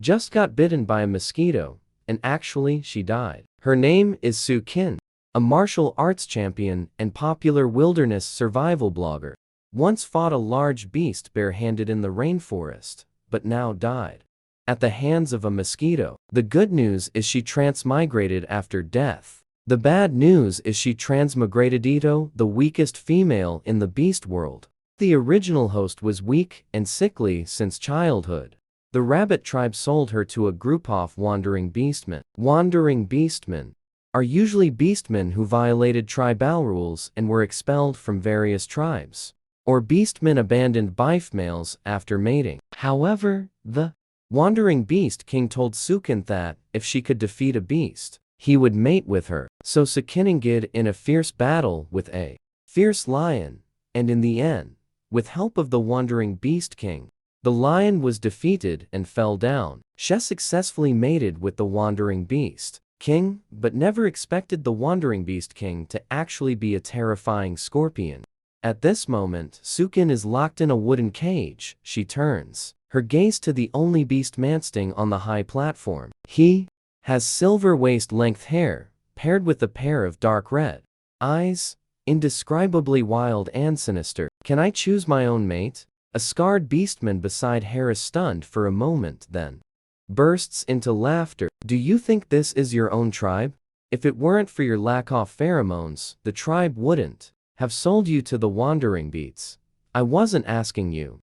just got bitten by a mosquito, and actually she died. Her name is Su Kin, a martial arts champion and popular wilderness survival blogger. Once fought a large beast barehanded in the rainforest, but now died at the hands of a mosquito. The good news is she transmigrated after death. The bad news is she transmigrated Ito, the weakest female in the beast world. The original host was weak and sickly since childhood. The rabbit tribe sold her to a group of wandering beastmen. Wandering beastmen are usually beastmen who violated tribal rules and were expelled from various tribes, or beastmen abandoned by females after mating. However, the wandering beast king told Sukin that, if she could defeat a beast, he would mate with her. So Sukin engaged in a fierce battle with a fierce lion, and in the end, with help of the wandering beast king, the lion was defeated and fell down. She successfully mated with the wandering beast king, but never expected the wandering beast king to actually be a terrifying scorpion. At this moment, Sukin is locked in a wooden cage. She turns her gaze to the only beast man standing on the high platform. He has silver waist-length hair, paired with a pair of dark red eyes, indescribably wild and sinister. Can I choose my own mate? A scarred beastman beside her is stunned for a moment, then bursts into laughter. Do you think this is your own tribe? If it weren't for your lack of pheromones, the tribe wouldn't have sold you to the wandering beasts. I wasn't asking you.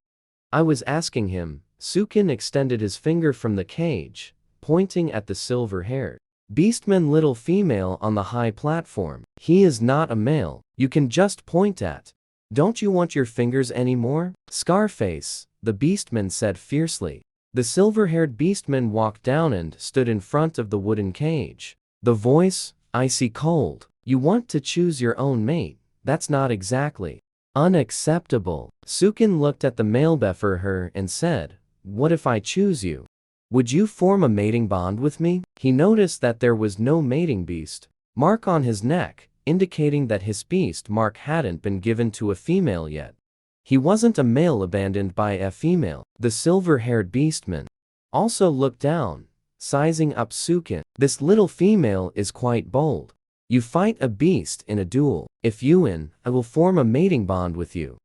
I was asking him. Sukin extended his finger from the cage, pointing at the silver-haired beastman little female on the high platform. He is not a male. You can just point at. Don't you want your fingers anymore? Scarface, the beastman said fiercely. The silver-haired beastman walked down and stood in front of the wooden cage. The voice, icy cold. You want to choose your own mate? That's not exactly unacceptable. Sukin looked at the male before her and said, what if I choose you? Would you form a mating bond with me? He noticed that there was no mating beast mark on his neck, indicating that his beast mark hadn't been given to a female yet. He wasn't a male abandoned by a female. The silver-haired beastman also looked down, sizing up Sukin. This little female is quite bold. You fight a beast in a duel. If you win, I will form a mating bond with you.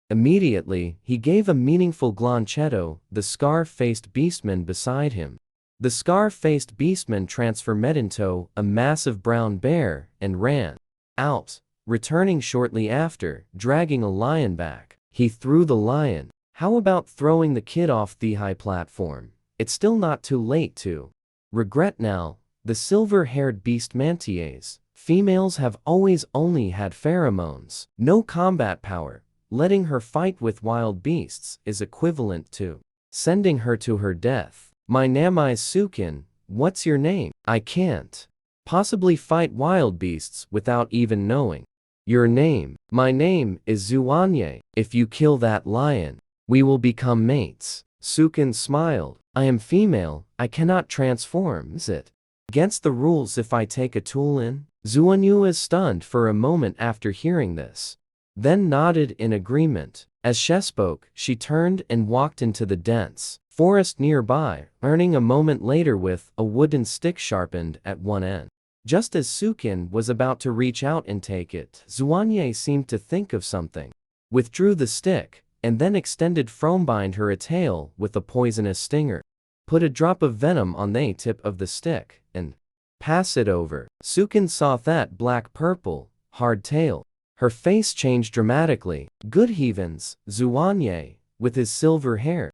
Immediately, he gave a meaningful glancetto the scar-faced beastman beside him. The scar-faced beastman transformed into a massive brown bear and ran out, returning shortly after, dragging a lion back. He threw the lion. How about throwing the kid off the high platform? It's still not too late to regret now. The silver-haired beast mantiaes. Females have always only had pheromones, no combat power. Letting her fight with wild beasts is equivalent to sending her to her death. My name is Sukin. What's your name? I can't possibly fight wild beasts without even knowing your name. My name is Zuanye. If you kill that lion, we will become mates. Sukin smiled. I am female. I cannot transform. Is it against the rules if I take a tool in? Zuanyu is stunned for a moment after hearing this, then nodded in agreement. As she spoke, she turned and walked into the dense forest nearby, earning a moment later with a wooden stick sharpened at one end. Just as Sukin was about to reach out and take it, Zuanye seemed to think of something, withdrew the stick, and then extended from behind her a tail with a poisonous stinger. Put a drop of venom on the tip of the stick, and pass it over. Sukin saw that black-purple, hard tail. Her face changed dramatically. Good heavens, Zuanye, with his silver hair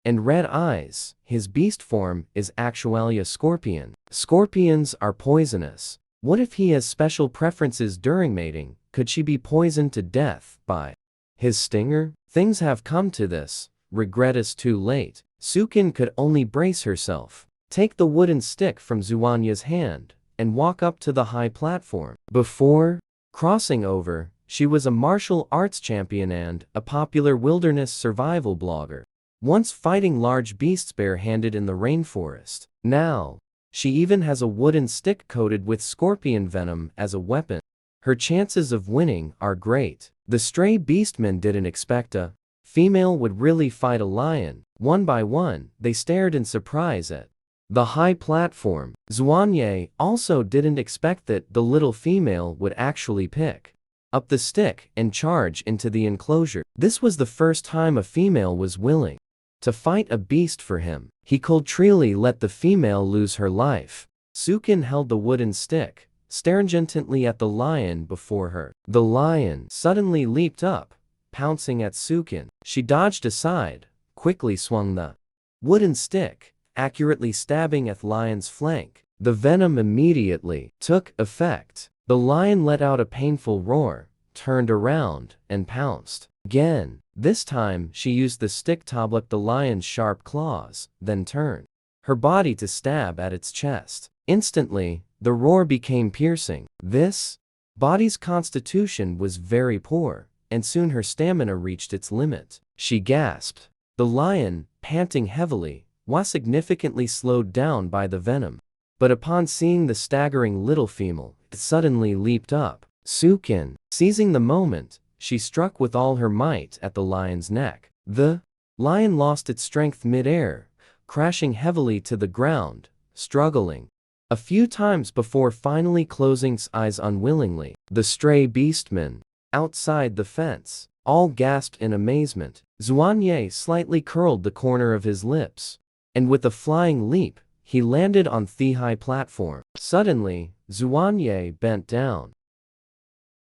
and red eyes, his beast form is actually a scorpion. Scorpions are poisonous. What if he has special preferences during mating? Could she be poisoned to death by his stinger? Things have come to this. Regret is too late. Sukin could only brace herself, take the wooden stick from Zuanya's hand, and walk up to the high platform. Before crossing over, she was a martial arts champion and a popular wilderness survival blogger, once fighting large beasts barehanded in the rainforest. Now, she even has a wooden stick coated with scorpion venom as a weapon. Her chances of winning are great. The stray beastman didn't expect a female would really fight a lion. One by one, they stared in surprise at the high platform. Xuanye also didn't expect that the little female would actually pick up the stick and charge into the enclosure. This was the first time a female was willing to fight a beast for him. He could truly let the female lose her life. Sukin held the wooden stick, staring intently at the lion before her. The lion suddenly leaped up, pouncing at Sukin. She dodged aside, quickly swung the wooden stick, accurately stabbing at the lion's flank. The venom immediately took effect. The lion let out a painful roar, turned around, and pounced again. This time, she used the stick to block the lion's sharp claws, then turned her body to stab at its chest. Instantly, the roar became piercing. This body's constitution was very poor, and soon her stamina reached its limit. She gasped. The lion, panting heavily, was significantly slowed down by the venom. But upon seeing the staggering little female, it suddenly leaped up. Sukin, seizing the moment, she struck with all her might at the lion's neck. The lion lost its strength mid-air, crashing heavily to the ground, struggling a few times before finally closing its eyes unwillingly. The stray beastmen, outside the fence, all gasped in amazement. Xuanye slightly curled the corner of his lips, and with a flying leap, he landed on the high platform. Suddenly, Xuanye bent down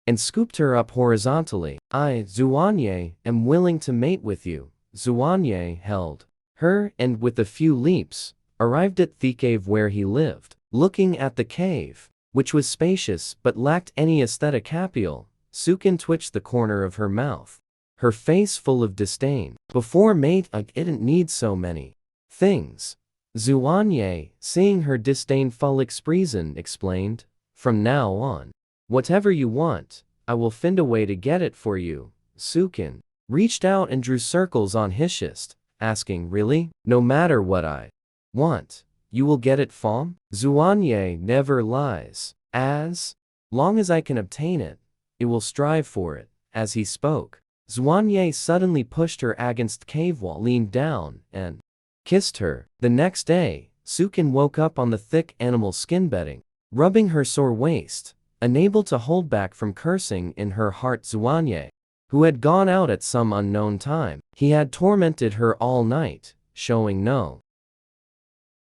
and scooped her up horizontally. I, Xuanye, am willing to mate with you. Xuanye held her and with a few leaps, arrived at the cave where he lived. Looking at the cave, which was spacious but lacked any aesthetic appeal, Sukin twitched the corner of her mouth, her face full of disdain. Before mate, I didn't need so many things. Xuanye, seeing her disdainful expression, explained, from now on, whatever you want, I will find a way to get it for you. Sukin reached out and drew circles on his chest, asking, really? No matter what I want, you will get it, fam? Xuanye never lies. As long as I can obtain it, it will strive for it. As he spoke, Xuanye suddenly pushed her against the cave wall, leaned down, and kissed her. The next day, Sukin woke up on the thick animal skin bedding, rubbing her sore waist, unable to hold back from cursing in her heart Xuanye, who had gone out at some unknown time. He had tormented her all night, showing no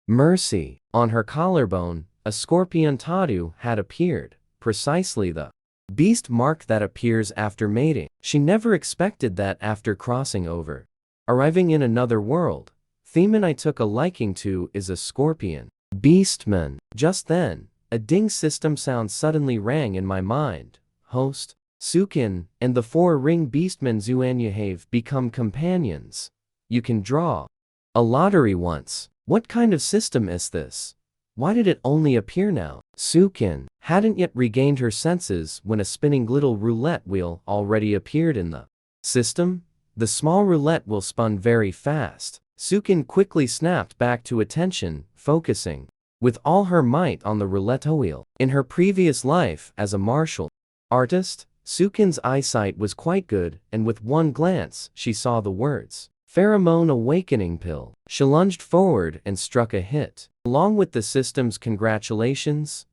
mercy. On her collarbone, a scorpion tattoo had appeared, precisely the beast mark that appears after mating. She never expected that after crossing over, arriving in another world, the man I took a liking to is a scorpion beastman. Just then, a ding system sound suddenly rang in my mind. Host, Sukin, and the 4-ring beastman Xuanye have become companions. You can draw a lottery once. What kind of system is this? Why did it only appear now? Sukin hadn't yet regained her senses when a spinning little roulette wheel already appeared in the system. The small roulette wheel spun very fast. Sukin quickly snapped back to attention, focusing with all her might on the roulette wheel. In her previous life as a martial artist, Sukin's eyesight was quite good, and with one glance, she saw the words Pheromone Awakening Pill. She lunged forward and struck a hit. Along with the system's congratulations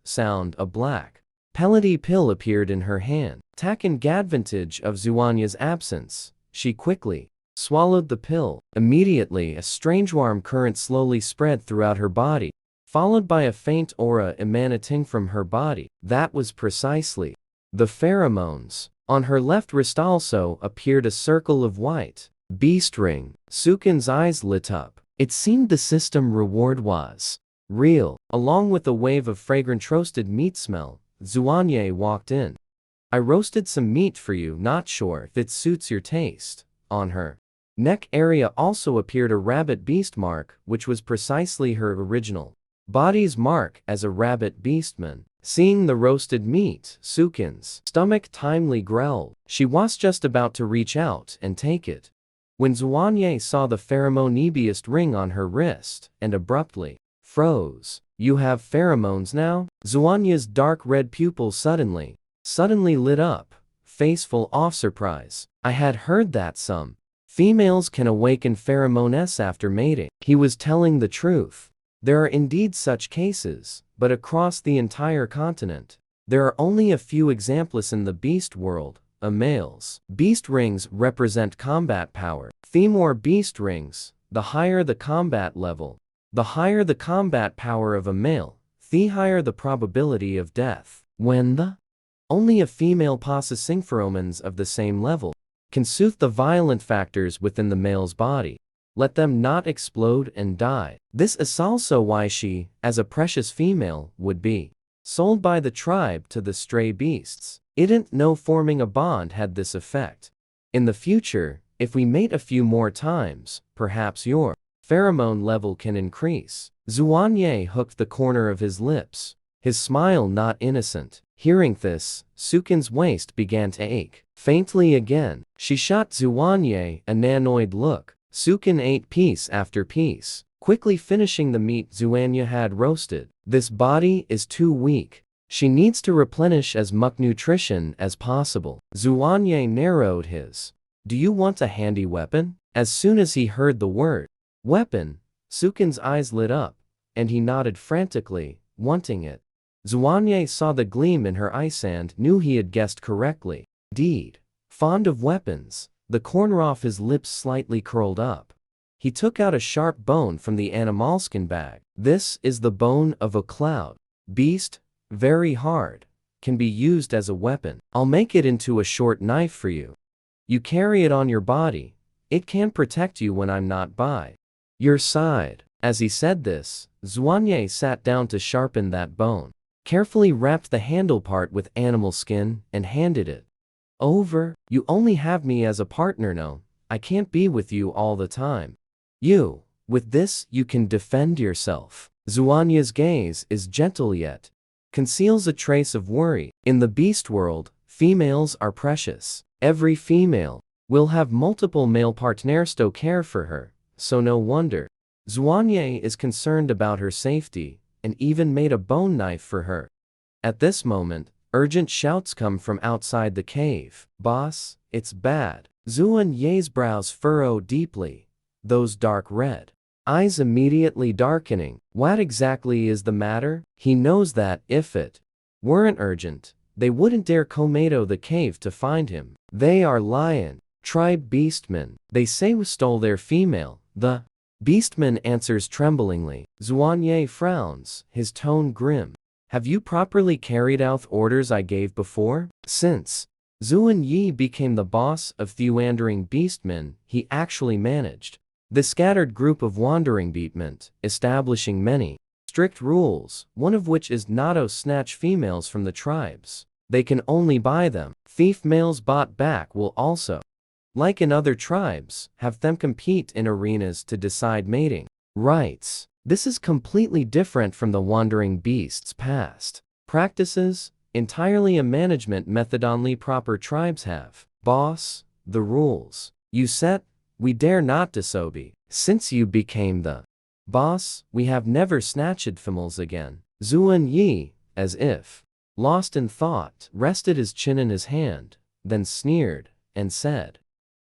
sound, a black pellety pill appeared in her hand. Taking advantage of Xuanye's absence, she quickly swallowed the pill. Immediately, a strange warm current slowly spread throughout her body, followed by a faint aura emanating from her body. That was precisely the pheromones. On her left wrist also appeared a circle of white beast ring. Sukin's eyes lit up. It seemed the system reward was real. Along with a wave of fragrant roasted meat smell, Xuanye walked in. I roasted some meat for you, not sure if it suits your taste. On her neck area also appeared a rabbit beast mark, which was precisely her original body's mark as a rabbit beastman. Seeing the roasted meat, Sukin's stomach timely growled. She was just about to reach out and take it when Xuanye saw the pheromone beast ring on her wrist and abruptly froze. You have pheromones now? Xuanye's dark red pupils suddenly lit up, face full of surprise. I had heard that some females can awaken pheromones after mating. He was telling the truth. There are indeed such cases, but across the entire continent, there are only a few examples in the beast world. Males. Beast rings represent combat power. The more beast rings, the higher the combat level. The higher the combat power of a male, the higher the probability of death. When the only a female possessing pheromones of the same level can soothe the violent factors within the male's body, let them not explode and die. This is also why she, as a precious female, would be sold by the tribe to the stray beasts. Didn't know forming a bond had this effect. In the future, if we mate a few more times, perhaps your pheromone level can increase. Zhuanye hooked the corner of his lips, his smile not innocent. Hearing this, Sukin's waist began to ache. Faintly again, she shot Zhuanye a nanoid look. Sukin ate piece after piece, quickly finishing the meat Zhuanye had roasted. This body is too weak. She needs to replenish as much nutrition as possible. Zhuanye narrowed his. Do you want a handy weapon? As soon as he heard the word weapon, Sukin's eyes lit up, and he nodded frantically, wanting it. Zhuanye saw the gleam in her eyes and knew he had guessed correctly. Indeed, fond of weapons, the corner off his lips slightly curled up. He took out a sharp bone from the animalskin bag. This is the bone of a cloud beast. Very hard, can be used as a weapon. I'll make it into a short knife for you. You carry it on your body. It can protect you when I'm not by your side. As he said this, Zhuanye sat down to sharpen that bone, carefully wrapped the handle part with animal skin, and handed it over. You only have me as a partner, no? I can't be with you all the time. With this, you can defend yourself. Zhuanye's gaze is gentle yet conceals a trace of worry. In the beast world, females are precious. Every female will have multiple male partners to care for her, so no wonder Zhuanye is concerned about her safety, and even made a bone knife for her. At this moment, urgent shouts come from outside the cave. Boss, it's bad. Zhuanye's brows furrow deeply, those dark red eyes immediately darkening. What exactly is the matter? He knows that if it weren't urgent, they wouldn't dare Komedo the cave to find him. They are lion tribe beastmen. They say we stole their female. The beastman answers tremblingly. Zhuanye frowns, his tone grim. Have you properly carried out orders I gave before? Since Zhuanye became the boss of the wandering beastmen, he actually managed the scattered group of wandering beastmen, establishing many strict rules, one of which is not to snatch females from the tribes. They can only buy them. Thief males bought back will also, like in other tribes, have them compete in arenas to decide mating rights. This is completely different from the wandering beasts' past practices, entirely a management method only proper tribes have. Boss, the rules you set, we dare not disobey. Since you became the boss, we have never snatched females again. Zhuanye, as if lost in thought, rested his chin in his hand, then sneered, and said,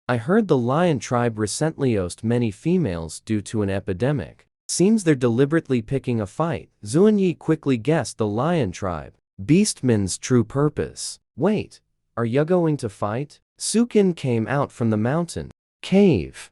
I heard the lion tribe recently lost many females due to an epidemic. Seems they're deliberately picking a fight. Zhuanye quickly guessed the lion tribe beastmen's true purpose. Wait, are you going to fight? Sukin came out from the mountain cave.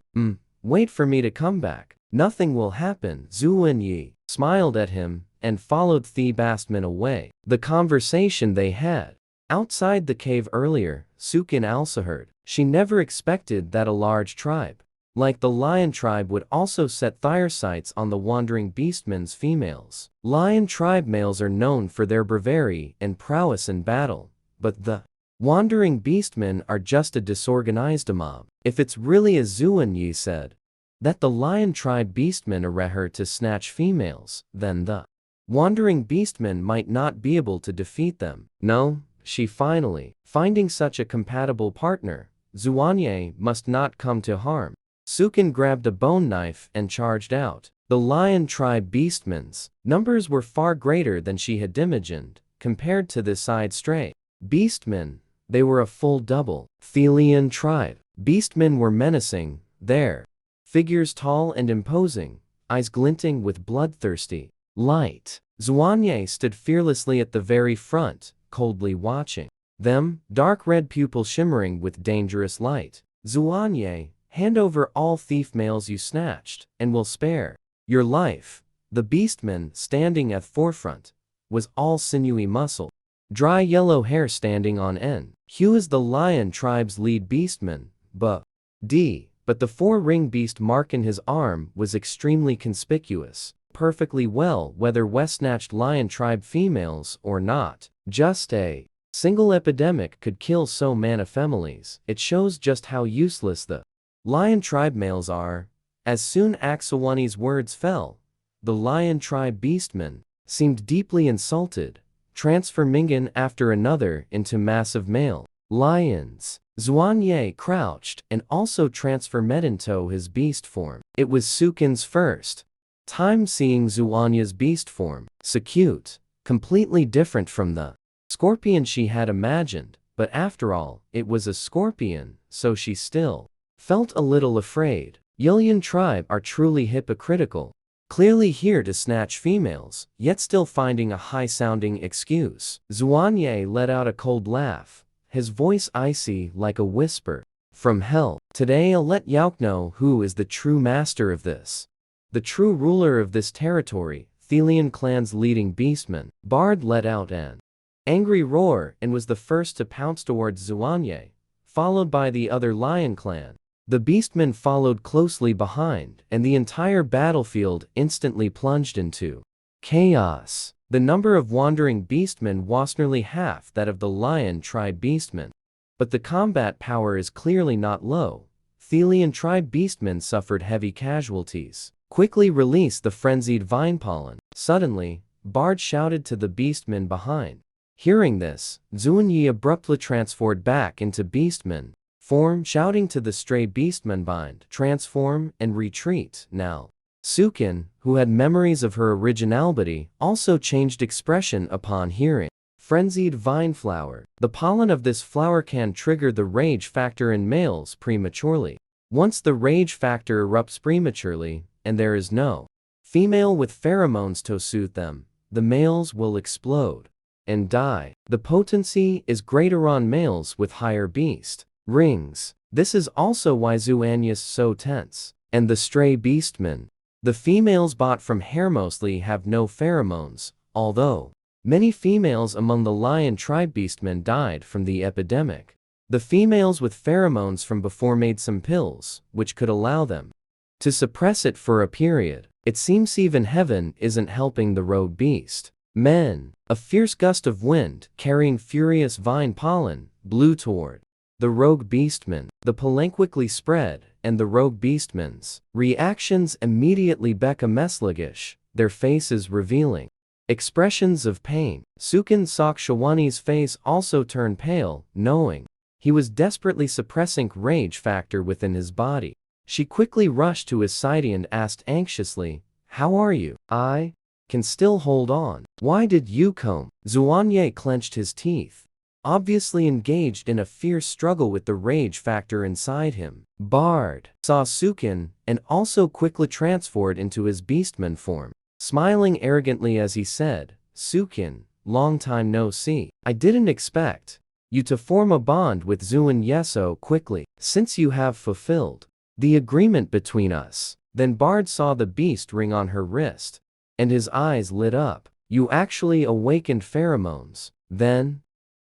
Wait for me to come back. Nothing will happen. Zhuanye smiled at him and followed the beastmen away. The conversation they had outside the cave earlier, Sukin also heard. She never expected that a large tribe like the lion tribe would also set their sights on the wandering beastmen's females. Lion tribe males are known for their bravery and prowess in battle, but the wandering beastmen are just a disorganized mob. If it's really as Zhuanye said, that the lion tribe beastmen are her to snatch females, then the wandering beastmen might not be able to defeat them. No, she finally, finding such a compatible partner, Zhuanye must not come to harm. Sukin grabbed a bone knife and charged out. The lion tribe beastmen's numbers were far greater than she had imagined, compared to the side stray beastmen. They were a full double. Thelian tribe. Beastmen were menacing, their figures tall and imposing, eyes glinting with bloodthirsty light. Xuanye stood fearlessly at the very front, coldly watching them, dark red pupil shimmering with dangerous light. Xuanye, hand over all thief males you snatched, and we'll spare your life. The beastman, standing at forefront, was all sinewy muscle, dry yellow hair standing on end. Hugh is the lion tribe's lead beastman, but the four-ring beast mark in his arm was extremely conspicuous, perfectly well whether West snatched lion tribe females or not. Just a single epidemic could kill so many families. It shows just how useless the lion tribe males are. As soon as Xuany's words fell, the lion tribe beastman seemed deeply insulted, transforming after another into massive male lions. Xuanye crouched and also transformed into his beast form. It was Sukin's first time seeing Xuanye's beast form. So cute, completely different from the scorpion she had imagined, but after all, it was a scorpion, so she still felt a little afraid. Yilian tribe are truly hypocritical, clearly here to snatch females, yet still finding a high-sounding excuse. Xuanye let out a cold laugh, his voice icy like a whisper from hell. Today I'll let Yauk know who is the true master of this, the true ruler of this territory. Thelian clan's leading beastman, Bard, let out an angry roar and was the first to pounce towards Xuanye, followed by the other lion clan. The beastmen followed closely behind, and the entire battlefield instantly plunged into chaos. The number of wandering beastmen was nearly half that of the lion tribe beastmen. But the combat power is clearly not low. Thelian tribe beastmen suffered heavy casualties. Quickly release the frenzied vine pollen. Suddenly, Bard shouted to the beastmen behind. Hearing this, Xuanye abruptly transformed back into beastman form, shouting to the stray beastmen bind, transform, and retreat. Now, Sukin, who had memories of her originality, also changed expression upon hearing frenzied vine flower. The pollen of this flower can trigger the rage factor in males prematurely. Once the rage factor erupts prematurely, and there is no female with pheromones to soothe them, the males will explode and die. The potency is greater on males with higher beast rings. This is also why Xuanye is so tense. And the stray beastmen, the females bought from hair, mostly have no pheromones, although many females among the lion tribe beastmen died from the epidemic. The females with pheromones from before made some pills, which could allow them to suppress it for a period. It seems even heaven isn't helping the rogue beast men. A fierce gust of wind, carrying furious vine pollen, blew toward the rogue beastmen. The pollen quickly spread, and the rogue beastmen's reactions immediately became sluggish, their faces revealing expressions of pain. Sukin saw Xuany's face also turn pale, knowing he was desperately suppressing rage factor within his body. She quickly rushed to his side and asked anxiously, "How are you?" "I can still hold on." "Why did you come?" Xuanye clenched his teeth, obviously engaged in a fierce struggle with the rage factor inside him. Bard saw Sukin and also quickly transformed into his beastman form, smiling arrogantly as he said, "Sukin, long time no see. I didn't expect you to form a bond with Xuanye so quickly, since you have fulfilled the agreement between us." Then Bard saw the beast ring on her wrist, and his eyes lit up. "You actually awakened pheromones. Then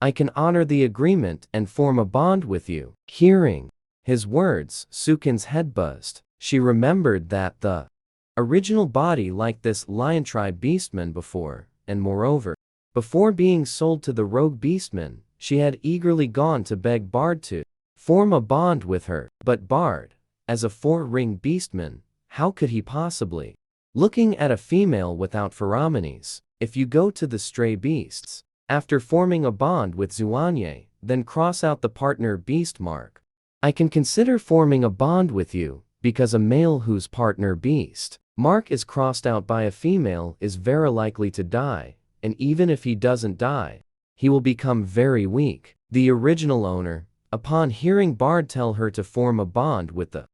I can honor the agreement and form a bond with you." Hearing his words, Sukin's head buzzed. She remembered that the original body liked this lion tribe beastman before, and moreover, before being sold to the rogue beastman, she had eagerly gone to beg Bard to form a bond with her. But Bard, as a four-ring beastman, how could he possibly? Looking at a female without pheromones. If you go to the stray beasts, after forming a bond with Xuanye, then cross out the partner beast mark. I can consider forming a bond with you, because a male whose partner beast mark is crossed out by a female is very likely to die, and even if he doesn't die, he will become very weak. The original owner, upon hearing Bard tell her to form a bond with the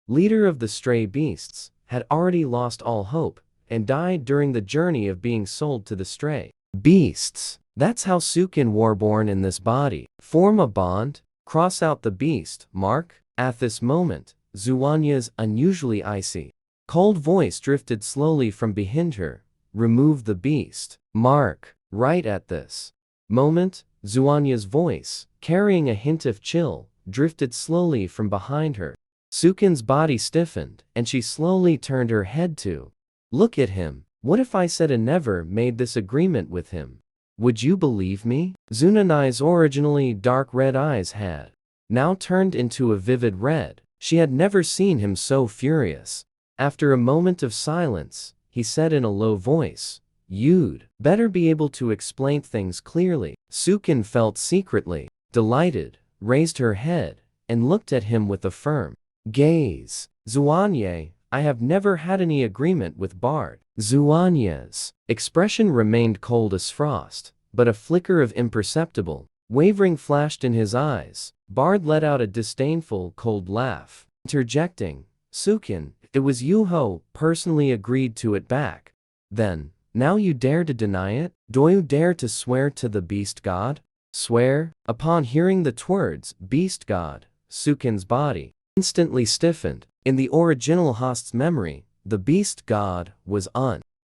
leader of the stray beasts, had already lost all hope and died during the journey of being sold to the stray beasts. That's how Sukin Warborn in this body. Form a bond, cross out the beast mark. At this moment, Zuanya's unusually icy, cold voice drifted slowly from behind her. Remove the beast mark. Right at this moment, Zuanya's voice, carrying a hint of chill, drifted slowly from behind her. Sukin's body stiffened, and she slowly turned her head to look at him. What if I said and never made this agreement with him? Would you believe me? Zunanai's originally dark red eyes had now turned into a vivid red. She had never seen him so furious. After a moment of silence, he said in a low voice, "You'd better be able to explain things clearly." Sukin felt secretly delighted, raised her head, and looked at him with a firm gaze. Zuanye, I have never had any agreement with Bard. Zuanye's expression remained cold as frost, but a flicker of imperceptible wavering flashed in his eyes. Bard let out a disdainful, cold laugh, interjecting, "Sukin, it was you who personally agreed to it back. Then, now you dare to deny it? Do you dare to swear to the beast god?" Swear? Upon hearing the words, beast god, Sukin's body instantly stiffened. In the original host's memory, the beast god was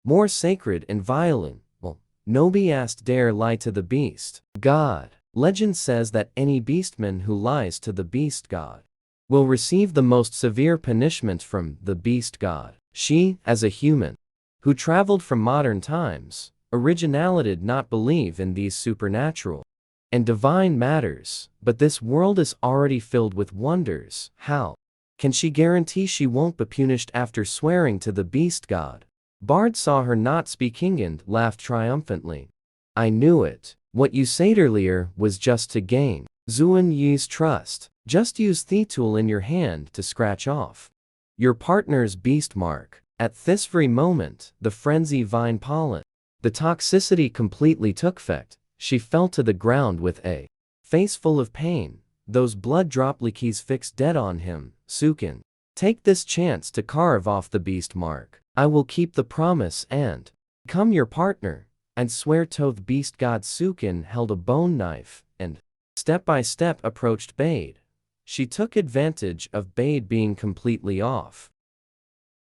more sacred and violent. Nobody asked dare lie to the beast god. Legend says that any beastman who lies to the beast god will receive the most severe punishment from the beast god. She, as a human who traveled from modern times, originally did not believe in these supernatural and divine matters, but this world is already filled with wonders. How can she guarantee she won't be punished after swearing to the beast god? Bard saw her not speaking and laughed triumphantly. "I knew it. What you said earlier was just to gain Zuan Yi's trust. Just use the tool in your hand to scratch off your partner's beast mark." At this very moment, the frenzy vine pollen, the toxicity completely took effect. She fell to the ground with a face full of pain, those blood droplets fixed dead on him. "Sukin, take this chance to carve off the beast mark. I will keep the promise and become your partner, and swear to the beast god." Sukin held a bone knife and, step by step, approached Bade. She took advantage of Bade being completely off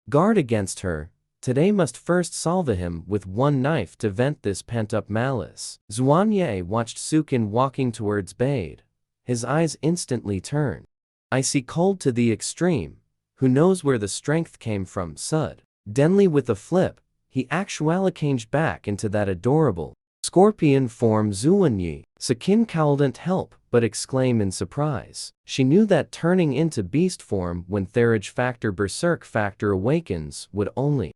guard against her. Today must first salve him with one knife to vent this pent-up malice. Zuanye watched Sukin walking towards Bade. His eyes instantly turned icy cold to the extreme. Who knows where the strength came from? Suddenly, with a flip, he actually changed back into that adorable scorpion form. Zuanye, Sukin couldn't help but exclaim in surprise. She knew that turning into beast form when Therage factor berserk factor awakens would only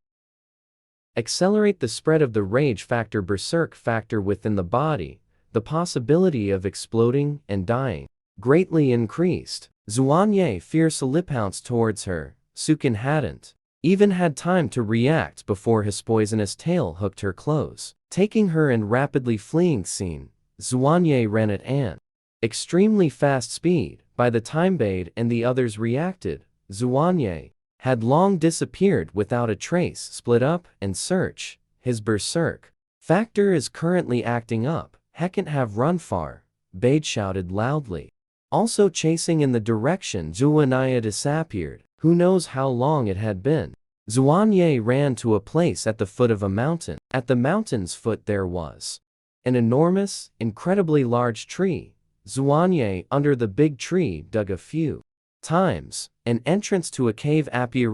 accelerate the spread of the rage factor berserk factor within the body. The possibility of exploding and dying greatly increased. Zuanye fiercely pounced towards her. Sukin hadn't even had time to react before his poisonous tail hooked her close, taking her and rapidly fleeing scene. Zuanye ran at an extremely fast speed. By the time Bade and the others reacted, Zuanye had long disappeared without a trace. Split up and search. His berserk factor is currently acting up. Heckan't have run far, Bade shouted loudly. Also chasing in the direction Zuania disappeared. Who knows how long it had been. Zuanye ran to a place at the foot of a mountain. At the mountain's foot there was an enormous, incredibly large tree. Zuanye, under the big tree, dug a few times. An entrance to a cave. Apia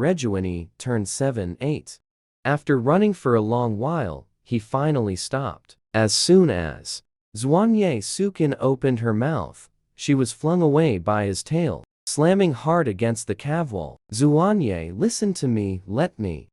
turned 7-8. After running for a long while, he finally stopped. As soon as Zuanye Sukin opened her mouth, she was flung away by his tail, slamming hard against the cave wall. "Zuanye, listen to me, let me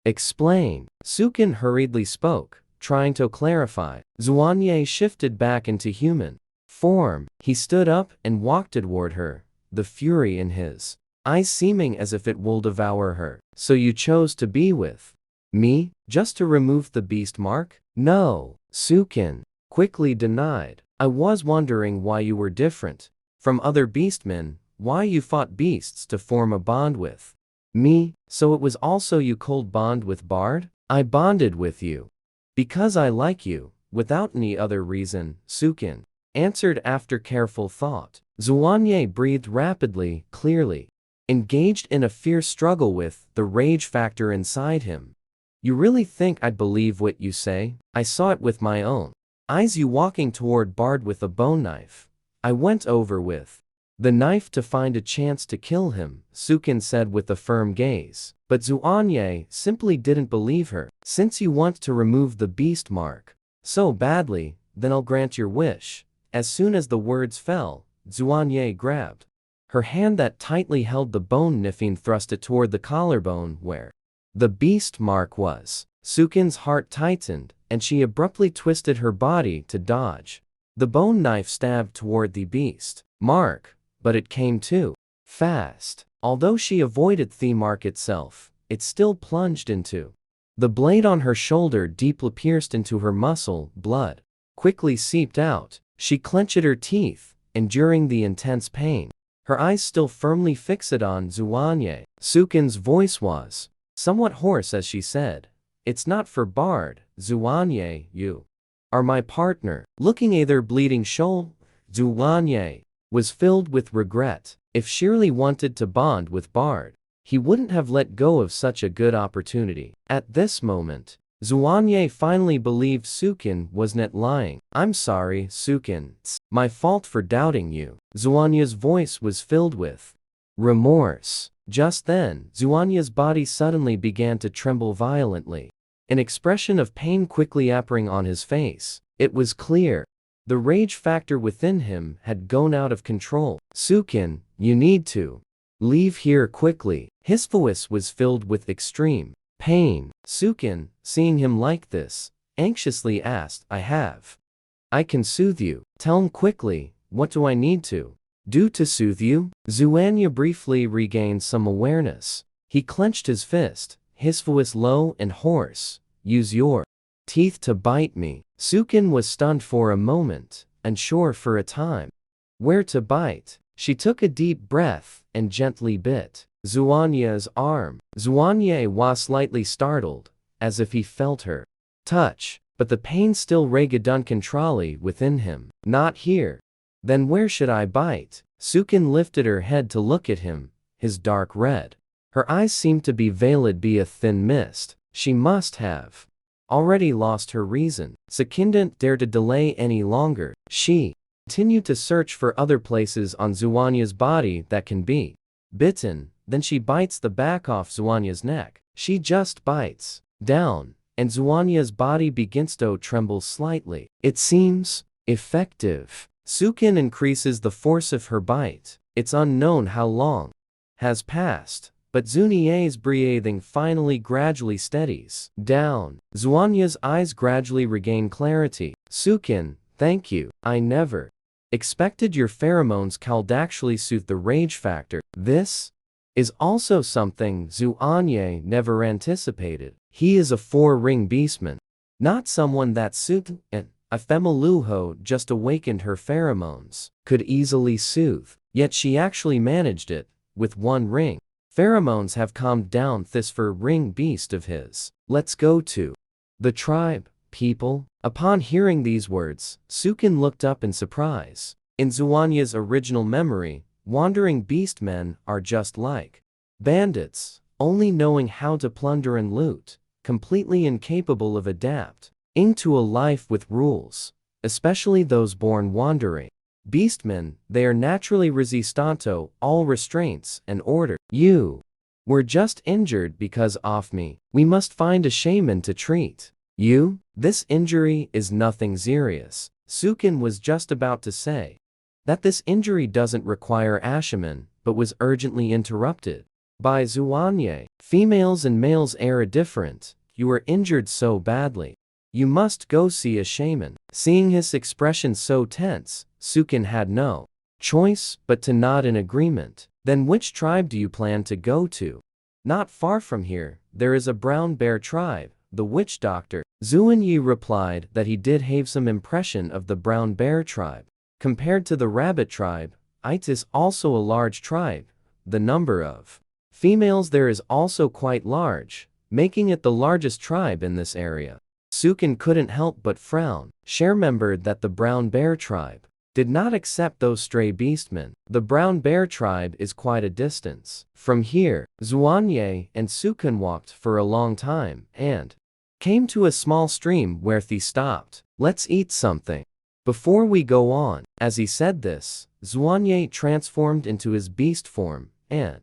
explain." Sukin hurriedly spoke, trying to clarify. Zuanye shifted back into human form. He stood up and walked toward her, the fury in his eyes seeming as if it will devour her. "So you chose to be with me, just to remove the beast mark?" "No," Sukin quickly denied. I was wondering why you were different from other beastmen, why you fought beasts to form a bond with me. So it was also you cold bond with Bard? I bonded with you because I like you, without any other reason, Sukin answered after careful thought. Xuanye breathed rapidly, clearly engaged in a fierce struggle with the rage factor inside him. You really think I'd believe what you say? I saw it with my own eyes, you walking toward Bard with a bone knife. I went over with the knife to find a chance to kill him, Sukin said with a firm gaze. But Xuanye simply didn't believe her. Since you want to remove the beast mark so badly, then I'll grant your wish. As soon as the words fell, Xuanye grabbed her hand that tightly held the bone knife and thrust it toward the collarbone where the beast mark was. Sukin's heart tightened, and she abruptly twisted her body to dodge the bone knife stabbed toward the beast mark, but it came too fast. Although she avoided the mark itself, it still plunged into the blade on her shoulder, deeply pierced into her muscle. Blood quickly seeped out. She clenched her teeth, enduring the intense pain, her eyes still firmly fixed on Xuanye. Sukin's voice was somewhat hoarse as she said, "It's not for Bard, Xuanye, you are my partner." Looking at their bleeding shoulder, Xuanye was filled with regret. If Shirley wanted to bond with Bard, he wouldn't have let go of such a good opportunity. At this moment, Xuanye finally believed Sukin was not lying. "I'm sorry, Sukin. It's my fault for doubting you." Xuanye's voice was filled with remorse. Just then, Xuanye's body suddenly began to tremble violently. An expression of pain quickly appearing on his face. It was clear the rage factor within him had gone out of control. "Sukin, you need to leave here quickly." His voice was filled with extreme pain. Sukin, seeing him like this, anxiously asked, I can soothe you. Tell him quickly, what do I need to do to soothe you?" Xuanye briefly regained some awareness. He clenched his fist, his voice low and hoarse. "Use your teeth to bite me." Sukin was stunned for a moment, unsure for a time where to bite. She took a deep breath and gently bit Xuanye's arm. Xuanye was slightly startled, as if he felt her touch, but the pain still raged uncontrollably within him. "Not here. Then where should I bite?" Sukin lifted her head to look at him, his dark red. Her eyes seemed to be veiled by a thin mist. She must have already lost her reason. Sukin didn't dare to delay any longer. She continued to search for other places on Xuanye's body that can be bitten. Then she bites the back off Xuanye's neck. She just bites down, and Xuanye's body begins to tremble slightly. It seems effective. Sukin increases the force of her bite. It's unknown how long has passed, but Xuanye's breathing finally gradually steadies down. Xuanye's eyes gradually regain clarity. "Sukin, thank you. I never expected your pheromones could actually soothe the rage factor. This is also something Xuanye never anticipated. He is a 4-ring beastman, not someone that Sukin, a Femaluho just awakened her pheromones, could easily soothe. Yet she actually managed it, with 1 ring. Pheromones have calmed down this 4-ring beast of his. Let's go to the tribe, people." Upon hearing these words, Sukin looked up in surprise. In Xuanye's original memory, wandering beastmen are just like bandits, only knowing how to plunder and loot, completely incapable of adapting into a life with rules, especially those born wandering. Beastmen, they are naturally resistant to all restraints and order. "You were just injured because of me. We must find a shaman to treat you. This injury is nothing serious." Sukin was just about to say that this injury doesn't require a shaman, but was urgently interrupted by Xuanye. "Females and males are different. You were injured so badly. You must go see a shaman." Seeing his expression so tense, Sukin had no choice but to nod in agreement. "Then which tribe do you plan to go to?" "Not far from here, there is a brown bear tribe. the witch doctor. Zuan Yi replied that he did have some impression of the brown bear tribe. Compared to the rabbit tribe, it is also a large tribe. The number of females there is also quite large, making it the largest tribe in this area. Sukin couldn't help but frown. She remembered that the brown bear tribe did not accept those stray beastmen. The brown bear tribe is quite a distance. From here, Zuanye and Sukin walked for a long time and came to a small stream where they stopped. Let's eat something before we go on. As he said this, Zuanye transformed into his beast form and,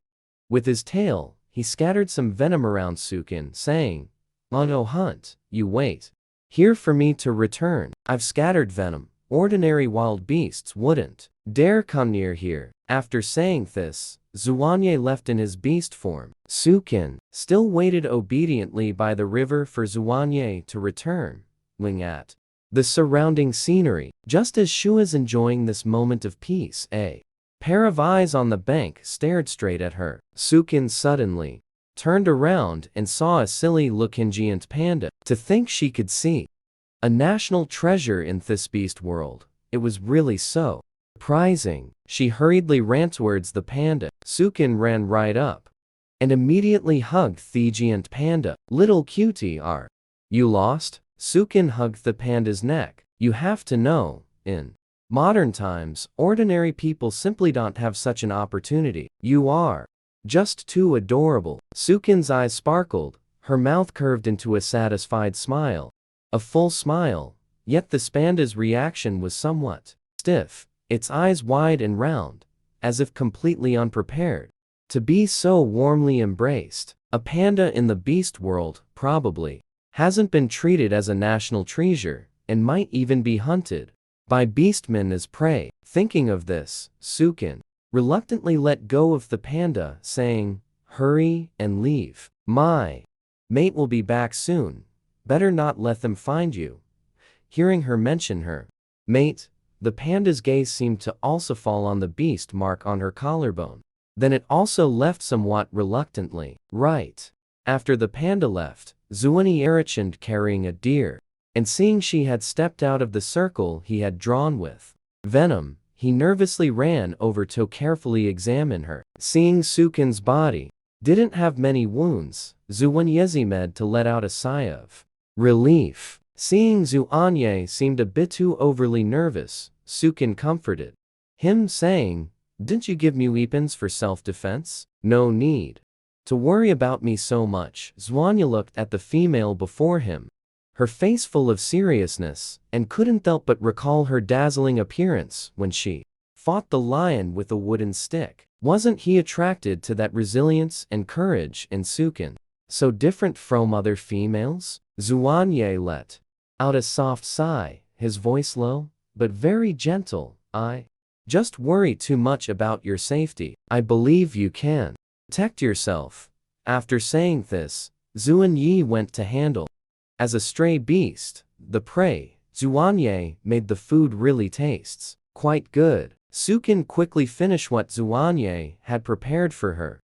with his tail, he scattered some venom around Sukin, saying, "On no hunt, you wait here for me to return. I've scattered venom. Ordinary wild beasts wouldn't dare come near here." After saying this, Zuanye left in his beast form. Sukin still waited obediently by the river for Zuanye to return, looking at the surrounding scenery. Just as she was enjoying this moment of peace, a pair of eyes on the bank stared straight at her. Sukin suddenly turned around and saw a silly-looking giant panda. To think she could see a national treasure in this beast world. It was really so surprising. She hurriedly ran towards the panda. Sukin ran right up and immediately hugged the giant panda. "Little cutie, are you lost?" Sukin hugged the panda's neck. "You have to know, in modern times, ordinary people simply don't have such an opportunity. You are just too adorable." Sukin's eyes sparkled, her mouth curved into a satisfied smile. A full smile, yet the panda's reaction was somewhat stiff, its eyes wide and round, as if completely unprepared to be so warmly embraced. A panda in the beast world probably hasn't been treated as a national treasure, and might even be hunted by beastmen as prey. Thinking of this, Sukin reluctantly let go of the panda, saying, "Hurry and leave. My mate will be back soon. Better not let them find you." Hearing her mention her mate, the panda's gaze seemed to also fall on the beast mark on her collarbone. Then it also left somewhat reluctantly. Right after the panda left, Zuani Erichined carrying a deer, and seeing she had stepped out of the circle he had drawn with venom, he nervously ran over to carefully examine her. Seeing Sukin's body didn't have many wounds, Zuanyezimid to let out a sigh of relief. Seeing Zuanye seemed a bit too overly nervous, Sukin comforted him, saying, "Didn't you give me weapons for self-defense? No need to worry about me so much." Zuanya looked at the female before him, her face full of seriousness, and couldn't help but recall her dazzling appearance when she fought the lion with a wooden stick. Wasn't he attracted to that resilience and courage in Sukin? So different from other females? Zuanye let out a soft sigh, his voice low, but very gentle. "I just worry too much about your safety. I believe you can protect yourself." After saying this, Zuan Yi went to handle as a stray beast the prey. Zuanye made the food really tastes quite good. Sukin quickly finished what Zuanye had prepared for her.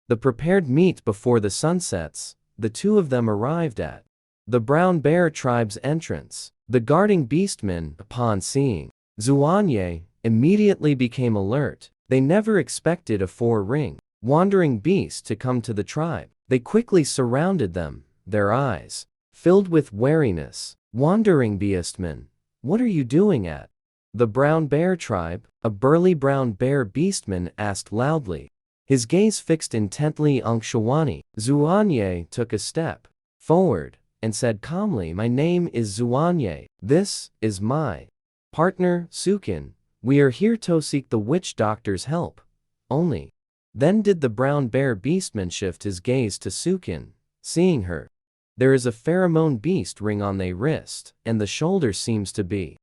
The prepared meat before the sun sets, the two of them arrived at the brown bear tribe's entrance. The guarding beastmen, upon seeing Zuanye, immediately became alert. They never expected a four-ring wandering beast to come to the tribe. They quickly surrounded them, their eyes filled with wariness. "Wandering beastmen, what are you doing at the brown bear tribe?" A burly brown bear beastman asked loudly, his gaze fixed intently on Shawani. Zuanye took a step forward and said calmly, "My name is Zuanye. This is my partner, Sukin. We are here to seek the witch doctor's help." Only then did the brown bear beastman shift his gaze to Sukin. Seeing her, there is a pheromone beast ring on the wrist, and the shoulder seems to be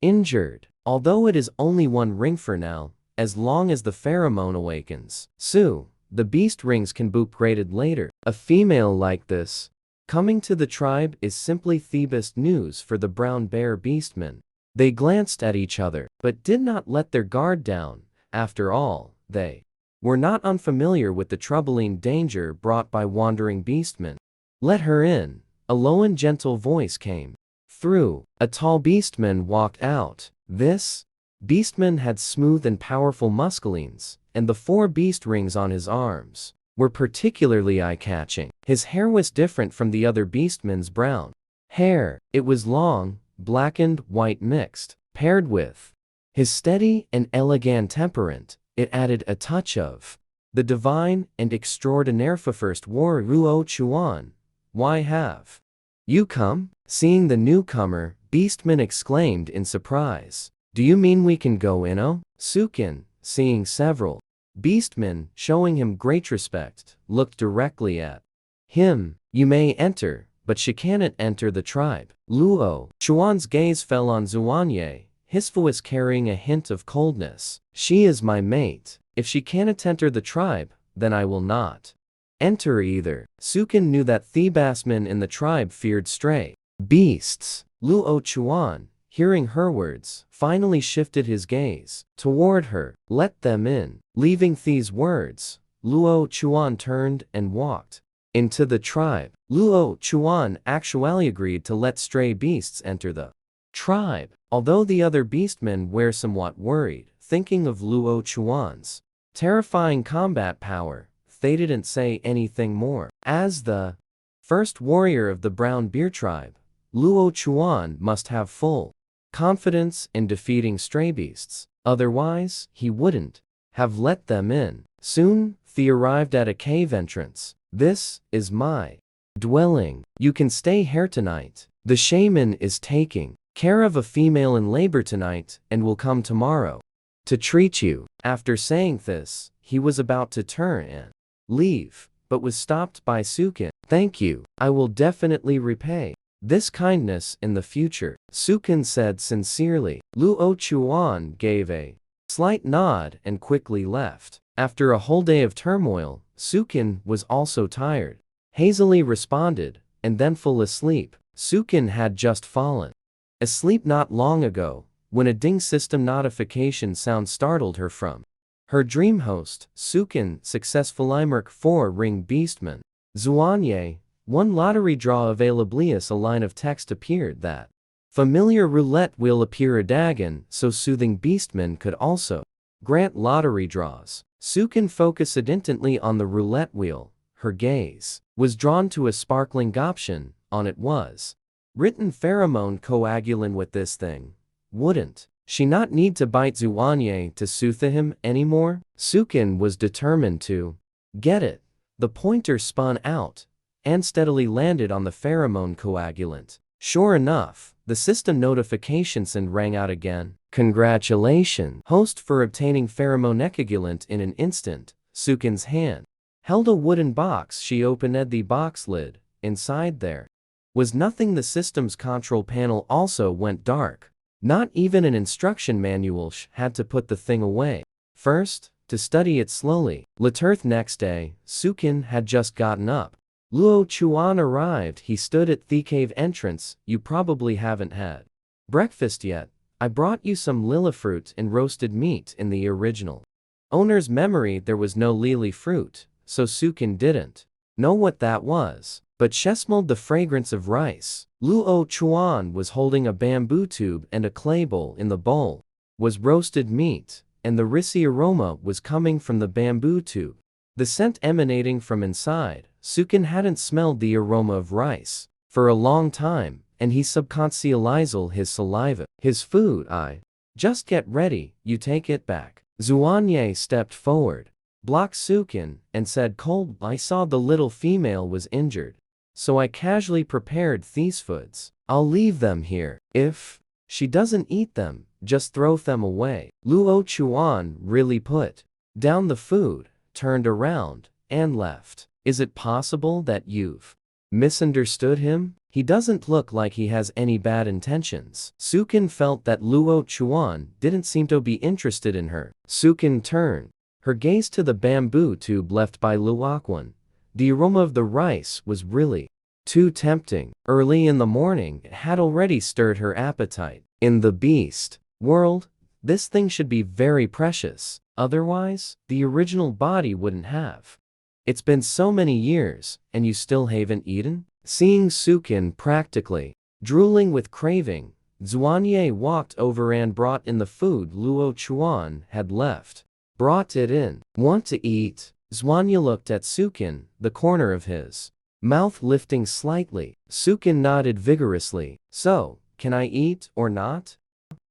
injured. Although it is only one ring for now, as long as the pheromone awakens, the beast rings can be upgraded later. A female like this coming to the tribe is simply the best news for the brown bear beastmen. They glanced at each other, but did not let their guard down. After all, they were not unfamiliar with the troubling danger brought by wandering beastmen. "Let her in," A low and gentle voice came through. A tall beastman walked out. This beastman had smooth and powerful musclines, and the 4 beast rings on his arms were particularly eye-catching. His hair was different from the other beastman's brown hair. It was long, blackened, white mixed. Paired with his steady and elegant temperament, it added a touch of the divine and extraordinary. First warrior Luo Chuan, why have you come? Seeing the newcomer, Beastman exclaimed in surprise. Do you mean we can go in? Oh? Sukin, seeing several beastmen showing him great respect, looked directly at him. You may enter, but she cannot enter the tribe. Luo Chuan's gaze fell on Zuanye, his voice carrying a hint of coldness. She is my mate. If she cannot enter the tribe, then I will not enter either. Sukin knew that Thebasmen in the tribe feared stray beasts. Luo Chuan, hearing her words, finally shifted his gaze toward her. Let them in. Leaving these words, Luo Chuan turned and walked into the tribe. Luo Chuan actually agreed to let stray beasts enter the tribe. Although the other beastmen were somewhat worried, thinking of Luo Chuan's terrifying combat power, they didn't say anything more. As the first warrior of the Brown Bear tribe, Luo Chuan must have full confidence in defeating stray beasts. Otherwise, he wouldn't have let them in. Soon, they arrived at a cave entrance. This is my dwelling. You can stay here tonight. The shaman is taking care of a female in labor tonight and will come tomorrow to treat you. After saying this, he was about to turn and leave, but was stopped by Sukin. Thank you. I will definitely repay this kindness in the future, Sukin said sincerely. Luo Chuan gave a slight nod and quickly left. After a whole day of turmoil, Sukin was also tired. Hazily responded, and then full asleep. Sukin had just fallen asleep not long ago, when a ding system notification sound startled her from her dream host. Sukin successfully marked 4 ring beastmen. Zuanye, 1 lottery draw availabilis. A line of text appeared that familiar roulette wheel appear adagan, so soothing beastmen could also grant lottery draws. Sukin focused intently on the roulette wheel. Her gaze was drawn to a sparkling option. On it was written pheromone coagulant. With this thing, wouldn't she not need to bite Zuanye to soothe him anymore? Sukin was determined to get it. The pointer spun out and steadily landed on the pheromone coagulant. Sure enough, the system notification sound rang out again. Congratulations, host, for obtaining pheromone coagulant in an instant. Sukin's hand held a wooden box. She opened the box lid. Inside there was nothing. The system's control panel also went dark. Not even an instruction manual. She had to put the thing away first, to study it slowly. Next day, Sukin had just gotten up. Luo Chuan arrived. He stood at the cave entrance. You probably haven't had breakfast yet. I brought you some lily fruit and roasted meat. In the original owner's memory, there was no lily fruit, so Sukin didn't know what that was, but she smelled the fragrance of rice. Luo Chuan was holding a bamboo tube, and a clay bowl. In the bowl was roasted meat, and the ricey aroma was coming from the bamboo tube, the scent emanating from inside. Sukin hadn't smelled the aroma of rice for a long time, and he subconscialized his saliva. His food. I just get ready, you take it back. Zuanye stepped forward, blocked Sukin, and said cold. I saw the little female was injured, so I casually prepared these foods. I'll leave them here. If she doesn't eat them, just throw them away. Luo Chuan really put down the food, turned around, and left. Is it possible that you've misunderstood him? He doesn't look like he has any bad intentions. Sukin felt that Luo Chuan didn't seem to be interested in her. Sukin turned her gaze to the bamboo tube left by Luoquan. The aroma of the rice was really too tempting. Early in the morning, it had already stirred her appetite. In the beast world, this thing should be very precious. Otherwise, the original body wouldn't have. It's been so many years, and you still haven't eaten? Seeing Sukin practically drooling with craving, Zhuanye walked over and brought in the food Luo Chuan had left. Brought it in. Want to eat? Zhuanye looked at Sukin, the corner of his mouth lifting slightly. Sukin nodded vigorously. So, can I eat or not?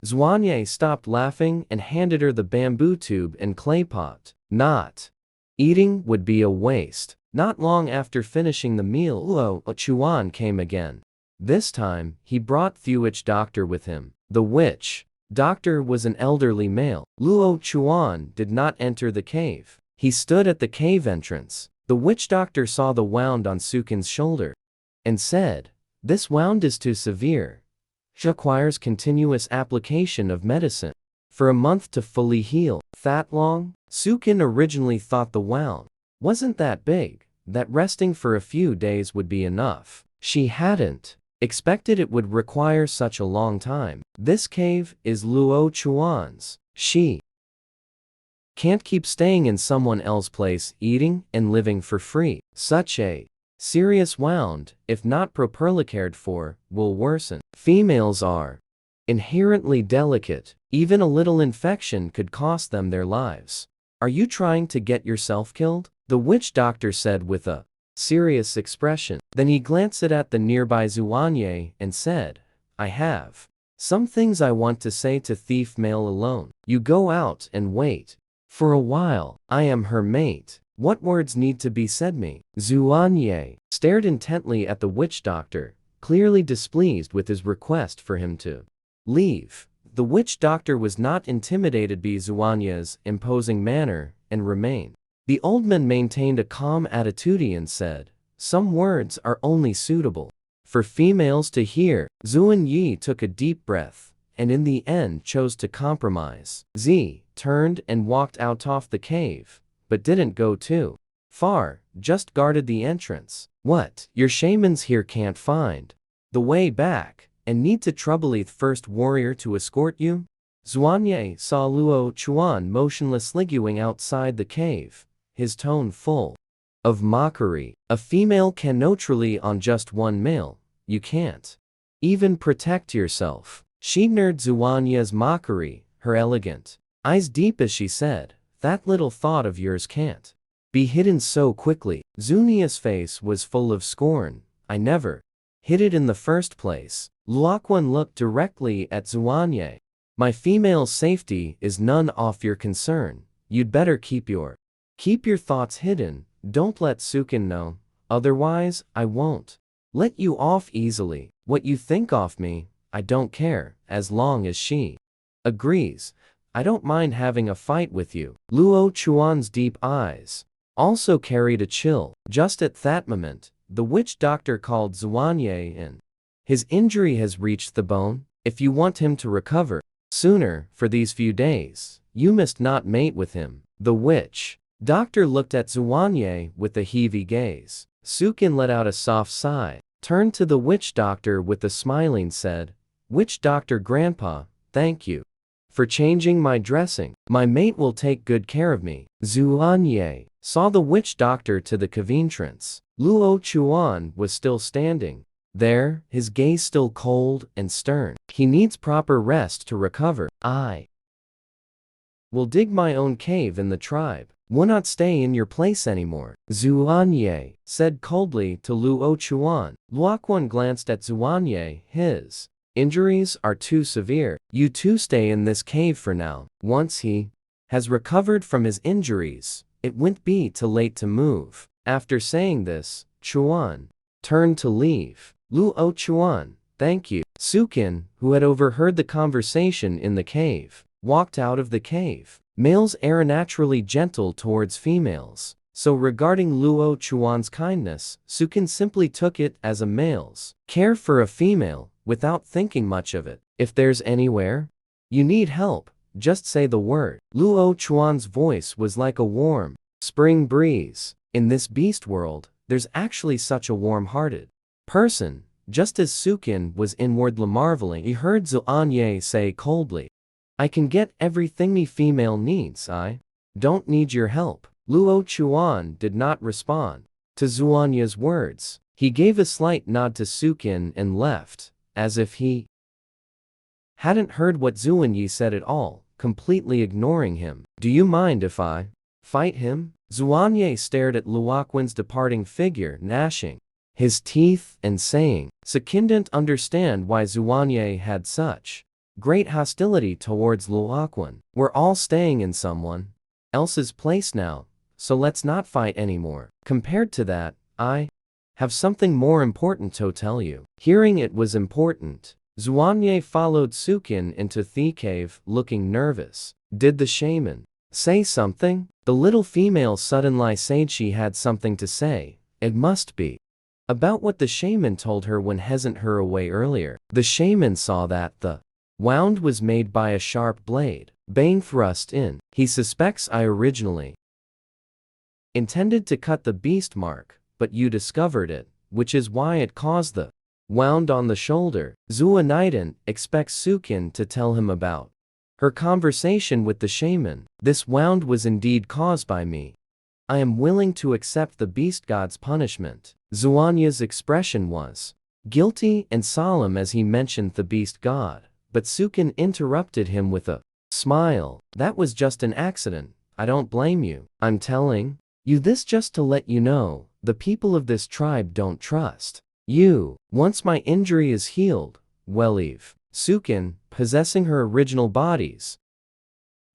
Zhuanye stopped laughing and handed her the bamboo tube and clay pot. Not eating would be a waste. Not long after finishing the meal, Luo Chuan came again. This time, he brought the witch doctor with him. The witch doctor was an elderly male. Luo Chuan did not enter the cave. He stood at the cave entrance. The witch doctor saw the wound on Sukin's shoulder and said, "This wound is too severe. It requires continuous application of medicine for a month to fully heal." That long? Sukin originally thought the wound wasn't that big, that resting for a few days would be enough. She hadn't expected it would require such a long time. This cave is Luo Chuan's. She can't keep staying in someone else's place, eating and living for free. Such a serious wound, if not properly cared for, will worsen. Females are inherently delicate. Even a little infection could cost them their lives. Are you trying to get yourself killed? The witch doctor said with a serious expression. Then he glanced at the nearby Zhuanye and said, "I have some things I want to say to thief male alone. You go out and wait for a while. I am her mate. What words need to be said me?" Zhuanye stared intently at the witch doctor, clearly displeased with his request for him to leave. The witch doctor was not intimidated by Zhuanye's imposing manner and remained. The old man maintained a calm attitude and said, "Some words are only suitable for females to hear." Zhuanye took a deep breath, and in the end chose to compromise. Z turned and walked out of the cave, but didn't go too far, just guarded the entrance. "What? Your shamans here can't find the way back, and need to trouble the first warrior to escort you?" Zhuanye saw Luo Chuan motionlessly going outside the cave, his tone full of mockery. "A female can neutrally on just one male. You can't even protect yourself." She ignored Zhuanye's mockery, her elegant eyes deep as she said, "That little thought of yours can't be hidden so quickly." Zhuanye's face was full of scorn. "I never hid it in the first place." Luoquan looked directly at Zhuanye. "My female's safety is none of your concern. You'd better keep your thoughts hidden. Don't let Sukin know, otherwise I won't let you off easily. What you think of me, I don't care, as long as she agrees. I don't mind having a fight with you." Luo Chuan's deep eyes also carried a chill. Just at that moment, the witch doctor called Zhuanye in. "His injury has reached the bone. If you want him to recover sooner, for these few days, you must not mate with him." The witch doctor looked at Zhuanye with a heavy gaze. Sukin let out a soft sigh, turned to the witch doctor with a smiling said, "Witch doctor grandpa, thank you for changing my dressing. My mate will take good care of me." Zhuanye saw the witch doctor to the cave entrance. Luo Chuan was still standing there, his gaze still cold and stern. "He needs proper rest to recover. I will dig my own cave in the tribe. Will not stay in your place anymore," Zhuanye said coldly to Luo Chuan. Luoquan glanced at Zhuanye. "His injuries are too severe. You two stay in this cave for now. Once he has recovered from his injuries, it won't be too late to move." After saying this, Chuan turned to leave. Luo Chuan, "Thank you." Sukin, who had overheard the conversation in the cave, walked out of the cave. Males are naturally gentle towards females, so regarding Luo Chuan's kindness, Sukin simply took it as a male's care for a female, without thinking much of it. "If there's anywhere you need help, just say the word." Luo Chuan's voice was like a warm spring breeze. In this beast world, there's actually such a warm-hearted person. Just as Sukin was inwardly marveling, he heard Zhuanye say coldly, "I can get everything me female needs. I don't need your help." Luo Chuan did not respond to Zhuanye's words. He gave a slight nod to Sukin and left, as if he hadn't heard what Zuanyi said at all, completely ignoring him. Do you mind if I fight him? Zuanye stared at Luoquan's departing figure, gnashing his teeth and saying. Sukin didn't understand why Zuanye had such great hostility towards Luoquan. We're all staying in someone else's place now, so let's not fight anymore. Compared to that, I have something more important to tell you. Hearing it was important, Zuanye followed Sukin into the cave, looking nervous. Did the shaman say something? The little female suddenly said she had something to say. It must be about what the shaman told her when he sent her away earlier. The shaman saw that the wound was made by a sharp blade being thrust in. He suspects I originally intended to cut the beast mark, but you discovered it, which is why it caused the wound on the shoulder. Zuaniden expects Sukin to tell him about her conversation with the shaman. This wound was indeed caused by me. I am willing to accept the beast god's punishment. Zuanya's expression was guilty and solemn as he mentioned the beast god, but Sukin interrupted him with a smile. That was just an accident. I don't blame you. I'm telling you this just to let you know, the people of this tribe don't trust you. Once my injury is healed, well, Eve, Sukin, possessing her original body's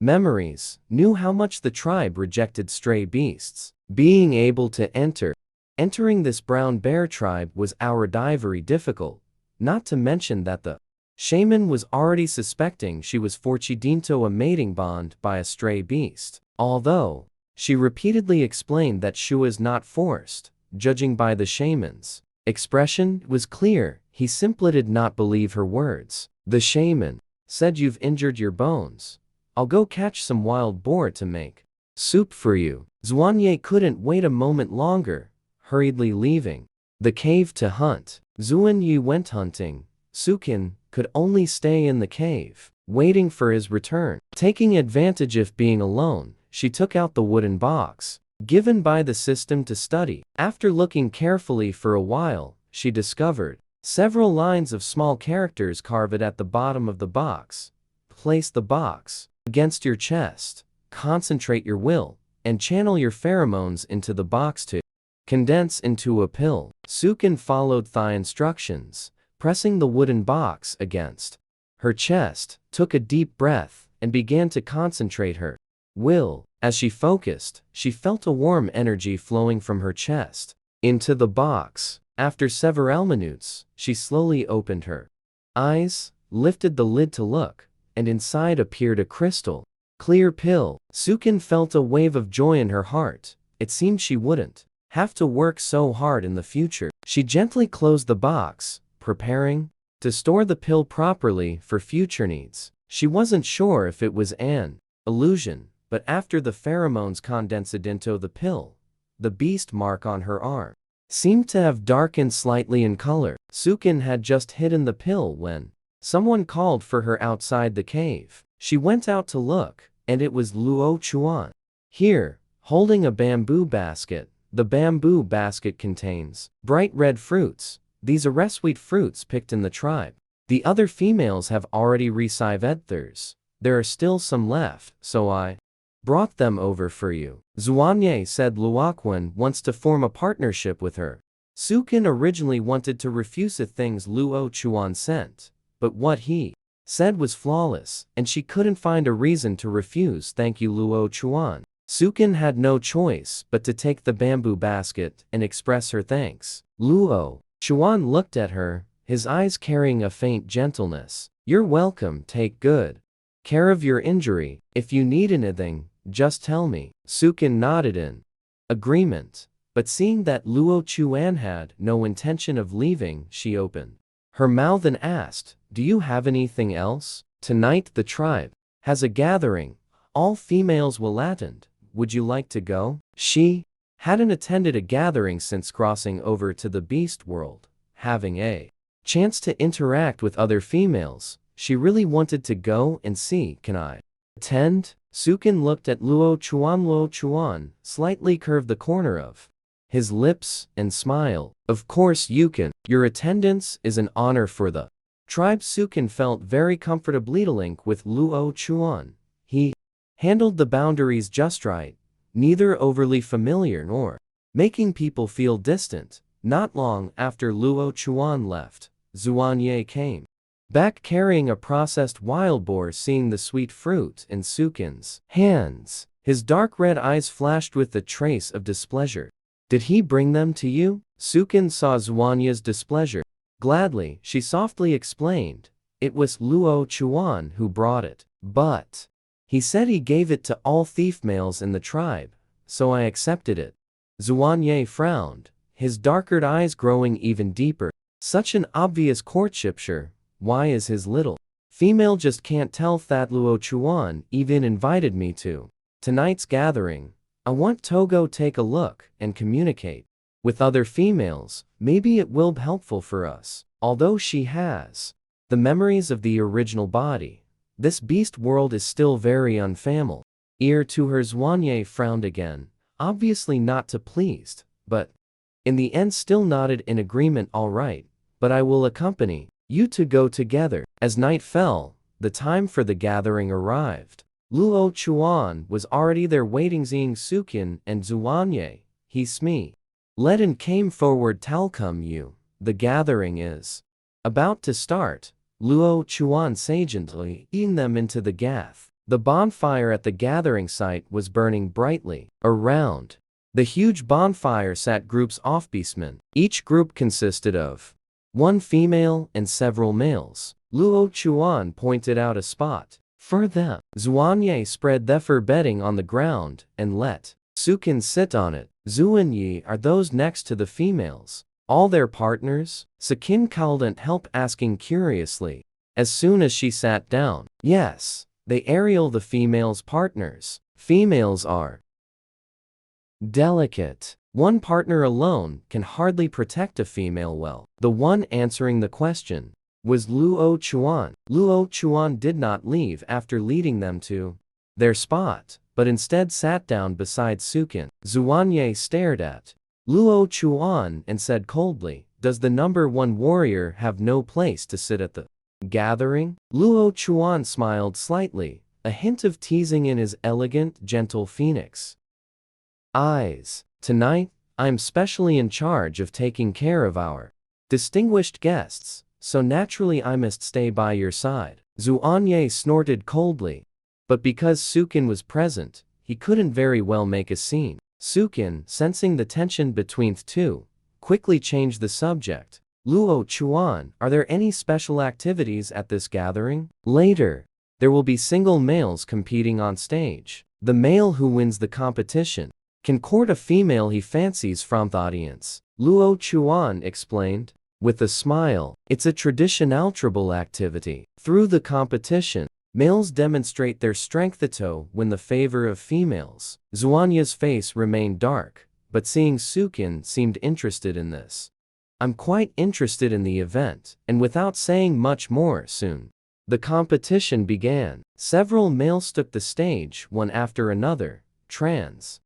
memories, knew how much the tribe rejected stray beasts. Being able to entering this brown bear tribe was outright difficult, not to mention that the shaman was already suspecting she was forged into a mating bond by a stray beast. Although she repeatedly explained that she was not forced, judging by the shaman's expression was clear, he simply did not believe her words. The shaman said, you've injured your bones. I'll go catch some wild boar to make soup for you. Zuanye couldn't wait a moment longer, hurriedly leaving the cave to hunt. Zuanyi went hunting. Sukin could only stay in the cave, waiting for his return. Taking advantage of being alone, she took out the wooden box given by the system to study. After looking carefully for a while, she discovered several lines of small characters carved at the bottom of the box. Place the box against your chest, concentrate your will, and channel your pheromones into the box to condense into a pill. Sukin followed the instructions, pressing the wooden box against her chest, took a deep breath, and began to concentrate her will. As she focused, she felt a warm energy flowing from her chest into the box. After several minutes, she slowly opened her eyes, lifted the lid to look, and inside appeared a crystal clear pill. Sukin felt a wave of joy in her heart. It seemed she wouldn't have to work so hard in the future. She gently closed the box, preparing to store the pill properly for future needs. She wasn't sure if it was an illusion, but after the pheromones condensed into the pill, the beast mark on her arm seemed to have darkened slightly in color. Sukin had just hidden the pill when someone called for her outside the cave. She went out to look, and it was Luo Chuan. Here, holding a bamboo basket. The bamboo basket contains bright red fruits. These are sweet fruits picked in the tribe. The other females have already received theirs. There are still some left, so I brought them over for you. Zuanye said Luoquan wants to form a partnership with her. Sukin originally wanted to refuse the things Luo Chuan sent, but what he said was flawless, and she couldn't find a reason to refuse. Thank you, Luo Chuan. Sukin had no choice but to take the bamboo basket and express her thanks. Luo Chuan looked at her, his eyes carrying a faint gentleness. You're welcome. Take good care of your injury. If you need anything, just tell me. Sukin nodded in agreement, but seeing that Luo Chuan had no intention of leaving, she opened her mouth and asked, do you have anything else? Tonight the tribe has a gathering. All females will attend. Would you like to go? She hadn't attended a gathering since crossing over to the beast world. Having a chance to interact with other females, she really wanted to go and see. Can I attend? Sukin looked at Luo Chuan. Luo Chuan slightly curved the corner of his lips, and smile. Of course you can. Your attendance is an honor for the tribe. Sukin felt very comfortable with Luo Chuan. He handled the boundaries just right, neither overly familiar nor making people feel distant. Not long after Luo Chuan left, Zuanye came back carrying a processed wild boar. Seeing the sweet fruit in Sukin's hands, his dark red eyes flashed with a trace of displeasure. Did he bring them to you? Sukin saw Zuanye's displeasure. Gladly, she softly explained, it was Luo Chuan who brought it. But he said he gave it to all thief males in the tribe, so I accepted it. Zuanye frowned, his darker eyes growing even deeper. Such an obvious courtship, sure. Why is his little female just can't tell that Luo Chuan even invited me to tonight's gathering? I want to go take a look and communicate with other females. Maybe it will be helpful for us. Although she has the memories of the original body, this beast world is still very unfamiliar to her. Zuanye frowned again, obviously not too pleased, but in the end still nodded in agreement. All right, but I will accompany you to go together. As night fell, the time for the gathering arrived. Luo Chuan was already there waiting. Seeing Sukin and Zuanye, he led and came forward. Welcome you. The gathering is about to start. Luo Chuan sagely leading them into the gath. The bonfire at the gathering site was burning brightly. Around the huge bonfire sat groups of beastmen. Each group consisted of one female and several males. Luo Chuan pointed out a spot for them. Zuanye spread their bedding on the ground and let Sukin sit on it. Zuanye are those next to the females all their partners? Sukin called and help asking curiously. As soon as she sat down, yes, they are the females' partners. Females are delicate. One partner alone can hardly protect a female well. The one answering the question was Luo Chuan. Luo Chuan did not leave after leading them to their spot, but instead sat down beside Sukin. Zuanye stared at Luo Chuan and said coldly, does the number one warrior have no place to sit at the gathering? Luo Chuan smiled slightly, a hint of teasing in his elegant, gentle phoenix eyes. Tonight, I'm specially in charge of taking care of our distinguished guests, so naturally I must stay by your side. Zuanye snorted coldly, but because Sukin was present, he couldn't very well make a scene. Sukin, sensing the tension between the two, quickly changed the subject. Luo Chuan, are there any special activities at this gathering? Later, there will be single males competing on stage. The male who wins the competition can court a female he fancies from the audience. Luo Chuan explained. With a smile, it's a traditional tribal activity. Through the competition, males demonstrate their strength to win the favor of females. Zuanye's face remained dark, but seeing Sukin seemed interested in this. I'm quite interested in the event, and without saying much more, soon the competition began. Several males took the stage one after another,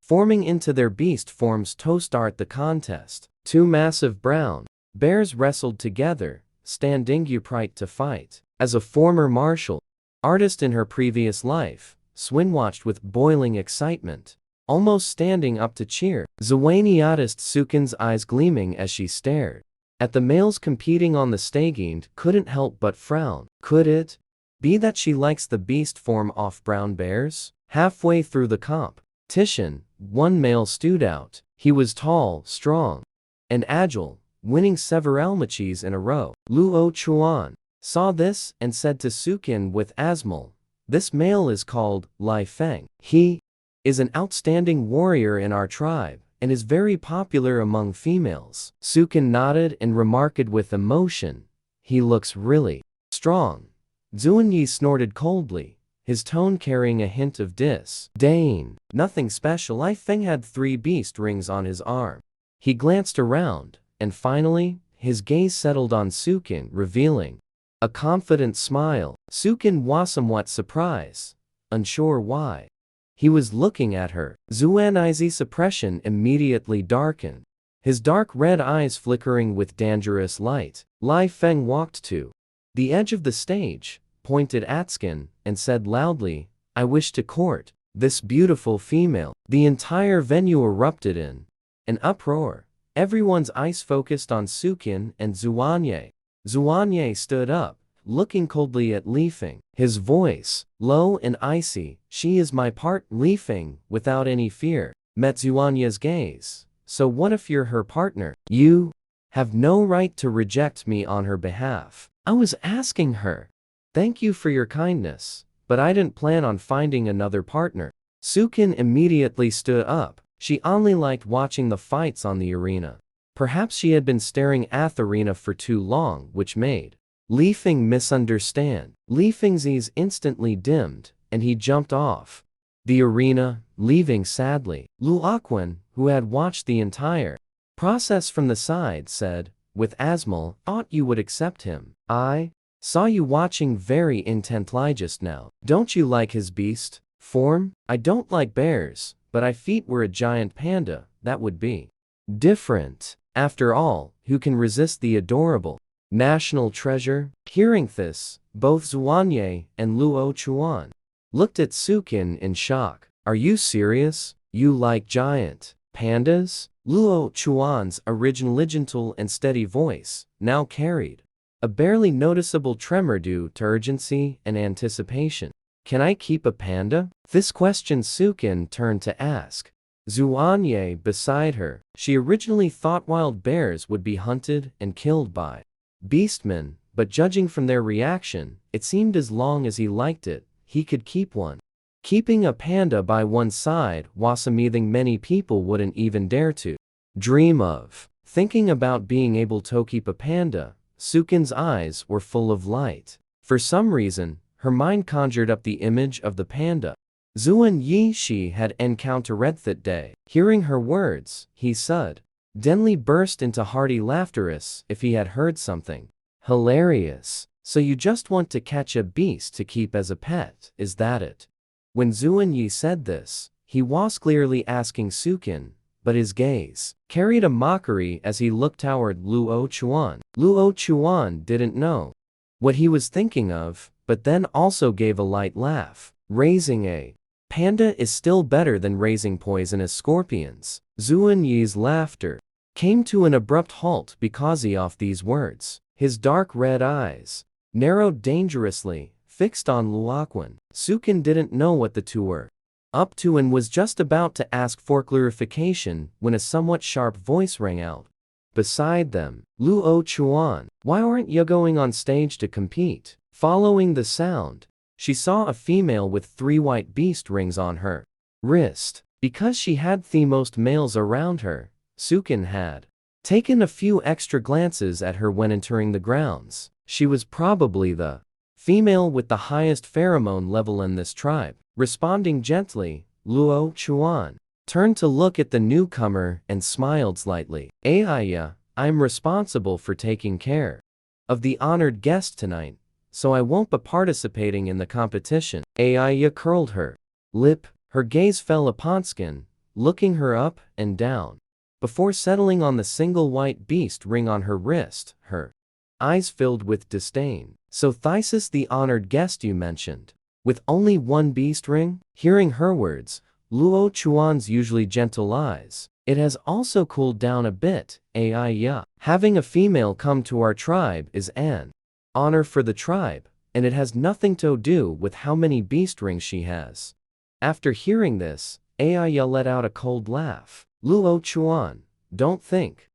forming into their beast forms to start the contest. Two massive brown bears wrestled together, standing upright to fight. As a former martial artist in her previous life, Swin watched with boiling excitement, almost standing up to cheer. Zuwanie noticed Sukin's eyes gleaming as she stared at the males competing on the stage and couldn't help but frown. Could it be that she likes the beast form of brown bears? Halfway through the competition, one male stood out. He was tall, strong, and agile, winning several matches in a row. Luo Chuan saw this and said to Sukin with Asmal, this male is called Lai Feng. He is an outstanding warrior in our tribe and is very popular among females. Sukin nodded and remarked with emotion, he looks really strong. Zuanye snorted coldly, his tone carrying a hint of disdain. Nothing special. Lai Feng had 3 beast rings on his arm. He glanced around, and finally, his gaze settled on Sukin, revealing a confident smile. Sukin was somewhat surprised, unsure why he was looking at her. Zuanie's suppression immediately darkened. his dark red eyes flickering with dangerous light. Li Feng walked to the edge of the stage, pointed at Skin, and said loudly, "I wish to court this beautiful female." The entire venue erupted in an uproar. Everyone's eyes focused on Sukin and Zuanye. Zuanye stood up, looking coldly at Li Feng. His voice, low and icy, "She is my part." Li Feng, without any fear, met Zuanye's gaze. "So what if you're her partner? You have no right to reject me on her behalf." "I was asking her. Thank you for your kindness, but I didn't plan on finding another partner." Sukin immediately stood up. She only liked watching the fights on the arena. Perhaps she had been staring at the arena for too long, which made Li Feng misunderstand. Li Feng's eyes instantly dimmed, and he jumped off the arena, leaving sadly. Luoquan, who had watched the entire process from the side, said, with Asmal, "Thought you would accept him. I saw you watching very intently just now. Don't you like his beast form?" "I don't like bears, but if feet were a giant panda, that would be different. After all, who can resist the adorable national treasure?" Hearing this, both Zuanye and Luo Chuan looked at Sukin in shock. "Are you serious? You like giant pandas?" Luo Chuan's originally gentle and steady voice now carried a barely noticeable tremor due to urgency and anticipation. "Can I keep a panda?" This question Sukin turned to ask Zuanye beside her. She originally thought wild bears would be hunted and killed by beastmen, but judging from their reaction, it seemed as long as he liked it, he could keep one. Keeping a panda by one's side was something many people wouldn't even dare to dream of. Thinking about being able to keep a panda, Sukin's eyes were full of light. For some reason, her mind conjured up the image of the panda Zuan Yi she had encountered that day. Hearing her words, he suddenly burst into hearty laughter as if he had heard something hilarious. "So you just want to catch a beast to keep as a pet, is that it?" When Zuan Yi said this, he was clearly asking Sukin, but his gaze carried a mockery as he looked toward Luo Chuan. Luo Chuan didn't know what he was thinking of, but then also gave a light laugh. "Raising a panda is still better than raising poisonous scorpions." Zuan Yi's laughter came to an abrupt halt because of these words. His dark red eyes narrowed dangerously, fixed on Luoquan. Sukin didn't know what the two were up to and was just about to ask for clarification when a somewhat sharp voice rang out beside them. "Luo Chuan, why aren't you going on stage to compete?" Following the sound, she saw a female with 3 white beast rings on her wrist. Because she had the most males around her, Sukin had taken a few extra glances at her when entering the grounds. She was probably the female with the highest pheromone level in this tribe. Responding gently, Luo Chuan turned to look at the newcomer and smiled slightly. "Aiya, I'm responsible for taking care of the honored guest tonight, so I won't be participating in the competition." Aiya curled her lip. Her gaze fell upon Skin, looking her up and down, before settling on the single white beast ring on her wrist. Her eyes filled with disdain. "So Thysis, the honored guest you mentioned, with only 1 beast ring?" Hearing her words, Luo Chuan's usually gentle eyes, "It has also cooled down a bit, Aiya. Having a female come to our tribe is an honor for the tribe, and it has nothing to do with how many beast rings she has." After hearing this, Aiya let out a cold laugh. "Luo Chuan, don't think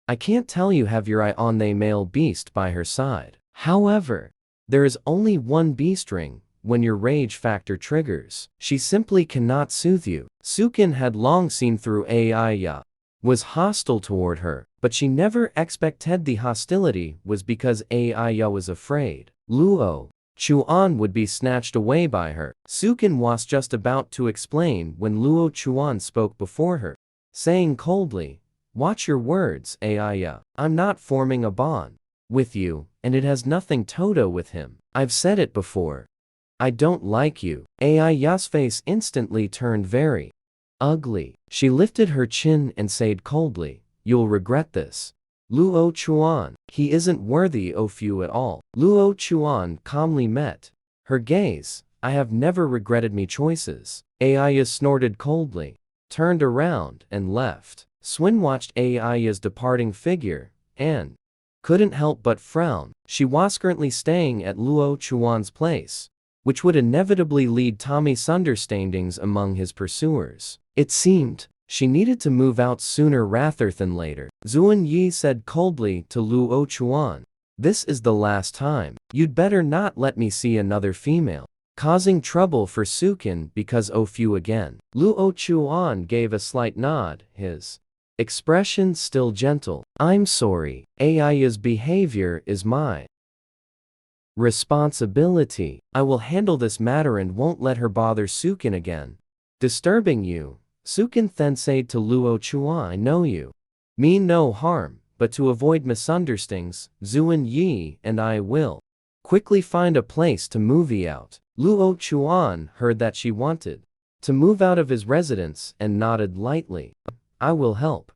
I can't tell you have your eye on the male beast by her side. However, there is only 1 beast ring. When your rage factor triggers, she simply cannot soothe you." Sukin had long seen through Aiya was hostile toward her, but she never expected the hostility was because Aiya was afraid Luo Chuan would be snatched away by her. Sukin was just about to explain when Luo Chuan spoke before her, saying coldly, "Watch your words, Aiya. I'm not forming a bond with you, and it has nothing to do with him. I've said it before. I don't like you." Aiya's face instantly turned very ugly. She lifted her chin and said coldly, you'll regret this. Luo Chuan, he isn't worthy of you at all. Luo Chuan calmly met her gaze. I have never regretted me choices. Aya snorted coldly, turned around and left. Swin watched Aya's departing figure, and couldn't help but frown. She was currently staying at Luo Chuan's place, which would inevitably lead to misunderstandings among his pursuers. It seemed she needed to move out sooner rather than later. Zuan Yi said coldly to Luo Chuan, "This is the last time. You'd better not let me see another female causing trouble for Sukin because of you again." Luo Chuan gave a slight nod, his expression still gentle. "I'm sorry. Aya's behavior is my responsibility. I will handle this matter and won't let her bother Sukin again." Disturbing you, Sukin then said to Luo Chuan, "I know you mean no harm, but to avoid misunderstandings, Zuan Yi and I will quickly find a place to move out." Luo Chuan heard that she wanted to move out of his residence and nodded lightly. "I will help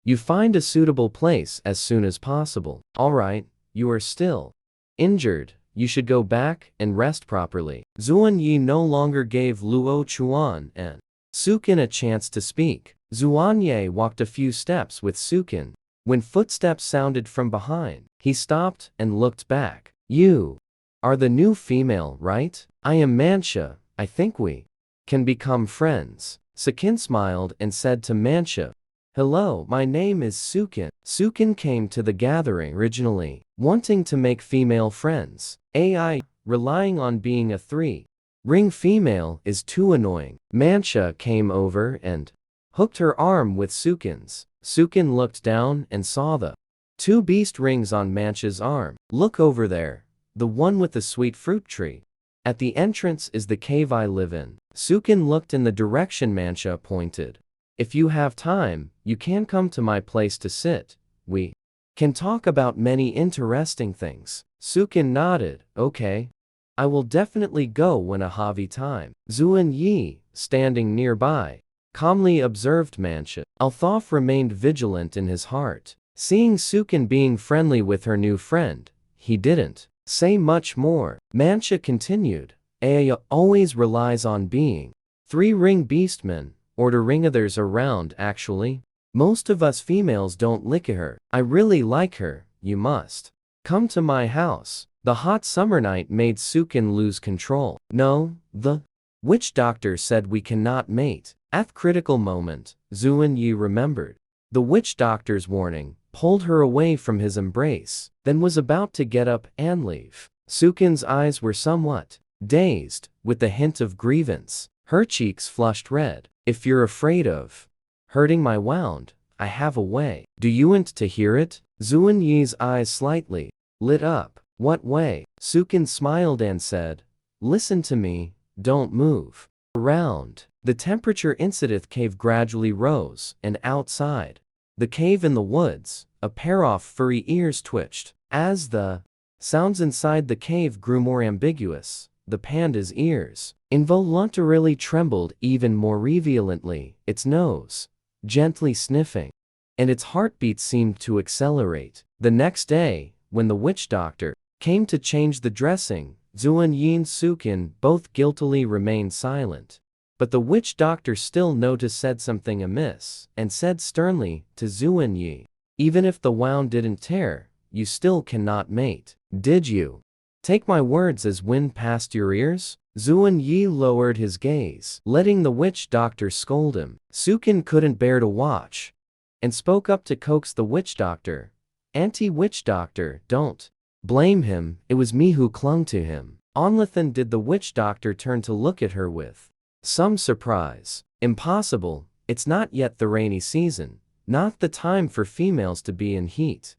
you find a suitable place as soon as possible." "All right, you are still injured. You should go back and rest properly." Zuan Yi no longer gave Luo Chuan and Sukin a chance to speak. Zuan Yi walked a few steps with Sukin. When footsteps sounded from behind, he stopped and looked back. "You are the new female, right? I am Mancha. I think we can become friends." Sukin smiled and said to Mancha, "Hello, my name is Sukin." Sukin came to the gathering originally wanting to make female friends. AI, relying on being a three-ring female is too annoying. Mancha came over and hooked her arm with Sukin's. Sukin looked down and saw the two beast rings on Mancha's arm. "Look over there, the one with the sweet fruit tree. At the entrance is the cave I live in." Sukin looked in the direction Mancha pointed. "If you have time, you can come to my place to sit. We can talk about many interesting things." Sukin nodded. "Okay. I will definitely go when I have time." Zuan Yi, standing nearby, calmly observed Mancha. Although remained vigilant in his heart. Seeing Sukin being friendly with her new friend, he didn't say much more. Mancha continued, "Aya always relies on being three-ring beastmen, or to ring others around actually. Most of us females don't lick her. I really like her. You must come to my house." The hot summer night made Sukin lose control. "No, the witch doctor said we cannot mate." At the critical moment, Zuan Yi remembered the witch doctor's warning, pulled her away from his embrace, then was about to get up and leave. Sukin's eyes were somewhat dazed, with the hint of grievance. Her cheeks flushed red. "If you're afraid of hurting my wound, I have a way. Do you want to hear it?" Zuan Yi's eyes slightly lit up. "What way?" Sukin smiled and said, "Listen to me, don't move around." The temperature inside the cave gradually rose, and outside the cave in the woods, a pair of furry ears twitched. As the sounds inside the cave grew more ambiguous, the panda's ears involuntarily trembled even more violently, its nose gently sniffing, and its heartbeat seemed to accelerate. The next day, when the witch doctor came to change the dressing, Zuan Yi and Sukin both guiltily remained silent. But the witch doctor still noticed said something amiss, and said sternly to Zuan Yi, "Even if the wound didn't tear, you still cannot mate. Did you take my words as wind past your ears?" Zuan Yi lowered his gaze, letting the witch doctor scold him. Sukin couldn't bear to watch, and spoke up to coax the witch doctor. "Anti-witch doctor, don't blame him, it was me who clung to him." Onlathan did the witch doctor turn to look at her with some surprise. "Impossible, it's not yet the rainy season, not the time for females to be in heat."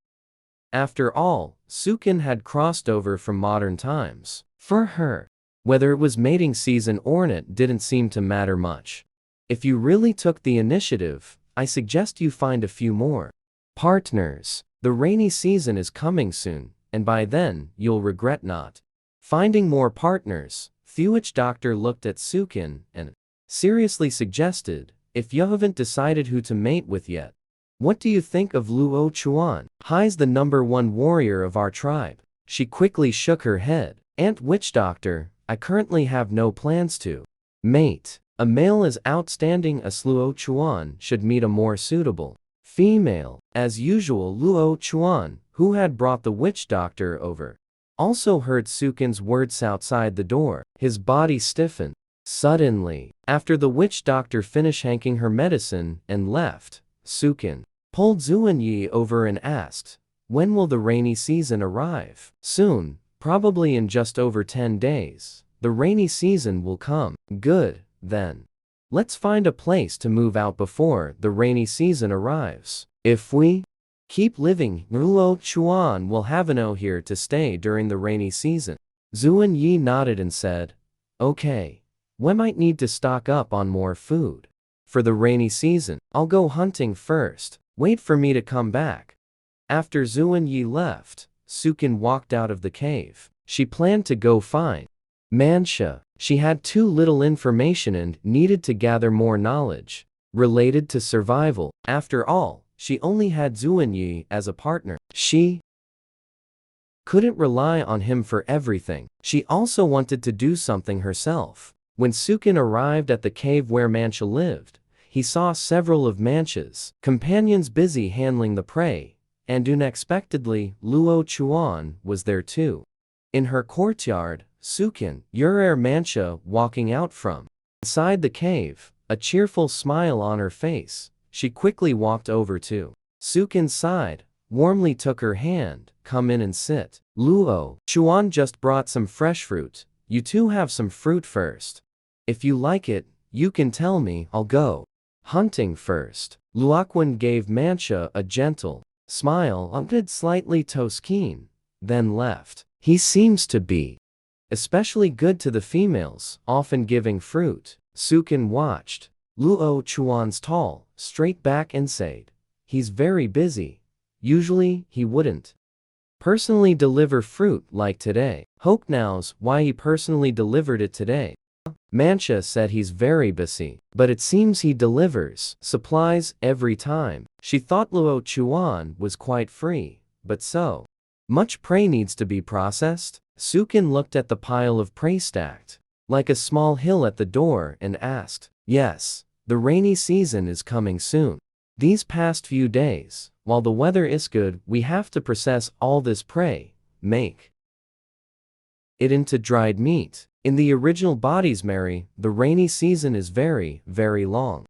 After all, Sukin had crossed over from modern times. For her, whether it was mating season or not didn't seem to matter much. If you really took the initiative, I suggest you find a few more partners. The rainy season is coming soon, and by then, you'll regret not finding more partners. The witch doctor looked at Sukin and seriously suggested, "If you haven't decided who to mate with yet, What do you think of Luo Chuan? He's the #1 warrior of our tribe. She quickly shook her head. Aunt Witch Doctor, I currently have no plans to mate. A male as outstanding as Luo Chuan should meet a more suitable female. As usual, Luo Chuan, who had brought the witch doctor over, also heard Sukin's words outside the door. His body stiffened. Suddenly, after the witch doctor finished hanking her medicine and left, Sukin pulled Zuanyi over and asked, "When will the rainy season arrive?" "Soon, probably in just over 10 days. The rainy season will come." "Good, then. Let's find a place to move out before the rainy season arrives. If we keep living, Luo Chuan will have no here to stay during the rainy season." Zuanyi nodded and said, "Okay. We might need to stock up on more food for the rainy season. I'll go hunting first. Wait for me to come back." After Zuanyi left, Sukin walked out of the cave. She planned to go find Mancha. She had too little information and needed to gather more knowledge related to survival. After all, she only had Zuanyi as a partner. She couldn't rely on him for everything. She also wanted to do something herself. When Sukin arrived at the cave where Mancha lived, he saw several of Mancha's companions busy handling the prey, and unexpectedly, Luo Chuan was there too. In her courtyard, Sukin, Mancha walking out from inside the cave, a cheerful smile on her face. She quickly walked over to Sukin's side, warmly took her hand. "Come in and sit. Luo Chuan just brought some fresh fruit. You two have some fruit first. If you like it, you can tell me. I'll go hunting first." Luoquan gave Mancha a gentle smile, nodded slightly to Sukin, then left. "He seems to be especially good to the females, often giving fruit." Sukin watched Luo Chuan's tall, straight back and said, "He's very busy. Usually, he wouldn't personally deliver fruit like today. Hope knows why he personally delivered it today." Mancha said he's very busy, but it seems he delivers supplies every time. She thought Luo Chuan was quite free, but so much prey needs to be processed. Sukin looked at the pile of prey stacked like a small hill at the door and asked, "Yes, the rainy season is coming soon. These past few days, while the weather is good, we have to process all this prey, make it into dried meat. In the original bodies, Mary, the rainy season is very, very long.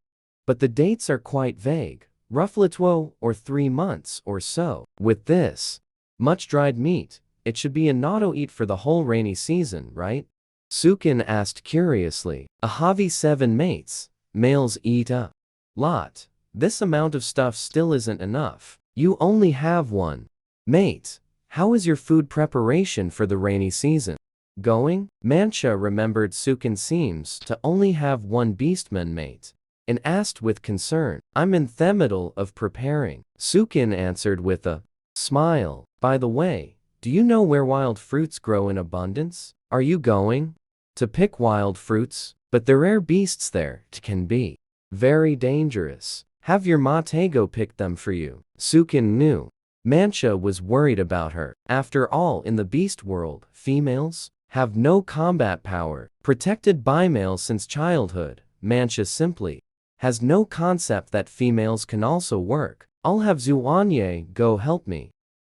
But the dates are quite vague, roughly 2 or 3 months or so. With this much dried meat, it should be a not-to-eat for the whole rainy season, right?" Sukin asked curiously. "A Javi 7 mates. Males eat a lot. This amount of stuff still isn't enough. You only have 1 mate. How is your food preparation for the rainy season going?" Mancha remembered Sukin seems to only have 1 beastman mate, and asked with concern. "I'm in the middle of preparing." Sukin answered with a smile. "By the way, do you know where wild fruits grow in abundance? Are you going to pick wild fruits? But the rare beasts there can be very dangerous. Have your Matego pick them for you." Sukin knew Mancha was worried about her. After all, in the beast world, females have no combat power. Protected by males since childhood, Mancha simply has no concept that females can also work. "I'll have Zuanye go help me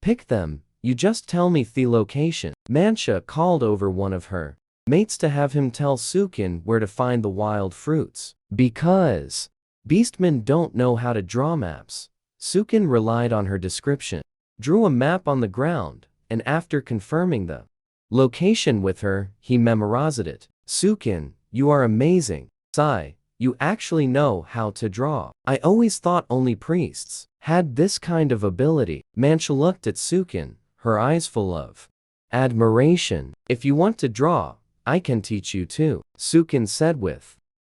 pick them. You just tell me the location." Mancha called over one of her mates to have him tell Sukin where to find the wild fruits. Because beastmen don't know how to draw maps, Sukin relied on her description, drew a map on the ground, and after confirming the location with her, he memorized it. "Sukin, you are amazing. Sai, you actually know how to draw. I always thought only priests had this kind of ability." Mancha looked at Sukin, her eyes full of admiration. "If you want to draw, I can teach you too," Sukin said with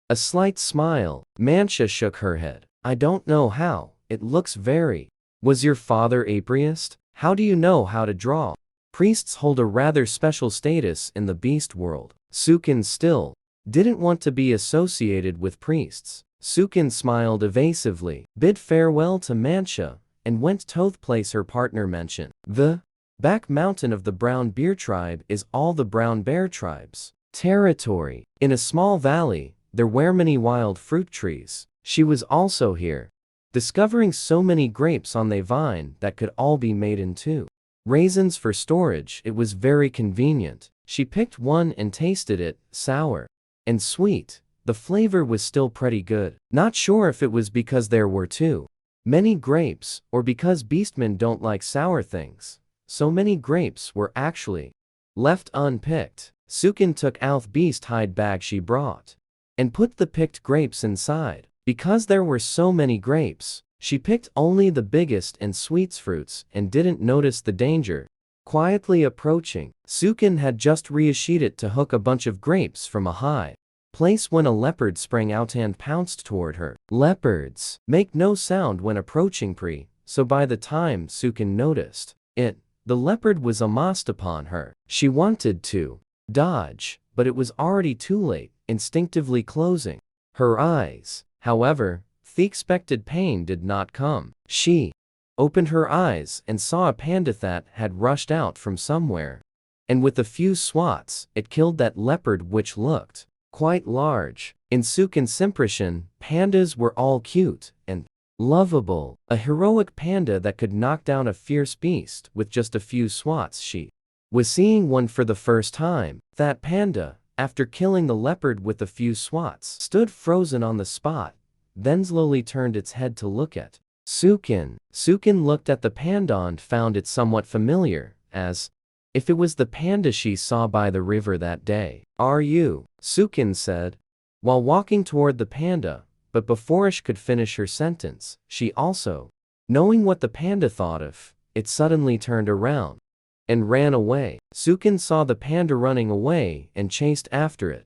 a slight smile. Mancha shook her head. "I don't know how, it looks very." "Was your father a priest? How do you know how to draw?" "Priests hold a rather special status in the beast world." Sukin still didn't want to be associated with priests, Sukin smiled evasively, bid farewell to Mancha, and went to the place her partner mentioned. The back mountain of the brown bear tribe is all the brown bear tribe's territory. In a small valley, there were many wild fruit trees. She was also here, discovering so many grapes on the vine that could all be made into raisins for storage. It was very convenient. She picked one and tasted it, sour and sweet. The flavor was still pretty good. Not sure if it was because there were too many grapes, or because beastmen don't like sour things. So many grapes were actually left unpicked. Sukin took out the beast hide bag she brought and put the picked grapes inside. Because there were so many grapes, she picked only the biggest and sweet fruits and didn't notice the danger quietly approaching. Sukin had just reached to hook a bunch of grapes from a high place when a leopard sprang out and pounced toward her. Leopards make no sound when approaching prey, so by the time Sukin noticed it, the leopard was almost upon her. She wanted to dodge, but it was already too late, instinctively closing her eyes. However, the expected pain did not come. She opened her eyes and saw a panda that had rushed out from somewhere. And with a few swats, it killed that leopard, which looked quite large. In Sukin's impression, pandas were all cute and lovable. A heroic panda that could knock down a fierce beast with just a few swats. She was seeing one for the first time. That panda, after killing the leopard with a few swats, stood frozen on the spot, then slowly turned its head to look at Sukin. Sukin looked at the panda and found it somewhat familiar, as if it was the panda she saw by the river that day. "Are you?" Sukin said, while walking toward the panda, but before she could finish her sentence, she also, knowing what the panda thought of it, suddenly turned around and ran away. Sukin saw the panda running away and chased after it.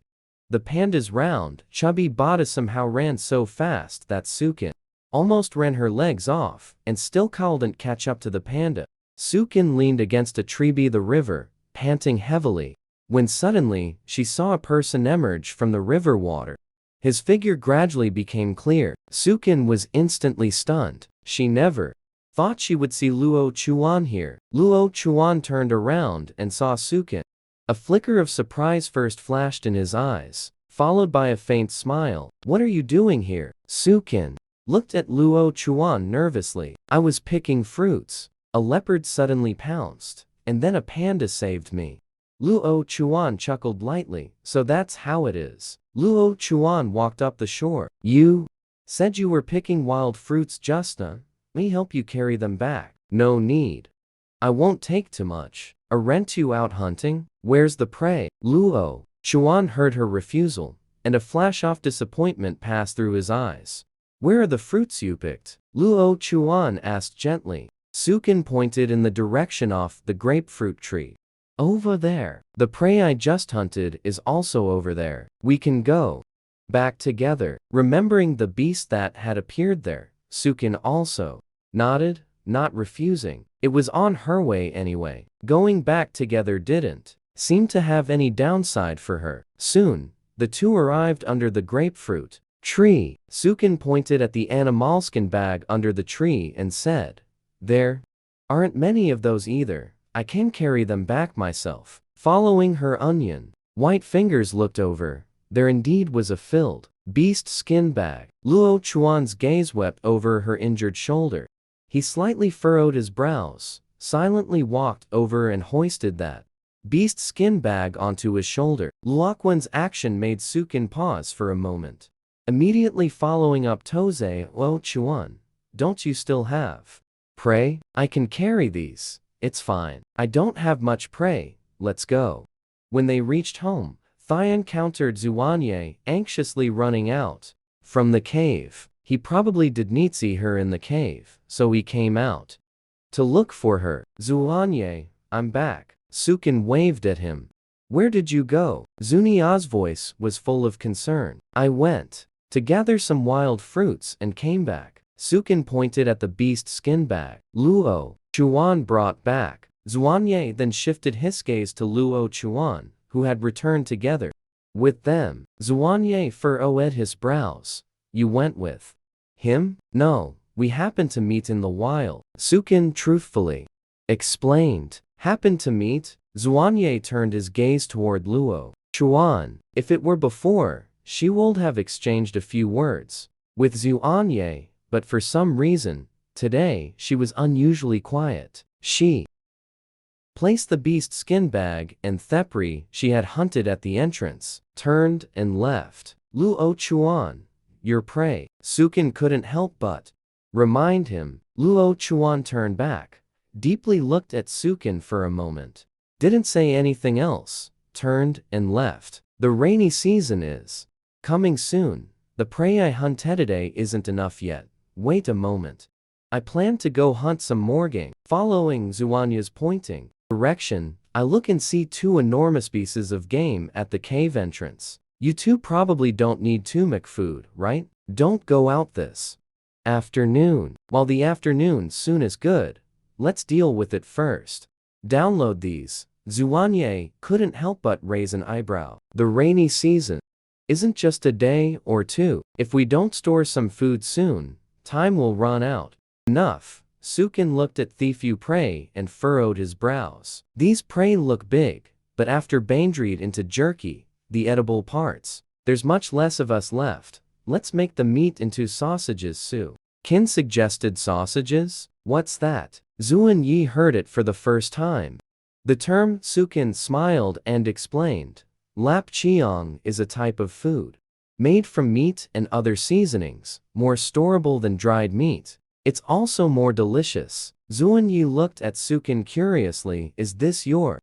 The panda's round, chubby body somehow ran so fast that Sukin almost ran her legs off and still couldn't catch up to the panda. Sukin leaned against a tree by the river, panting heavily, when suddenly she saw a person emerge from the river water. His figure gradually became clear. Sukin was instantly stunned. She never thought she would see Luo Chuan here. Luo Chuan turned around and saw Sukin. A flicker of surprise first flashed in his eyes, followed by a faint smile. "What are you doing here?" Sukin looked at Luo Chuan nervously. "I was picking fruits. A leopard suddenly pounced, and then a panda saved me." Luo Chuan chuckled lightly. "So that's how it is." Luo Chuan walked up the shore. "You said you were picking wild fruits just now. Let me help you carry them back." "No need. I won't take too much. Aren't you out hunting? Where's the prey?" Luo Chuan heard her refusal, and a flash of disappointment passed through his eyes. "Where are the fruits you picked?" Luo Chuan asked gently. Sukin pointed in the direction of the grapefruit tree. "Over there. The prey I just hunted is also over there. We can go back together." Remembering the beast that had appeared there, Sukin also nodded, not refusing. It was on her way anyway. Going back together didn't seem to have any downside for her. Soon, the two arrived under the grapefruit tree. Sukin pointed at the animalskin bag under the tree and said, "There aren't many of those either. I can carry them back myself." Following her onion white fingers looked over, there indeed was a filled beast skin bag. Luo Chuan's gaze wept over her injured shoulder. He slightly furrowed his brows, silently walked over and hoisted that beast skin bag onto his shoulder. Luoquan's action made Sukin pause for a moment. Immediately following up Toze, "Luo Chuan, don't you still have prey? I can carry these. It's fine. I don't have much prey. Let's go." When they reached home, Thai encountered Zuanye anxiously running out from the cave. He probably didn't see her in the cave, so he came out to look for her. "Zuanye, I'm back." Sukin waved at him. "Where did you go?" Zunya's voice was full of concern. "I went to gather some wild fruits and came back." Sukin pointed at the beast skin bag Luo Chuan brought back. Zuanye then shifted his gaze to Luo Chuan, who had returned together with them. Zuanye furrowed his brows, You went with him? No, we happened to meet in the wild, Sukin truthfully explained. Happened to meet? Xuanye turned his gaze toward Luo Chuan. If it were before, she would have exchanged a few words with Xuanye, but for some reason, today she was unusually quiet. She placed the beast skin bag and thepri she had hunted at the entrance, turned and left. Luo Chuan, your prey. Sukin couldn't help but remind him. Luo Chuan turned back, deeply looked at Sukin for a moment, didn't say anything else, turned and left. The rainy season is coming soon. The prey I hunted today isn't enough yet. Wait a moment. I plan to go hunt some more game. Following Xuanye's pointing direction, I look and see two enormous pieces of game at the cave entrance. You two probably don't need turmeric food, right? Don't go out this afternoon. While the afternoon soon is good, let's deal with it first. Download these. Xuanye couldn't help but raise an eyebrow. The rainy season isn't just a day or two. If we don't store some food soon, time will run out. Enough. Sukin looked at Thifu prey and furrowed his brows. These prey look big, but after bandreed into jerky, the edible parts, there's much less of us left. Let's make the meat into sausages. Sukin suggested. Sausages? What's that? Zuan Yi heard it for the first time. The term. Sukin smiled and explained. Lap chiong is a type of food made from meat and other seasonings, more storable than dried meat. It's also more delicious. Zuan Yi looked at Sukin curiously. Is this your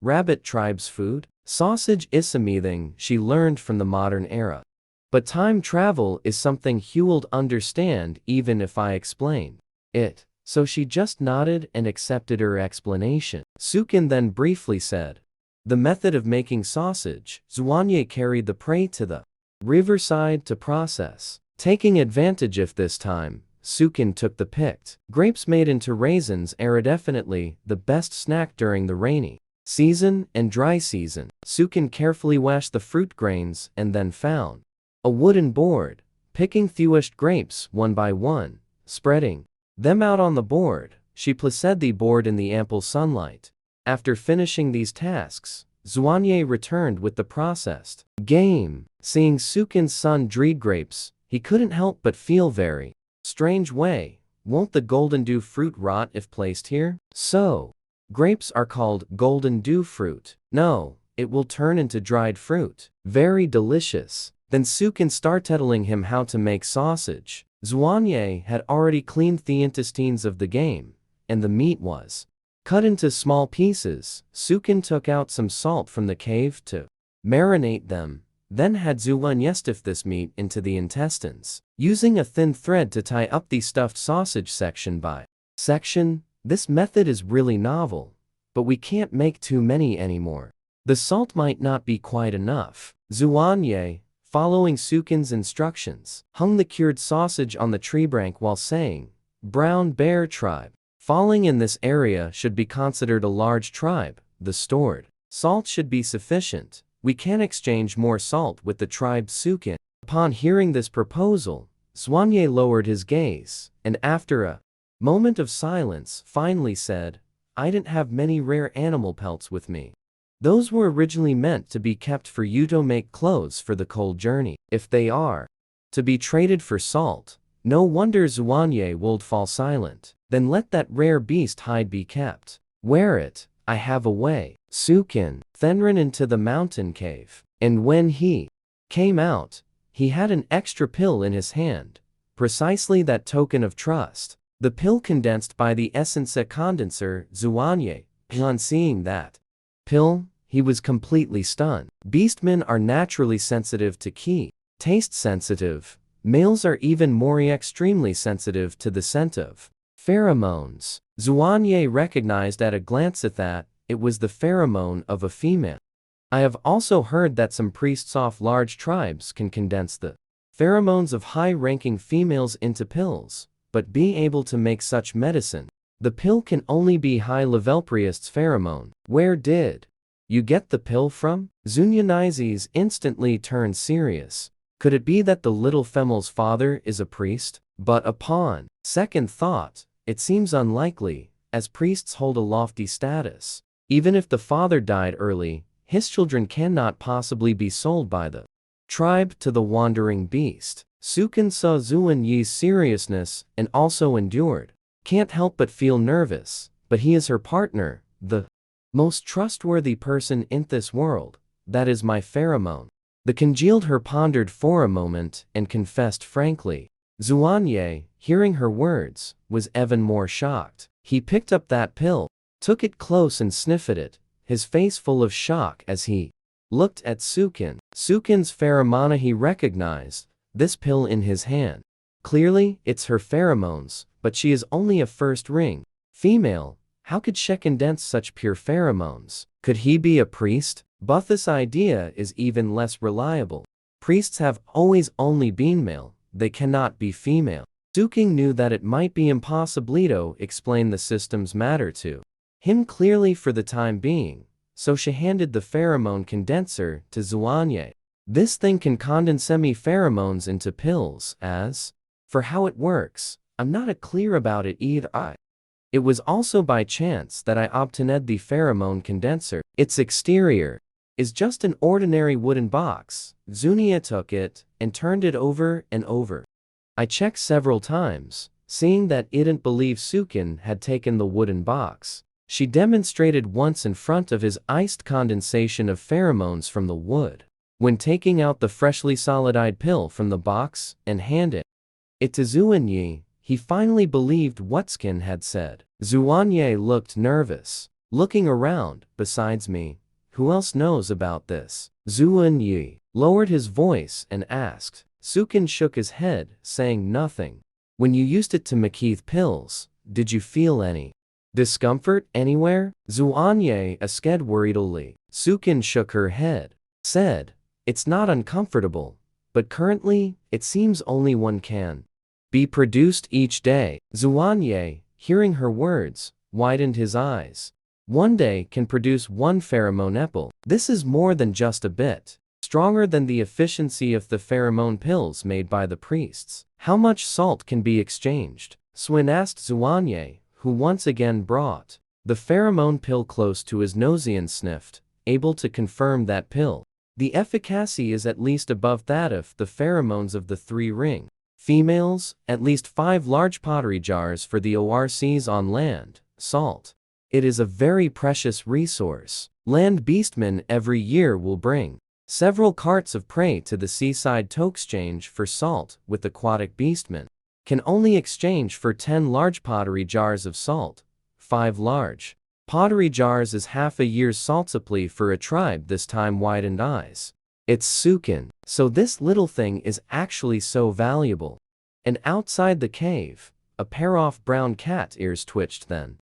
rabbit tribe's food? Sausage is something she learned from the modern era. But time travel is something Hew'll understand even if I explain it. So she just nodded and accepted her explanation. Sukin then briefly said, the method of making sausage. Xuanye carried the prey to the riverside to process. Taking advantage of this time, Sukin took the picked grapes made into raisins are definitely the best snack during the rainy season and dry season. Sukin carefully washed the fruit grains and then found a wooden board, picking thewushed grapes one by one, spreading them out on the board. She placed the board in the ample sunlight. After finishing these tasks, Xuanye returned with the processed game. Seeing Sukin's son dreed grapes, he couldn't help but feel very strange way. Won't the golden dew fruit rot if placed here? So, grapes are called golden dew fruit. No, it will turn into dried fruit. Very delicious. Then Sukin started telling him how to make sausage. Xuanye had already cleaned the intestines of the game, and the meat was cut into small pieces. Sukin took out some salt from the cave to marinate them, then had Xuanye stuff this meat into the intestines, using a thin thread to tie up the stuffed sausage section by section. This method is really novel, but we can't make too many anymore. The salt might not be quite enough. Xuanye, following Sukin's instructions, hung the cured sausage on the tree branch while saying, Brown Bear Tribe. Falling in this area should be considered a large tribe. The stored salt should be sufficient. We can exchange more salt with the tribe. Sukin. Upon hearing this proposal, Xuanye lowered his gaze, and after a moment of silence, finally said, I didn't have many rare animal pelts with me. Those were originally meant to be kept for you to make clothes for the cold journey. If they are to be traded for salt, no wonder Xuanye would fall silent. Then let that rare beast hide be kept. Wear it. I have a way. Sukin then ran into the mountain cave, and when he came out, he had an extra pill in his hand, precisely that token of trust. The pill condensed by the essence condenser. Xuanye, upon seeing that pill, he was completely stunned. Beastmen are naturally sensitive to key, taste sensitive. Males are even more extremely sensitive to the scent of pheromones. Xuanye recognized at a glance that it was the pheromone of a female. I have also heard that some priests of large tribes can condense the pheromones of high-ranking females into pills, but being able to make such medicine, the pill can only be high-level priest's pheromone. Where did you get the pill from? Zunyanizes instantly turned serious. Could it be that the little Femel's father is a priest? But upon second thought, it seems unlikely, as priests hold a lofty status. Even if the father died early, his children cannot possibly be sold by the tribe to the wandering beast. Sukin saw Zuan-Yi's seriousness and also endured. Can't help but feel nervous, but he is her partner, the most trustworthy person in this world. That is my pheromone. The congealed her pondered for a moment and confessed frankly. Zuan-Yi, hearing her words, was even more shocked. He picked up that pill, took it close and sniffed it, his face full of shock as he looked at Sukin. Sukin's pheromone he recognized, this pill in his hand. Clearly, it's her pheromones, but she is only a first-ring female. How could she condense such pure pheromones? Could he be a priest? But this idea is even less reliable. Priests have always only been male, they cannot be female. Sukin knew that it might be impossible to explain the system's matter to him clearly for the time being, so she handed the pheromone condenser to Zuan-Yi. This thing can condense pheromones into pills. As for how it works, I'm not clear about it either. It was also by chance that I obtained the pheromone condenser. Its exterior is just an ordinary wooden box. Zunia took it and turned it over and over. I checked several times, seeing that I didn't believe Sukin had taken the wooden box. She demonstrated once in front of his iced condensation of pheromones from the wood. When taking out the freshly solidized pill from the box and handed it to Zuan-Yi, he finally believed what Skin had said. Zuan-Yi looked nervous. Looking around, besides me, who else knows about this? Zuan-Yi lowered his voice and asked. Sukin shook his head, saying nothing. When you used it to McKeith pills, did you feel any discomfort anywhere? Zuan-Yi asked worriedly. Sukin shook her head. Said, it's not uncomfortable, but currently, it seems only one can be produced each day. Zuan-Yi, hearing her words, widened his eyes. One day can produce one pheromone apple. This is more than just a bit stronger than the efficiency of the pheromone pills made by the priests. How much salt can be exchanged? Swin asked Zuan-Yi, who once again brought the pheromone pill close to his nose and sniffed, able to confirm that pill. The efficacy is at least above that of the pheromones of the three-ring females, at least 5 large pottery jars for the ORCs on land. Salt. It is a very precious resource. Land beastmen every year will bring several carts of prey to the seaside to exchange for salt, with aquatic beastmen can only exchange for 10 large pottery jars of salt. 5 large pottery jars is half a year's salt supply for a tribe. This time widened eyes. It's Sukin. So this little thing is actually so valuable. And outside the cave, a pair of brown cat ears twitched then.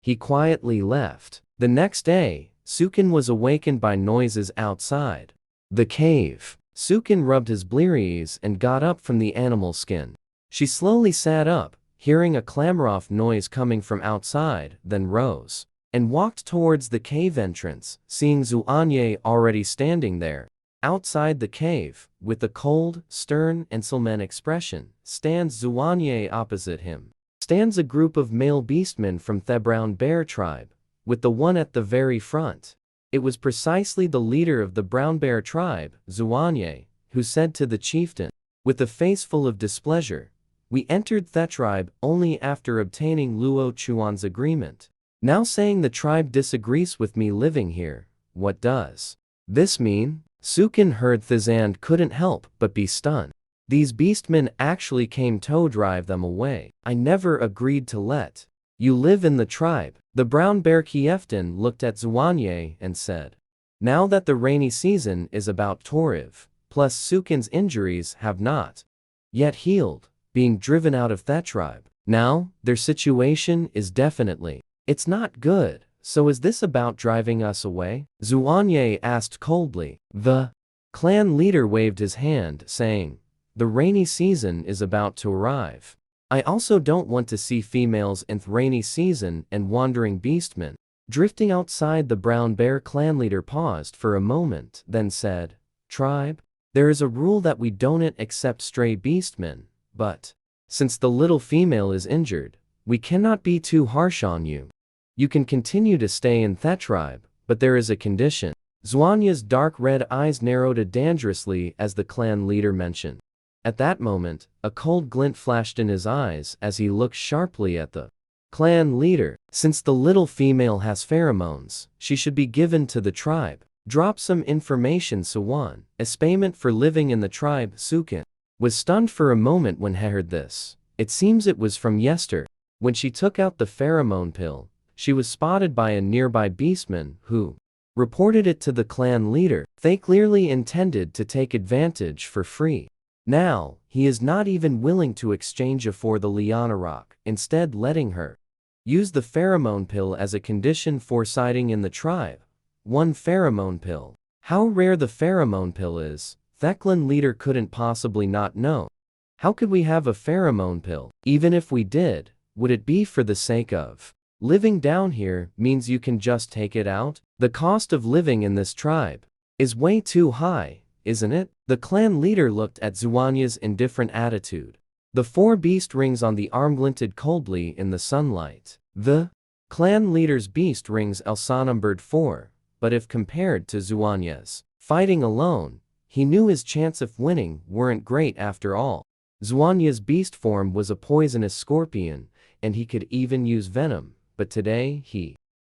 He quietly left. The next day, Sukin was awakened by noises outside the cave. Sukin rubbed his blearies and got up from the animal skin. She slowly sat up, hearing a clamor-off noise coming from outside, then rose and walked towards the cave entrance, seeing Zuan-Yi already standing there. Outside the cave, with a cold, stern and sullen expression, stands Zuan-Yi. Opposite him stands a group of male beastmen from the Brown Bear tribe, with the one at the very front. It was precisely the leader of the Brown Bear tribe, Zuan-Yi, who said to the chieftain, with a face full of displeasure, we entered the tribe only after obtaining Luo Chuan's agreement. Now saying the tribe disagrees with me living here, what does this mean? Sukin heard this and couldn't help but be stunned. These beastmen actually came to drive them away. I never agreed to let you live in the tribe. The Brown Bear chieftain looked at Zuan-Yi and said, now that the rainy season is about to arrive, plus Sukin's injuries have not yet healed, being driven out of that tribe. Now, their situation is definitely, it's not good. So is this about driving us away? Zuan-Yi asked coldly. The clan leader waved his hand, saying, the rainy season is about to arrive. I also don't want to see females in the rainy season and wandering beastmen. Drifting outside, the brown bear clan leader paused for a moment, then said, "Tribe, there is a rule that we don't accept stray beastmen, but since the little female is injured, we cannot be too harsh on you. You can continue to stay in that tribe, but there is a condition." Xuanya's dark red eyes narrowed dangerously as the clan leader mentioned. At that moment, a cold glint flashed in his eyes as he looked sharply at the clan leader. "Since the little female has pheromones, she should be given to the tribe. Drop some information." Suwan, as payment for living in the tribe, Sukin, was stunned for a moment when he heard this. It seems it was from yesterday. When she took out the pheromone pill, she was spotted by a nearby beastman who reported it to the clan leader. They clearly intended to take advantage for free. Now, he is not even willing to exchange her for the Liana Rock, instead letting her use the pheromone pill as a condition for siding in the tribe. One pheromone pill. How rare the pheromone pill is, that clan leader couldn't possibly not know. How could we have a pheromone pill? Even if we did, would it be for the sake of living down here means you can just take it out? The cost of living in this tribe is way too high, isn't it? The clan leader looked at Xuanya's indifferent attitude. The 4 beast rings on the arm glinted coldly in the sunlight. The clan leader's beast rings also numbered 4, but if compared to Xuanya's fighting alone, he knew his chance of winning weren't great after all. Xuanya's beast form was a poisonous scorpion, and he could even use venom, but today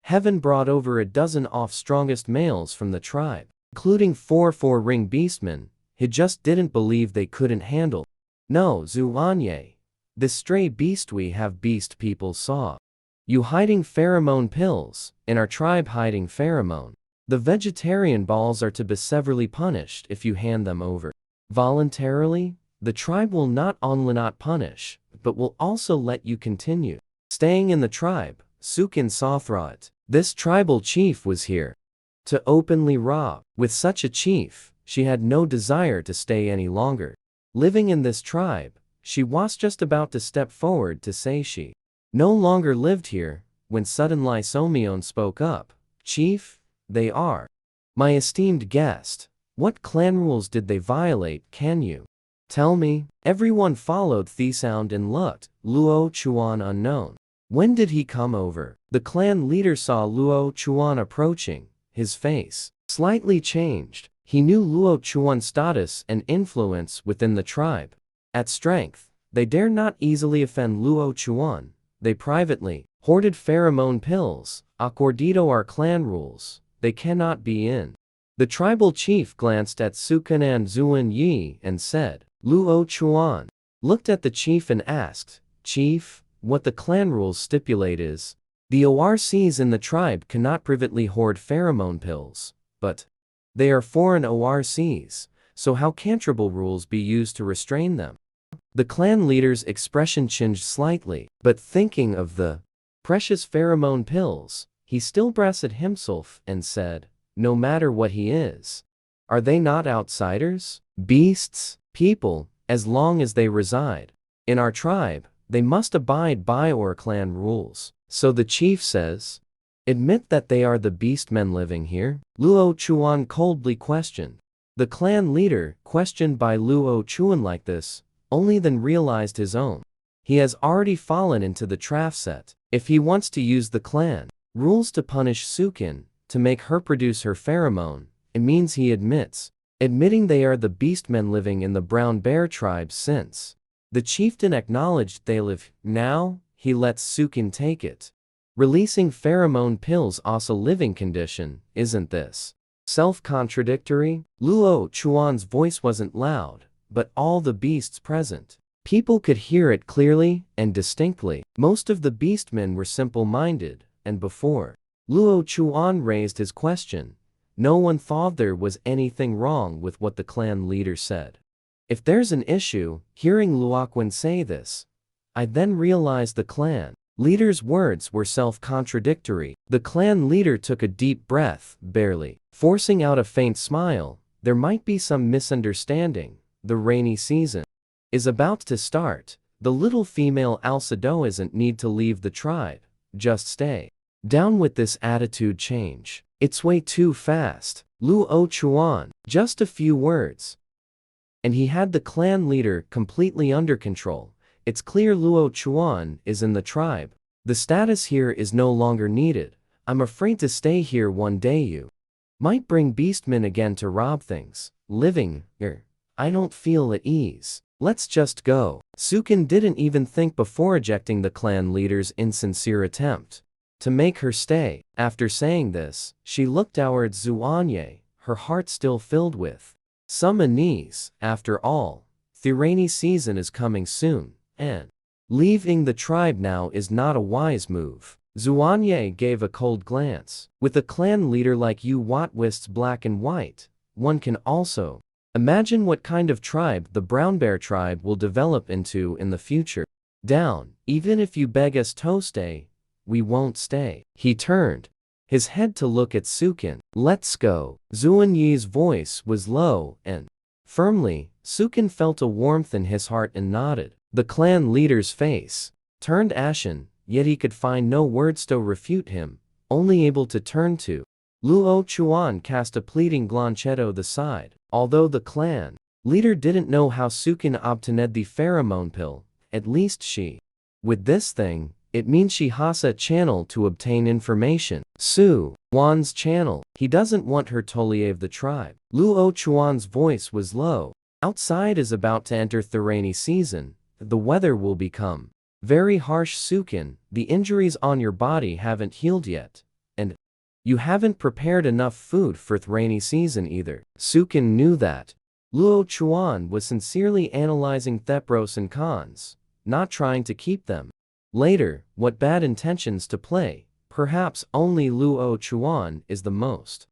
Heaven brought over a dozen of strongest males from the tribe, including 4 4-ring beastmen. He just didn't believe they couldn't handle. "No, Xuanye. This stray beast, we have beast people saw you hiding pheromone pills, in our tribe hiding pheromone. The vegetarian balls are to be severely punished if you hand them over voluntarily. The tribe will not only not punish, but will also let you continue staying in the tribe." Sukin saw through it. This tribal chief was here to openly rob. With such a chief, she had no desire to stay any longer living in this tribe. She was just about to step forward to say she no longer lived here, when suddenly Somion spoke up. "Chief, they are my esteemed guest. What clan rules did they violate? Can you tell me?" Everyone followed the sound and looked. Luo Chuan unknown. "When did he come over?" The clan leader saw Luo Chuan approaching. His face slightly changed. He knew Luo Chuan's status and influence within the tribe. At strength, they dare not easily offend Luo Chuan. They privately hoarded pheromone pills. According to our clan rules, they cannot be in. The tribal chief glanced at Sukan and Zuan Yi and said. Luo Chuan looked at the chief and asked, "Chief, what the clan rules stipulate is, the ORCs in the tribe cannot privately hoard pheromone pills, but they are foreign ORCs, so how can tribal rules be used to restrain them?" The clan leader's expression changed slightly, but thinking of the precious pheromone pills, he still braced himself and said, "No matter what he is, are they not outsiders? Beasts, people, as long as they reside in our tribe, they must abide by our clan rules. So the chief says, admit that they are the beastmen living here?" Luo Chuan coldly questioned. The clan leader, questioned by Luo Chuan like this, only then realized his own. He has already fallen into the trap set. If he wants to use the clan rules to punish Sukin, to make her produce her pheromone, it means he admitting they are the beastmen living in the brown bear tribe. Since the chieftain acknowledged they live, now he lets Sukin take it. Releasing pheromone pills also living condition, isn't this self-contradictory? Luo Chuan's voice wasn't loud, but all the beasts present, people could hear it clearly and distinctly. Most of the beastmen were simple-minded, and before Luo Chuan raised his question, no one thought there was anything wrong with what the clan leader said. If there's an issue, hearing Luoquan say this, I then realized the clan leader's words were self-contradictory. The clan leader took a deep breath, barely forcing out a faint smile. There might be some misunderstanding. The rainy season is about to start. The little female Alcido doesn't need to leave the tribe, just stay Down with this attitude change. It's way too fast. Luo Chuan, just a few words. And he had the clan leader completely under control. It's clear Luo Chuan is in the tribe. The status here is no longer needed. I'm afraid to stay here one day. You might bring beastmen again to rob things. Living here, I don't feel at ease. Let's just go. Sukin didn't even think before ejecting the clan leader's insincere attempt to make her stay. After saying this, she looked towards Zuanye, her heart still filled with some unease. After all, the rainy season is coming soon, and leaving the tribe now is not a wise move. Zuanye gave a cold glance. With a clan leader like you, what wisps black and white, one can also imagine what kind of tribe the brown bear tribe will develop into in the future. Down, even if you beg us to stay, we won't stay. He turned his head to look at Sukin. Let's go. Zuanye's voice was low and firmly. Sukin felt a warmth in his heart and nodded. The clan leader's face turned ashen, yet he could find no words to refute him, only able to turn to Luo Chuan cast a pleading glance to the side. Although the clan leader didn't know how Sukin obtained the pheromone pill, at least she. With this thing, it means she has a channel to obtain information. Su Wan's channel. He doesn't want her to leave the tribe. Luo Chuan's voice was low. Outside is about to enter the rainy season. The weather will become very harsh. Sukin, the injuries on your body haven't healed yet, and you haven't prepared enough food for the rainy season either. Sukin knew that Luo Chuan was sincerely analyzing the pros and cons, not trying to keep them later. What bad intentions to play. Perhaps only Luo Chuan is the most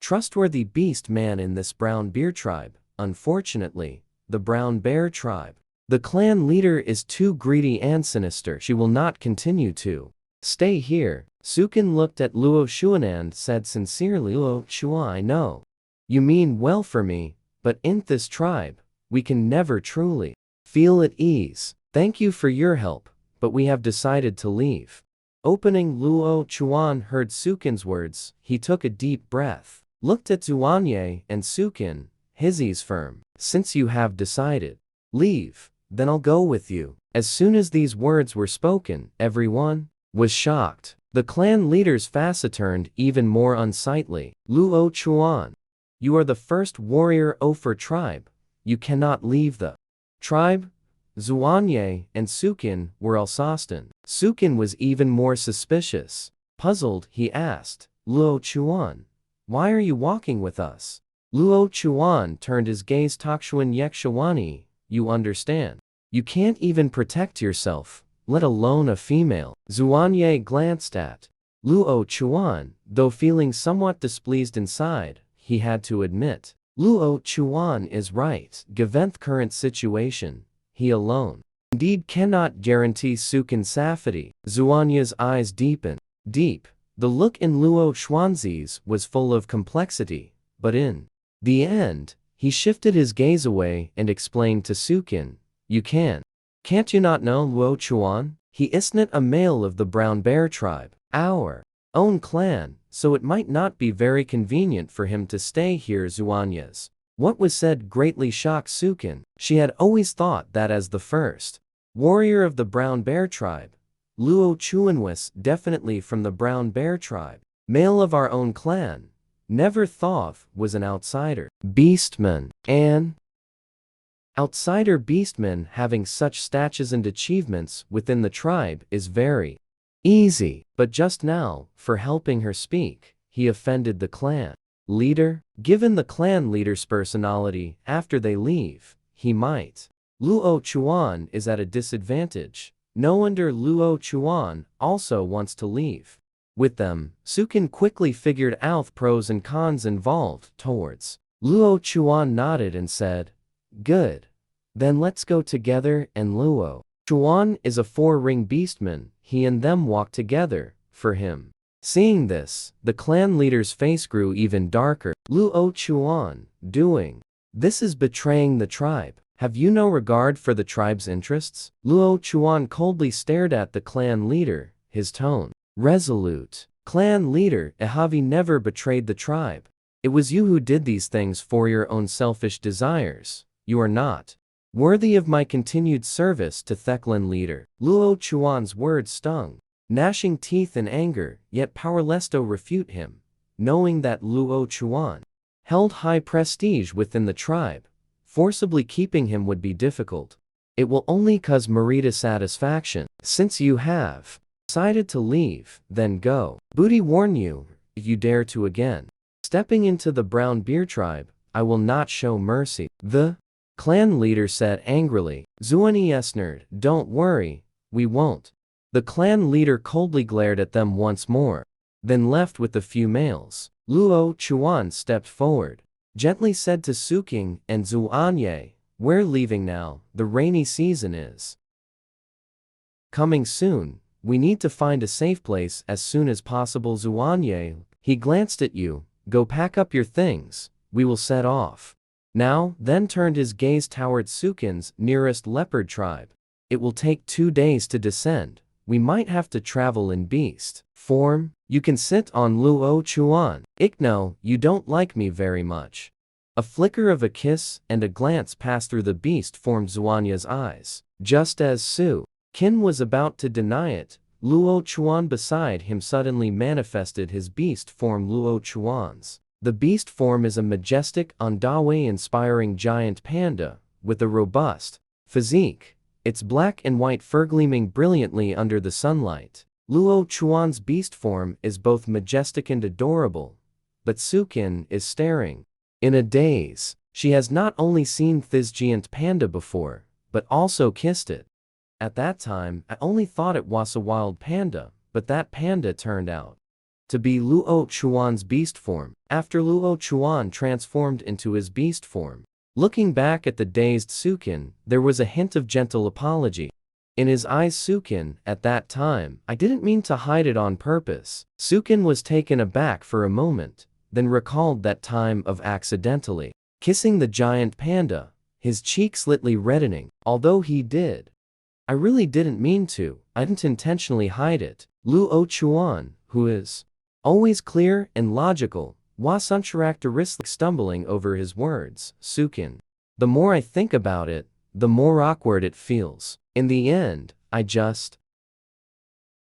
trustworthy beast man in this brown bear tribe. Unfortunately, the brown bear tribe, the clan leader is too greedy and sinister. She will not continue to stay here. Sukin looked at Luo Chuan and said sincerely, Luo Chuan, I know you mean well for me, but in this tribe, we can never truly feel at ease. Thank you for your help, but we have decided to leave. Opening Luo Chuan heard Sukin's words, he took a deep breath, looked at Zuanye and Sukin, his firm. Since you have decided leave, then I'll go with you. As soon as these words were spoken, everyone was shocked. The clan leader's face turned even more unsightly. Luo Chuan, you are the first warrior of our tribe. You cannot leave the tribe. Zuanye and Sukin were exhausted. Sukin was even more suspicious. Puzzled, he asked, Luo Chuan, why are you walking with us? Luo Chuan turned his gaze to Takshuan Yekshawani. You understand. You can't even protect yourself, let alone a female. Zuanye glanced at Luo Chuan, though feeling somewhat displeased inside. He had to admit, Luo Chuan is right. Given the current situation, he alone indeed cannot guarantee Sukin's safety. Zuanye's eyes deepened. Deep. The look in Luo Chuan's was full of complexity, but in the end, he shifted his gaze away and explained to Sukin, can't you not know Luo Chuan? He isn't a male of the brown bear tribe, our own clan, so it might not be very convenient for him to stay here. Zuanye's what was said greatly shocked Sukin. She had always thought that as the first warrior of the brown bear tribe, Luo Chuan was definitely from the brown bear tribe. Male of our own clan, never thought was an outsider. Beastman. An outsider beastman having such status and achievements within the tribe is very easy. But just now, for helping her speak, he offended the clan leader. Given the clan leader's personality, after they leave, he might. Luo Chuan is at a disadvantage. No wonder Luo Chuan also wants to leave with them. Sukin quickly figured out the pros and cons involved. Towards Luo Chuan nodded and said, good. Then let's go together. And Luo Chuan is a four-ring beastman. He and them walk together. For him, seeing this, the clan leader's face grew even darker. Luo Chuan, doing this is betraying the tribe. Have you no regard for the tribe's interests? Luo Chuan coldly stared at the clan leader, his tone resolute. Clan leader, Ehavi never betrayed the tribe. It was you who did these things for your own selfish desires. You are not worthy of my continued service to Theklan leader. Luo Chuan's words stung. Gnashing teeth in anger, yet powerless to refute him, knowing that Luo Chuan held high prestige within the tribe, forcibly keeping him would be difficult. It will only cause Marita satisfaction. Since you have decided to leave, then go. Booty warn you, if you dare to again stepping into the brown bear tribe, I will not show mercy. The clan leader said angrily. Zuani Esnerd, don't worry, we won't. The clan leader coldly glared at them once more, then left with the few males. Luo Chuan stepped forward, gently said to Suking and Zuanye, we're leaving now, the rainy season is coming soon, we need to find a safe place as soon as possible. Zuanye, he glanced at you, go pack up your things, we will set off. Now, then turned his gaze toward Sukin's nearest leopard tribe. It will take 2 days to descend, we might have to travel in beast form. You can sit on Luo Chuan. Ikno, you don't like me very much. A flicker of a kiss and a glance passed through the beast form Zuanya's eyes. Just as Su Kin was about to deny it, Luo Chuan beside him suddenly manifested his beast form. Luo Chuan's the beast form is a majestic, Ondawe-inspiring giant panda, with a robust physique, its black and white fur gleaming brilliantly under the sunlight. Luo Chuan's beast form is both majestic and adorable, but Sukin is staring in a daze. She has not only seen this giant panda before, but also kissed it. At that time, I only thought it was a wild panda, but that panda turned out to be Luo Chuan's beast form. After Luo Chuan transformed into his beast form, looking back at the dazed Sukin, there was a hint of gentle apology in his eyes. Sukin, at that time, I didn't mean to hide it on purpose. Sukin was taken aback for a moment, then recalled that time of accidentally kissing the giant panda, his cheeks slightly reddening. Although he did, I really didn't mean to, I didn't intentionally hide it. Luo Chuan, who is always clear and logical, was uncharacteristic, stumbling over his words. Sukin, the more I think about it, the more awkward it feels. In the end, I just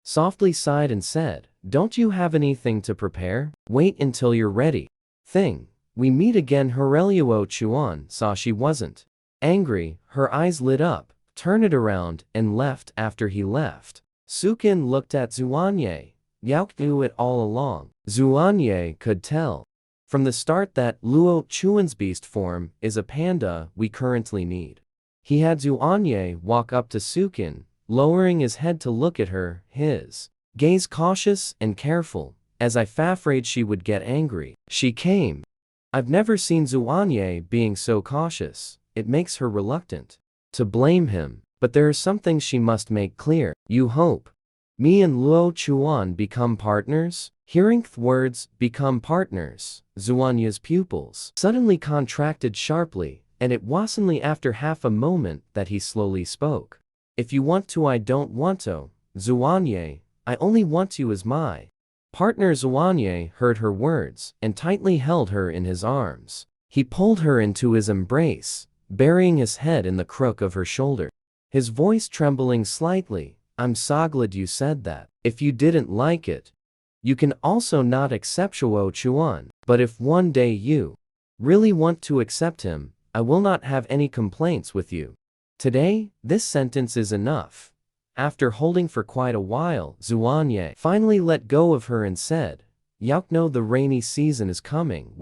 softly sighed and said, don't you have anything to prepare? Wait until you're ready. We meet again. Luo Chuan saw she wasn't angry, her eyes lit up, turned it around, and left. After he left, Sukin looked at Zuanye. Yauk knew it all along. Zuanye could tell from the start that Luo Chuan's beast form is a panda we currently need. He had Zuanye walk up to Sukin, lowering his head to look at her, his gaze cautious and careful, as if afraid she would get angry. She came. I've never seen Zuanye being so cautious, it makes her reluctant to blame him, but there are some things she must make clear. You hope me and Luo Chuan become partners? Hearing the words, become partners, Zuanya's pupils suddenly contracted sharply, and it was only after half a moment that he slowly spoke. If you want to, I don't want to, Zuanye, I only want you as my partner. Zuanye heard her words and tightly held her in his arms. He pulled her into his embrace, burying his head in the crook of her shoulder, his voice trembling slightly. I'm so glad you said that. If you didn't like it, you can also not accept Luo Chuan. But if one day you really want to accept him, I will not have any complaints with you. Today, this sentence is enough. After holding for quite a while, Zuanye finally let go of her and said, Yauk know the rainy season is coming,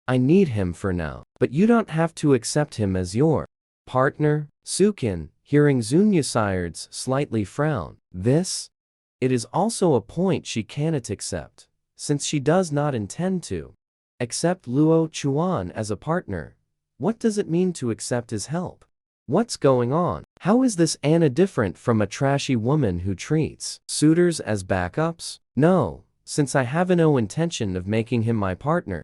I need him for now. But you don't have to accept him as your partner. Sukin, hearing Zunyasired's slightly frown, it is also a point she cannot accept, since she does not intend to accept Luo Chuan as a partner. What does it mean to accept his help? What's going on? How is this Anna different from a trashy woman who treats suitors as backups? No, since I have no intention of making him my partner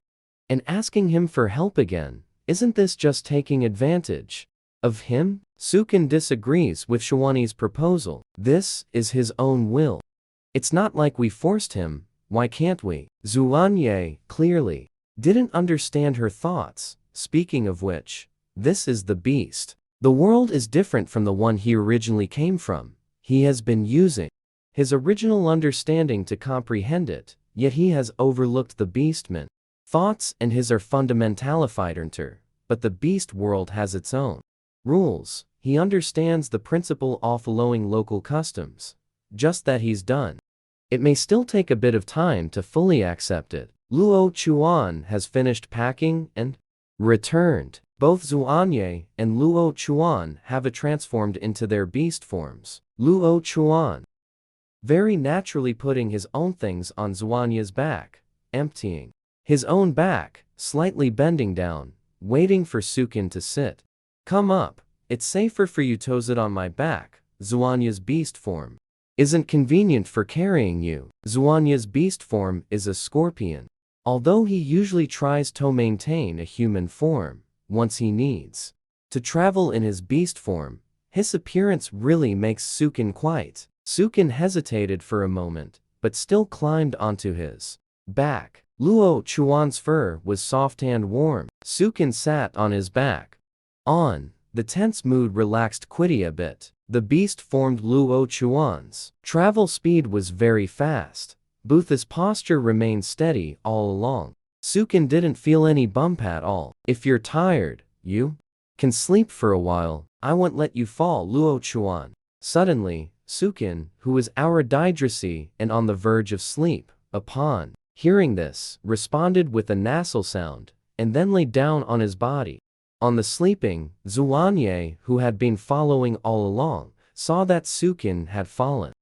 and asking him for help again, isn't this just taking advantage of him? Sukin disagrees with Shawani's proposal. This is his own will. It's not like we forced him, why can't we? Zuanye, clearly, didn't understand her thoughts. Speaking of which, this is the beast. The world is different from the one he originally came from. He has been using his original understanding to comprehend it, yet he has overlooked the beastman. Thoughts and his are fundamentalified, but the beast world has its own rules. He understands the principle of following local customs. Just that he's done. It may still take a bit of time to fully accept it. Luo Chuan has finished packing and returned. Both Zuanye and Luo Chuan have transformed into their beast forms. Luo Chuan very naturally putting his own things on Zuanye's back, emptying his own back, slightly bending down, waiting for Sukin to sit. Come up, it's safer for you to sit on my back. Zuanye's beast form isn't convenient for carrying you. Zuanye's beast form is a scorpion. Although he usually tries to maintain a human form, once he needs to travel in his beast form, his appearance really makes Sukin quite. Sukin hesitated for a moment, but still climbed onto his back. Luo Chuan's fur was soft and warm. Sukin sat on his back. The tense mood relaxed quite a bit. The beast formed Luo Chuan's travel speed was very fast. Butha's posture remained steady all along. Sukin didn't feel any bump at all. If you're tired, you can sleep for a while. I won't let you fall. Luo Chuan. Suddenly, Sukin, who was aurididracy and on the verge of sleep, upon hearing this, responded with a nasal sound, and then lay down on his body. On the sleeping, Zuanye, who had been following all along, saw that Sukin had fallen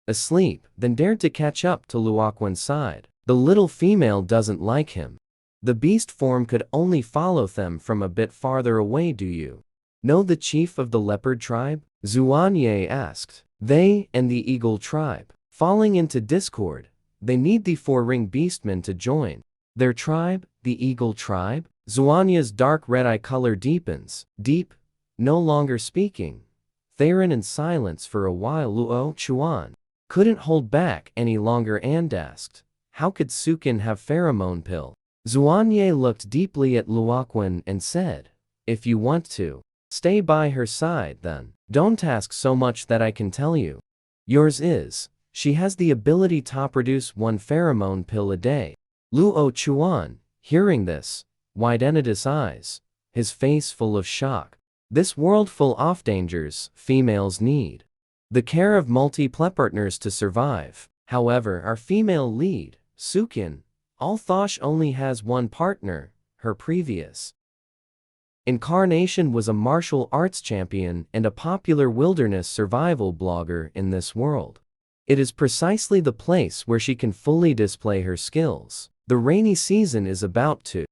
asleep, then dared to catch up to Luoquan's side. The little female doesn't like him. The beast form could only follow them from a bit farther away. Do you know the chief of the leopard tribe? Zuanye asked. They and the eagle tribe. Falling into discord, they need the four-ring beastmen to join their tribe, the eagle tribe. Zuanye's dark red-eye color deepens. Deep, no longer speaking. Theron in silence for a while. Luo Chuan couldn't hold back any longer and asked, how could Sukin have pheromone pill? Zuanye looked deeply at Luoquan and said, if you want to stay by her side, then don't ask so much that I can tell you. Yours is, she has the ability to produce one pheromone pill a day. Luo Chuan, hearing this, widened his eyes, his face full of shock. This world full of dangers, females need the care of multiple partners to survive. However, our female lead, Sukin, Althosh only has one partner. Her previous incarnation was a martial arts champion and a popular wilderness survival blogger in this world. It is precisely the place where she can fully display her skills. The rainy season is about to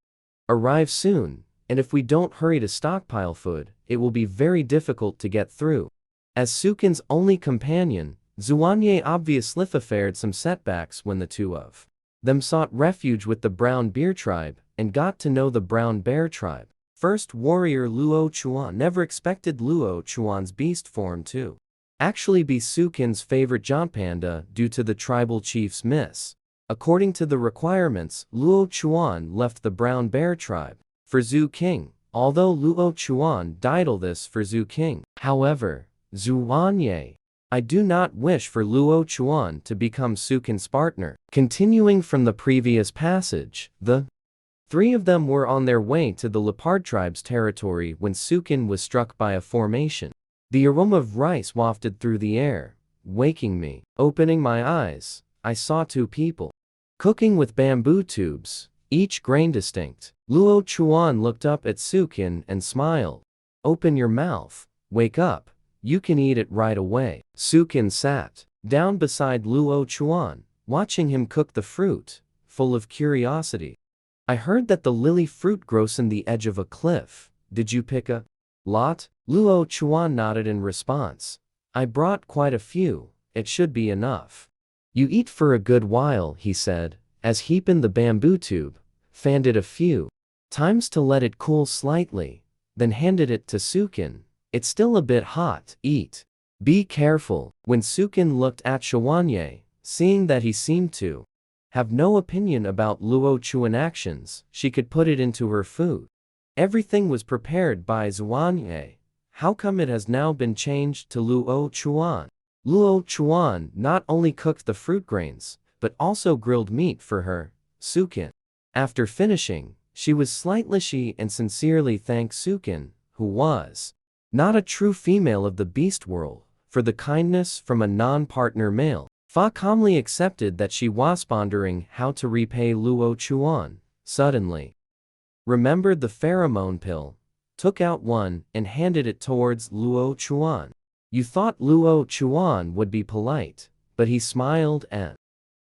arrive soon, and if we don't hurry to stockpile food, it will be very difficult to get through. As Sukin's only companion, Zuanye obviously fared some setbacks when the two of them sought refuge with the Brown Bear tribe and got to know the Brown Bear tribe. First warrior Luo Chuan never expected Luo Chuan's beast form to actually be Sukin's favorite giant panda due to the tribal chief's miss. According to the requirements, Luo Chuan left the Brown Bear tribe for Zhu King, although Luo Chuan dialed this for Zhu King. However, Zuanye, I do not wish for Luo Chuan to become Sukin's partner. Continuing from the previous passage, the three of them were on their way to the Leopard tribe's territory when Sukin was struck by a formation. The aroma of rice wafted through the air, waking me. Opening my eyes, I saw two people cooking with bamboo tubes, each grain distinct. Luo Chuan looked up at Sukin and smiled. Open your mouth, wake up, you can eat it right away. Sukin sat down beside Luo Chuan, watching him cook the fruit, full of curiosity. I heard that the lily fruit grows in the edge of a cliff. Did you pick a lot? Luo Chuan nodded in response. I brought quite a few, it should be enough. You eat for a good while, he said, as heaping the bamboo tube, fanned it a few times to let it cool slightly, then handed it to Sukin. It's still a bit hot, eat. Be careful. When Sukin looked at Xuanye, seeing that he seemed to have no opinion about Luo Chuan actions, she could put it into her food. Everything was prepared by Xuanye. How come it has now been changed to Luo Chuan? Luo Chuan not only cooked the fruit grains, but also grilled meat for her, Sukin. After finishing, she was slightly and sincerely thanked Sukin, who was not a true female of the beast world, for the kindness from a non-partner male. Fa calmly accepted that she was pondering how to repay Luo Chuan. Suddenly remembered the pheromone pill, took out one and handed it towards Luo Chuan. You thought Luo Chuan would be polite, but he smiled and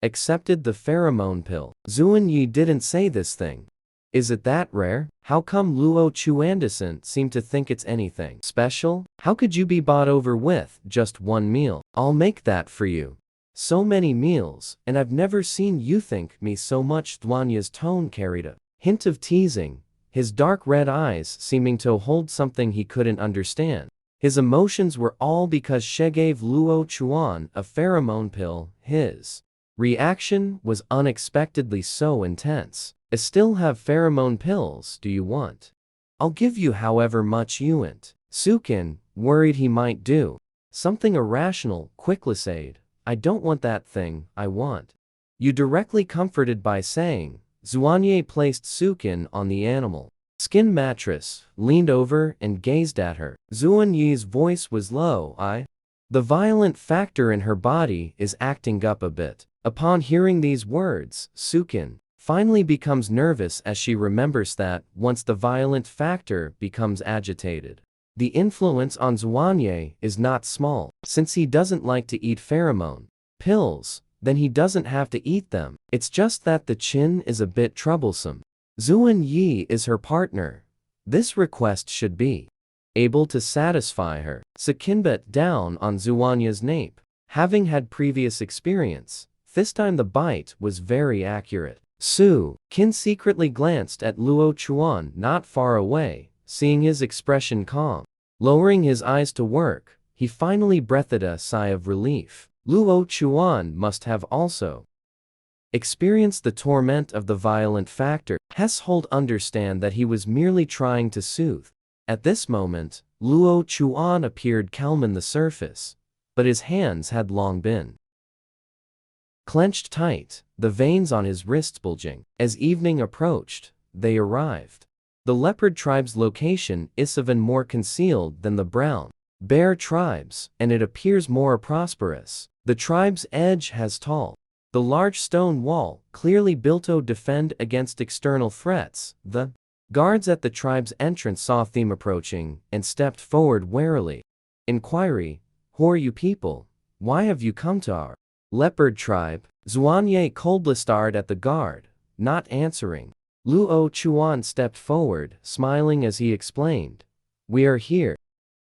accepted the pheromone pill. Zuan Yi didn't say this thing. Is it that rare? How come Luo Chuan doesn't seem to think it's anything special? How could you be bought over with just one meal? I'll make that for you. So many meals, and I've never seen you think me so much. Duanya's tone carried a hint of teasing, his dark red eyes seeming to hold something he couldn't understand. His emotions were all because she gave Luo Chuan a pheromone pill. His reaction was unexpectedly so intense. I still have pheromone pills, do you want? I'll give you however much you want. Sukin, worried he might do something irrational, quickly said, I don't want that thing, I want you. Directly comforted by saying, Xuanye placed Sukin on the animal skin mattress, leaned over and gazed at her. Zuan Yi's voice was low. The violent factor in her body is acting up a bit. Upon hearing these words, Sukin finally becomes nervous as she remembers that, once the violent factor becomes agitated, the influence on Xuanye is not small. Since he doesn't like to eat pheromone pills, then he doesn't have to eat them. It's just that the chin is a bit troublesome. Zuan Yi is her partner. This request should be able to satisfy her. Sukin bit down on Xuanya's nape. Having had previous experience, this time the bite was very accurate. Sukin secretly glanced at Luo Chuan not far away, seeing his expression calm. Lowering his eyes to work, he finally breathed a sigh of relief. Luo Chuan must have also experienced the torment of the violent factor. Household understand that he was merely trying to soothe. At this moment, Luo Chuan appeared calm on the surface, but his hands had long been clenched tight, the veins on his wrists bulging. As evening approached, they arrived. The leopard tribe's location is even more concealed than the brown bear tribes, and it appears more prosperous. The tribe's edge has tall, the large stone wall, clearly built to defend against external threats. The guards at the tribe's entrance saw them approaching and stepped forward warily. Inquiry, who are you people? Why have you come to our leopard tribe? Xuanye coldly stared at the guard, not answering. Luo Chuan stepped forward, smiling as he explained, we are here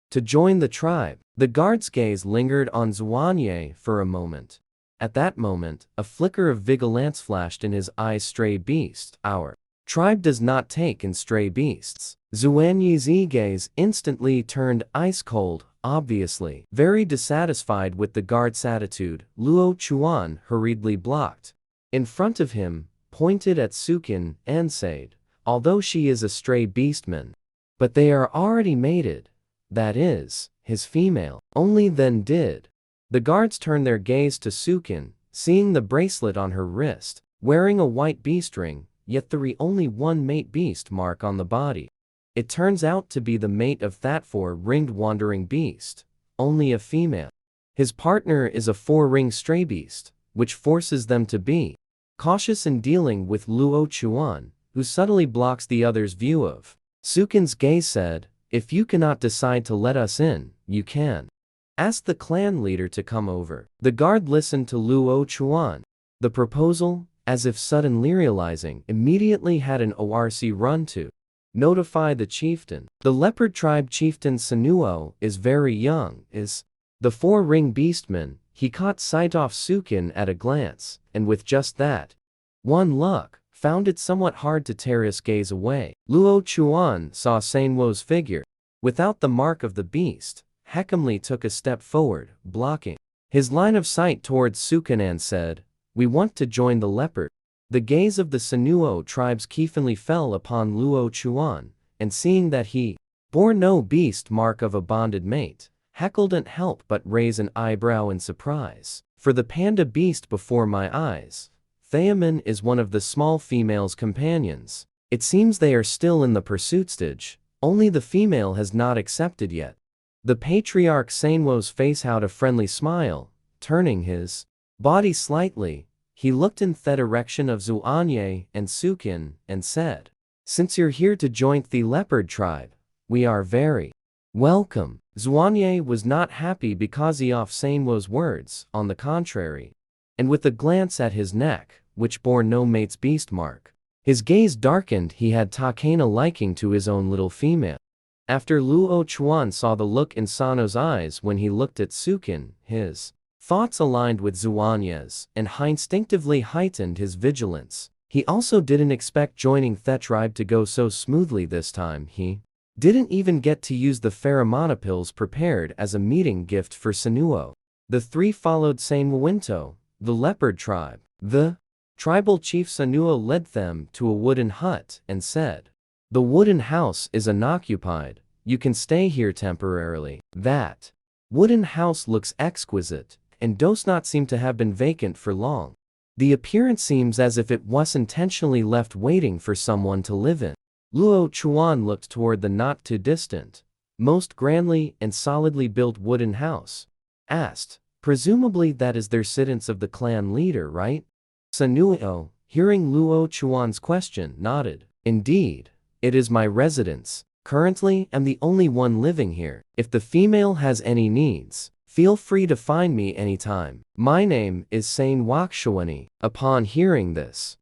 to join the tribe. The guard's gaze lingered on Xuanye for a moment. At that moment, a flicker of vigilance flashed in his eyes. Stray beast. Our tribe does not take in stray beasts. Xuanye's gaze instantly turned ice cold. Obviously very dissatisfied with the guard's attitude, Luo Chuan hurriedly blocked in front of him, pointed at Sukin, and said, although she is a stray beastman, but they are already mated. That is, his female. Only then did the guards turn their gaze to Sukin, seeing the bracelet on her wrist, wearing a white beast ring, yet there is only one mate beast mark on the body. It turns out to be the mate of that four-ringed wandering beast, only a female. His partner is a four-ringed stray beast, which forces them to be cautious in dealing with Luo Chuan, who subtly blocks the other's view of. Sukin's gaze said, if you cannot decide to let us in, you can ask the clan leader to come over. The guard listened to Luo Chuan. The proposal, as if suddenly realizing, immediately had an ORC run to notify the chieftain. The leopard tribe chieftain Sanuo is very young, is the four-ring beastman. He caught sight of Sukin at a glance, and with just that one look, found it somewhat hard to tear his gaze away. Luo Chuan saw Sanwo's figure, without the mark of the beast. Hecamli took a step forward, blocking his line of sight towards Sukin and said, "We want to join the leopard." The gaze of the Sanuo tribe's Kiefanli fell upon Luo Chuan, and seeing that he bore no beast mark of a bonded mate, He couldn't help but raise an eyebrow in surprise. "For the panda beast before my eyes, Theamin is one of the small female's companions. It seems they are still in the pursuit stage, only the female has not accepted yet." The patriarch Sanwo's face had a friendly smile. Turning his body slightly, he looked in the direction of Zuanye and Sukin and said, "Since you're here to join the leopard tribe, we are very welcome." Zuanye was not happy because of Sanwo's words, on the contrary. And with a glance at his neck, which bore no mate's beast mark, his gaze darkened. He had taken a liking to his own little female. After Luo Chuan saw the look in Sano's eyes when he looked at Sukin, his thoughts aligned with Zuanye's, and instinctively heightened his vigilance. He also didn't expect joining the tribe to go so smoothly this time. He didn't even get to use the pheromone pills prepared as a meeting gift for Sanuo. The three followed Sanwinto, the leopard tribe. The tribal chief Sanuo led them to a wooden hut and said, "The wooden house is unoccupied. You can stay here temporarily." That wooden house looks exquisite, and does not seem to have been vacant for long. The appearance seems as if it was intentionally left waiting for someone to live in. Luo Chuan looked toward the not too distant, most grandly and solidly built wooden house. Asked, "Presumably that is their residence of the clan leader, right?" Sanuo, hearing Luo Chuan's question, nodded. "Indeed, it is my residence. Currently, I'm the only one living here. If the female has any needs, feel free to find me anytime. My name is Sain Wakshawani." Upon hearing this,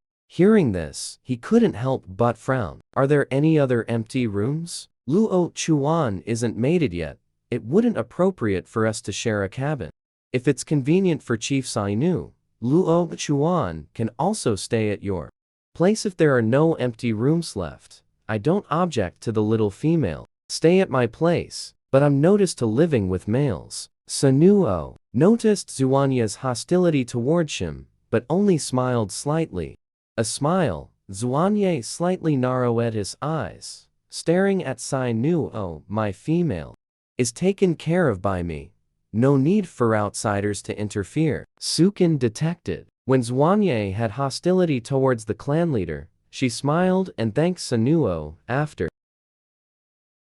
he couldn't help but frown. "Are there any other empty rooms? Luo Chuan isn't mated yet. It wouldn't appropriate for us to share a cabin. If it's convenient for Chief Sainu, Luo Chuan can also stay at your place if there are no empty rooms left. I don't object to the little female stay at my place, but I'm noticed to living with males." Sanuo noticed Zuanya's hostility towards him, but only smiled slightly. A smile, Zuanye slightly narrowed his eyes, staring at Sanuo. "My female is taken care of by me. No need for outsiders to interfere." Sukin detected. When Zuanye had hostility towards the clan leader, she smiled and thanked Sanuo. After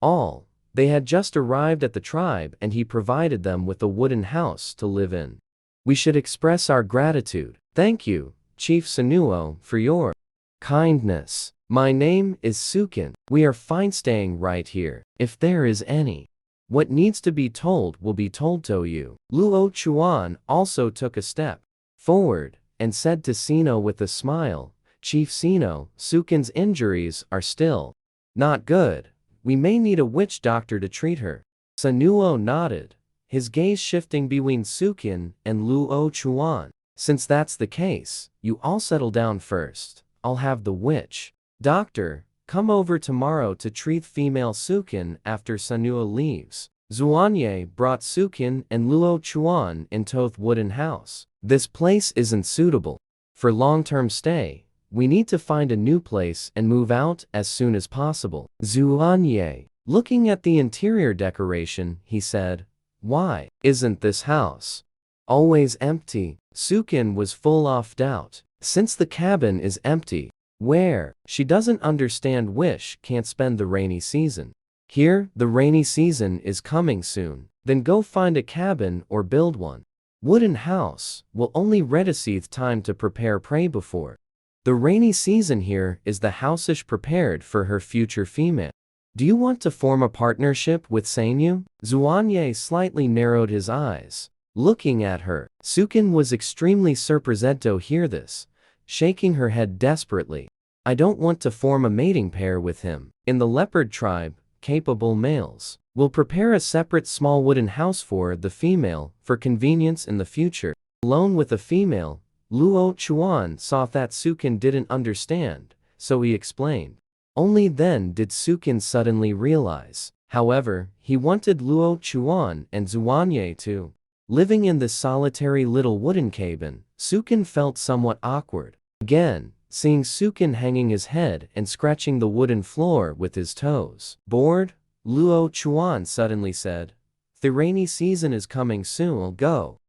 all, they had just arrived at the tribe and he provided them with a wooden house to live in. "We should express our gratitude. Thank you, Chief Sanuo, for your kindness. My name is Sukin. We are fine staying right here. If there is any what needs to be told will be told to you." Luo Chuan also took a step forward and said to Sino with a smile, "Chief Sino, Sukin's injuries are still not good. We may need a witch doctor to treat her." Sanuo nodded, his gaze shifting between Sukin and Luo Chuan. "Since that's the case, you all settle down first. I'll have the witch doctor come over tomorrow to treat female Sukin after Sanuo leaves." Zuanye brought Sukin and Luo Chuan into the wooden house. "This place isn't suitable for long-term stay. We need to find a new place and move out as soon as possible." Zuanye, looking at the interior decoration, he said, "Why isn't this house always empty?" Sukin was full of doubt. Since the cabin is empty, where she doesn't understand wish can't spend the rainy season. Here, the rainy season is coming soon. Then go find a cabin or build one. Wooden house will only receive time to prepare prey before. The rainy season here is the house-ish prepared for her future female. Do you want to form a partnership with Sainu? Zuanye slightly narrowed his eyes, looking at her. Sukin was extremely surprised to hear this, shaking her head desperately. "I don't want to form a mating pair with him. In the leopard tribe, capable males will prepare a separate small wooden house for the female for convenience in the future." Alone with a female, Luo Chuan saw that Sukin didn't understand, so he explained. Only then did Sukin suddenly realize However, he wanted Luo Chuan and Zuanye too. Living in this solitary little wooden cabin, Sukin felt somewhat awkward. Again, seeing Sukin hanging his head and scratching the wooden floor with his toes. Bored, Luo Chuan suddenly said, "The rainy season is coming soon, we'll go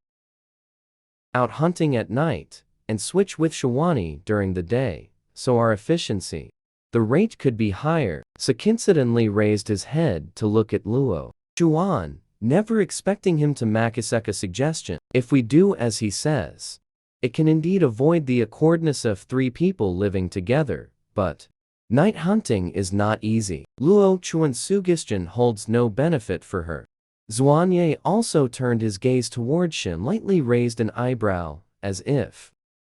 out hunting at night and switch with Shawani during the day, so our efficiency, the rate could be higher." Sukin suddenly raised his head to look at Luo Chuan, never expecting him to make a suggestion. If we do as he says, it can indeed avoid the awkwardness of three people living together, but night hunting is not easy. Luo Chuan's suggestion holds no benefit for her. Zuanye also turned his gaze towards Shin, lightly raised an eyebrow, as if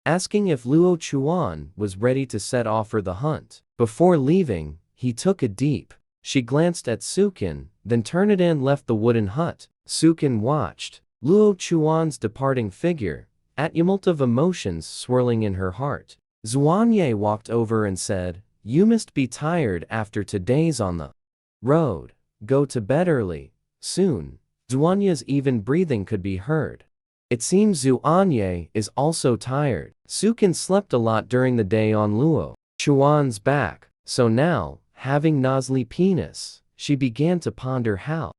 asking if Luo Chuan was ready to set off for the hunt. Before leaving, he took a deep. She glanced at Sukin, then turned and left the wooden hut. Sukin watched Luo Chuan's departing figure, a tumult of emotions swirling in her heart. Zuanye walked over and said, "You must be tired after today's on the road. Go to bed early. Soon." Zuanye's even breathing could be heard. It seems Zuanye is also tired. Sukin slept a lot during the day on Luo Chuan's back, so now, having noisy penis, she began to ponder how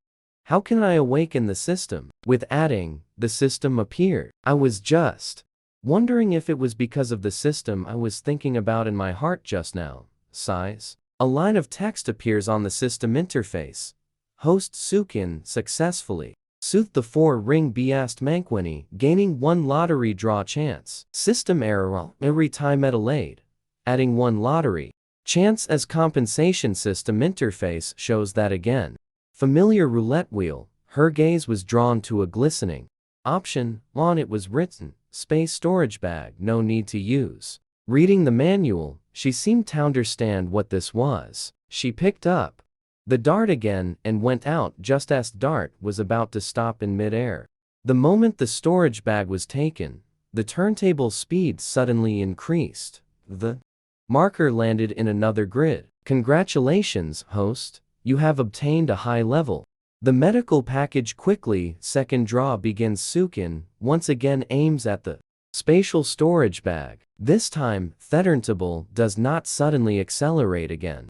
can I awaken the system? With adding, the system appeared. I was just wondering if it was because of the system I was thinking about in my heart just now. Sighs. A line of text appears on the system interface. Host Sukin successfully soothed the 4-ring Biast Mankwini, gaining 1 lottery draw chance. System error every time delayed. Adding 1 lottery chance as compensation. System interface shows that again. Familiar roulette wheel. Her gaze was drawn to a glistening option. On it was written, "Space storage bag, no need to use." Reading the manual, she seemed to understand what this was. She picked up the dart again and went out just as dart was about to stop in midair. The moment the storage bag was taken, the turntable's speed suddenly increased. The marker landed in another grid. "Congratulations, host. You have obtained a high level." The medical package quickly. Second draw begins. Sukin once again aims at the spatial storage bag. This time, the turntable does not suddenly accelerate again.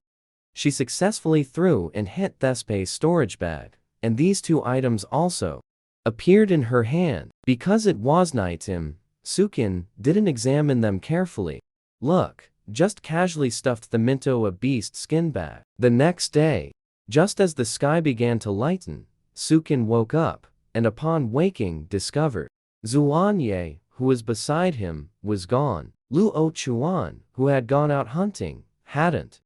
She successfully threw and hit the space storage bag, and these 2 items also appeared in her hand. Because it was nighttime, Sukin didn't examine them carefully. Look, just casually stuffed them into a beast skin bag. The next day, just as the sky began to lighten, Sukin woke up, and upon waking discovered Zuanye, who was beside him, was gone. Luo Chuan, who had gone out hunting, hadn't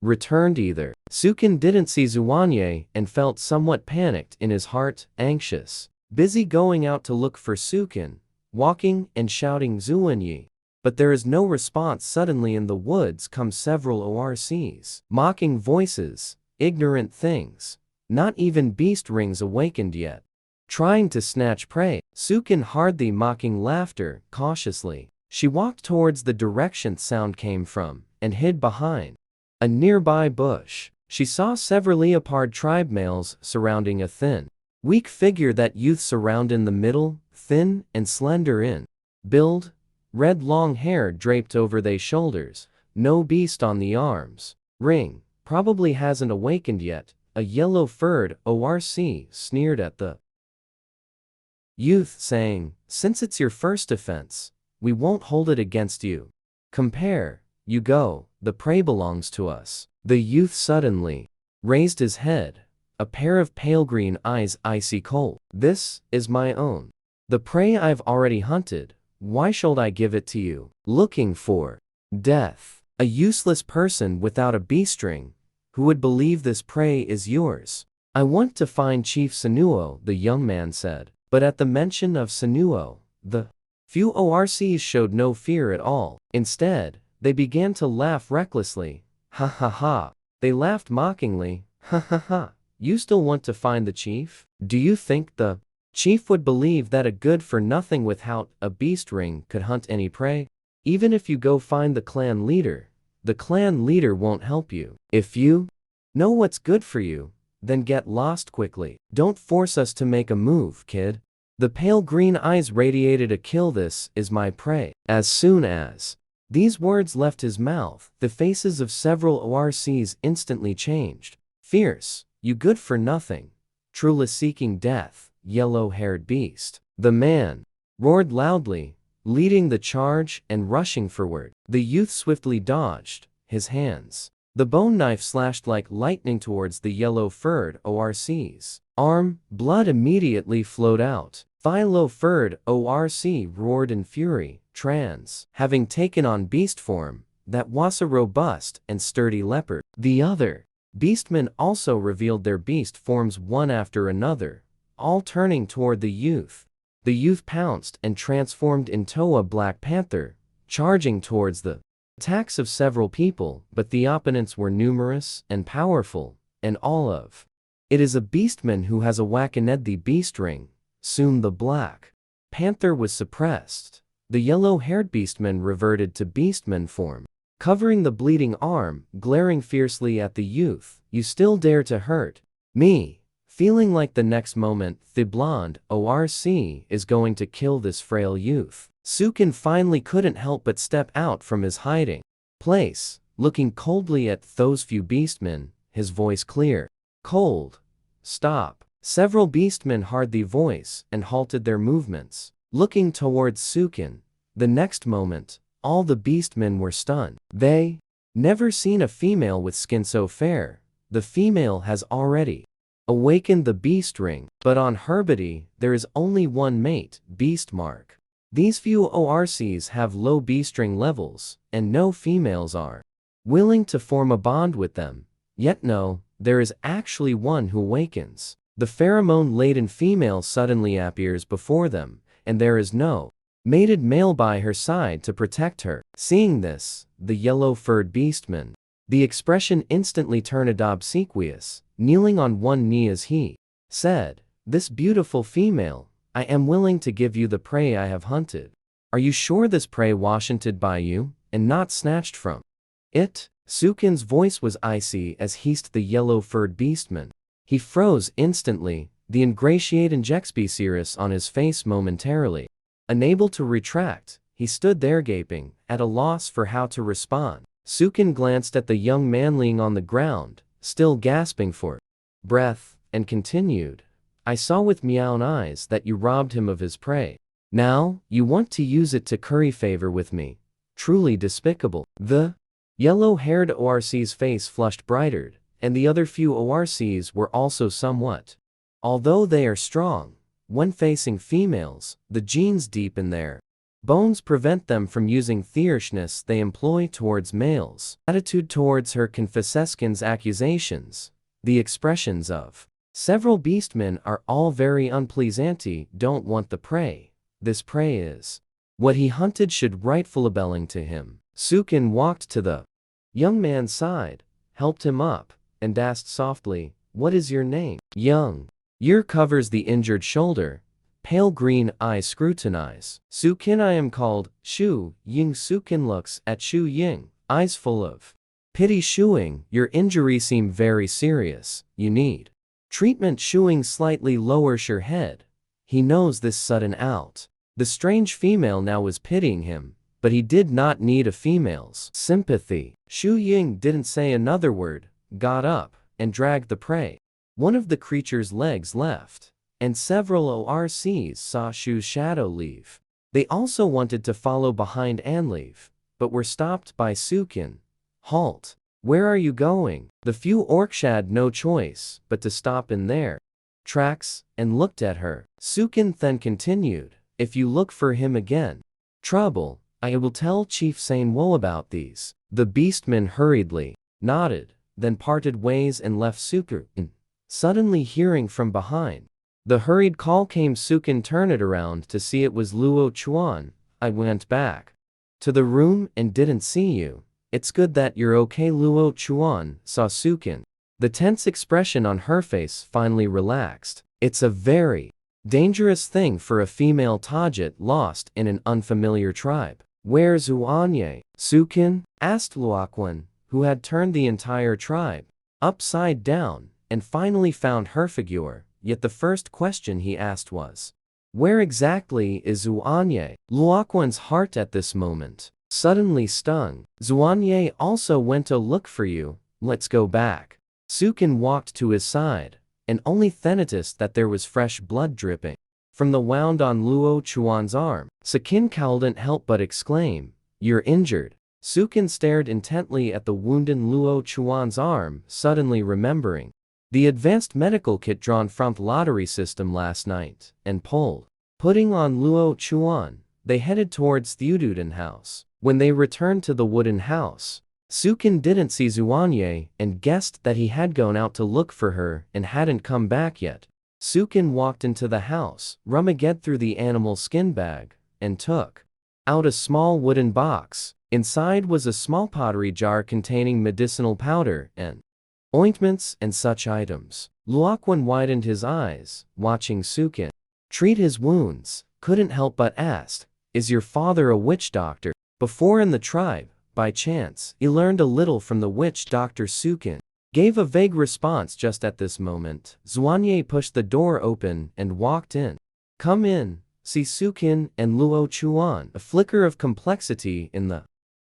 returned either. Sukin didn't see Zuanye and felt somewhat panicked in his heart, anxious. Busy going out to look for Sukin, walking and shouting Zuanye. But there is no response. Suddenly in the woods come several ORCs. Mocking voices, ignorant things. Not even beast rings awakened yet. Trying to snatch prey. Sukin heard the mocking laughter. Cautiously, she walked towards the direction sound came from, and hid behind a nearby bush. She saw several leopard tribe males surrounding a thin, weak figure. That youth surround in the middle, thin and slender in build, red long hair draped over their shoulders, no beast on the arms. Ring, probably hasn't awakened yet. A yellow-furred ORC sneered at the youth, saying, "Since it's your first offense, we won't hold it against you. Compare, you go, the prey belongs to us." The youth suddenly raised his head, a pair of pale green eyes icy cold. "This is my own. The prey I've already hunted. Why should I give it to you? Looking for death. A useless person without a beastring. Who would believe this prey is yours?" "I want to find Chief Sanuo," the young man said. But at the mention of Sanuo, the few ORCs showed no fear at all. Instead, they began to laugh recklessly. "Ha ha ha." They laughed mockingly. "Ha ha ha. You still want to find the chief? Do you think the chief would believe that a good-for-nothing without a beast ring could hunt any prey? Even if you go find the clan leader won't help you. If you know what's good for you, then get lost quickly. Don't force us to make a move, kid. The pale green eyes radiated a kill, this is my prey. As soon as these words left his mouth, the faces of several ORCs instantly changed. Fierce, you good for nothing, truly seeking death, yellow-haired beast. The man roared loudly, leading the charge and rushing forward. The youth swiftly dodged, his hands. The bone knife slashed like lightning towards the yellow-furred ORC's arm. Blood immediately flowed out. The yellow-furred ORC roared in fury. Trans, having taken on beast form, that was a robust and sturdy leopard. The other beastmen also revealed their beast forms one after another, all turning toward the youth. The youth pounced and transformed into a black panther, charging towards the attacks of several people, but the opponents were numerous and powerful, and all of it is a beastman who has awakened the beast ring. Soon the black panther was suppressed. The yellow-haired beastman reverted to beastman form, covering the bleeding arm, glaring fiercely at the youth. You still dare to hurt me? Feeling like the next moment the blonde ORC is going to kill this frail youth, Sukin finally couldn't help but step out from his hiding place, looking coldly at those few beastmen, his voice clear. Cold. Stop. Several beastmen heard the voice and halted their movements, looking towards Sukin. The next moment, all the beastmen were stunned. They never seen a female with skin so fair. The female has already awakened the beast ring, but on her body there is only one mate, beast mark. These few ORCs have low beast ring levels, and no females are willing to form a bond with them. Yet no, there is actually one who awakens. The pheromone-laden female suddenly appears before them, and there is no mated male by her side to protect her. Seeing this, the yellow-furred beastman, the expression instantly turned obsequious, kneeling on one knee as he said, "This beautiful female, I am willing to give you the prey I have hunted. Are you sure this prey was hunted by you, and not snatched from it?" Sukin's voice was icy as he hissed the yellow-furred beastman. He froze instantly, the ingratiating injectspecious on his face momentarily. Unable to retract, he stood there gaping, at a loss for how to respond. Sukin glanced at the young man laying on the ground, still gasping for breath, and continued, "I saw with my own eyes that you robbed him of his prey. Now, you want to use it to curry favor with me. Truly despicable." The yellow-haired ORC's face flushed brighter, and the other few ORCs were also somewhat. Although they are strong, when facing females, the genes deep in their bones prevent them from using fierceness they employ towards males. Attitude towards her confesseskin's accusations, the expressions of several beastmen are all very unpleasant. Don't want the prey. This prey is what he hunted should rightfully belong to him. Sukin walked to the young man's side, helped him up, and asked softly, "What is your name?" Young. Year covers the injured shoulder. Pale green eyes scrutinize. Sukin. I am called Shu Ying. Sukin looks at Shu Ying, eyes full of pity. Shu Ying, your injury seem very serious. You need treatment. Shu Ying slightly lowers her head. He knows this sudden out. The strange female now was pitying him, but he did not need a female's sympathy. Shu Ying didn't say another word, got up, and dragged the prey. One of the creature's legs left, and several ORCs saw Shu's shadow leave. They also wanted to follow behind and leave, but were stopped by Sukin. Halt! Where are you going? The few orcs had no choice but to stop in their tracks and looked at her. Sukin then continued, "If you look for him again, trouble, I will tell Chief Sainwo about these." The beastman hurriedly nodded, then parted ways and left Sukin. Suddenly hearing from behind the hurried call came. Sukin turned around to see it was Luo Chuan. "I went back to the room and didn't see you. It's good that you're okay." Luo Chuan saw Sukin. The tense expression on her face finally relaxed. It's a very dangerous thing for a female Tajit lost in an unfamiliar tribe. "Where's Uanye?" Sukin asked Luoquan, who had turned the entire tribe upside down and finally found her figure, yet the first question he asked was, "Where exactly is Xuanye?" Luoquan's heart at this moment suddenly stung. "Xuanye also went to look for you, let's go back." Sukin walked to his side, and only then noticed that there was fresh blood dripping from the wound on Luo Chuan's arm. Sukin couldn't help but exclaim, "You're injured." Sukin stared intently at the wounded Luo Chuan's arm, suddenly remembering the advanced medical kit drawn from the lottery system last night, and pulled. Putting on Luo Chuan, they headed towards the Ududen house. When they returned to the wooden house, Sukin didn't see Xuanye and guessed that he had gone out to look for her and hadn't come back yet. Sukin walked into the house, rummaged through the animal skin bag, and took out a small wooden box. Inside was a small pottery jar containing medicinal powder and ointments and such items. Luoquan widened his eyes, watching Sukin treat his wounds, couldn't help but ask, "Is your father a witch doctor?" Before in the tribe, by chance, he learned a little from the witch doctor. Sukin gave a vague response just at this moment. Xuanye pushed the door open and walked in. "Come in," see Sukin and Luo Chuan, a flicker of complexity in the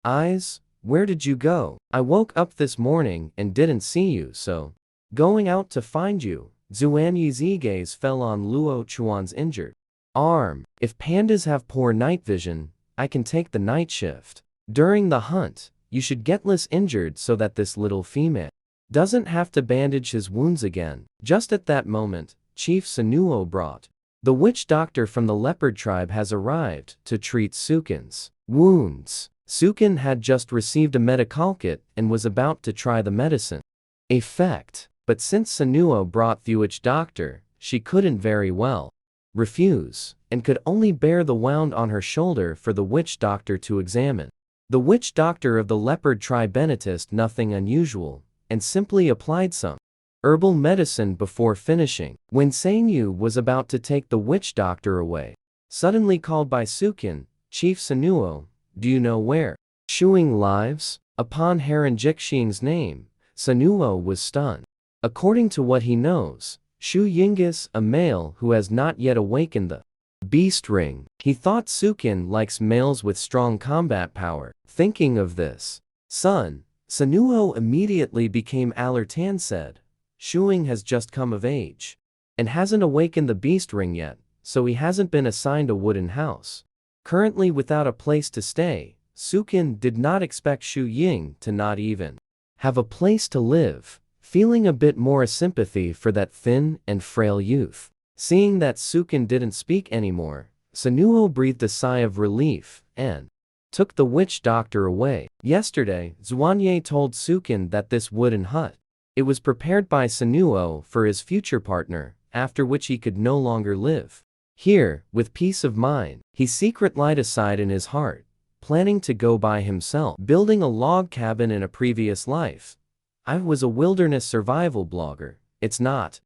eyes. "Where did you go? I woke up this morning and didn't see you, so going out to find you." Xuanye's gaze fell on Luo Chuan's injured arm. "If pandas have poor night vision, I can take the night shift. During the hunt, you should get less injured so that this little female doesn't have to bandage his wounds again." Just at that moment, Chief Sanuo brought the witch doctor from the leopard tribe has arrived to treat Sukin's wounds. Sukin had just received a medical kit and was about to try the medicine effect, but since Sanuo brought the witch doctor, she couldn't very well refuse, and could only bear the wound on her shoulder for the witch doctor to examine. The witch doctor of the leopard tribe noticed nothing unusual, and simply applied some herbal medicine before finishing. When Sanyu was about to take the witch doctor away, suddenly called by Sukin, "Chief Sanuo, do you know where Shuing lives?" Upon hearing Jixing's name, Sanuo was stunned. According to what he knows, Shu Yingis, a male who has not yet awakened the beast ring. He thought Sukin likes males with strong combat power. Thinking of this, son, Sanuo immediately became alert and said, "Shuing has just come of age and hasn't awakened the beast ring yet, so he hasn't been assigned a wooden house. Currently without a place to stay, Sukin did not expect Shu Ying to not even have a place to live." Feeling a bit more sympathy for that thin and frail youth. Seeing that Sukin didn't speak anymore, Sanuo breathed a sigh of relief and took the witch doctor away. Yesterday, Xuanye told Sukin that this wooden hut, it was prepared by Sanuo for his future partner, after which he could no longer live here, with peace of mind. He secret light aside in his heart, planning to go by himself, building a log cabin in a previous life. "I was a wilderness survival blogger. It's not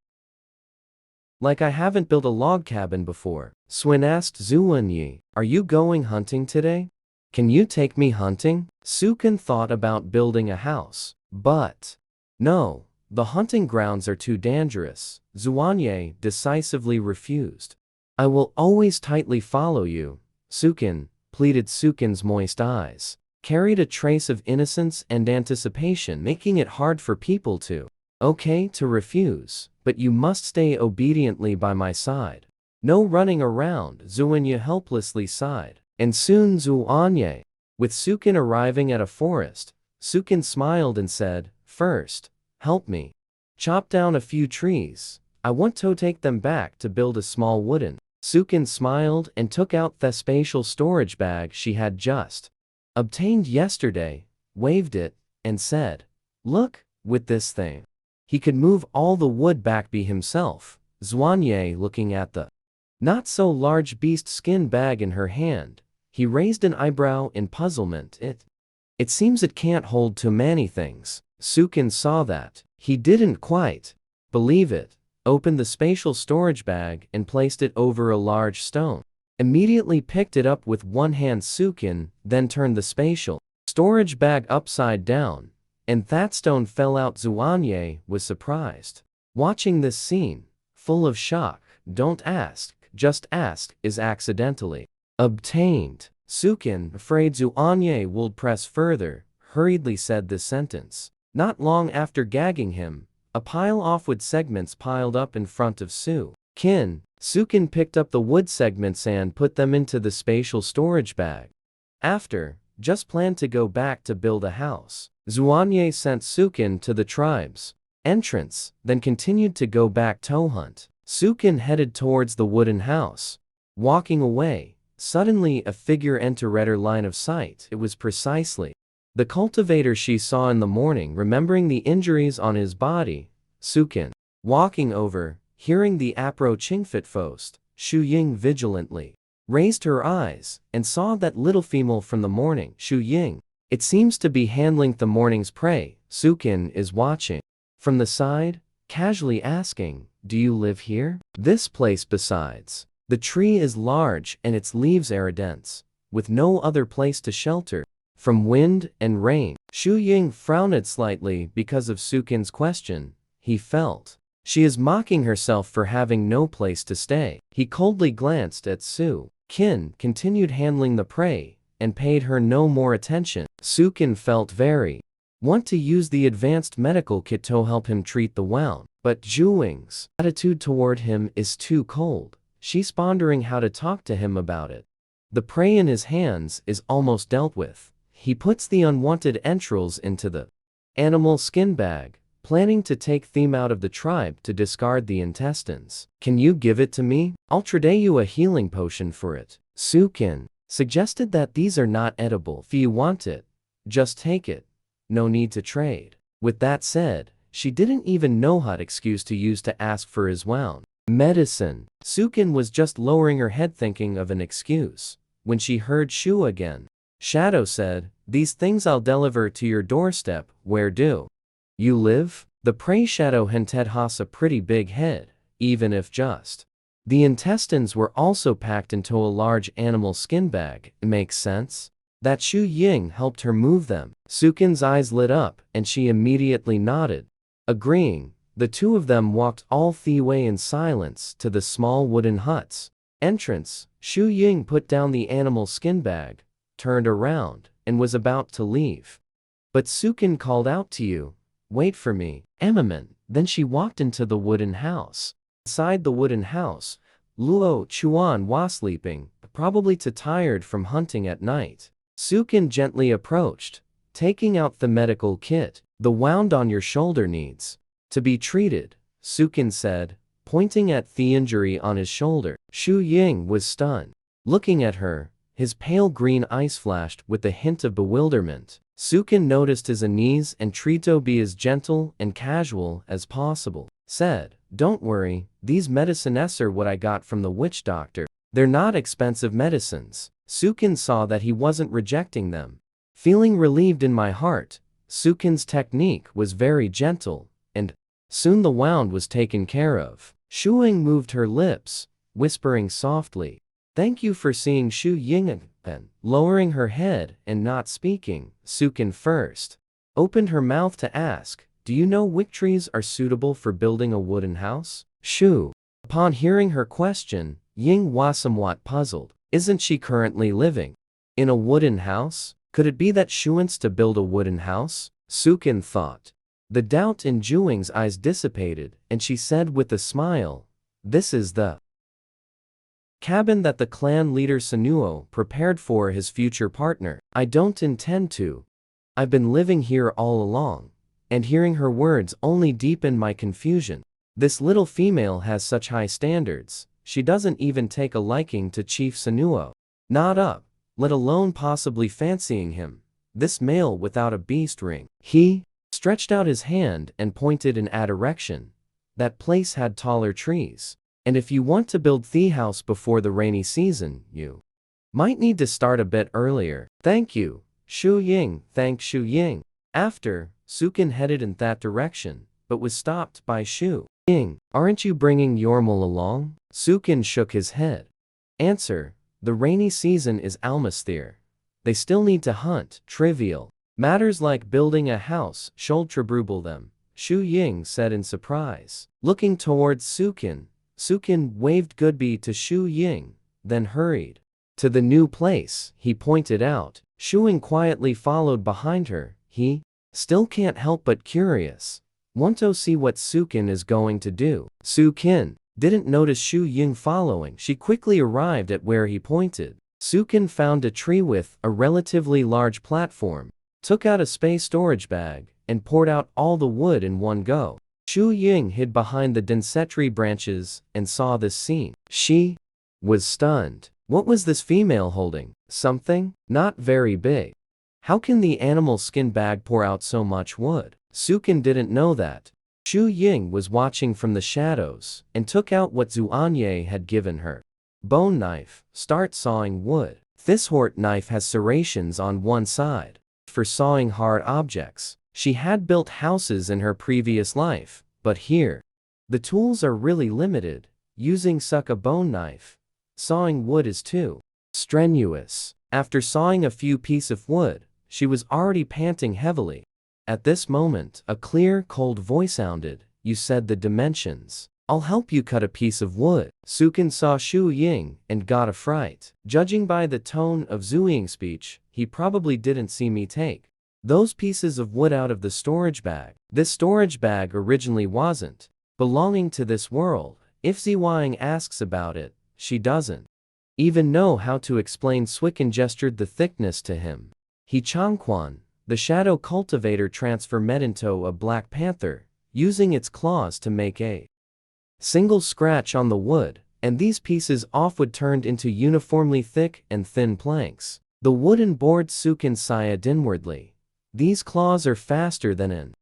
like I haven't built a log cabin before." Swin asked Xuanye, "Are you going hunting today? Can you take me hunting?" Sukin thought about building a house, but no, the hunting grounds are too dangerous. Xuanye decisively refused. "I will always tightly follow you, Sukin," pleaded. Sukin's moist eyes carried a trace of innocence and anticipation, making it hard for people to refuse, "but you must stay obediently by my side. No running around." Xuanye helplessly sighed. And soon Xuanye, with Sukin arriving at a forest, Sukin smiled and said, "First, help me chop down a few trees. I want to take them back to build a small wooden." Sukin smiled and took out the spatial storage bag she had just obtained yesterday, waved it, and said, "Look, with this thing, he could move all the wood back by himself." Xuanye, looking at the not-so-large beast skin bag in her hand, he raised an eyebrow in puzzlement. It seems it can't hold too many things." Sukin saw that. He didn't quite believe it, opened the spatial storage bag and placed it over a large stone. Immediately picked it up with one hand. Sukin then turned the spatial storage bag upside down, and that stone fell out. Xuanye was surprised. Watching this scene, full of shock, don't ask, just ask, is accidentally obtained. Sukin, afraid Zuanye would press further, hurriedly said this sentence. Not long after gagging him, a pile of wood segments piled up in front of Sukin. Sukin picked up the wood segments and put them into the spatial storage bag. After, just planned to go back to build a house. Zuanye sent Sukin to the tribe's entrance, then continued to go back to hunt. Sukin headed towards the wooden house. Walking away, suddenly a figure entered her line of sight. It was precisely the cultivator she saw in the morning. Remembering the injuries on his body, Sukin, walking over, hearing the approaching fitfost, Shu Ying vigilantly raised her eyes and saw that little female from the morning. Shu Ying, it seems to be handling the morning's prey. Sukin is watching from the side, casually asking, do you live here? This place besides. The tree is large and its leaves are dense, with no other place to shelter from wind and rain. Shu Ying frowned slightly because of Sukin's question. He felt she is mocking herself for having no place to stay. He coldly glanced at Sukin, continued handling the prey, and paid her no more attention. Sukin felt very want to use the advanced medical kit to help him treat the wound, but Zhu Ying's attitude toward him is too cold. She's pondering how to talk to him about it. The prey in his hands is almost dealt with. He puts the unwanted entrails into the animal skin bag, planning to take them out of the tribe to discard the intestines. Can you give it to me? I'll trade you a healing potion for it. Sukin suggested that these are not edible. If you want it, just take it. No need to trade. With that said, she didn't even know what excuse to use to ask for his wound medicine. Sukin was just lowering her head thinking of an excuse, when she heard Shu again. Shadow said, these things I'll deliver to your doorstep. Where do you live? The prey shadow hinted has a pretty big head, even if just the intestines were also packed into a large animal skin bag. It makes sense that Shu Ying helped her move them. Sukin's eyes lit up and she immediately nodded. Agreeing, the two of them walked all the way in silence to the small wooden hut's entrance. Shu Ying put down the animal skin bag, turned around, and was about to leave. But Sukin called out to you, wait for me, Emmeman. Then she walked into the wooden house. Inside the wooden house, Luo Chuan was sleeping, probably too tired from hunting at night. Sukin gently approached, taking out the medical kit. The wound on your shoulder needs to be treated, Sukin said, pointing at the injury on his shoulder. Shu Ying was stunned. Looking at her, his pale green eyes flashed with a hint of bewilderment. Sukin noticed his unease and tried to be as gentle and casual as possible. Said, don't worry, these medicines are what I got from the witch doctor. They're not expensive medicines. Sukin saw that he wasn't rejecting them. Feeling relieved in my heart, Sukin's technique was very gentle, and soon the wound was taken care of. Shu Ying moved her lips, whispering softly, thank you for seeing Shu Ying. And lowering her head and not speaking, Sukin first opened her mouth to ask, do you know which trees are suitable for building a wooden house? Shu. Upon hearing her question, Ying was somewhat puzzled. Isn't she currently living in a wooden house? Could it be that she wants to build a wooden house? Sukin thought. The doubt in Zhu Ying's eyes dissipated, and she said with a smile, this is the cabin that the clan leader Sanuo prepared for his future partner. I don't intend to. I've been living here all along. And hearing her words only deepened my confusion. This little female has such high standards, she doesn't even take a liking to Chief Sanuo. Not up, let alone possibly fancying him. This male without a beast ring. He stretched out his hand and pointed in a direction. That place had taller trees. And if you want to build the house before the rainy season, you might need to start a bit earlier. Thank you, Shu Ying. Thank Shu Ying. After, Sukin headed in that direction, but was stopped by Shu Ying. Aren't you bringing Yormal along? Sukin shook his head. Answer, the rainy season is almost there. They still need to hunt. Trivial matters like building a house should trouble them. Shu Ying said in surprise. Looking towards Sukin, Sukin waved goodbye to Shu Ying, then hurried to the new place, he pointed out. Shu Ying quietly followed behind her. He still can't help but curious. Want to see what Sukin is going to do. Sukin didn't notice Shu Ying following. She quickly arrived at where he pointed. Sukin found a tree with a relatively large platform, took out a space storage bag, and poured out all the wood in one go. Shu Ying hid behind the densetri branches and saw this scene. She was stunned. What was this female holding? Something? Not very big. How can the animal skin bag pour out so much wood? Sukin didn't know that. Shu Ying was watching from the shadows and took out what Zuanye had given her. Bone knife. Start sawing wood. This hort knife has serrations on one side. For sawing hard objects. She had built houses in her previous life, but here, the tools are really limited. Using a bone knife. Sawing wood is too strenuous. After sawing a few pieces of wood, she was already panting heavily. At this moment, a clear, cold voice sounded. You said the dimensions. I'll help you cut a piece of wood. Sukin saw Shu Ying and got a fright. Judging by the tone of Zhu Ying's speech, he probably didn't see me take those pieces of wood out of the storage bag. This storage bag originally wasn't belonging to this world. If Ziwang asks about it, she doesn't even know how to explain. Swicken gestured the thickness to him. He Changquan, the shadow cultivator, transformed into a black panther, using its claws to make a single scratch on the wood, and these pieces of wood turned into uniformly thick and thin planks. The wooden board Sukin sighed inwardly. These claws are faster than an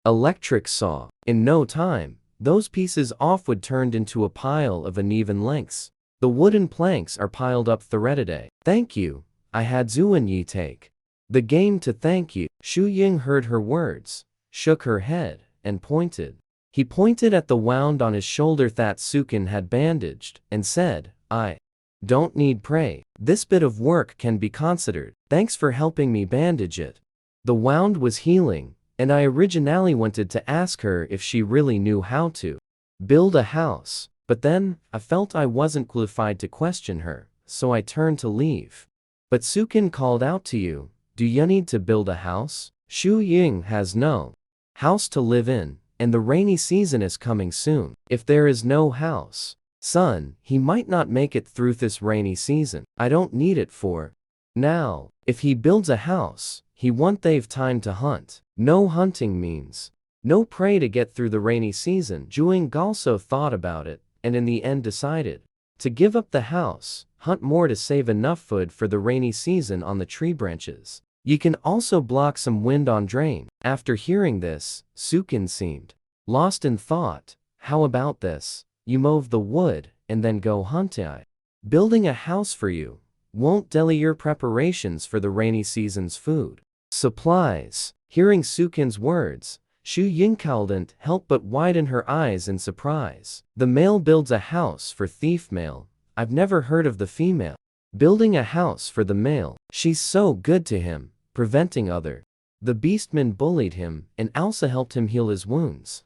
electric saw. In no time, those pieces of wood turned into a pile of uneven lengths. The wooden planks are piled up threaded. Thank you. I had Zuanyi take the game to thank you. Shu Ying heard her words, shook her head, and pointed. He pointed at the wound on his shoulder that Sukin had bandaged, and said, I don't need pray. This bit of work can be considered. Thanks for helping me bandage it. The wound was healing, and I originally wanted to ask her if she really knew how to build a house, but then I felt I wasn't qualified to question her, so I turned to leave. But Sukin called out to you, do you need to build a house? Shu Ying has no house to live in, and the rainy season is coming soon. If there is no house, son, he might not make it through this rainy season. I don't need it for now. If he builds a house, he won't have time to hunt. No hunting means no prey to get through the rainy season. Zhuing also thought about it, and in the end decided to give up the house, hunt more to save enough food for the rainy season on the tree branches. You can also block some wind on drain. After hearing this, Sukin seemed lost in thought. How about this? You move the wood, and then go hunting. Building a house for you won't delay your preparations for the rainy season's food supplies. Hearing Sukin's words, Shu Ying couldn't help but widen her eyes in surprise. The male builds a house for thief male. I've never heard of the female building a house for the male. She's so good to him, preventing other. The beastmen bullied him, and Elsa helped him heal his wounds.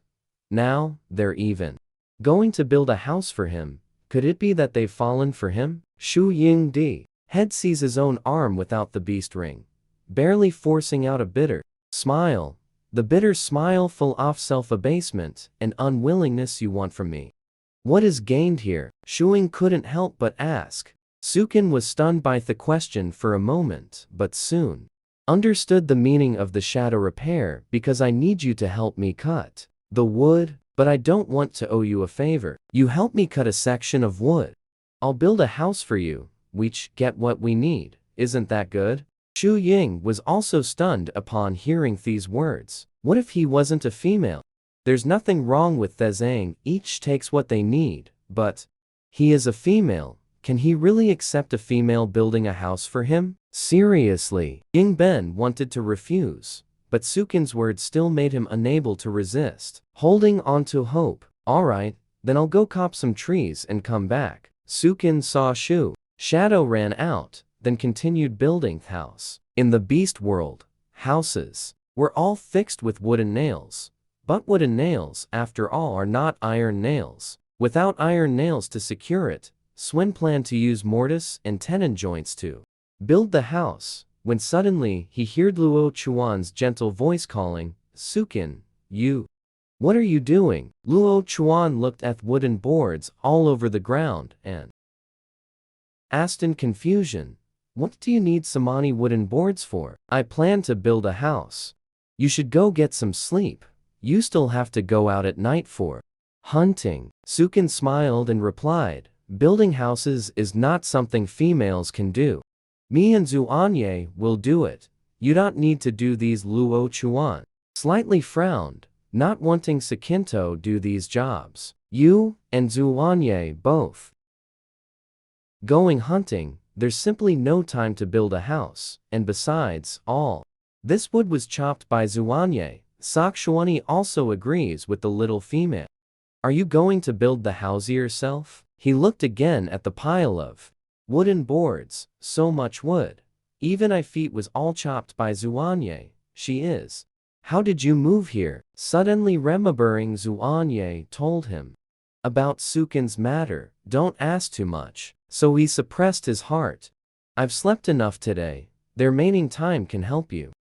Now, they're even going to build a house for him. Could it be that they've fallen for him? Shu Ying D. Head sees his own arm without the beast ring, barely forcing out a bitter smile. The bitter smile full of self-abasement and unwillingness. You want from me? What is gained here? Shu Ying couldn't help but ask. Sukin was stunned by the question for a moment, but soon understood the meaning of the shadow repair. Because I need you to help me cut the wood, but I don't want to owe you a favor. You help me cut a section of wood, I'll build a house for you. We each get what we need. Isn't that good? Shu Ying was also stunned upon hearing these words. What if he wasn't a female? There's nothing wrong with Thezang, each takes what they need, but he is a female. Can he really accept a female building a house for him? Seriously, Ying Ben wanted to refuse, but Sukin's words still made him unable to resist. Holding on to hope. Alright, then I'll go cop some trees and come back. Sukin saw Shu Shadow ran out, then continued building the house. In the beast world, houses were all fixed with wooden nails. But wooden nails, after all, are not iron nails. Without iron nails to secure it, Swin planned to use mortise and tenon joints to build the house, when suddenly he heard Luo Chuan's gentle voice calling, "Sukin, you. What are you doing?" Luo Chuan looked at wooden boards all over the ground and asked in confusion, "What do you need so many wooden boards for?" "I plan to build a house. You should go get some sleep. You still have to go out at night for hunting." Sukin smiled and replied, "Building houses is not something females can do. Me and Zuanye will do it. You don't need to do these." Luo Chuan slightly frowned, not wanting Sakinto do these jobs. "You and Zuanye both going hunting, there's simply no time to build a house, and besides, all this wood was chopped by Zuanye." Sakshuani also agrees with the little female. "Are you going to build the house yourself?" He looked again at the pile of wooden boards, so much wood. Even I feet was all chopped by Zuanye. She is. "How did you move here?" Suddenly remembering Zuanye told him about Sukin's matter. "Don't ask too much." So he suppressed his heart. "I've slept enough today. The remaining time can help you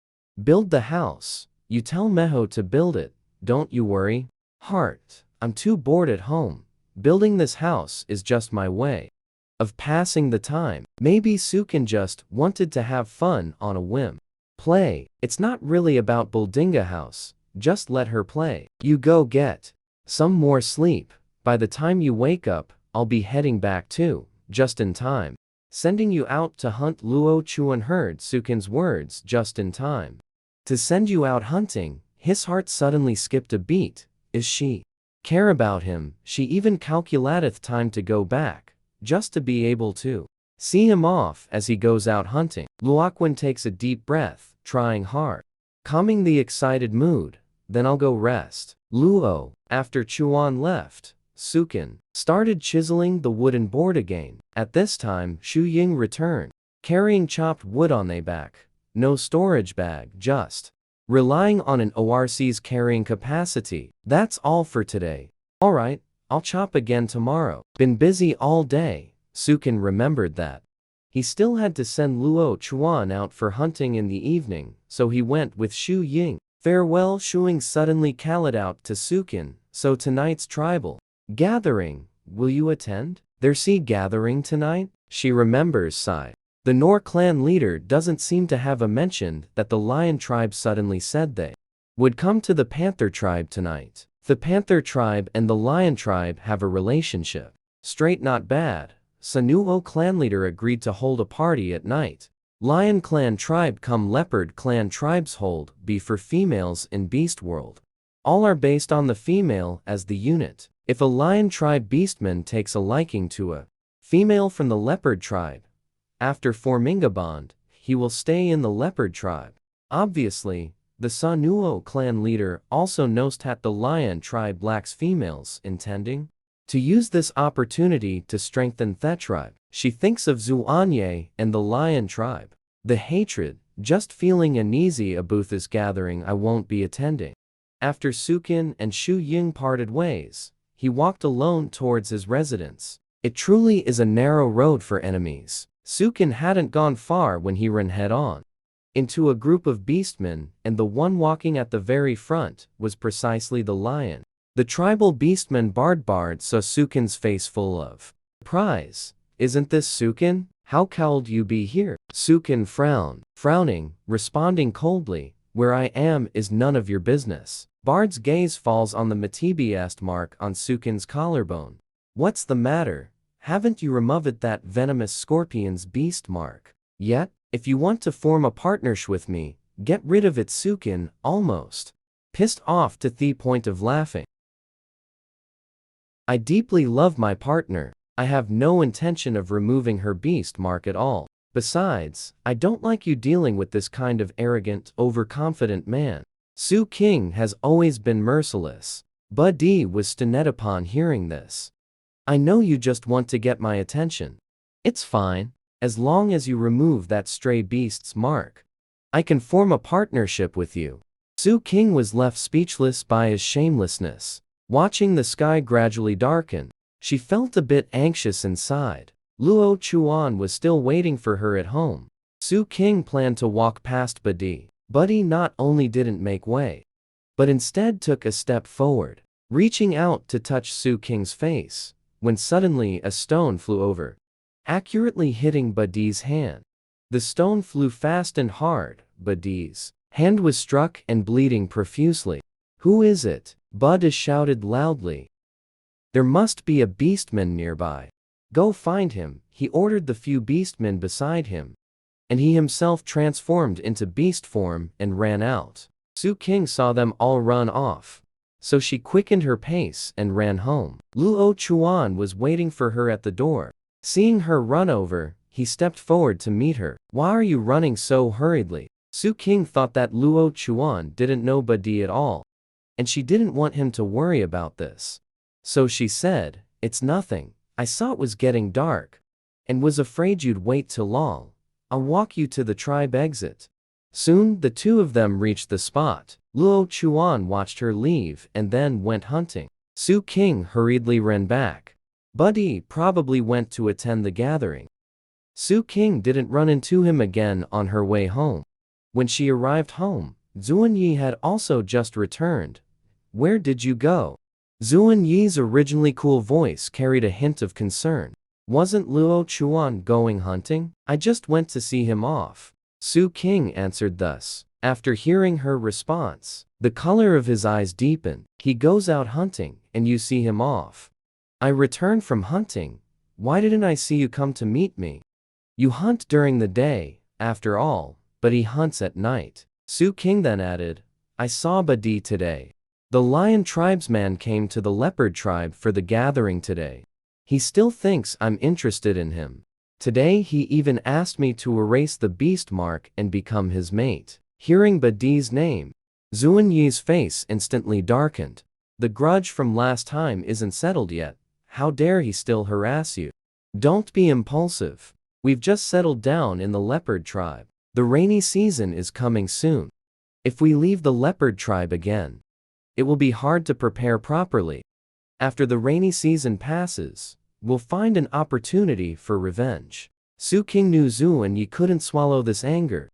build the house. You tell Meho to build it, don't you worry." "Heart, I'm too bored at home. Building this house is just my way of passing the time." Maybe Sukin just wanted to have fun on a whim. Play. It's not really about building a house, just let her play. "You go get some more sleep. By the time you wake up, I'll be heading back too, just in time. Sending you out to hunt." Luo Chuan heard Sukin's words, "just in time to send you out hunting." His heart suddenly skipped a beat. Is she care about him? She even calculateth time to go back, just to be able to see him off as he goes out hunting. Luoquan takes a deep breath, trying hard, calming the excited mood. "Then I'll go rest." Luo, after Chuan left, Sukin started chiseling the wooden board again. At this time, Shu Ying returned, carrying chopped wood on their back. No storage bag, just relying on an ORC's carrying capacity. "That's all for today." "Alright, I'll chop again tomorrow. Been busy all day." Sukin remembered that he still had to send Luo Chuan out for hunting in the evening, so he went with Shu Ying. "Farewell." Shu Ying suddenly called out to Sukin, "So tonight's tribal gathering, will you attend?" "There's sea gathering tonight?" She remembers, sighed. The Nor clan leader doesn't seem to have mentioned that the Lion tribe suddenly said they would come to the Panther tribe tonight. The Panther tribe and the Lion tribe have a relationship. Straight not bad. Sanuo clan leader agreed to hold a party at night. Lion clan tribe come Leopard clan tribes hold be for females in Beast World. All are based on the female as the unit. If a Lion tribe beastman takes a liking to a female from the Leopard tribe, after forming a bond, he will stay in the Leopard tribe. Obviously, the Sanuo clan leader also knows that the Lion tribe lacks females, intending to use this opportunity to strengthen that tribe. She thinks of Zuanye and the Lion tribe. The hatred, just feeling uneasy about this gathering. "I won't be attending." After Sukin and Shu Ying parted ways, he walked alone towards his residence. It truly is a narrow road for enemies. Sukin hadn't gone far when he ran head-on into a group of beastmen, and the one walking at the very front was precisely the lion. The tribal beastman Bard saw Sukin's face full of surprise. "Isn't this Sukin? How could you be here?" Sukin frowning, responding coldly, "Where I am is none of your business." Bard's gaze falls on the Matibiast mark on Sukin's collarbone. "What's the matter? Haven't you removed that venomous scorpion's beast mark yet? If you want to form a partnership with me, get rid of it." Sukin, almost pissed off to the point of laughing. "I deeply love my partner. I have no intention of removing her beast mark at all. Besides, I don't like you dealing with this kind of arrogant, overconfident man." Su King has always been merciless. Buddy was stunned upon hearing this. "I know you just want to get my attention. It's fine. As long as you remove that stray beast's mark, I can form a partnership with you." Su King was left speechless by his shamelessness. Watching the sky gradually darken, she felt a bit anxious inside. Luo Chuan was still waiting for her at home. Su King planned to walk past Buddy. Buddy not only didn't make way, but instead took a step forward, reaching out to touch Su King's face, when suddenly a stone flew over, accurately hitting Buddy's hand. The stone flew fast and hard. Buddy's hand was struck and bleeding profusely. "Who is it?" Bud shouted loudly. "There must be a beastman nearby. Go find him," he ordered the few beastmen beside him, and he himself transformed into beast form and ran out. Su King saw them all run off, so she quickened her pace and ran home. Luo Chuan was waiting for her at the door. Seeing her run over, he stepped forward to meet her. "Why are you running so hurriedly?" Su King thought that Luo Chuan didn't know Buddy at all, and she didn't want him to worry about this. So she said, "It's nothing. I saw it was getting dark, and was afraid you'd wait too long. I'll walk you to the tribe exit." Soon the two of them reached the spot. Luo Chuan watched her leave and then went hunting. Su King hurriedly ran back. Buddy probably went to attend the gathering. Su King didn't run into him again on her way home. When she arrived home, Zuan-Yi had also just returned. "Where did you go?" Zuan-Yi's originally cool voice carried a hint of concern. "Wasn't Luo Chuan going hunting? I just went to see him off." Su King answered thus. After hearing her response, the color of his eyes deepened. "He goes out hunting, and you see him off. I returned from hunting. Why didn't I see you come to meet me? You hunt during the day, after all, but he hunts at night." Su King then added, "I saw Buddy today. The lion tribesman came to the leopard tribe for the gathering today. He still thinks I'm interested in him. Today he even asked me to erase the beast mark and become his mate." Hearing Buddy's name, Zuan-Yi's face instantly darkened. "The grudge from last time isn't settled yet. How dare he still harass you? Don't be impulsive. We've just settled down in the leopard tribe. The rainy season is coming soon. If we leave the leopard tribe again, it will be hard to prepare properly. After the rainy season passes, we'll find an opportunity for revenge." Su King knew Zuan-Yi couldn't swallow this anger,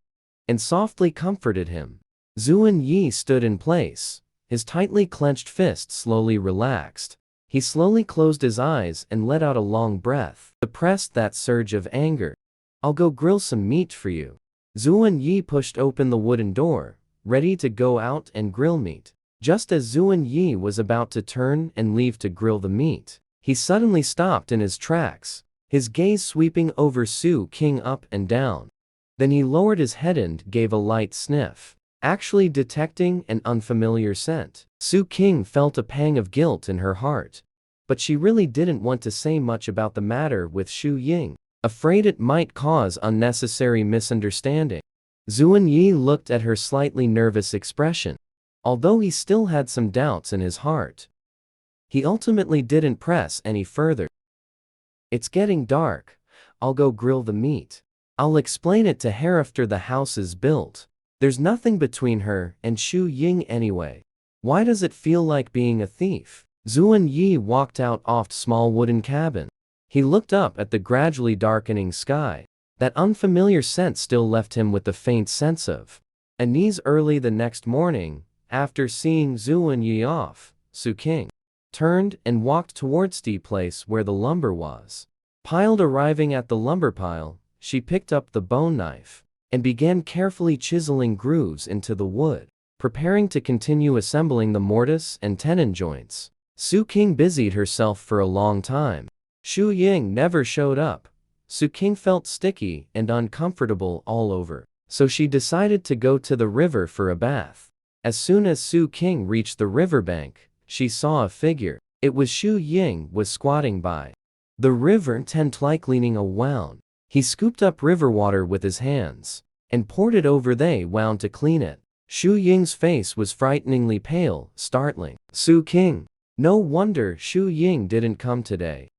and softly comforted him. Zuan-Yi stood in place. His tightly clenched fist slowly relaxed. He slowly closed his eyes and let out a long breath, suppressed that surge of anger. "I'll go grill some meat for you." Zuan-Yi pushed open the wooden door, ready to go out and grill meat. Just as Zuan-Yi was about to turn and leave to grill the meat, he suddenly stopped in his tracks, his gaze sweeping over Su King up and down. Then he lowered his head and gave a light sniff, actually detecting an unfamiliar scent. Su King felt a pang of guilt in her heart, but she really didn't want to say much about the matter with Shu Ying, afraid it might cause unnecessary misunderstanding. Zuan-Yi looked at her slightly nervous expression. Although he still had some doubts in his heart, he ultimately didn't press any further. "It's getting dark. I'll go grill the meat. I'll explain it to her after the house is built. There's nothing between her and Shu Ying anyway. Why does it feel like being a thief?" Zuan-Yi walked out of the small wooden cabin. He looked up at the gradually darkening sky. That unfamiliar scent still left him with the faint sense of unease. Early the next morning, after seeing Zuan-Yi off, Su King turned and walked towards the place where the lumber was piled. Arriving at the lumber pile, she picked up the bone knife and began carefully chiseling grooves into the wood, preparing to continue assembling the mortise and tenon joints. Su King busied herself for a long time. Shu Ying never showed up. Su King felt sticky and uncomfortable all over, so she decided to go to the river for a bath. As soon as Su King reached the riverbank, she saw a figure. It was Shu Ying was squatting by the river tent like leaning around. He scooped up river water with his hands and poured it over the wound to clean it. Shu Ying's face was frighteningly pale, startling Su King. "No wonder Shu Ying didn't come today.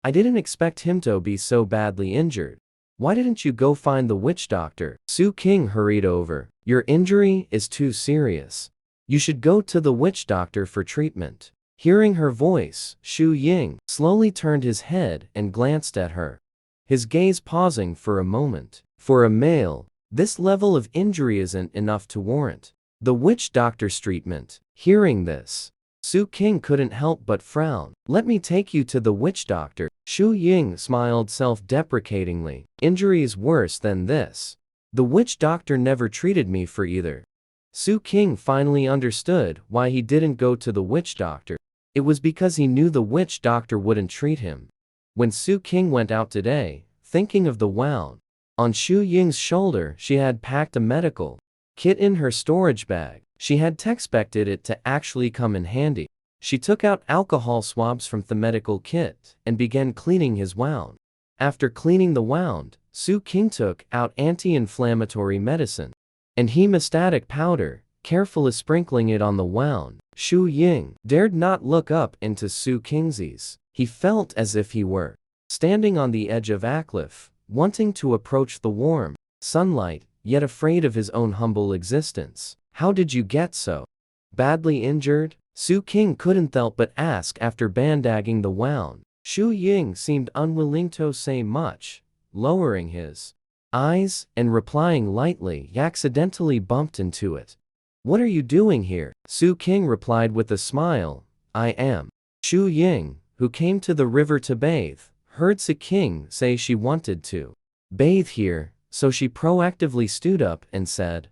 I didn't expect him to be so badly injured." Why didn't you go find the witch doctor? Su King hurried over. Your injury is too serious. You should go to the witch doctor for treatment. Hearing her voice, Xu Ying slowly turned his head and glanced at her, his gaze pausing for a moment. For a male, this level of injury isn't enough to warrant the witch doctor's treatment. Hearing this, Su King couldn't help but frown. Let me take you to the witch doctor. Xu Ying smiled self-deprecatingly. Injuries worse than this. The witch doctor never treated me for either. Su King finally understood why he didn't go to the witch doctor. It was because he knew the witch doctor wouldn't treat him. When Su King went out today, thinking of the wound on Xu Ying's shoulder, she had packed a medical kit in her storage bag. She had expected it to actually come in handy. She took out alcohol swabs from the medical kit and began cleaning his wound. After cleaning the wound, Su King took out anti-inflammatory medicine and hemostatic powder, carefully sprinkling it on the wound. Xu Ying dared not look up into Su King's eyes. He felt as if he were standing on the edge of a cliff, wanting to approach the warm sunlight, yet afraid of his own humble existence. How did you get so badly injured? Su King couldn't help but ask after bandaging the wound. Xu Ying seemed unwilling to say much, lowering his eyes and replying lightly. "You accidentally bumped into it." "What are you doing here?" Su King replied with a smile. "I am." Xu Ying, who came to the river to bathe, heard Su King say she wanted to bathe here, so she proactively stood up and said,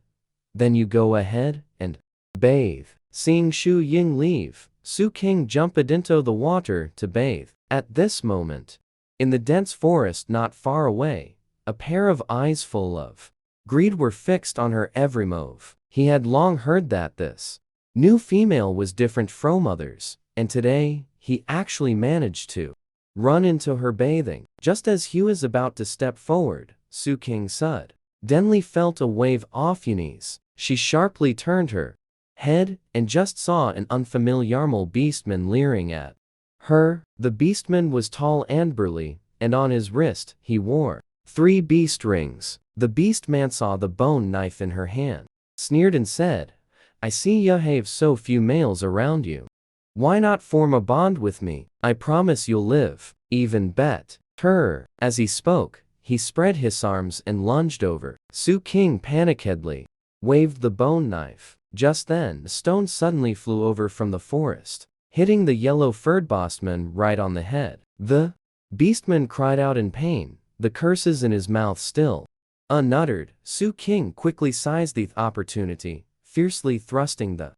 "Then you go ahead and bathe." Seeing Xu Ying leave, Su King jumped into the water to bathe. At this moment, in the dense forest not far away, a pair of eyes full of greed were fixed on her every move. He had long heard that this new female was different from others, and today, he actually managed to run into her bathing. Just as he was about to step forward, Su King suddenly felt a wave off her knees. She sharply turned her head and just saw an unfamiliar beastman leering at her. The beastman was tall and burly, and on his wrist, he wore 3 beast rings. The beastman saw the bone knife in her hand, sneered and said, "I see you have so few males around you. Why not form a bond with me? I promise you'll live even better." As he spoke, he spread his arms and lunged over. Su King panikedly waved the bone knife. Just then, a stone suddenly flew over from the forest, hitting the yellow-furred beastman right on the head. The beastman cried out in pain, the curses in his mouth still unuttered. Su King quickly seized the opportunity, fiercely thrusting the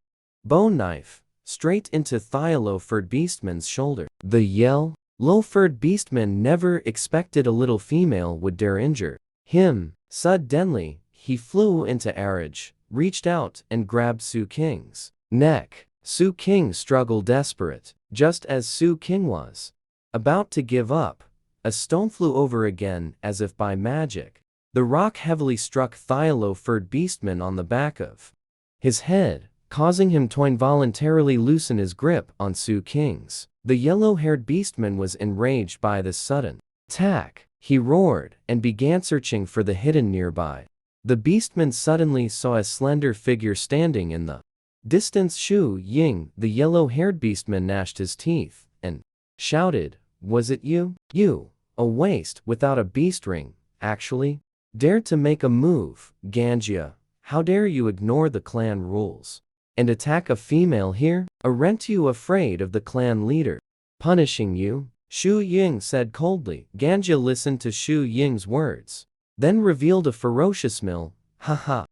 bone knife straight into the yellow-furred beastman's shoulder. The yellow-furred beastman never expected a little female would dare injure him. Suddenly, he flew into a rage, reached out and grabbed Su King's neck. Su King struggled desperate. Just as Su King was about to give up, a stone flew over again as if by magic. The rock heavily struck the yellow-furred beastman on the back of his head, causing him to involuntarily loosen his grip on Su King's. The yellow-haired beastman was enraged by this sudden attack. He roared and began searching for the hidden nearby. The beastman suddenly saw a slender figure standing in the distance. Xu Ying, the yellow-haired beastman, gnashed his teeth and shouted, "Was it you? You, a waste without a beast ring, actually dared to make a move? Ganjia, how dare you ignore the clan rules and attack a female here? Aren't you afraid of the clan leader punishing you?" Xu Ying said coldly. Ganjia listened to Xu Ying's words, then revealed a ferocious smile. "Ha,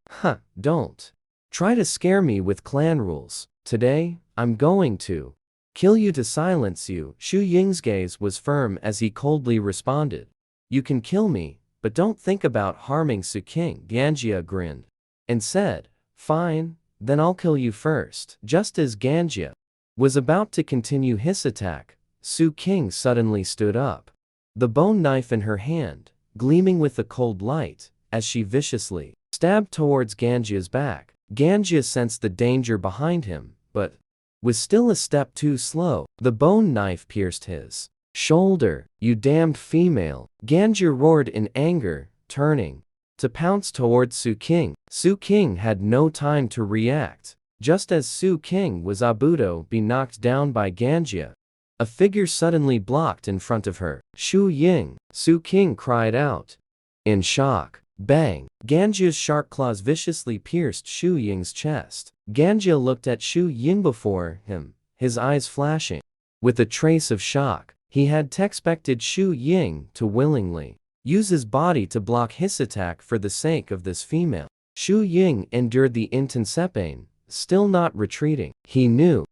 don't try to scare me with clan rules. Today, I'm going to kill you to silence you." Xu Ying's gaze was firm as he coldly responded, "You can kill me, but don't think about harming Su King." Ganjia grinned and said, "Fine, then I'll kill you first." Just as Ganjia was about to continue his attack, Su King suddenly stood up, the bone knife in her hand, gleaming with a cold light, as she viciously stabbed towards Ganjia's back. Ganjia sensed the danger behind him, but was still a step too slow. The bone knife pierced his shoulder, you damned female. Ganjia roared in anger, turning to pounce towards Su King. Su King had no time to react. Just as Su King was about to be knocked down by Ganjia, a figure suddenly blocked in front of her. Shu Ying, Su King cried out in shock. Bang! Ganjia's sharp claws viciously pierced Shu Ying's chest. Ganjia looked at Shu Ying before him, his eyes flashing with a trace of shock. He had expected Shu Ying to willingly use his body to block his attack for the sake of this female. Shu Ying endured the intense pain, still not retreating. He knew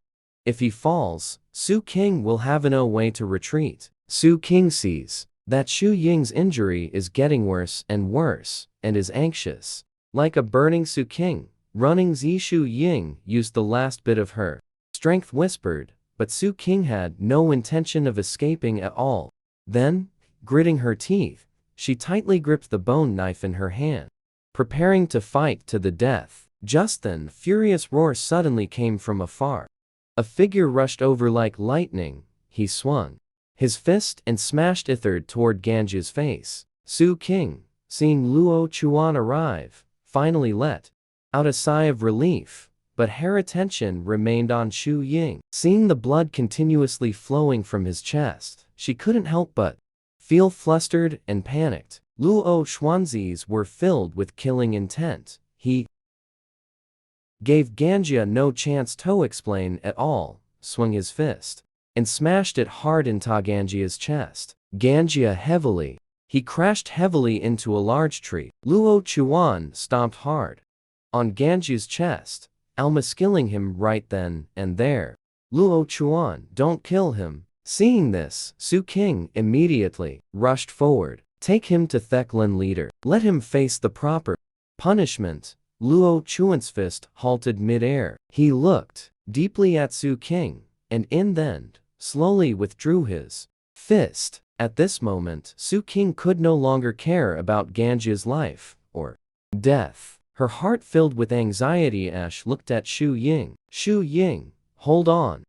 if he falls, Su King will have no way to retreat. Su King sees that Shu Ying's injury is getting worse and worse, and is anxious. Like a burning Su King, running Shu Ying used the last bit of her strength whispered, but Su King had no intention of escaping at all. Then, gritting her teeth, she tightly gripped the bone knife in her hand, preparing to fight to the death. Just then, furious roar suddenly came from afar. A figure rushed over like lightning. He swung his fist and smashed it toward Ganjia's face. Su King, seeing Luo Chuan arrive, finally let out a sigh of relief, but her attention remained on Shu Ying. Seeing the blood continuously flowing from his chest, she couldn't help but feel flustered and panicked. Luo Chuan's eyes were filled with killing intent. He gave Ganjia no chance to explain at all, swung his fist and smashed it hard into Ganjia's chest. Ganjia heavily. He crashed heavily into a large tree. Luo Chuan stomped hard on Ganjia's chest, almost killing him right then and there. Luo Chuan, don't kill him. Seeing this, Su King immediately rushed forward. Take him to Theklan leader. Let him face the proper punishment. Luo Chuan's fist halted mid-air. He looked deeply at Su King, and in the end, slowly withdrew his fist. At this moment, Su King could no longer care about Ganjia's life or death. Her heart filled with anxiety, Ash looked at Shu Ying. Shu Ying, hold on.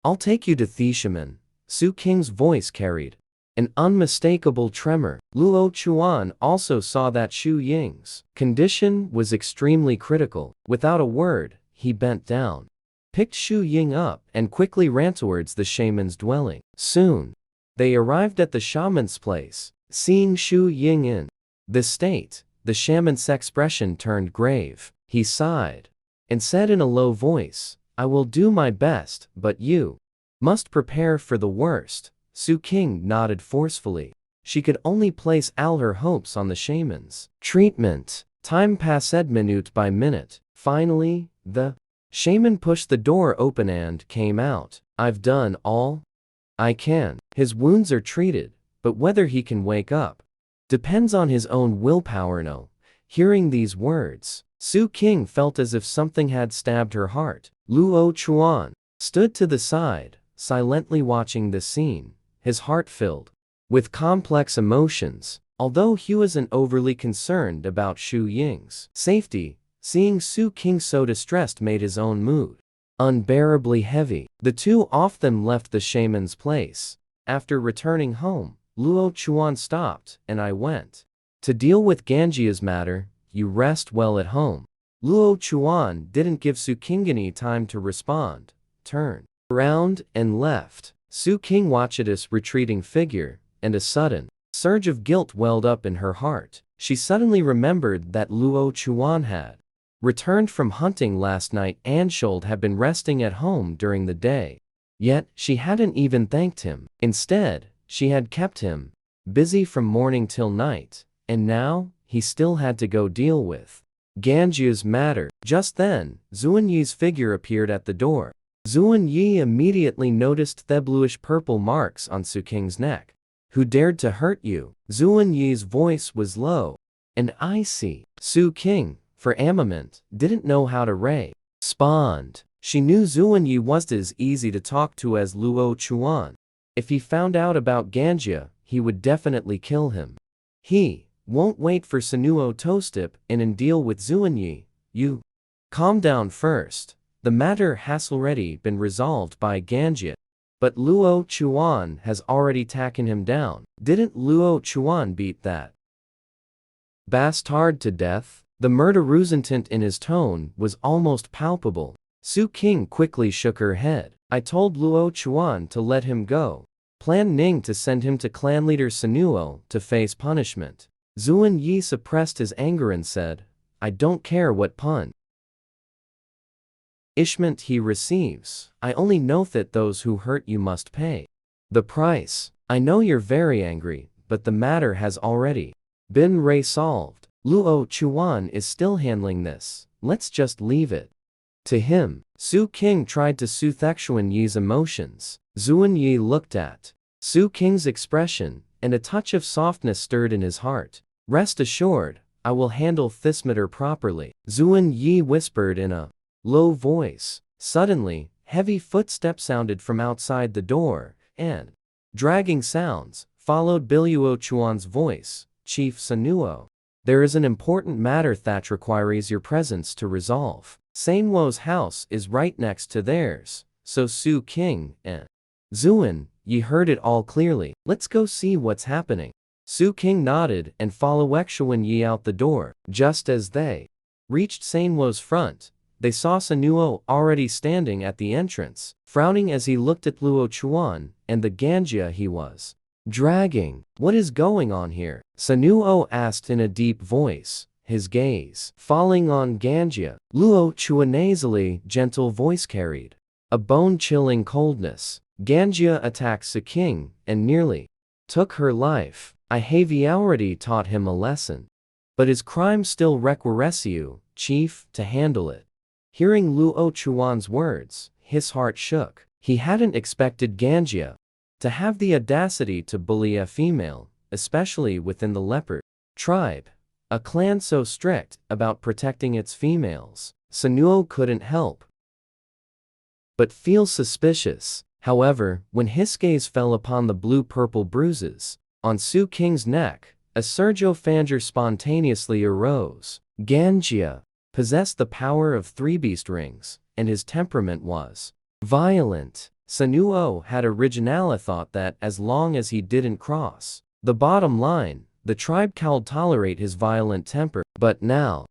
I'll take you to Theshaman. Su King's voice carried an unmistakable tremor. Luo Chuan also saw that Shu Ying's condition was extremely critical. Without a word, he bent down, picked Shu Ying up, and quickly ran towards the shaman's dwelling. Soon, they arrived at the shaman's place. Seeing Shu Ying in this state, the shaman's expression turned grave. He sighed and said in a low voice, I will do my best, but you must prepare for the worst. Su King nodded forcefully. She could only place all her hopes on the shaman's treatment. Time passed minute by minute. Finally, the shaman pushed the door open and came out. I've done all I can. His wounds are treated, but whether he can wake up depends on his own willpower. No. Hearing these words, Su King felt as if something had stabbed her heart. Luo Chuan stood to the side, silently watching this scene, his heart filled with complex emotions. Although he wasn't overly concerned about Shu Ying's safety, seeing Su King so distressed made his own mood unbearably heavy. The two of them left the shaman's place. After returning home, Luo Chuan stopped, and I went to deal with Ganjia's matter. You rest well at home. Luo Chuan didn't give Su King any time to respond, turned around and left. Su King watched his retreating figure, and a sudden surge of guilt welled up in her heart. She suddenly remembered that Luo Chuan had returned from hunting last night and should have been resting at home during the day. Yet, she hadn't even thanked him. Instead, she had kept him busy from morning till night, and now, he still had to go deal with Ganjia's matter. Just then, Zuan Yi's figure appeared at the door. Zuan Yi immediately noticed the bluish-purple marks on Su King's neck. Who dared to hurt you? Zuan Yi's voice was low and icy. Su King, for a moment, didn't know how to respond. She knew Zuan Yi wasn't as easy to talk to as Luo Chuan. If he found out about Ganjia, he would definitely kill him. He won't wait for Sanuo to step in and deal with Zuan Yi. You calm down first. The matter has already been resolved by Ganjia. But Luo Chuan has already taken him down. Didn't Luo Chuan beat that bastard to death? The murder-resentment in his tone was almost palpable. Su King quickly shook her head. I told Luo Chuan to let him go. Plan Ning to send him to clan leader Sanuo to face punishment. Zuan Yi suppressed his anger and said, I don't care what punishment he receives. I only know that those who hurt you must pay the price. I know you're very angry, but the matter has already been resolved. Luo Chuan is still handling this. Let's just leave it to him. Su King tried to soothe Xuan Yi's emotions. Zuan Yi looked at Su King's expression, and a touch of softness stirred in his heart. Rest assured, I will handle this matter properly, Zuan Yi whispered in a low voice. Suddenly, heavy footsteps sounded from outside the door, and dragging sounds followed Luo Chuan's voice. Chief Sanuo, there is an important matter that requires your presence to resolve. Sanwo's house is right next to theirs, so Su King and Zuan Yi heard it all clearly. Let's go see what's happening. Su King nodded and followed Xuan Yi out the door. Just as they reached Sanwo's front, they saw Sanuo already standing at the entrance, frowning as he looked at Luo Chuan and the Ganjia he was dragging. What is going on here? Sanuo asked in a deep voice, his gaze falling on Ganjia. Luo Chuan's nasally, gentle voice carried a bone-chilling coldness. Ganjia attacked Su King and nearly took her life. I have already taught him a lesson. But his crime still requires you, Chief, to handle it. Hearing Luo Chuan's words, his heart shook. He hadn't expected Ganjia to have the audacity to bully a female, especially within the leopard tribe, a clan so strict about protecting its females. Sanuo couldn't help but feel suspicious. However, when his gaze fell upon the blue-purple bruises on Su King's neck, a Sergio Fanger spontaneously arose. Ganjia possessed the power of 3 beast rings, and his temperament was violent. Sanuo had originally thought that as long as he didn't cross the bottom line, the tribe could tolerate his violent temper. But now,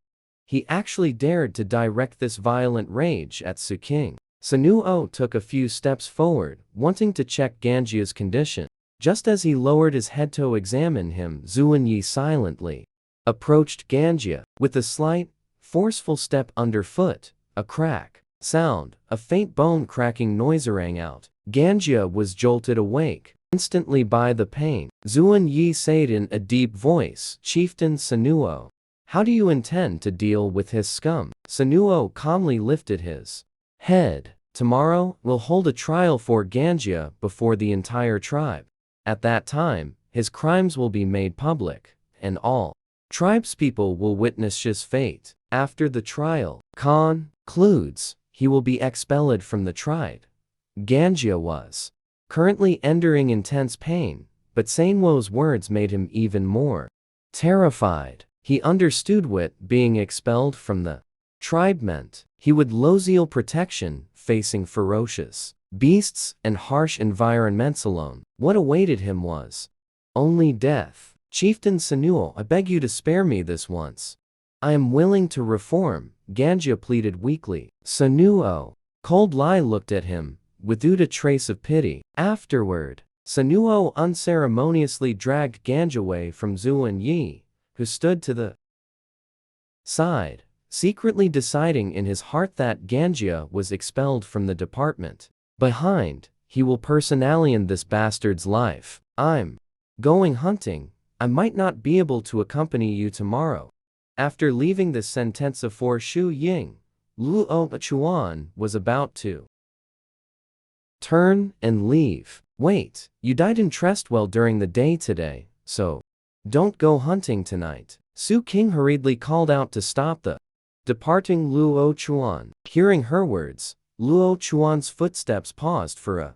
he actually dared to direct this violent rage at Su King. Sanuo took a few steps forward, wanting to check Ganjia's condition. Just as he lowered his head to examine him, Zuan Yi silently approached Ganjia. With a slight, forceful step underfoot, a crack sound, a faint bone-cracking noise rang out. Ganjia was jolted awake instantly by the pain. Zuan Yi said in a deep voice, Chieftain Sanuo, how do you intend to deal with his scum? Sanuo calmly lifted his head. Tomorrow, we'll hold a trial for Ganjia before the entire tribe. At that time, his crimes will be made public, and all tribespeople will witness his fate. After the trial concludes, he will be expelled from the tribe. Ganjia was currently enduring intense pain, but Sanwo's words made him even more terrified. He understood what being expelled from the tribe meant. He would lose protection, facing ferocious beasts and harsh environments alone. What awaited him was only death. Chieftain Sanuo, I beg you to spare me this once. I am willing to reform, Ganjia pleaded weakly. Sanuo, Cold Lai looked at him, without a trace of pity. Afterward, Sanuo unceremoniously dragged Ganjia away from Zuan Yi, who stood to the side, secretly deciding in his heart that Ganjia was expelled from the department. Behind, he will personally end this bastard's life. I'm going hunting. I might not be able to accompany you tomorrow. After leaving the sentence for Shu Ying, Luo Chuan was about to turn and leave. Wait, you died in Trestwell during the day today, so don't go hunting tonight. Su King hurriedly called out to stop the departing Luo Chuan. Hearing her words, Luo Chuan's footsteps paused for a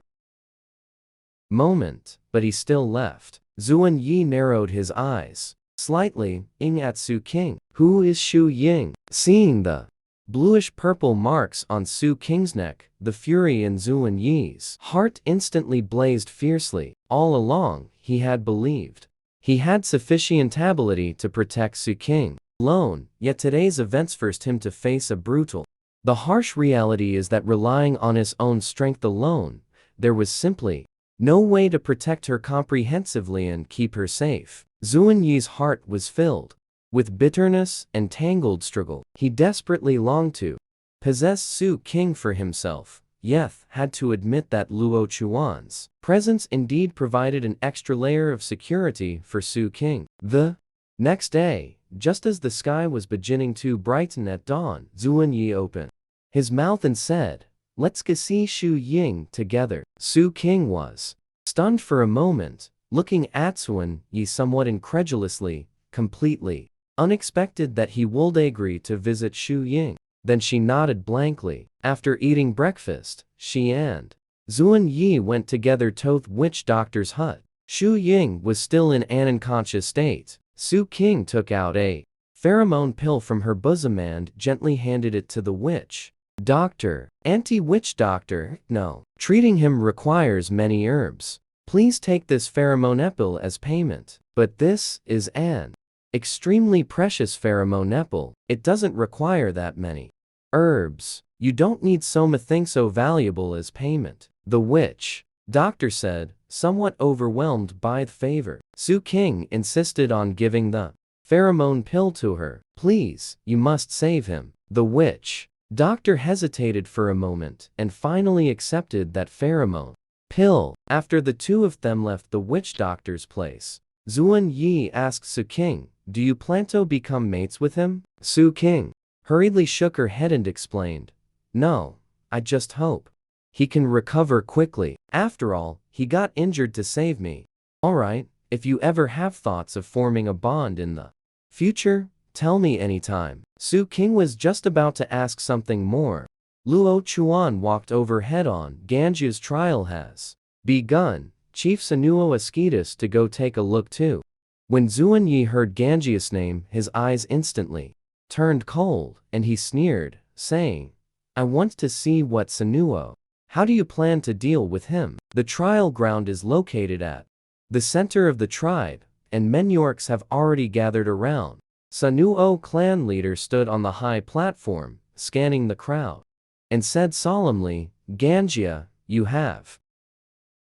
moment, but he still left. Zuan Yi narrowed his eyes slightly, at Su King. Who is Shu Ying? Seeing the bluish-purple marks on Su Qing's neck. The fury in Zuan Yi's heart instantly blazed fiercely. All along, he had believed he had sufficient ability to protect Su Qing alone, yet today's events forced him to face a brutal. The harsh reality is that relying on his own strength alone, there was simply no way to protect her comprehensively and keep her safe. Zuan Yi's heart was filled with bitterness and tangled struggle. He desperately longed to possess Su Qing for himself, yet had to admit that Luo Chuan's presence indeed provided an extra layer of security for Su Qing. The next day, just as the sky was beginning to brighten at dawn, Zuan Yi opened his mouth and said, "Let's go see Xu Ying together." Su Qing was stunned for a moment, looking at Zuan Yi somewhat incredulously, completely unexpected that he would agree to visit Xu Ying. Then she nodded blankly. After eating breakfast, she and Zuan Yi went together to the witch doctor's hut. Xu Ying was still in an unconscious state. Su Qing took out a pheromone pill from her bosom and gently handed it to the witch doctor. Anti-witch doctor, no. Treating him requires many herbs. Please take this pheromone pill as payment. But this is an extremely precious pheromone pill. It doesn't require that many herbs. You don't need something so valuable as payment, the witch doctor said, somewhat overwhelmed by the favor. Su Qing insisted on giving the pheromone pill to her. Please, you must save him. The witch doctor hesitated for a moment and finally accepted that pheromone pill. After the two of them left the witch doctor's place, Zuan Yi asked Su Qing, "Do you plan to become mates with him?" Su Qing hurriedly shook her head and explained, "No, I just hope he can recover quickly. After all, he got injured to save me." "Alright, if you ever have thoughts of forming a bond in the future, tell me anytime." Su Qing was just about to ask something more. Luo Chuan walked over head-on. "Ganjia's trial has begun. Chief Sanuo asked us to go take a look too." When Zuan Yi heard Ganjia's name, his eyes instantly turned cold, and he sneered, saying, "I want to see what Sanuo. How do you plan to deal with him?" The trial ground is located at the center of the tribe, and many orcs have already gathered around. Sanuo clan leader stood on the high platform, scanning the crowd, and said solemnly, "Ganjia, you have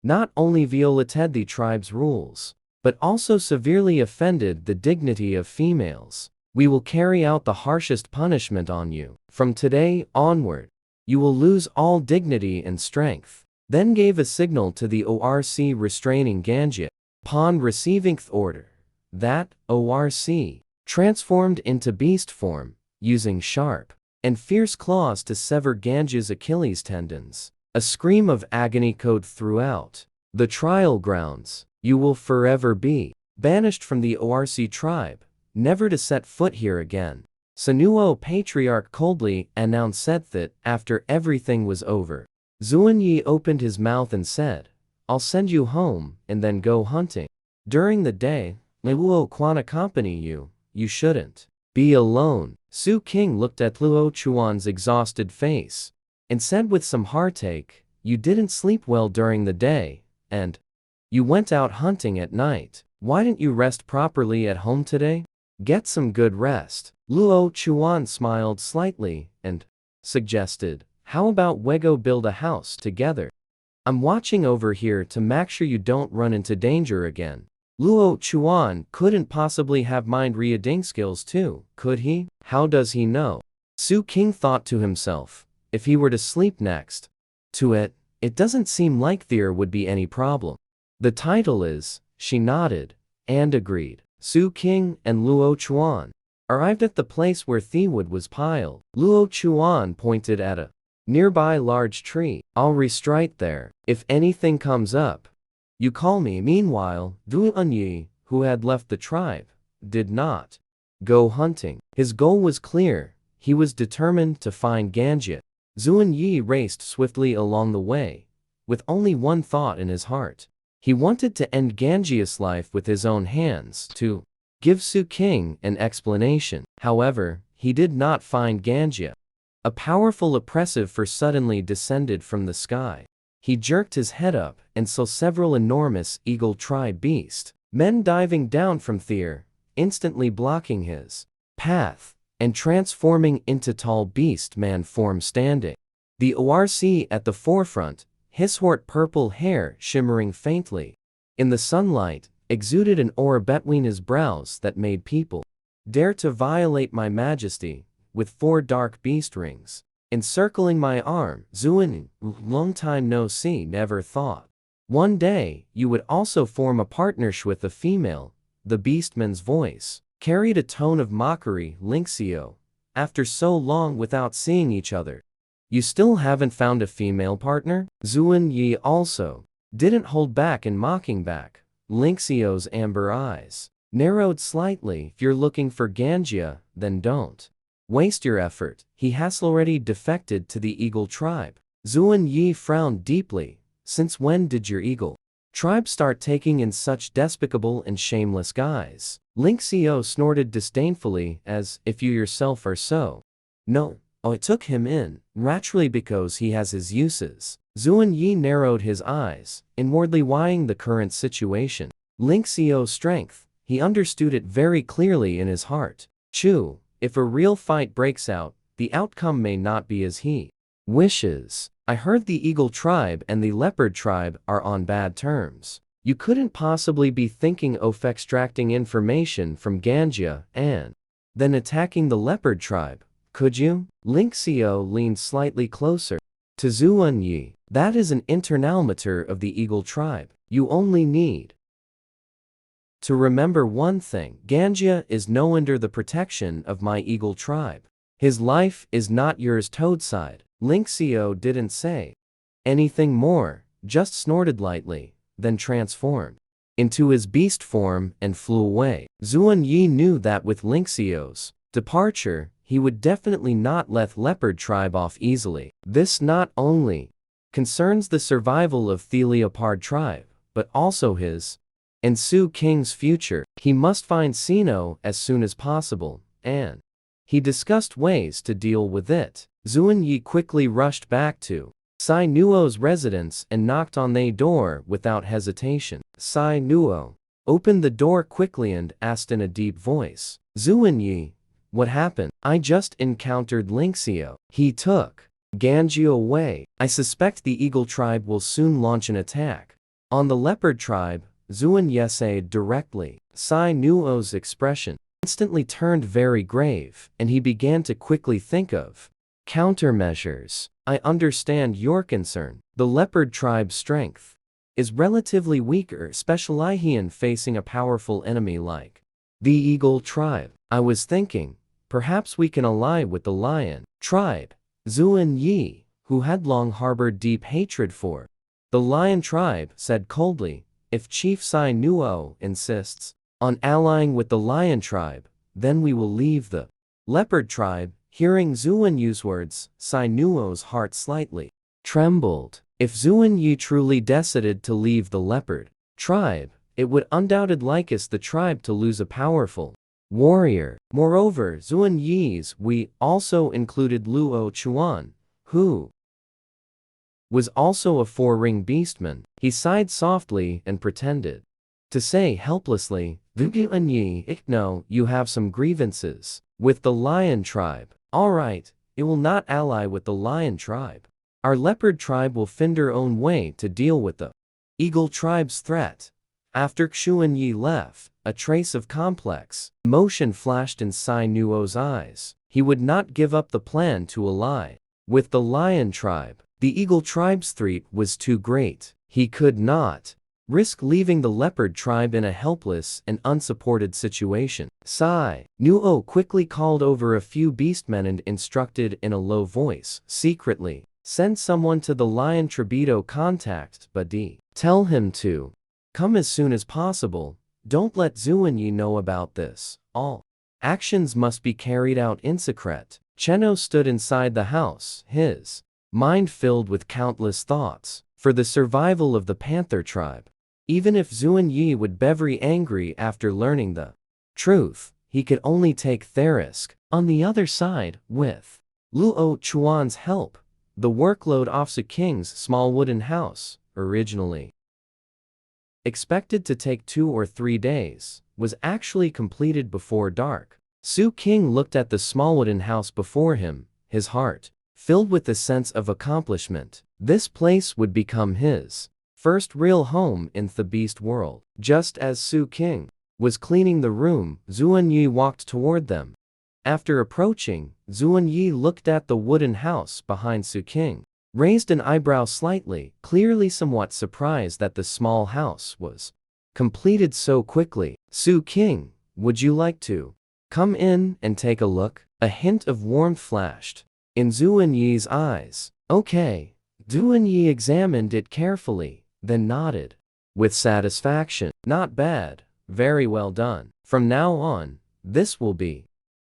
not only violated the tribe's rules, but also severely offended the dignity of females. We will carry out the harshest punishment on you. From today onward, you will lose all dignity and strength." Then gave a signal to the ORC restraining Ganjia. Upon receiving the order, that ORC transformed into beast form, using sharp and fierce claws to sever Ganjia's Achilles tendons. A scream of agony echoed throughout the trial grounds. "You will forever be banished from the ORC tribe, never to set foot here again." Sanuo Patriarch coldly announced that after everything was over, Zuan Yi opened his mouth and said, "I'll send you home and then go hunting. During the day, Luo Quan accompany you. You shouldn't be alone." Su Qing looked at Luo Chuan's exhausted face and said with some heartache, "You didn't sleep well during the day, and you went out hunting at night. Why didn't you rest properly at home today? Get some good rest." Luo Chuan smiled slightly and suggested, "How about we go build a house together? I'm watching over here to make sure you don't run into danger again." Luo Chuan couldn't possibly have mind reading skills too, could he? How does he know? Su Qing thought to himself, if he were to sleep next to it, it doesn't seem like there would be any problem. The title is, she nodded and agreed. Su Qing and Luo Chuan arrived at the place where Thewood was piled. Luo Chuan pointed at a nearby large tree. "I'll restrike there. If anything comes up, you call me." Meanwhile, Zuan Yi, who had left the tribe, did not go hunting. His goal was clear. He was determined to find Ganjia. Zuan Yi raced swiftly along the way, with only one thought in his heart. He wanted to end Ganjia's life with his own hands, to give Su Qing an explanation. However, he did not find Ganjia. A powerful oppressive force suddenly descended from the sky. He jerked his head up and saw several enormous eagle tribe beast men diving down from there, instantly blocking his path and transforming into tall beast man form standing. The ORC at the forefront, his short purple hair shimmering faintly in the sunlight, exuded an aura between his brows that made people dare to violate my majesty, with 4 dark beast rings encircling my arm. Zuin, long time no see, never thought one day you would also form a partnership with a female. The beastman's voice carried a tone of mockery. Linksio, after so long without seeing each other, you still haven't found a female partner? Zuin Yi also didn't hold back in mocking back. Linksio's amber eyes narrowed slightly. If you're looking for Ganjia, then don't waste your effort. He has already defected to the eagle tribe. Zuin Yi frowned deeply. Since when did your eagle tribe start taking in such despicable and shameless guise? Linksio snorted disdainfully, as if you yourself are so. No, I took him in, naturally, because he has his uses. Zuin Yi narrowed his eyes, inwardly weighing the current situation. Linksio's strength, he understood it very clearly in his heart. Chu, if a real fight breaks out, the outcome may not be as he wishes. I heard the eagle tribe and the leopard tribe are on bad terms. You couldn't possibly be thinking of extracting information from Ganjia and then attacking the leopard tribe, could you? Linksio leaned slightly closer to Zuin Yi. That is an internalmater of the eagle tribe. You only need to remember one thing. Ganjia is no under the protection of my eagle tribe. His life is not yours. Toadside. Linksio didn't say anything more, just snorted lightly, then transformed into his beast form and flew away. Zuin Yi knew that with Linksio's departure, he would definitely not let leopard tribe off easily. This not only concerns the survival of the leopard tribe, but also his and Su King's future. He must find Sino as soon as possible, and he discussed ways to deal with it. Zuin Yi quickly rushed back to Sai Nuo's residence and knocked on the door without hesitation. Sai Nuo opened the door quickly and asked in a deep voice, Zuin Yi, what happened? I just encountered Linksio. He took Ganjia away. I suspect the eagle tribe will soon launch an attack on the leopard tribe. Zuin Yi said directly. Sai Nuo's expression instantly turned very grave, and he began to quickly think of countermeasures. I understand your concern. The leopard tribe's strength is relatively weaker, especially in facing a powerful enemy like the eagle tribe. I was thinking, perhaps we can ally with the lion tribe. Zuin Yi, who had long harbored deep hatred for the lion tribe, said coldly, if Chief Sai Nuo insists on allying with the lion tribe, then we will leave the leopard tribe. Hearing Zuin Yi's words, Sai Nuo's heart slightly trembled. If Zuin Yi truly decided to leave the leopard tribe, it would undoubtedly like the tribe to lose a powerful warrior. Moreover, Zuin Yi's we also included Luo Chuan, who was also a 4-ring beastman. He sighed softly and pretended to say helplessly, Zuin Yi, no, you have some grievances with the lion tribe. All right, it will not ally with the lion tribe. Our leopard tribe will find their own way to deal with the eagle tribe's threat. After Zuin Yi left, a trace of complex emotion flashed in Sai Nuo's eyes. He would not give up the plan to ally with the lion tribe. The eagle tribe's threat was too great. He could not risk leaving the leopard tribe in a helpless and unsupported situation. Sai Nuo quickly called over a few beastmen and instructed in a low voice, secretly, send someone to the lion tribeto contact, but tell him to come as soon as possible. Don't let Zuin Yi know about this. All actions must be carried out in secret. Cheno stood inside the house, his mind filled with countless thoughts for the survival of the panther tribe. Even if Zuin Yi would be very angry after learning the truth, he could only take the risk. On the other side, with Luo Chuan's help. The workload off Su King's small wooden house, originally expected to take 2 or 3 days, was actually completed before dark. Su King looked at the small wooden house before him, his heart filled with the sense of accomplishment. This place would become his first real home in the beast world. Just as Su King was cleaning the room, Zuan walked toward them. After approaching, Zuan looked at the wooden house behind Su King, raised an eyebrow slightly, clearly somewhat surprised that the small house was completed so quickly. Su King, would you like to come in and take a look? A hint of warmth flashed in Zuan eyes. Okay. Zuan examined it carefully, then nodded with satisfaction. Not bad. Very well done. From now on, this will be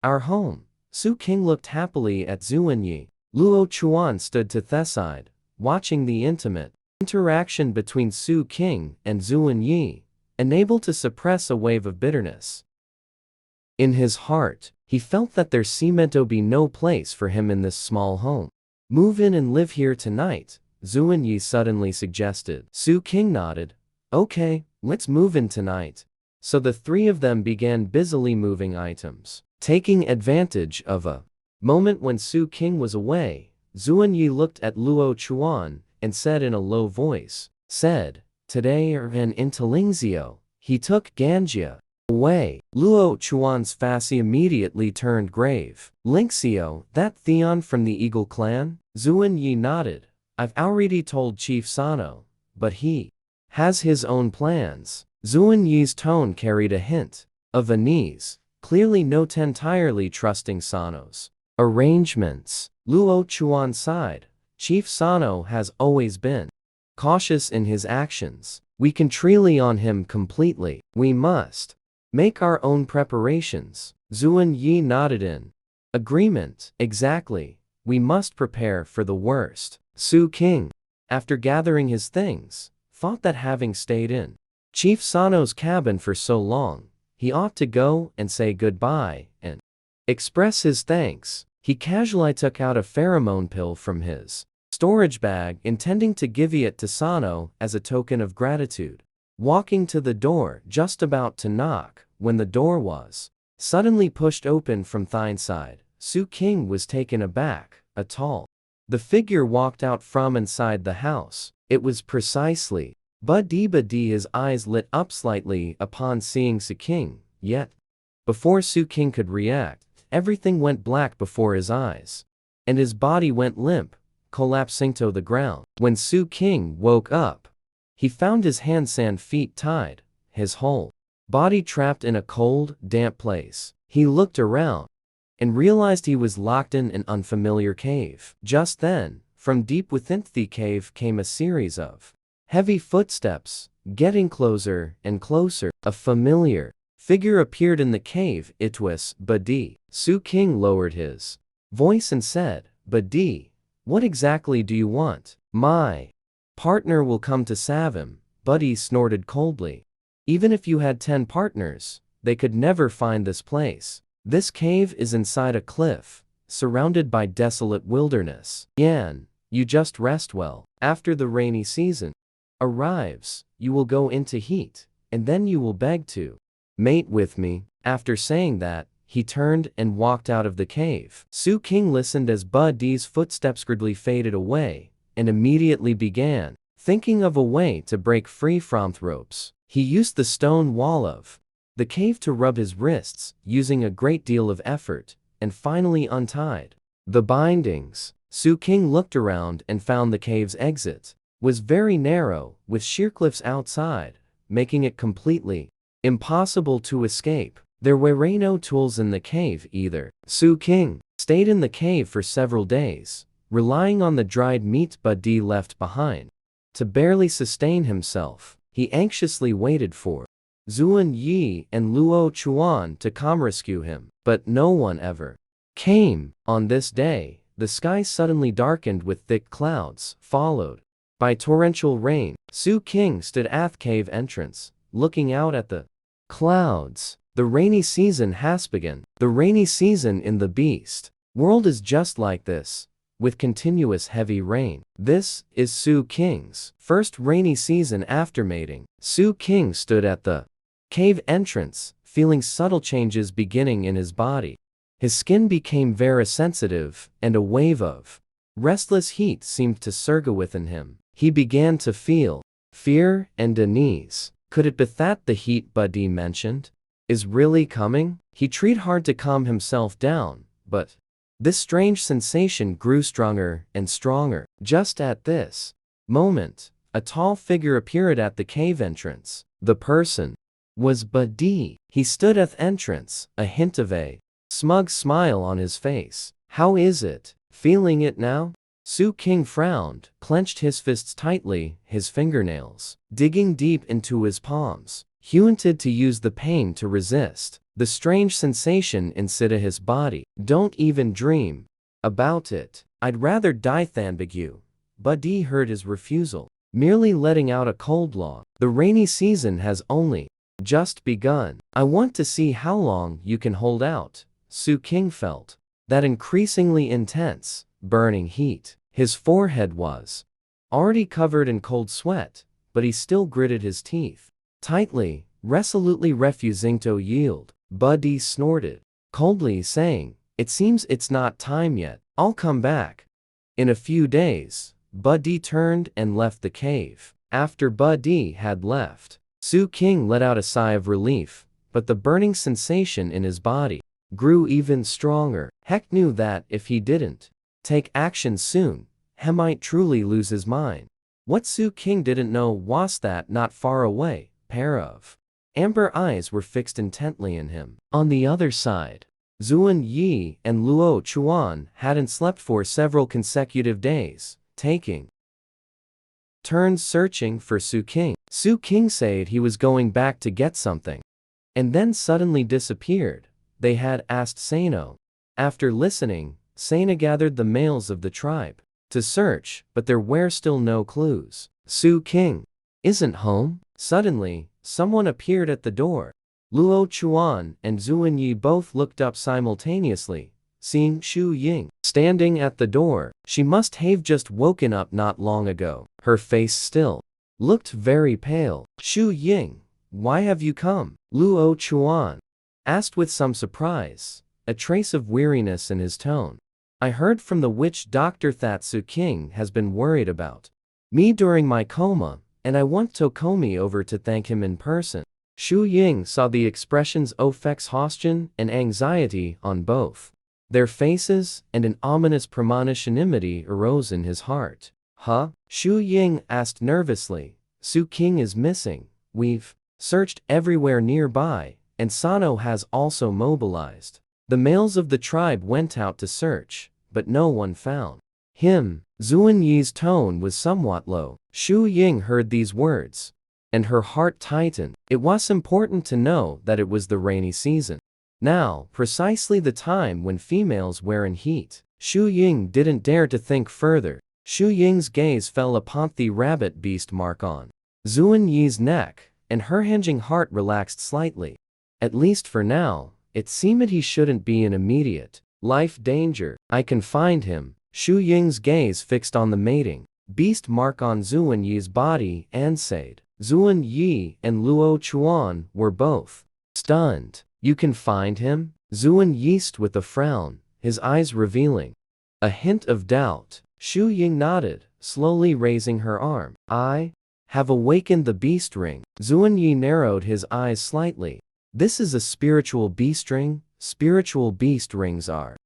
our home. Su King looked happily at Zuan. Luo Chuan stood to the side, watching the intimate interaction between Su King and Zuan, unable to suppress a wave of bitterness. In his heart, he felt that there seemed to be no place for him in this small home. Move in and live here tonight, Zuan suddenly suggested. Su King nodded. Okay, let's move in tonight. So the three of them began busily moving items. Taking advantage of a moment when Su King was away, Zuan looked at Luo Chuan and said in a low voice, Today an Intelingzio, he took Ganjia away. Luo Chuan's face immediately turned grave. Linxio, that Theon from the Eagle clan? Zuan nodded. I've already told Chief Sano, but he has his own plans. Zuan tone carried a hint of unease, clearly not entirely trusting Sano's arrangements. Luo Chuan sighed. Chief Sano has always been cautious in his actions. We can rely on him completely. We must make our own preparations. Zuan nodded in agreement. Exactly. We must prepare for the worst. Su King, after gathering his things, thought that having stayed in Chief Sano's cabin for so long, he ought to go and say goodbye and express his thanks. He casually took out a pheromone pill from his storage bag, intending to give it to Sano as a token of gratitude. Walking to the door, just about to knock, when the door was suddenly pushed open from the inside. Su King was taken aback. The figure walked out from inside the house. It was precisely Badi. His eyes lit up slightly upon seeing Su King, yet before Su King could react, everything went black before his eyes, and his body went limp, collapsing to the ground. When Su King woke up, he found his hands and feet tied, his whole body trapped in a cold, damp place. He looked around and realized he was locked in an unfamiliar cave. Just then, from deep within the cave came a series of heavy footsteps, getting closer and closer. A familiar figure appeared in the cave. It was Badi. Su King lowered his voice and said, Badi, what exactly do you want? My partner will come to save him. Badi snorted coldly. Even if you had 10 partners, they could never find this place. This cave is inside a cliff, surrounded by desolate wilderness. Yan, you just rest well. After the rainy season arrives, you will go into heat, and then you will beg to mate with me. After saying that, he turned and walked out of the cave. Su King listened as Badi's footsteps gradually faded away, and immediately began thinking of a way to break free from the ropes. He used the stone wall of the cave to rub his wrists, using a great deal of effort, and finally untied the bindings. Su King looked around and found the cave's exit was very narrow, with sheer cliffs outside, making it completely impossible to escape. There were no tools in the cave either. Su King stayed in the cave for several days, relying on the dried meat Badi left behind to barely sustain himself. He anxiously waited for Zuan and Luo Chuan to come rescue him, but no one ever came. On this day, the sky suddenly darkened with thick clouds, followed by torrential rain. Su King stood at the cave entrance, looking out at the clouds. The rainy season has begun. The rainy season in the beast World is just like this, with continuous heavy rain. This is Su King's first rainy season after mating. Su King stood at the cave entrance, feeling subtle changes beginning in his body. His skin became very sensitive, and a wave of restless heat seemed to surge within him. He began to feel fear and unease. Could it be that the heat Buddy mentioned is really coming? He tried hard to calm himself down, but this strange sensation grew stronger and stronger. Just at this moment, a tall figure appeared at the cave entrance. The person was Buddy. He stood at the entrance, a hint of a smug smile on his face. "How is it? Feeling it now?" Su King frowned, clenched his fists tightly, his fingernails digging deep into his palms. He wanted to use the pain to resist the strange sensation inside his body. "Don't even dream about it. I'd rather die than beg you." Buddy heard his refusal, merely letting out a cold laugh. "The rainy season has only just begun. I want to see how long you can hold out." Su King felt that increasingly intense, burning heat. His forehead was already covered in cold sweat, but he still gritted his teeth tightly, resolutely refusing to yield. Buddy snorted coldly, saying, "It seems it's not time yet. I'll come back in a few days." Buddy turned and left the cave. After Buddy had left, Su King let out a sigh of relief, but the burning sensation in his body grew even stronger. Heck knew that if he didn't take action soon, he might truly lose his mind. What Su King didn't know was that not far away, a pair of amber eyes were fixed intently in him. On the other side, Zuan Yi and Luo Chuan hadn't slept for several consecutive days, taking turns searching for Su King. Su King said he was going back to get something, and then suddenly disappeared. They had asked Sano. After listening, Sano gathered the males of the tribe to search, but there were still no clues. Su King isn't home? Suddenly, someone appeared at the door. Luo Chuan and Zuan Yi both looked up simultaneously, seeing Shu Ying standing at the door. She must have just woken up not long ago. Her face still looked very pale. "Shu Ying, why have you come?" Luo Chuan asked with some surprise, a trace of weariness in his tone. "I heard from the witch doctor that Su King has been worried about me during my coma, and I want Tokomi over to thank him in person." Shu Ying saw the expressions of exhaustion and anxiety on both their faces, and an ominous premonitionality arose in his heart. "Huh?" Shu Ying asked nervously. "Su King is missing. We've searched everywhere nearby, and Sano has also mobilized. The males of the tribe went out to search, but no one found him." Zuan Yi's tone was somewhat low. Shu Ying heard these words, and her heart tightened. It was important to know that it was the rainy season. Now, precisely the time when females were in heat. Shu Ying didn't dare to think further. Shu Ying's gaze fell upon the rabbit beast mark on Zuan Yi's neck, and her hinging heart relaxed slightly. At least for now, it seemed he shouldn't be in immediate life danger. "I can find him." Shu Ying's gaze fixed on the mating beast mark on Zuan Yi's body and said. Zuan Yi and Luo Chuan were both stunned. "You can find him?" Zuan Yi asked with a frown, his eyes revealing a hint of doubt. Shu Ying nodded, slowly raising her arm. "I have awakened the beast ring." Zuan Yi narrowed his eyes slightly. "This is a spiritual beast ring?" Spiritual beast rings are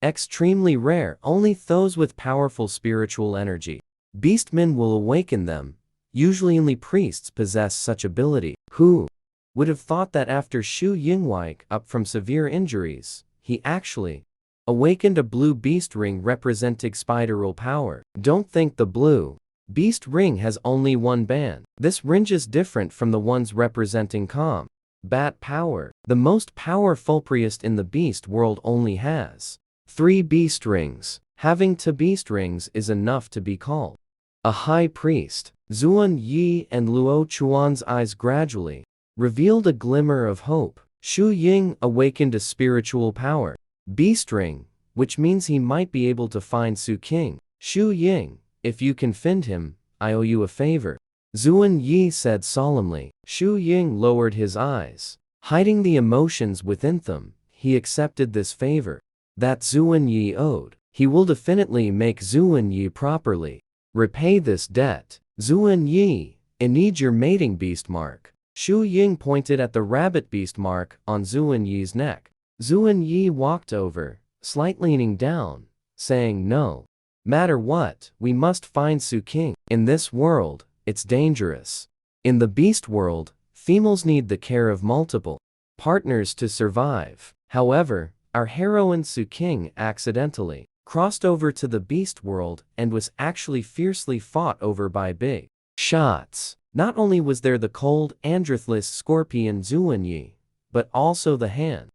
extremely rare. Only those with powerful spiritual energy, beastmen, will awaken them. Usually only priests possess such ability. Who would have thought that after Shu Ying woke up from severe injuries, he actually awakened a blue beast ring representing spiral power? Don't think the blue beast ring has only one band. This ring is different from the ones representing calm bat power. The most powerful priest in the beast world only has 3 beast rings. Having 2 beast rings is enough to be called a high priest. Zuan Yi and Luo Chuan's eyes gradually revealed a glimmer of hope. Shu Ying awakened a spiritual power beast ring. which means he might be able to find Su King. Shu Ying, if you can find him, I owe you a favor, Zuan Yi said solemnly. Shu Ying lowered his eyes. Hiding the emotions within them, he accepted this favor that Zuan Yi owed. He will definitely make Zuan Yi properly repay this debt. Zuan Yi, I need your mating beast mark. Shu Ying pointed at the rabbit beast mark on Zuan Yi's neck. Zuan Yi walked over, slightly leaning down, saying, no matter what, we must find Su King. In this world, it's dangerous. In the beast world, females need the care of multiple partners to survive. However, our heroine Su King accidentally crossed over to the beast world and was actually fiercely fought over by big shots. Not only was there the cold, androthless scorpion Zuan Yi, but also the handsome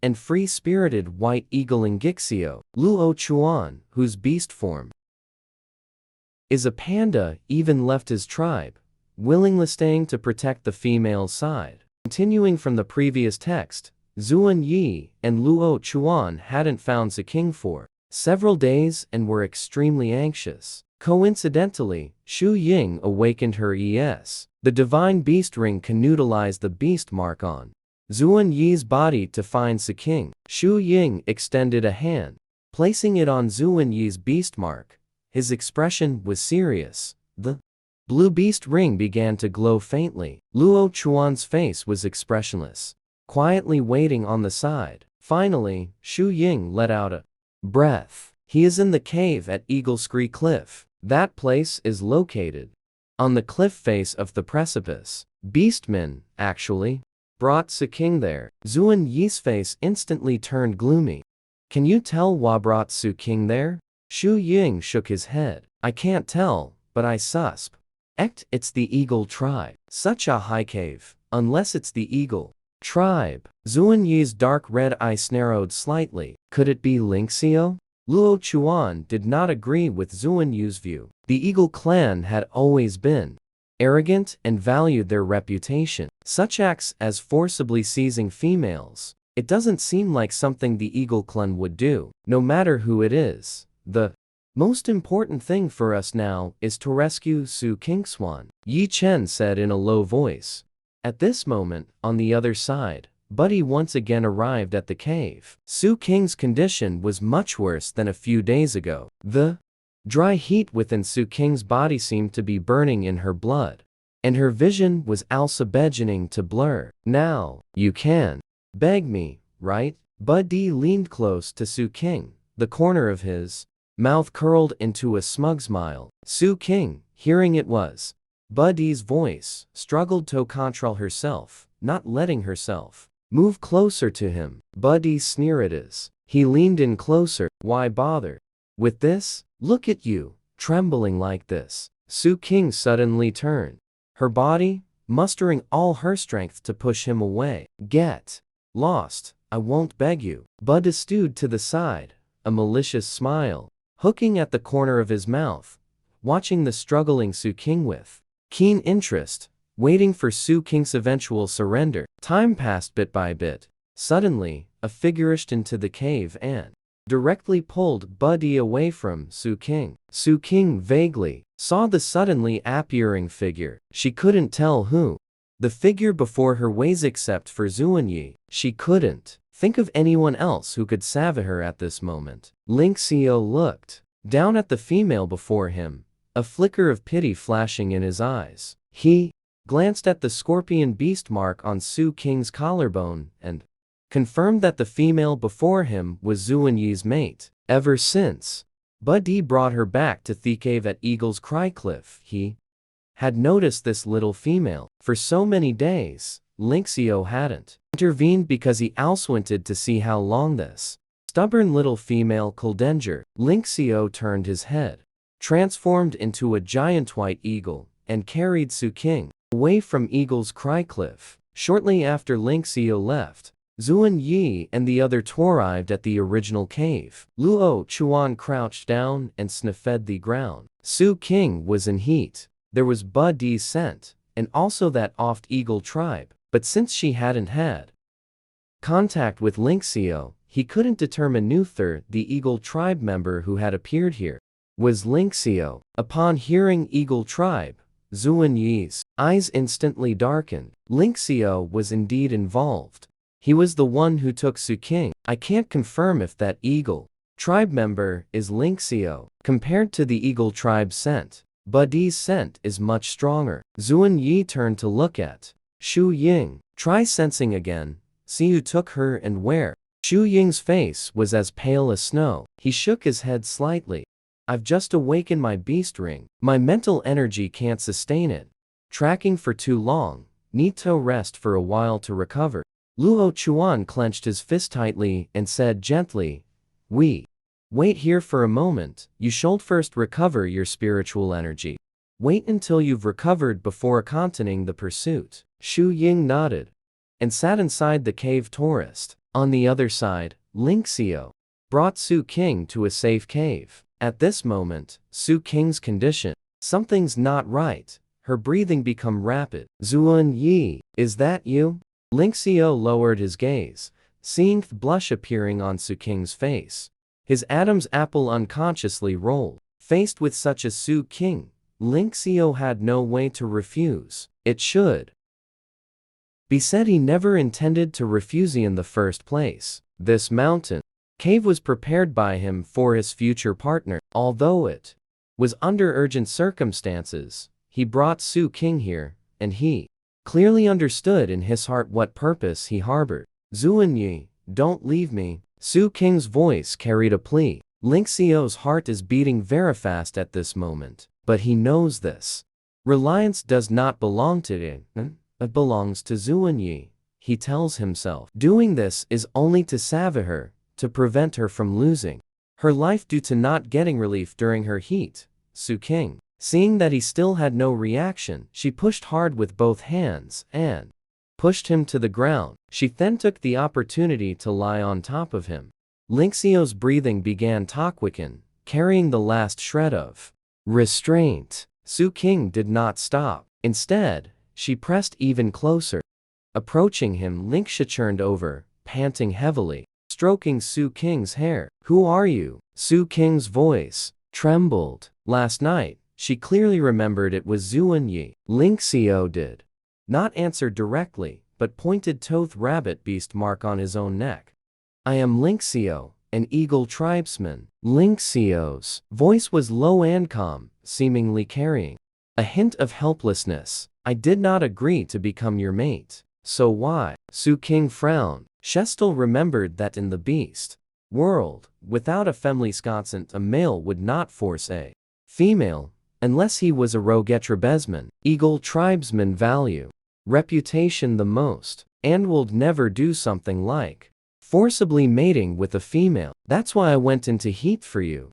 and free-spirited white eagle Ingixio, Luo Chuan, whose beast form is a panda, even left his tribe, willingly staying to protect the female side. Continuing from the previous text, Zuan Yi and Luo Chuan hadn't found Su King for several days and were extremely anxious. Coincidentally, Shu Ying awakened her ES. The divine beast ring canoodalized the beast mark on Zuan Yi's body to find Su King. Shu Ying extended a hand, placing it on Zuan Yi's beast mark. His expression was serious. The blue beast ring began to glow faintly. Luo Chuan's face was expressionless, quietly waiting on the side. Finally, Shu Ying let out a breath. He is in the cave at Eagle Scree Cliff. That place is located on the cliff face of the precipice. Beastmen, actually, brought Su King there. Zuan Yi's face instantly turned gloomy. Can you tell what brought Su King there? Shu Ying shook his head. I can't tell, but I susp. It's the Eagle tribe. Such a high cave, unless it's the Eagle tribe. Zuan Yi's dark red eyes narrowed slightly. Could it be Lingxio? Luo Chuan did not agree with Zuan Yi's view. The Eagle clan had always been arrogant and valued their reputation. Such acts as forcibly seizing females, it doesn't seem like something the Eagle clan would do. No matter who it is, the most important thing for us now is to rescue Su King. Swan Yi Chen said in a low voice. At this moment, on the other side, Buddy once again arrived at the cave. Su King's condition was much worse than a few days ago. The dry heat within Su King's body seemed to be burning in her blood, and her vision was also beginning to blur. Now, you can beg me, right? Buddy leaned close to Su King, the corner of his mouth curled into a smug smile. Su King, hearing it was Buddy's voice, struggled to control herself, not letting herself move closer to him. Buddy sneered as he leaned in closer. Why bother with this? Look at you, trembling like this. Su King suddenly turned her body, mustering all her strength to push him away. Get lost, I won't beg you. Bud stood to the side, a malicious smile hooking at the corner of his mouth, watching the struggling Su King with keen interest, waiting for Su King's eventual surrender. Time passed bit by bit. Suddenly, a figure rushed into the cave and directly pulled Buddy away from Su King. Su King vaguely saw the suddenly appearing figure. She couldn't tell who the figure before her was except for Zuan Yi. She couldn't think of anyone else who could save her at this moment. Lingxio looked down at the female before him, a flicker of pity flashing in his eyes. He glanced at the scorpion beast mark on Su King's collarbone and confirmed that the female before him was Zuan Yi's mate. Ever since Buddy brought her back to the cave at Eagle's Cry Cliff, he had noticed this little female. For so many days, Lingxio hadn't intervened because he also wanted to see how long this stubborn little female could endure. Lingxio turned his head, transformed into a giant white eagle, and carried Su King away from Eagle's Cry Cliff. Shortly after Lingxio left, Zuan Yi and the other two arrived at the original cave. Luo Chuan crouched down and sniffed the ground. Su King was in heat. There was Buddy's scent, and also that oft Eagle tribe. But since she hadn't had contact with Lingxio, he couldn't determine Nuther, the Eagle tribe member who had appeared here, was Lingxiao. Upon hearing Eagle tribe, Zuan Yi's eyes instantly darkened. Lingxiao was indeed involved. He was the one who took Su King. I can't confirm if that Eagle tribe member is Lingxiao. Compared to the Eagle tribe scent, Buddy's scent is much stronger. Zuan Yi turned to look at Shu Ying. Try sensing again, see who took her and where. Shu Ying's face was as pale as snow. He shook his head slightly. I've just awakened my beast ring. My mental energy can't sustain it. Tracking for too long. Need to rest for a while to recover. Luo Chuan clenched his fist tightly and said gently, Wait here for a moment. You should first recover your spiritual energy. Wait until you've recovered before continuing the pursuit. Shu Ying nodded and sat inside the cave tourist. On the other side, Lingxiao brought Su King to a safe cave. At this moment, Su King's condition, something's not right. Her breathing become rapid. Zuan Yi, is that you? Lingxiao lowered his gaze, seeing the blush appearing on Su King's face. His Adam's apple unconsciously rolled. Faced with such a Su King, Lingxiao had no way to refuse. It should be said he never intended to refuse in the first place. This mountain cave was prepared by him for his future partner. Although it was under urgent circumstances, he brought Su King here, and he clearly understood in his heart what purpose he harbored. Zuan Yi, don't leave me. Su King's voice carried a plea. Lingxiao's heart is beating very fast at this moment, but he knows this reliance does not belong to him, it belongs to Zuan Yi. He tells himself, doing this is only to save her, to prevent her from losing her life due to not getting relief during her heat. Su King, seeing that he still had no reaction, she pushed hard with both hands and pushed him to the ground. She then took the opportunity to lie on top of him. Lingxiao's breathing began to quicken, carrying the last shred of restraint. Su King did not stop. Instead, she pressed even closer. Approaching him, Lingxia turned over, panting heavily, stroking Su King's hair. Who are you? Su King's voice trembled. Last night, she clearly remembered it was Zuan Yi. Lingxiao did not answer directly, but pointed to the rabbit beast mark on his own neck. I am Lingxiao, an Eagle tribesman. Lingxiao's voice was low and calm, seemingly carrying a hint of helplessness. I did not agree to become your mate. So why? Su King frowned. Shestel remembered that in the beast world, without a family consent, a male would not force a female, unless he was a rogetrabesman. Eagle tribesmen value reputation the most, and would never do something like forcibly mating with a female. That's why I went into heat for you.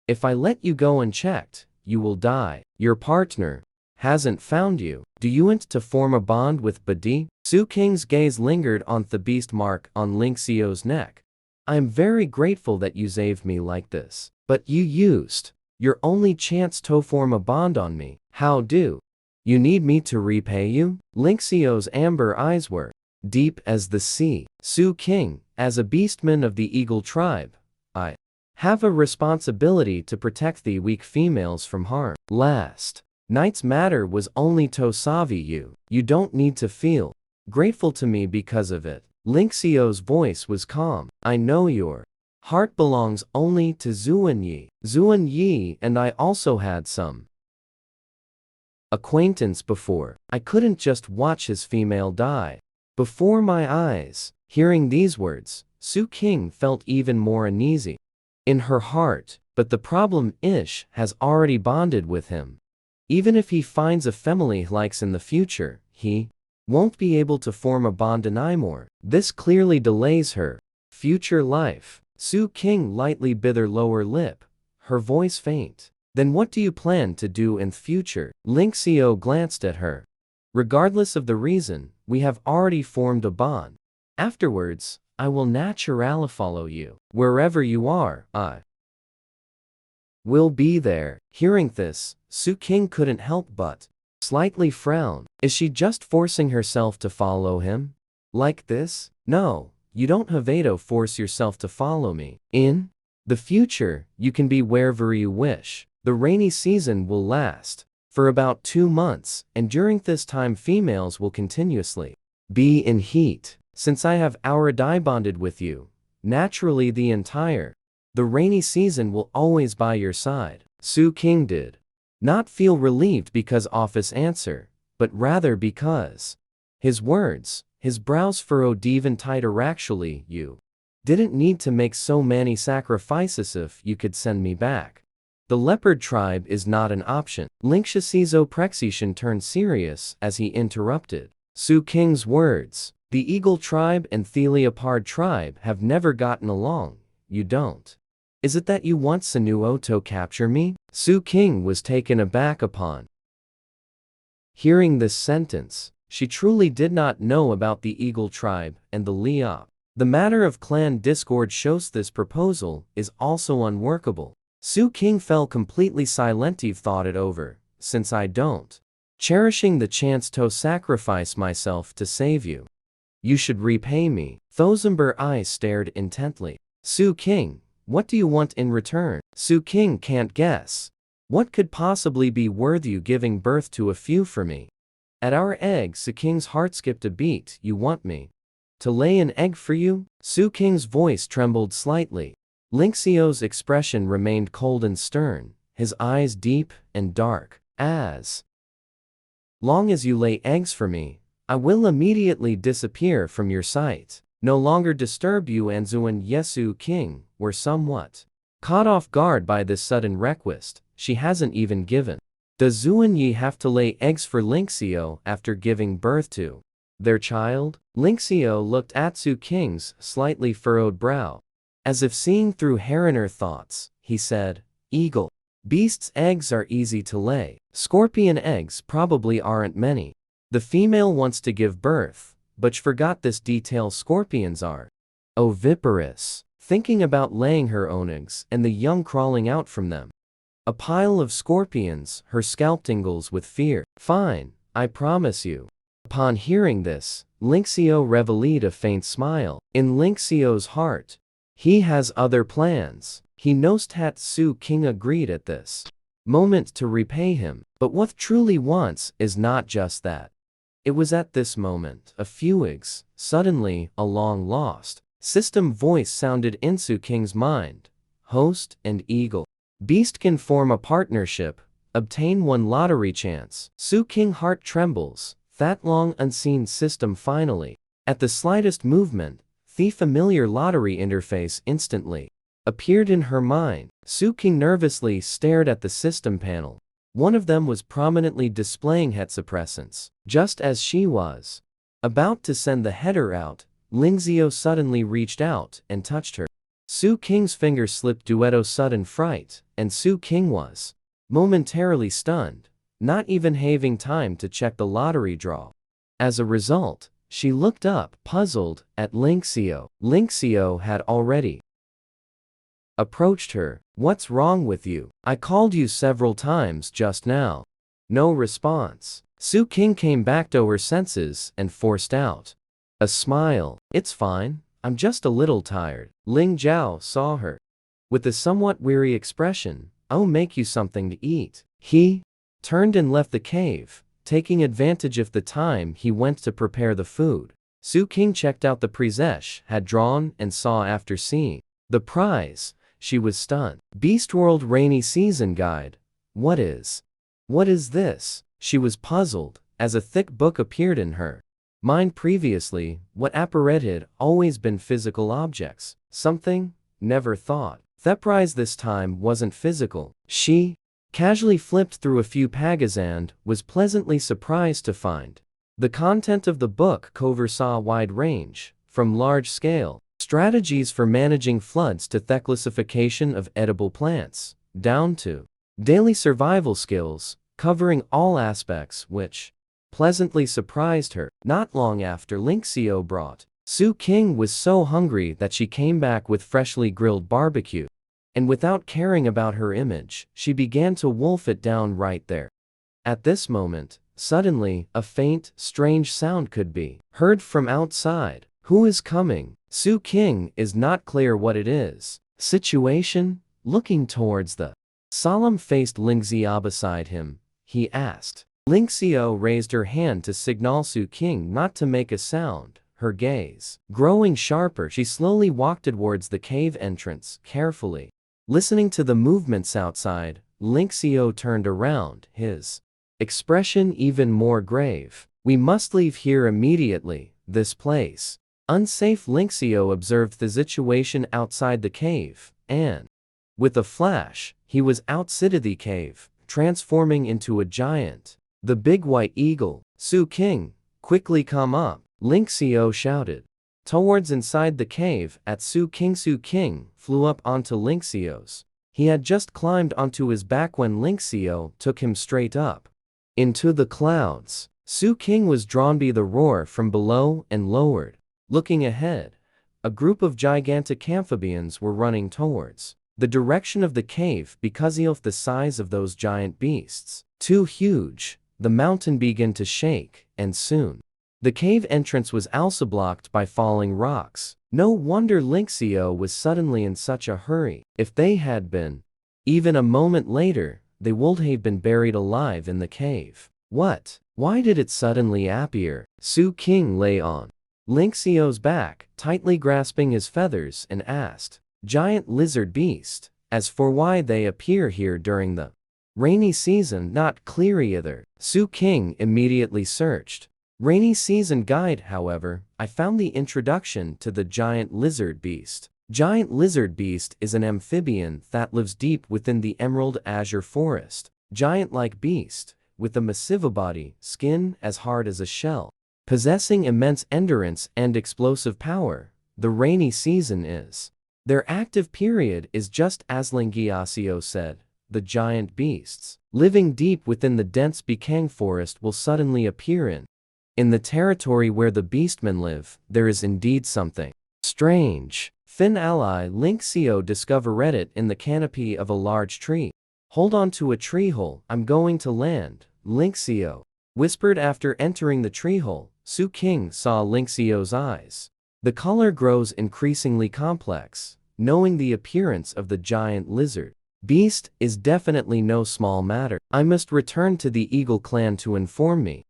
If I let you go unchecked, you will die. Your partner hasn't found you. Do you want to form a bond with Badi? Su King's gaze lingered on the beast mark on Lingxiao's neck. I am very grateful that you saved me like this, but you used your only chance to form a bond on me. How do you need me to repay you? Lingxiao's amber eyes were deep as the sea. Su King, as a beastman of the Eagle tribe, I have a responsibility to protect the weak females from harm. Last night's matter was only to save you. You don't need to feel grateful to me because of it. Lingxiao's voice was calm. I know your heart belongs only to Zuan Yi. Zuan Yi and I also had some acquaintance before. I couldn't just watch his female die before my eyes. Hearing these words, Su King felt even more uneasy in her heart, but the problem is has already bonded with him. Even if he finds a family he likes in the future, he won't be able to form a bond anymore. This clearly delays her future life. Su King lightly bit her lower lip, her voice faint. Then what do you plan to do in the future? Lingxiao glanced at her. Regardless of the reason, we have already formed a bond. Afterwards, I will naturally follow you. Wherever you are, I will be there. Hearing this, Su King couldn't help but slightly frown. Is she just forcing herself to follow him? Like this? No, You don't have to force yourself to follow me. In the future, you can be wherever you wish. The rainy season will last for about 2 months, and during this time females will continuously be in heat. Since I have already bonded with you, naturally the rainy season will always by your side. Su King did not feel relieved because of his answer, but rather because his words, his brows furrowed even tighter. Actually, you didn't need to make so many sacrifices if you could send me back. The leopard tribe is not an option. Linkshizo Prexishan turned serious as he interrupted Su King's words. The eagle tribe and the leopard tribe have never gotten along. You don't. Is it that you want Sinuo to capture me? Su King was taken aback upon hearing this sentence. She truly did not know about the eagle tribe and the leop. The matter of clan discord shows this proposal is also unworkable. Su King fell completely silent. He thought it over. Since I don't cherishing the chance to sacrifice myself to save you, you should repay me. Thosamber eyes stared intently. Su King, what do you want in return? Su King can't guess. What could possibly be worth you giving birth to a few for me? At our egg, Su King's heart skipped a beat. You want me to lay an egg for you? Su King's voice trembled slightly. Linxio's expression remained cold and stern, his eyes deep and dark. As long as you lay eggs for me, I will immediately disappear from your sight. No longer disturb you. Anzu and Yesu King were somewhat caught off guard by this sudden request. She hasn't even given. Does Zuan Yi have to lay eggs for Linxio after giving birth to their child? Linxio looked at Su King's slightly furrowed brow. As if seeing through her inner thoughts, he said, Eagle. Beast's eggs are easy to lay. Scorpion eggs probably aren't many. The female wants to give birth, but she forgot this detail. Scorpions are oviparous, thinking about laying her own eggs and the young crawling out from them. A pile of scorpions, her scalp tingles with fear. Fine, I promise you. Upon hearing this, Linxio revealed a faint smile. In Linxio's heart, he has other plans. He knows that Su King agreed at this moment to repay him, but what truly wants is not just that. It was at this moment, a few eggs, suddenly, a long-lost system voice sounded in Su King's mind. Host and eagle. Beast can form a partnership, obtain one lottery chance. Su King heart trembles. That long unseen system finally, at the slightest movement, the familiar lottery interface instantly appeared in her mind. Su King nervously stared at the system panel. One of them was prominently displaying het suppressants. Just as she was about to send the header out, Linxio suddenly reached out and touched her. Su King's fingers slipped duetto sudden fright, and Su King was momentarily stunned, not even having time to check the lottery draw. As a result, she looked up, puzzled, at Linxio. Linxio had already approached her. What's wrong with you? I called you several times just now. No response. Su King came back to her senses and forced out a smile. It's fine, I'm just a little tired. Ling Zhao saw her with a somewhat weary expression. I'll make you something to eat. He turned and left the cave, taking advantage of the time he went to prepare the food. Su King checked out the prize had drawn and saw. After seeing the prize, she was stunned. Beastworld Rainy Season Guide. What is this? She was puzzled, as a thick book appeared in her mind. Previously, what apparet had always been physical objects. Something, never thought. The prize this time wasn't physical. She casually flipped through a few pages and was pleasantly surprised to find the content of the book covers a wide range, from large-scale strategies for managing floods to the classification of edible plants, down to daily survival skills, covering all aspects, which pleasantly surprised her. Not long after Linxio brought, Su King was so hungry that she came back with freshly grilled barbecue. And without caring about her image, she began to wolf it down right there. At this moment, suddenly, a faint, strange sound could be heard from outside. Who is coming? Su King is not clear what it is. Situation? Looking towards the solemn-faced Ling Xiao beside him, he asked. Ling Xiao raised her hand to signal Su King not to make a sound. Her gaze growing sharper, she slowly walked towards the cave entrance, carefully listening to the movements outside. Ling Xiao turned around, his expression even more grave. We must leave here immediately. This place unsafe. Ling Xiao observed the situation outside the cave, and with a flash, he was outside the cave, transforming into a giant. The big white eagle. Su King, quickly come up, Ling Xiao shouted. Towards inside the cave at Su King flew up onto Ling Xiao's. He had just climbed onto his back when Ling Xiao took him straight up into the clouds. Su King was drawn by the roar from below and lowered. Looking ahead, a group of gigantic amphibians were running towards the direction of the cave because of the size of those giant beasts. Too huge, the mountain began to shake, and soon the cave entrance was also blocked by falling rocks. No wonder Ling Xiao was suddenly in such a hurry. If they had been even a moment later, they would have been buried alive in the cave. What? Why did it suddenly appear? Su King lay on Ling Xiao's back, tightly grasping his feathers, and asked, "Giant lizard beast, as for why they appear here during the rainy season, not clear either." Su King immediately searched Rainy Season Guide. However, I found the introduction to the giant lizard beast. Giant lizard beast is an amphibian that lives deep within the emerald azure forest. Giant-like beast, with a massive body, skin as hard as a shell, possessing immense endurance and explosive power. The rainy season is their active period, is just as Ling Xiao said. The giant beasts, living deep within the dense Bikang forest, will suddenly appear in the territory where the beastmen live. There is indeed something strange. Thin ally Ling Xiao discovered it in the canopy of a large tree. "Hold on to a tree hole, I'm going to land," Ling Xiao whispered after entering the tree hole. Su King saw Ling Xiao's eyes. The color grows increasingly complex. Knowing the appearance of the giant lizard beast is definitely no small matter. I must return to the Eagle clan to inform me.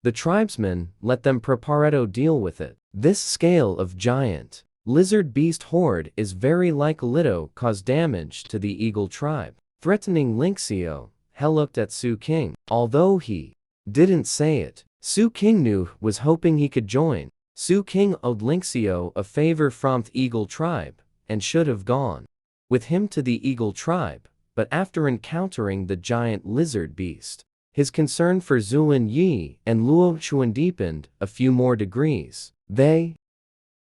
The tribesmen, let them prepareto deal with it. This scale of giant lizard beast horde is very likely to cause damage to the Eagle tribe. Threatening Ling Xiao, he looked at Su King. Although he didn't say it, Su King knew was hoping he could join. Su King owed Ling Xiao a favor from the Eagle tribe, and should have gone with him to the Eagle tribe, but after encountering the giant lizard beast, his concern for Zuan Yi and Luo Chuan deepened a few more degrees. They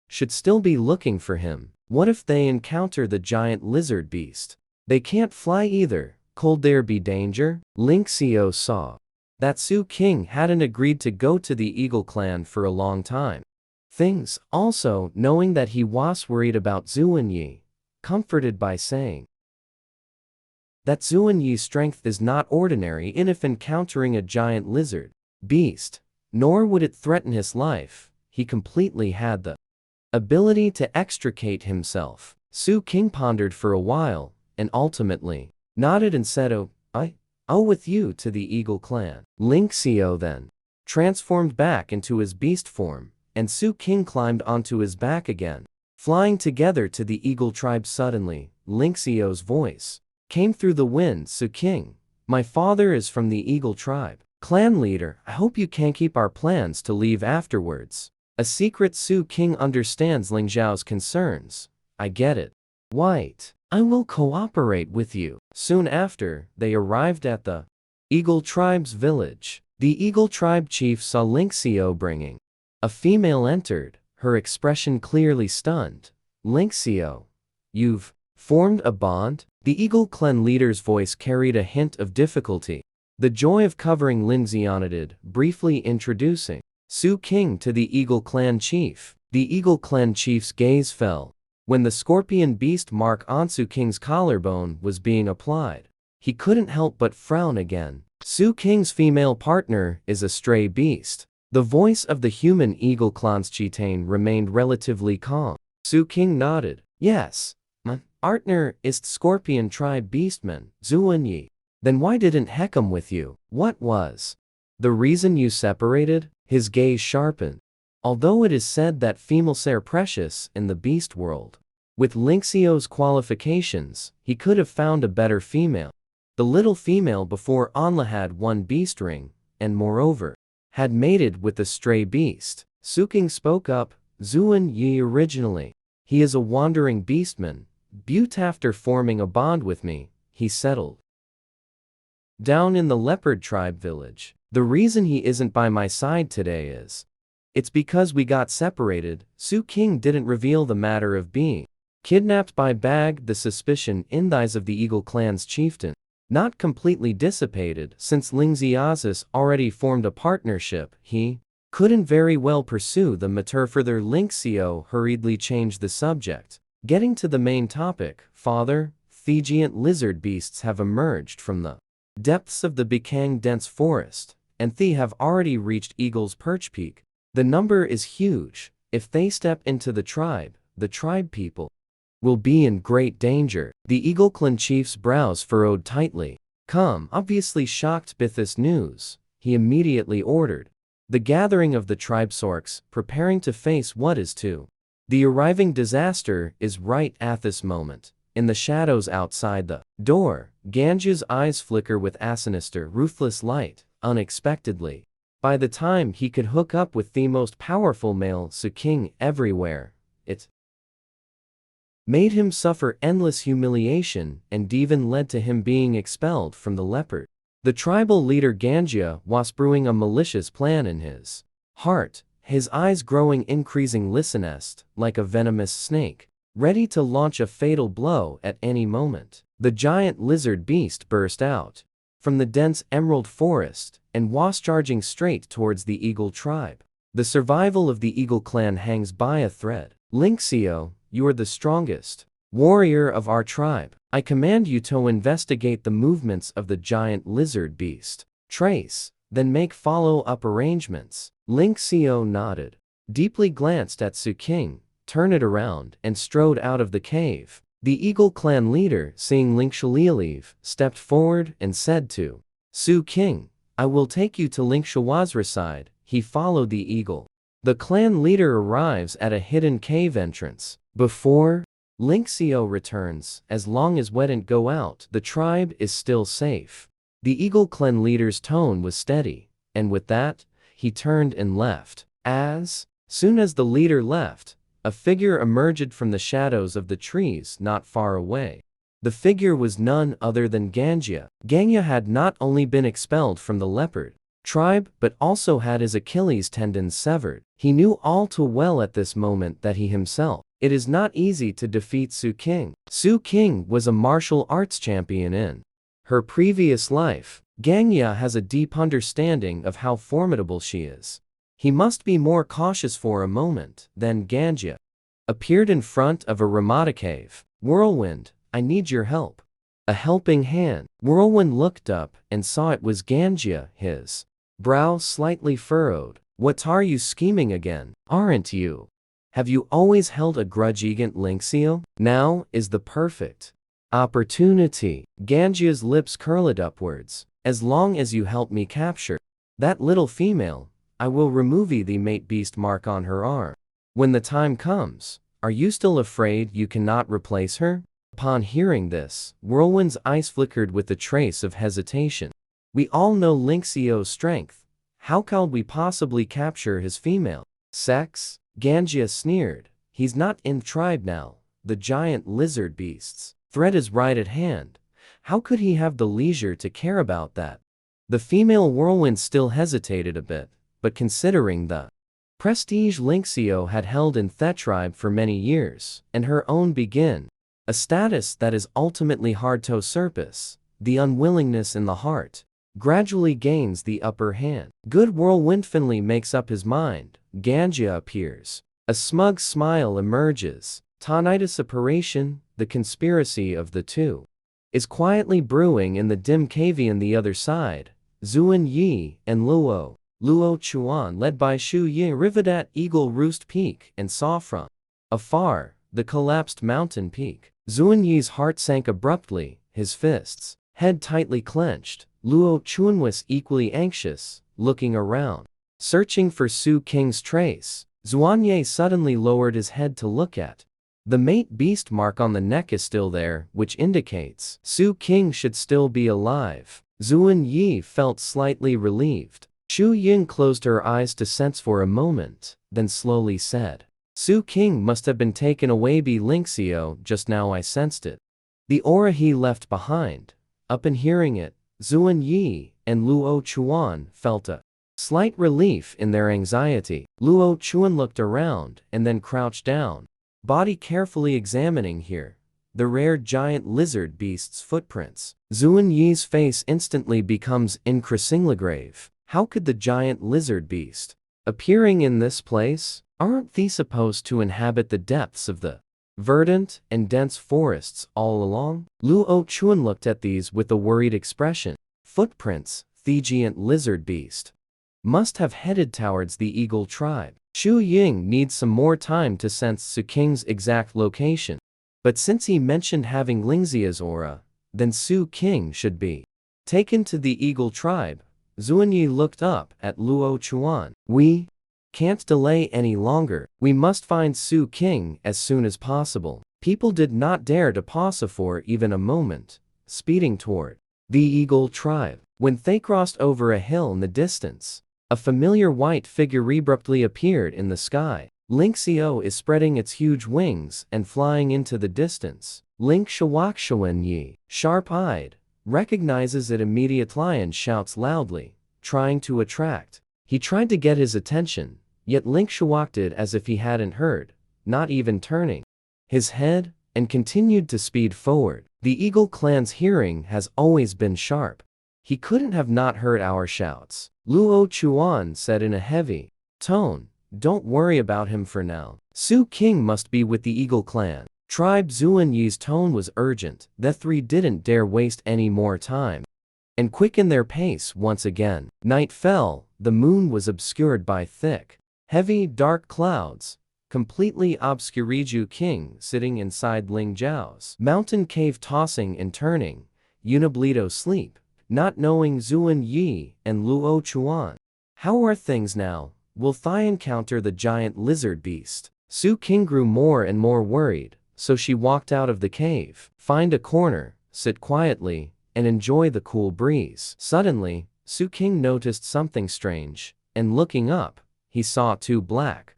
should still be looking for him. What if they encounter the giant lizard beast? They can't fly either. Could there be danger? Ling Xiao saw that Su King hadn't agreed to go to the Eagle clan for a long time. Things, also, knowing that he was worried about Zuan Yi, comforted by saying that Zuan Yi's strength is not ordinary in if encountering a giant lizard beast, nor would it threaten his life. He completely had the ability to extricate himself. Su King pondered for a while, and ultimately nodded and said, I'll with you to the Eagle clan." Ling Xiao then transformed back into his beast form, and Su King climbed onto his back again, flying together to the Eagle tribe. Suddenly, Ling Xiao's voice came through the wind. "Su King, my father is from the Eagle tribe. Clan leader, I hope you can keep our plans to leave afterwards." A secret. Su King understands Ling Xiao's concerns. "I get it. White, I will cooperate with you." Soon after, they arrived at the Eagle tribe's village. The Eagle tribe chief saw Ling Xiao bringing a female entered, her expression clearly stunned. "Ling Xiao, you've formed a bond?" The Eagle clan leader's voice carried a hint of difficulty. The joy of covering Lin Xianadid, briefly introducing Su King to the Eagle clan chief. The Eagle clan chief's gaze fell when the scorpion beast mark on Su King's collarbone was being applied. He couldn't help but frown again. Su King's female partner is a stray beast. The voice of the human Eagle clan's chieftain remained relatively calm. Su King nodded. Yes. My partner is Scorpion tribe beastman, Zuan Yi. Then why didn't he come with you? What was the reason you separated? His gaze sharpened. Although it is said that females are precious in the beast world, with Lynxio's qualifications, he could have found a better female. The little female before Anla had one beast ring, and moreover, had mated with the stray beast. Su King spoke up. Zuan Yi originally. He is a wandering beastman, but after forming a bond with me, he settled down in the leopard tribe village. The reason he isn't by my side today is, it's because we got separated. Su King didn't reveal the matter of being kidnapped by Bag. The suspicion in the eyes of the Eagle clan's chieftain not completely dissipated since Lingxiasis already formed a partnership. He couldn't very well pursue the matter further. Lingxio hurriedly changed the subject, getting to the main topic. Father, the giant lizard beasts have emerged from the depths of the Bikang dense forest, and they have already reached Eagle's Perch Peak. The number is huge. If they step into the tribe people will be in great danger. The Eagle clan chief's brows furrowed tightly. Come, obviously shocked by this news, he immediately ordered the gathering of the tribe sorks, preparing to face what is to the arriving disaster. Is right at this moment, in the shadows outside the door, Ganju's eyes flicker with a sinister, ruthless light. Unexpectedly, by the time he could hook up with the most powerful male Su King everywhere, it made him suffer endless humiliation and even led to him being expelled from the leopard. The tribal leader Ganjia was brewing a malicious plan in his heart, his eyes growing increasing listenest, like a venomous snake, ready to launch a fatal blow at any moment. The giant lizard beast burst out from the dense emerald forest and was charging straight towards the Eagle tribe. The survival of the Eagle clan hangs by a thread. Lynxio, you are the strongest warrior of our tribe. I command you to investigate the movements of the giant lizard beast. Trace, then make follow-up arrangements. Lynxio nodded, deeply glanced at Su King, turned it around, and strode out of the cave. The Eagle clan leader, seeing Lynxiaolive, stepped forward and said to Su King, I will take you to Lynxia's side. He followed the eagle. The clan leader arrives at a hidden cave entrance. Before Lynxio returns, as long as we didn't go out, the tribe is still safe. The Eagle clan leader's tone was steady, and with that, he turned and left. As soon as the leader left, a figure emerged from the shadows of the trees not far away. The figure was none other than Ganjia. Ganjia had not only been expelled from the leopard tribe, but also had his Achilles tendons severed. He knew all too well at this moment that he himself, it is not easy to defeat Su King. Su King was a martial arts champion in her previous life. Ganjia has a deep understanding of how formidable she is. He must be more cautious for a moment. Then Ganjia appeared in front of a Ramada cave. Whirlwind, I need your help. A helping hand. Whirlwind looked up and saw it was Ganjia, his brow slightly furrowed. What are you scheming again, aren't you? Have you always held a grudge against Lynxio? Now is the perfect opportunity. Ganjia's lips curled upwards. As long as you help me capture that little female, I will remove the mate beast mark on her arm. When the time comes, are you still afraid you cannot replace her? Upon hearing this, Whirlwind's eyes flickered with a trace of hesitation. We all know Lynxio's strength. How could we possibly capture his female sex? Ganjia sneered. He's not in tribe now. The giant lizard beast's threat is right at hand. How could he have the leisure to care about that? The female Whirlwind still hesitated a bit, but considering the prestige Lynxio had held in the tribe for many years, and her own begin, a status that is ultimately hard to surpass, the unwillingness in the heart gradually gains the upper hand. Good Whirlwind finally makes up his mind. Ganjia appears. A smug smile emerges. Tonight's separation, the conspiracy of the two, is quietly brewing in the dim cave on the other side. Zuan Yi and Luo Chuan, led by Shu Yi, arrived at Eagle Roost Peak and saw from Afar, the collapsed mountain peak. Zuan Yi's heart sank abruptly, his fists, head tightly clenched. Luo Chuan was equally anxious, looking around, searching for Su Qing's trace. Zuan Yi suddenly lowered his head to look at. The mate beast mark on the neck is still there, which indicates Su Qing should still be alive. Zuan Yi felt slightly relieved. Shu Ying closed her eyes to sense for a moment, then slowly said, Su Qing must have been taken away by Lingxiao just now. I sensed it. The aura he left behind. Upon hearing it, Zuan Yi and Luo Chuan felt a slight relief in their anxiety. Luo Chuan looked around and then crouched down, body carefully examining here the rare giant lizard beast's footprints. Zuan Yi's face instantly becomes increasingly grave. How could the giant lizard beast appearing in this place? Aren't they supposed to inhabit the depths of the verdant and dense forests all along? Luo Chuan looked at these with a worried expression. Footprints, the giant lizard beast must have headed towards the eagle tribe. Shu Ying needs some more time to sense Su Qing's exact location. But since he mentioned having Lingxia's aura, then Su Qing should be taken to the eagle tribe. Zuan Yi looked up at Luo Chuan. We can't delay any longer. We must find Su Qing as soon as possible. People did not dare to pause for even a moment, speeding toward the eagle tribe. When they crossed over a hill in the distance, a familiar white figure abruptly appeared in the sky. Lingxiao is spreading its huge wings and flying into the distance. Lingxiao Yi, sharp-eyed, recognizes it immediately and shouts loudly, trying to attract. He tried to get his attention, yet Lingxiao acted as if he hadn't heard, not even turning his head, and continued to speed forward. The Eagle clan's hearing has always been sharp. He couldn't have not heard our shouts. Luo Chuan said in a heavy tone, Don't worry about him for now. Su Qing must be with the Eagle clan. Tribe. Zuan Yi's tone was urgent. The three didn't dare waste any more time and quicken their pace once again. Night fell, the moon was obscured by thick, heavy, dark clouds, completely obscuring Zhu Qing sitting inside Ling Zhao's mountain cave, tossing and turning, Uniblito sleep, not knowing Zuan Yi and Luo Chuan. How are things now? Will Thai encounter the giant lizard beast? Su Qing grew more and more worried, so she walked out of the cave, find a corner, sit quietly, and enjoy the cool breeze. Suddenly, Su Qing noticed something strange, and looking up, he saw two black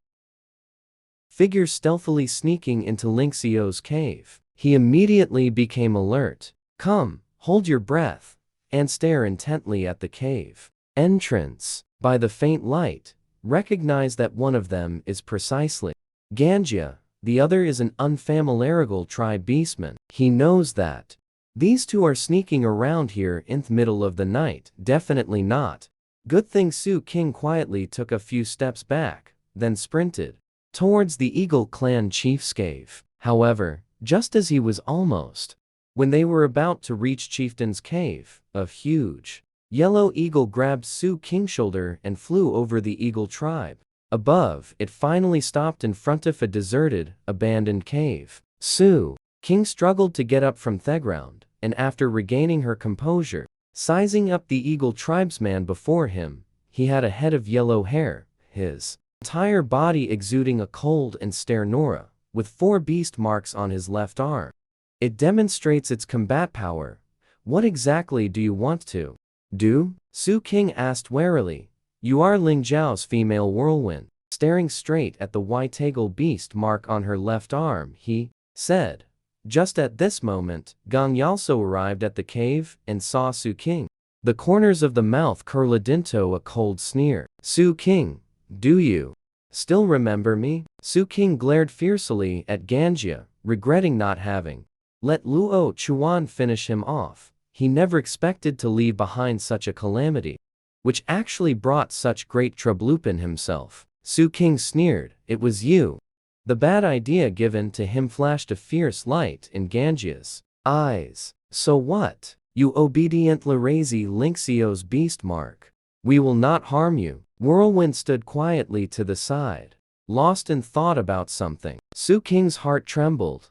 figures stealthily sneaking into Lingxiao's cave. He immediately became alert. Come, hold your breath, and stare intently at the cave entrance. By the faint light, recognize that one of them is precisely Ganjia, the other is an unfamiliar tribe beastman. He knows that these two are sneaking around here in the middle of the night. Definitely not. Good thing Su Qing quietly took a few steps back, then sprinted towards the Eagle clan chief's cave. However, just as he was almost, when they were about to reach Chieftain's cave, a huge yellow eagle grabbed Su Qing's shoulder and flew over the Eagle tribe. Above, it finally stopped in front of a deserted, abandoned cave. Su Qing struggled to get up from the ground, and after regaining her composure, sizing up the Eagle tribesman before him, he had a head of yellow hair, his entire body exuding a cold and stern aura, with 4 beast marks on his left arm. It demonstrates its combat power. What exactly do you want to do? Su Qing asked warily. You are Ling Zhao's female whirlwind. Staring straight at the white eagle beast mark on her left arm, he said. Just at this moment, Gang also arrived at the cave and saw Su Qing. The corners of the mouth curled into a cold sneer. Su Qing, do you still remember me? Su Qing glared fiercely at Ganjia, regretting not having let Luo Chuan finish him off. He never expected to leave behind such a calamity, which actually brought such great trouble upon himself. Su Qing sneered, It was you. The bad idea given to him flashed a fierce light in Ganjia's eyes. So what? You obediently raise Lingxiao's beast mark. We will not harm you. Whirlwind stood quietly to the side, lost in thought about something. Su King's heart trembled.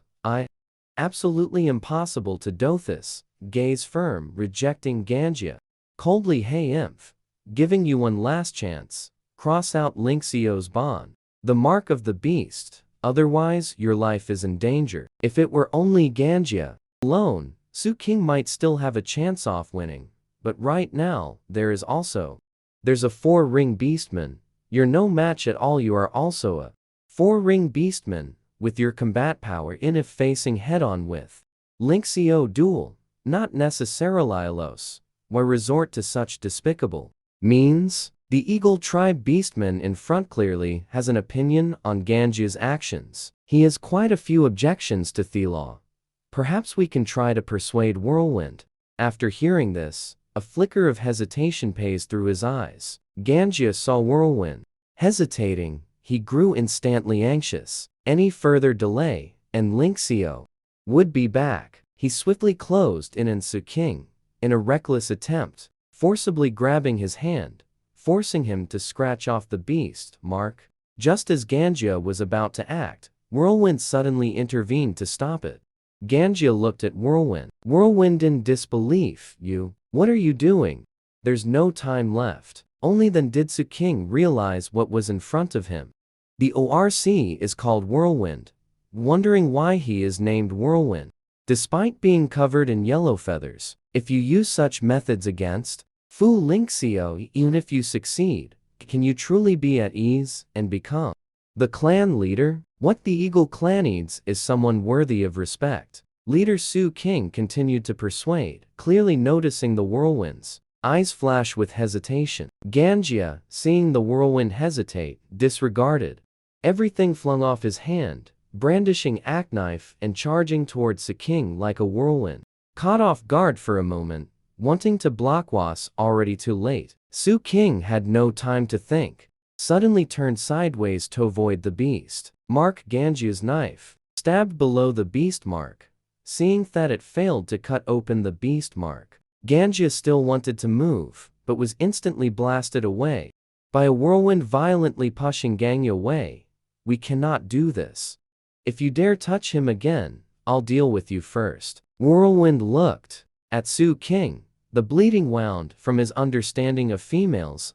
Absolutely impossible to do this. Gaze firm, rejecting Ganjia. Coldly, hey Imph. Giving you one last chance. Cross out Ling Xiao's bond. The mark of the beast. Otherwise, your life is in danger. If it were only Ganjia alone, Su King might still have a chance off winning. But right now, there's a 4-ring beastman. You're no match at all. You are also a 4-ring beastman, with your combat power in if facing head-on with Ling Xiao duel. Not necessarily los. Why resort to such despicable means? The Eagle Tribe beastman in front clearly has an opinion on Ganjia's actions. He has quite a few objections to the law. Perhaps we can try to persuade Whirlwind. After hearing this, a flicker of hesitation passed through his eyes. Ganjia saw Whirlwind hesitating. He grew instantly anxious. Any further delay, and Ling Xiao would be back. He swiftly closed in on Su King, in a reckless attempt, forcibly grabbing his hand, forcing him to scratch off the beast mark. Just as Ganjia was about to act, Whirlwind suddenly intervened to stop it. Ganjia looked at Whirlwind. Whirlwind in disbelief. What are you doing? There's no time left. Only then did Su King realize what was in front of him. The ORC is called Whirlwind, wondering why he is named Whirlwind. Despite being covered in yellow feathers, if you use such methods against Fu Ling Xiao, even if you succeed, can you truly be at ease and become the clan leader? What the Eagle clan needs is someone worthy of respect. Leader Su King continued to persuade, clearly noticing the Whirlwind's eyes flash with hesitation. Ganjia, seeing the Whirlwind hesitate, disregarded everything, flung off his hand, brandishing axe knife and charging towards Su King like a whirlwind. Caught off guard for a moment, wanting to block was already too late. Su King had no time to think. Suddenly turned sideways to avoid the beast. Mark Ganjia's knife stabbed below the beast mark. Seeing that it failed to cut open the beast mark, Ganjia still wanted to move, but was instantly blasted away by a whirlwind violently pushing Ganjia away. We cannot do this. If you dare touch him again, I'll deal with you first. Whirlwind looked at Su King, the bleeding wound from his understanding of females.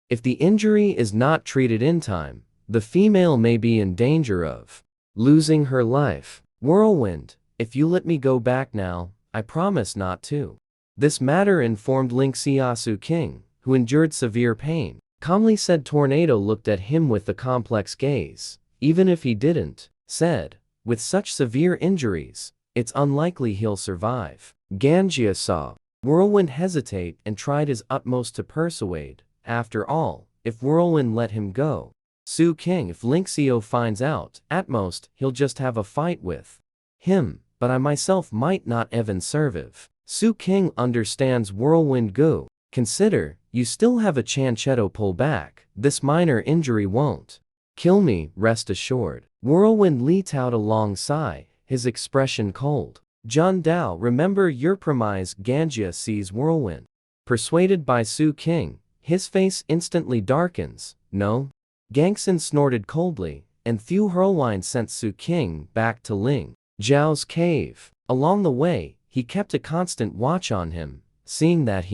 If the injury is not treated in time, the female may be in danger of losing her life. Whirlwind, if you let me go back now, I promise not to. This matter informed Ling Xiao. Su King, who endured severe pain, calmly said. Tornado looked at him with a complex gaze. Even if he didn't, said, with such severe injuries, it's unlikely he'll survive. Ganjia saw Whirlwind hesitate and tried his utmost to persuade. After all, if Whirlwind let him go, Su King, if Ling Xiao finds out, at most, he'll just have a fight with him, but I myself might not even survive. Su King understands Whirlwind go. Consider, you still have a chance to pull back. This minor injury won't kill me, rest assured. Whirlwind let out a long sigh, his expression cold. Jun Dao, remember your promise. Ganjia sees Whirlwind persuaded by Su King. His face instantly darkens. No? Gangson snorted coldly, and Thu Hurlwine sent Su King back to Ling Zhao's cave. Along the way, he kept a constant watch on him, seeing that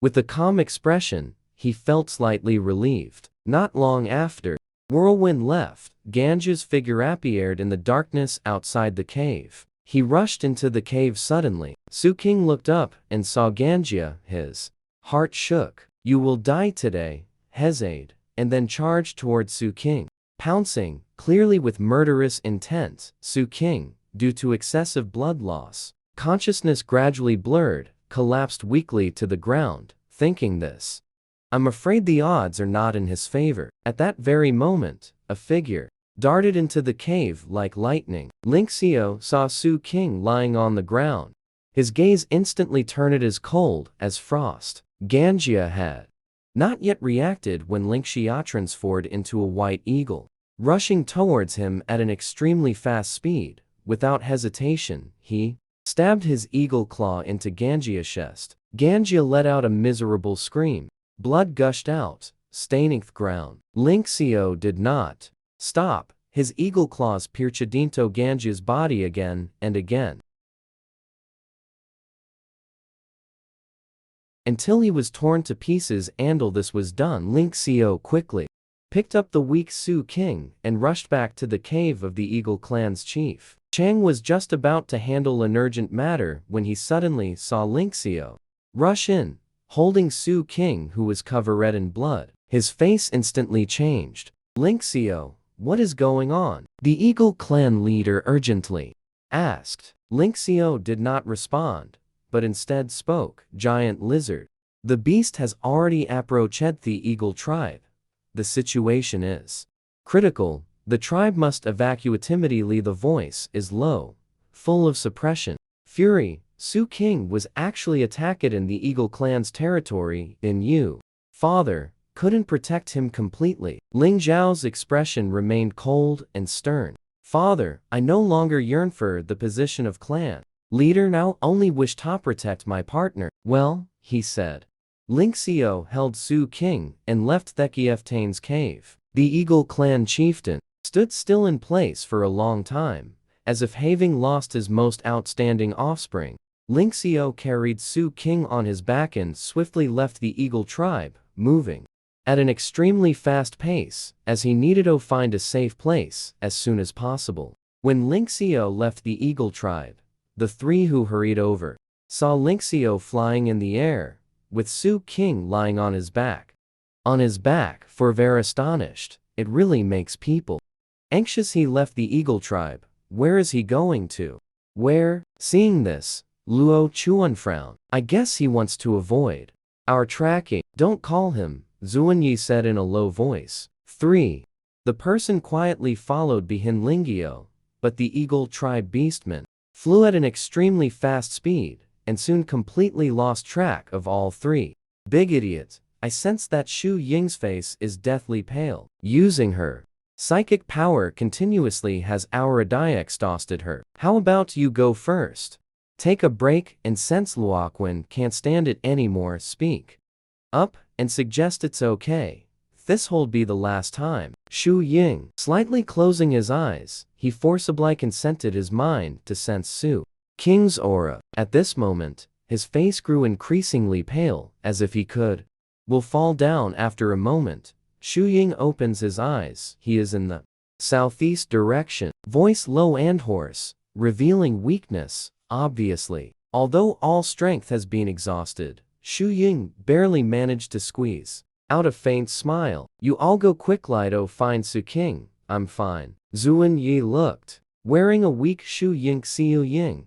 with a calm expression, he felt slightly relieved. Not long after Whirlwind left, Ganjia's figure appeared in the darkness outside the cave. He rushed into the cave suddenly. Su King looked up and saw Ganjia. His heart shook. You will die today, hesitated, and then charged towards Su King. Pouncing, clearly with murderous intent, Su King, due to excessive blood loss, consciousness gradually blurred, collapsed weakly to the ground, thinking this. I'm afraid the odds are not in his favor. At that very moment, a figure darted into the cave like lightning. Ling Xiao saw Su King lying on the ground. His gaze instantly turned as cold as frost. Ganjia had not yet reacted when Ling Xiao transformed into a white eagle, rushing towards him at an extremely fast speed. Without hesitation, he stabbed his eagle claw into Ganjia's chest. Ganjia let out a miserable scream. Blood gushed out, staining the ground. Ling Xiao did not stop. His eagle claws pierced Ganji's body again and again, until he was torn to pieces. Until this was done, Ling Xiao quickly picked up the weak Su King and rushed back to the cave of the Eagle clan's chief. Chang was just about to handle an urgent matter when he suddenly saw Ling Xiao rush in, holding Su King, who was covered in blood. His face instantly changed. Ling Xiao, what is going on? The Eagle clan leader urgently asked. Ling Xiao did not respond, but instead spoke. Giant lizard. The beast has already approached the Eagle tribe. The situation is critical. The tribe must evacuate immediately. The voice is low, full of suppression. Fury. Su King was actually attacked in the Eagle clan's territory, and you, father, couldn't protect him completely. Ling Zhao's expression remained cold and stern. Father, I no longer yearn for the position of clan leader, now only wish to protect my partner. Well, he said. Ling Xiao held Su King and left Thekieftain's cave. The Eagle clan chieftain stood still in place for a long time, as if having lost his most outstanding offspring. Ling Xiao carried Su King on his back and swiftly left the Eagle tribe, moving at an extremely fast pace, as he needed to find a safe place as soon as possible. When Ling Xiao left the Eagle tribe, the three who hurried over saw Ling Xiao flying in the air, with Su King lying on his back. For very astonished, it really makes people anxious. He left the Eagle tribe. Where is he going to? Where? Seeing this, Luo Chuan frowned. I guess he wants to avoid our tracking. Don't call him, Zuanyi said in a low voice. 3. The person quietly followed behind Lingyo, but the Eagle tribe beastmen flew at an extremely fast speed, and soon completely lost track of all three. Big idiot, I sense that Shu Ying's face is deathly pale. Using her psychic power continuously has exhausted her. How about you go first? Take a break and sense Luoquan can't stand it anymore. Speak up and suggest it's okay. This'll be the last time. Shu Ying, slightly closing his eyes, he forcibly consented his mind to sense Su King's aura. At this moment, his face grew increasingly pale, as if he will fall down. After a moment, Shu Ying opens his eyes. He is in the southeast direction. Voice low and hoarse, revealing weakness, obviously. Although all strength has been exhausted, Shu Ying barely managed to squeeze out a faint smile. You all go quickly to find Su King. I'm fine. Zuan Yi looked, wearing a weak Shu Ying. Xiu Ying,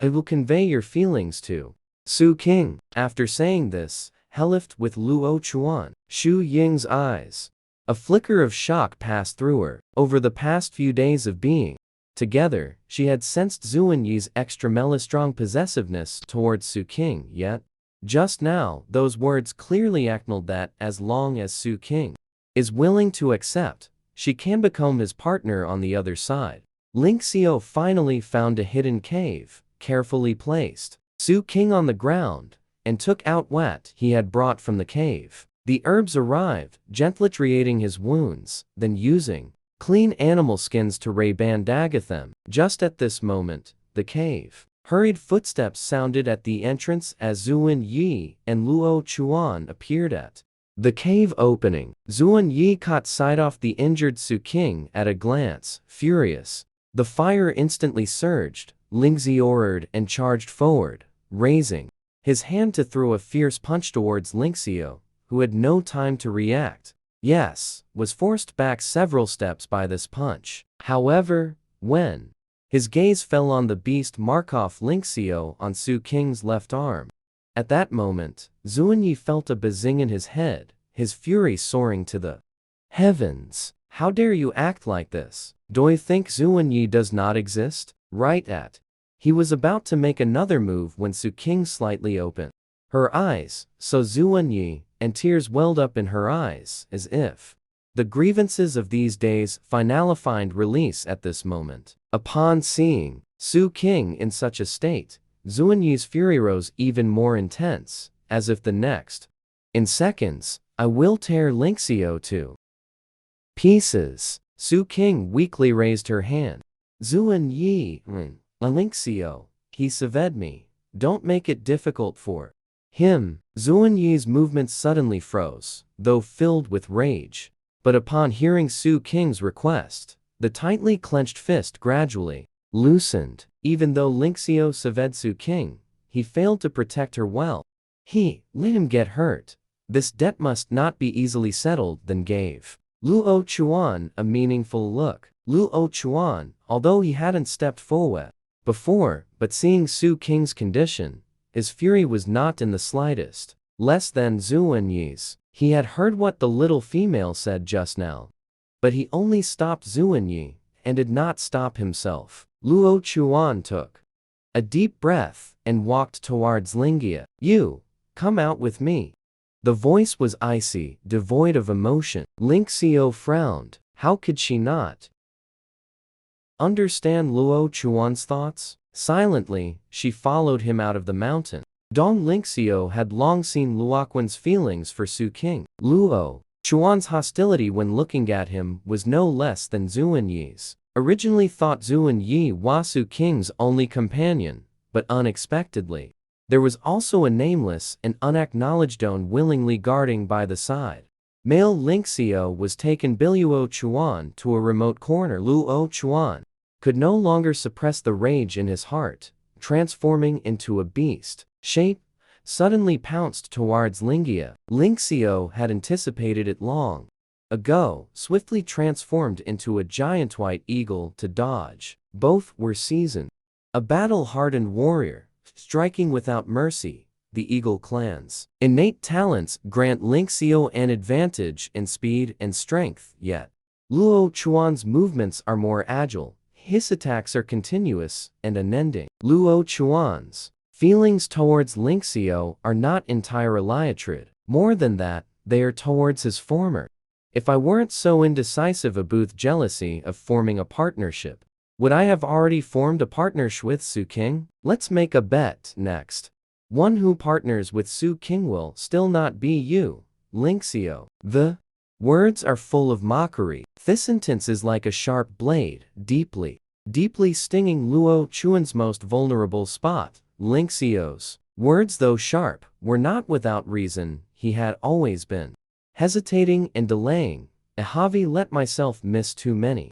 I will convey your feelings to Su King. After saying this, Helifed with Luo Chuan. Shu Ying's eyes. A flicker of shock passed through her. Over the past few days of being together, she had sensed Zuan Yi's extremely strong possessiveness towards Su King, yet just now, those words clearly acknowledged that as long as Su King is willing to accept, she can become his partner on the other side. Ling Xiao finally found a hidden cave, carefully placed Su King on the ground, and took out what he had brought from the cave. The herbs arrived, gently treating his wounds, then using clean animal skins to bandage them. Just at this moment, the cave hurried footsteps sounded at the entrance as Zuan Yi and Luo Chuan appeared at the cave opening. Zuan Yi caught sight of the injured Su King at a glance. Furious, the fire instantly surged. Ling Zi ordered and charged forward, raising his hand to throw a fierce punch towards Ling Xiao, who had no time to react. Yes, was forced back several steps by this punch. However, when his gaze fell on the beast Markov Ling Xiao on Su King's left arm, at that moment, Zuanyi felt a buzzing in his head, his fury soaring to the heavens. How dare you act like this? Do you think Zuanyi does not exist? Right at. He was about to make another move when Su King slightly opened her eyes, so Zuanyi, and tears welled up in her eyes, as if the grievances of these days finally find release at this moment. Upon seeing Su King in such a state, Zuanyi's fury rose even more intense, as if the next In seconds, I will tear Linxio to pieces. Su King weakly raised her hand. Zuan Yi, Linxio, he saved me. Don't make it difficult for him. Zuan Yi's movements suddenly froze, though filled with rage. But upon hearing Su King's request, the tightly clenched fist gradually loosened. Even though Linxio saved Su King, he failed to protect her well. He let him get hurt. This debt must not be easily settled. Then gave Luo Chuan a meaningful look. Luo Chuan, although he hadn't stepped forward before, but seeing Su King's condition, his fury was not in the slightest less than Zuan Yi's. He had heard what the little female said just now, but he only stopped Zuan Yi, and did not stop himself. Luo Chuan took a deep breath and walked towards Lingia. You, come out with me. The voice was icy, devoid of emotion. Linxio frowned. How could she not understand Luo Chuan's thoughts? Silently, she followed him out of the mountain. Dong Linxio had long seen Luoquan's feelings for Su King. Luo Chuan's hostility when looking at him was no less than Zuan Yi's. Originally thought Zuan Yi was Su King's only companion, but unexpectedly, there was also a nameless and unacknowledged Don willingly guarding by the side. Male Linxio was taken by Luo Chuan to a remote corner. Luo Chuan could no longer suppress the rage in his heart, transforming into a beast shape, suddenly pounced towards Lingia. Linxio had anticipated it long ago, swiftly transformed into a giant white eagle to dodge. Both were seasoned. A battle-hardened warrior, striking without mercy. The Eagle clan's innate talents grant Linxio an advantage in speed and strength, yet Luo Chuan's movements are more agile. His attacks are continuous and unending. Luo Chuan's feelings towards Linxio are not entirely iatrid. More than that, they are towards his former. If I weren't so indecisive about jealousy of forming a partnership, would I have already formed a partnership with Su King? Let's make a bet next. One who partners with Su King will still not be you, Linxio. The words are full of mockery. This sentence is like a sharp blade, deeply stinging Luo Chuan's most vulnerable spot. Linxio's words, though sharp, were not without reason. He had always been hesitating and delaying. I have let myself miss too many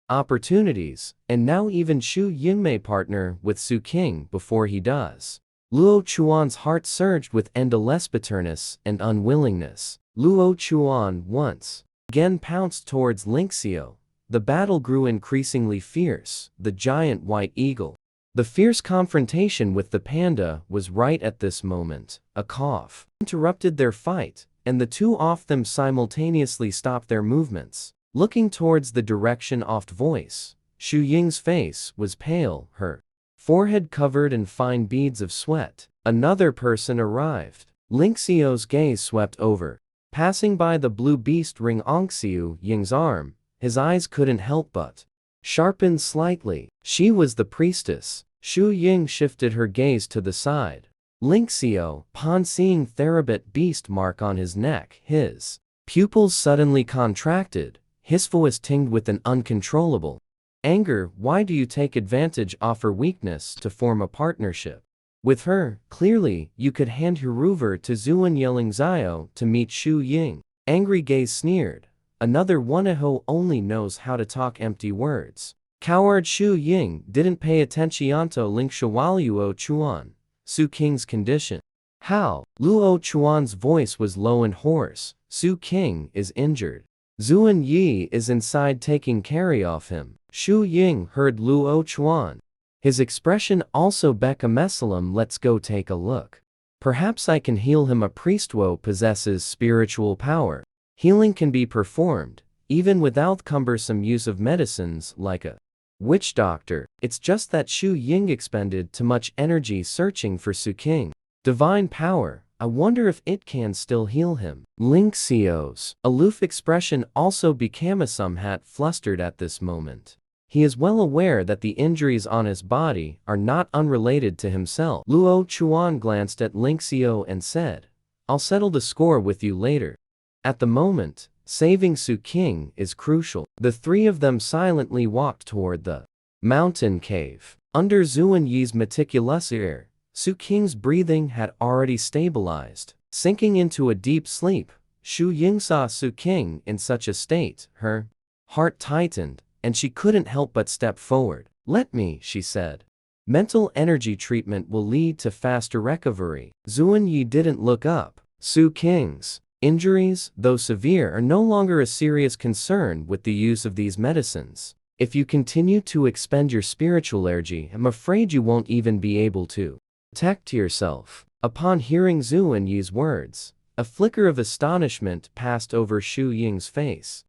opportunities, and now even Shu Ying may partner with Su King before he does. Luo Chuan's heart surged with endless bitterness and unwillingness. Luo Chuan once again pounced towards Linxio. The battle grew increasingly fierce. The giant white eagle. The fierce confrontation with the panda was right at this moment. A cough interrupted their fight, and the two of them simultaneously stopped their movements. Looking towards the direction of the voice, Shu Ying's face was pale, her forehead covered in fine beads of sweat. Another person arrived. Linxio's gaze swept over, passing by the blue beast ring on Xiu Ying's arm. His eyes couldn't help but sharpen slightly. She was the priestess. Shu Ying shifted her gaze to the side. Linxio, upon seeing Therabit beast mark on his neck, his pupils suddenly contracted. His voice tinged with an uncontrollable anger. Why do you take advantage of her weakness to form a partnership with her? Clearly, you could hand her over to Zuan Yeling Zio to meet Shu Ying. Angry gaze sneered. Another one who only knows how to talk empty words. Coward Shu Ying didn't pay attention to Linxio Luo Chuan, Su King's condition. How? Luo Chuan's voice was low and hoarse. Su King is injured. Zuan Yi is inside taking care of him. Shu Ying heard Luo Chuan. His expression also became Mesalam. Let's go take a look. Perhaps I can heal him. A priest possesses spiritual power. Healing can be performed, even without cumbersome use of medicines like a witch doctor. It's just that Shu Ying expended too much energy searching for Su King. Divine power. I wonder if it can still heal him. Linxio's aloof expression also became somewhat flustered at this moment. He is well aware that the injuries on his body are not unrelated to himself. Luo Chuan glanced at Linxio and said, I'll settle the score with you later. At the moment, saving Su King is crucial. The three of them silently walked toward the mountain cave. Under Zuan Yi's meticulous care, Su Qing's breathing had already stabilized. Sinking into a deep sleep, Shu Ying saw Su King in such a state, her heart tightened, and she couldn't help but step forward. "Let me," she said. "Mental energy treatment will lead to faster recovery." Zuan Yi didn't look up. Su Qing's injuries, though severe, are no longer a serious concern with the use of these medicines. If you continue to expend your spiritual energy, I'm afraid you won't even be able to protect yourself. Upon hearing Zuan Yi's words, a flicker of astonishment passed over Shu Ying's face.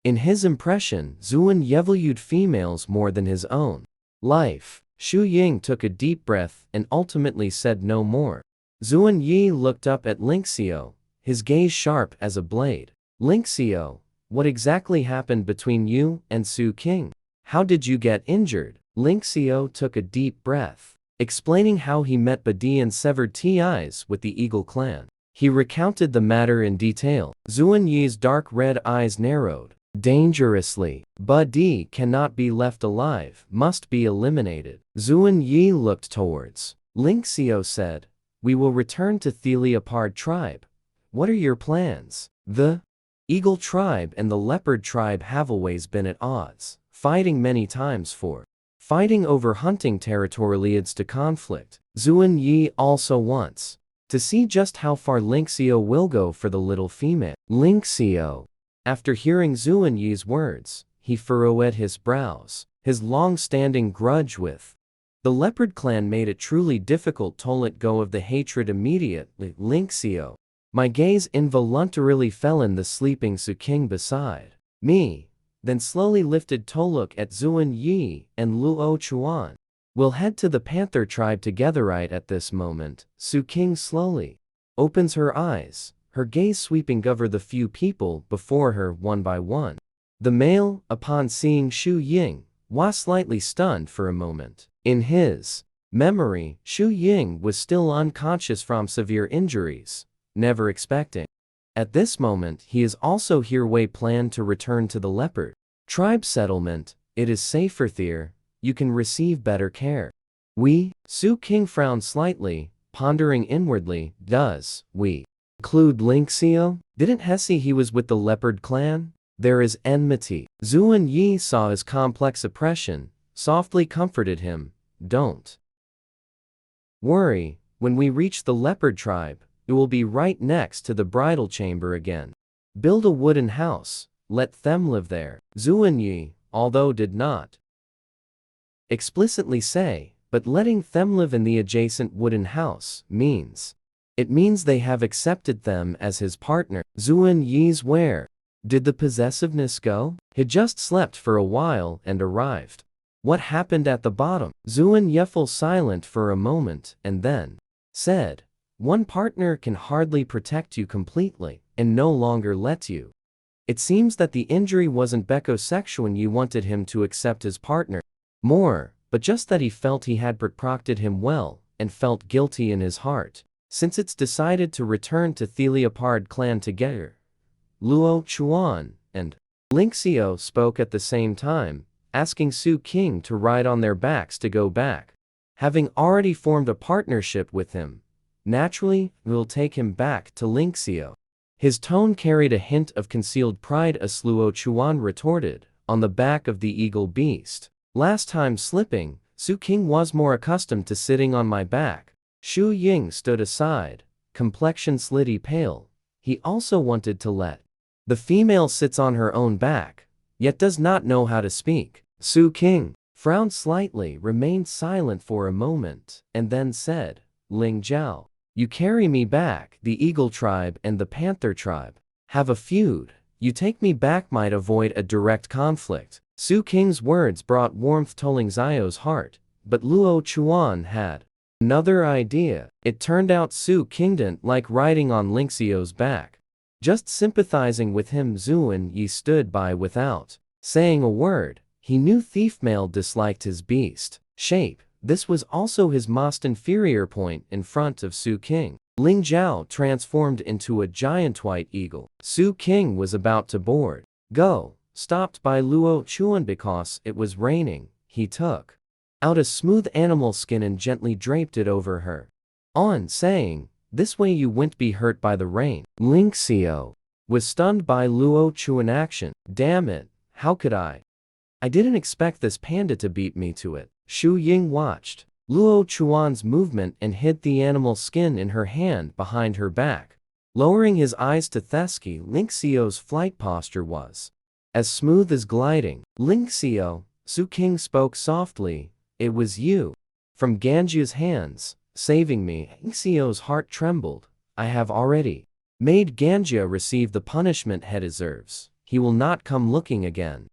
In his impression, Zuan Yi valued females more than his own life. Shu Ying took a deep breath and ultimately said no more. Zuan Yi looked up at Lingxiao, his gaze sharp as a blade. "Lingxiao, what exactly happened between you and Su King? How did you get injured?" Lingxiao took a deep breath, explaining how he met Badi and severed ties with the Eagle clan. He recounted the matter in detail. Zuan Yi's dark red eyes narrowed. "Dangerously. Badi cannot be left alive, must be eliminated." Zuan Yi looked towards Lingxiao said, "We will return to the Leopard tribe. What are your plans?" The Eagle tribe and the Leopard tribe have always been at odds, fighting many times for fighting over hunting territory leads to conflict. Zuan Yi also wants to see just how far Lingxiao will go for the little female. Lingxiao, after hearing Zuan Yi's words, he furrowed his brows. His long-standing grudge with the Leopard clan made it truly difficult to let go of the hatred immediately. "Lingxiao." My gaze involuntarily fell on the sleeping Su King beside me, then slowly lifted to look at Zuan Yi and Luo Chuan. "We'll head to the Panther tribe together right at this moment." Su King slowly opens her eyes, her gaze sweeping over the few people before her one by one. The male, upon seeing Shu Ying, was slightly stunned for a moment. In his memory, Shu Ying was still unconscious from severe injuries, never expecting. At this moment, he is also hereway planned to return to the Leopard tribe settlement. "It is safer there. You can receive better care." Su King frowned slightly, pondering inwardly. "Does we include Lingxiao? Didn't Hesse he was with the Leopard clan? There is enmity." Zuan Yi saw his complex oppression, softly comforted him. "Don't worry, when we reach the Leopard tribe, it will be right next to the bridal chamber again. Build a wooden house, let them live there." Zuan Yi, although did not explicitly say, but letting them live in the adjacent wooden house means they have accepted them as his partner. Zuan Yi's where did the possessiveness go? He just slept for a while and arrived. What happened at the bottom? Zuan Yi fell silent for a moment and then said, "One partner can hardly protect you completely and no longer let you. It seems that the injury wasn't sexual and you wanted him to accept his partner more, but just that he felt he had protected him well and felt guilty in his heart. Since it's decided to return to the Leopard clan together." Luo Chuan and Lingxiao spoke at the same time, asking Su King to ride on their backs to go back. Having already formed a partnership with him, naturally, we'll take him back to Lingxiao. His tone carried a hint of concealed pride as Luo Chuan retorted, "On the back of the eagle beast. Last time slipping, Su King was more accustomed to sitting on my back." Shu Ying stood aside, complexion slitty pale. He also wanted to let the female sits on her own back, yet does not know how to speak. Su King frowned slightly, remained silent for a moment, and then said, "Ling Jiao, you carry me back. The Eagle tribe and the Panther tribe have a feud. You take me back might avoid a direct conflict." Su King's words brought warmth to Ling Xiao's heart, but Luo Chuan had another idea. It turned out Su King didn't like riding on Lingxiao's back. Just sympathizing with him, Zuan Yi stood by without saying a word. He knew Thief Male disliked his beast shape. This was also his most inferior point in front of Su King. Ling Zhao transformed into a giant white eagle. Su King was about to board. Go, stopped by Luo Chuan because it was raining. He took out a smooth animal skin and gently draped it over her. On, saying, "This way you won't be hurt by the rain." Ling Xiao was stunned by Luo Chuan action. Damn it, how could I? I didn't expect this panda to beat me to it. Shu Ying watched Luo Chuan's movement and hid the animal skin in her hand behind her back. Lowering his eyes to Thesky, Ling Xiao's flight posture was as smooth as gliding. Ling Xiao, Su King spoke softly, "It was you. From Ganjia's hands, saving me." Ling Xiao's heart trembled. "I have already made Ganjia receive the punishment he deserves. He will not come looking again.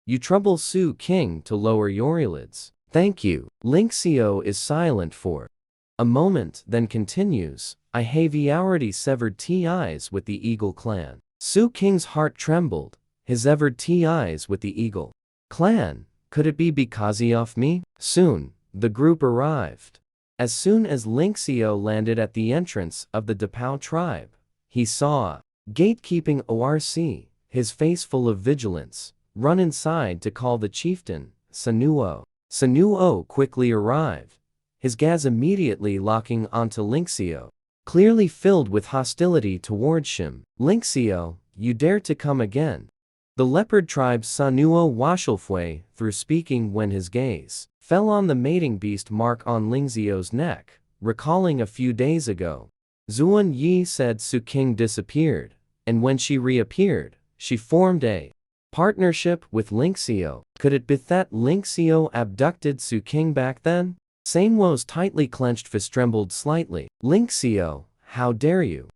You trouble Su King to lower your eyelids." "Thank you." Ling Xiao is silent for a moment, then continues, "I have already severed ties with the Eagle clan." Su King's heart trembled. His severed ties with the Eagle clan? Could it be because of me? Soon, the group arrived. As soon as Ling Xiao landed at the entrance of the Dapao tribe, he saw gatekeeping ORC, his face full of vigilance, run inside to call the chieftain, Sanuo. Sanuo quickly arrived, his gaze immediately locking onto Ling Xiao, clearly filled with hostility towards him. "Ling Xiao, you dare to come again?" The leopard tribe's Sanuo Washelfui through speaking when his gaze fell on the mating beast mark on Ling Xiao's neck, recalling a few days ago. Zuan Yi said Su King disappeared, and when she reappeared, she formed a partnership with Ling Xiao. Could it be that Ling Xiao abducted Su King back then? Sanwo's tightly clenched fist trembled slightly. "Ling Xiao, how dare you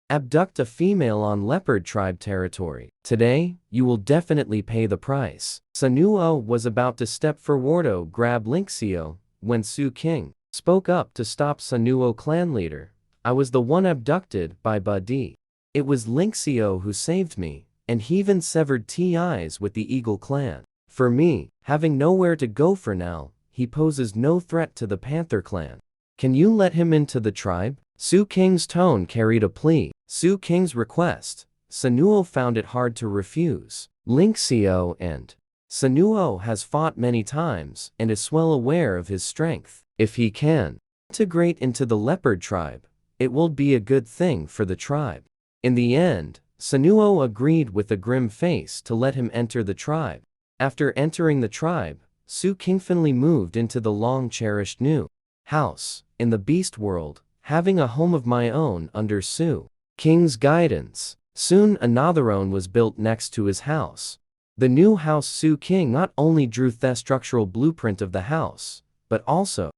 abduct a female on leopard tribe territory? Today, you will definitely pay the price." Sanuo was about to step forward to grab Ling Xiao when Su King spoke up to stop Sanuo clan leader. "I was the one abducted by Budi. It was Ling Xiao who saved me, and he even severed ties with the Eagle clan. For me, having nowhere to go for now, he poses no threat to the Panther clan. Can you let him into the tribe?" Su King's tone carried a plea. Su King's request, Sanuo found it hard to refuse. Ling Xiao and Sanuo has fought many times and is well aware of his strength. If he can integrate into the leopard tribe, it will be a good thing for the tribe. In the end, Sanuo agreed with a grim face to let him enter the tribe. After entering the tribe, Su King finally moved into the long-cherished new house in the beast world, having a home of my own under Su King's guidance. Soon another one was built next to his house. The new house Su King not only drew the structural blueprint of the house, but also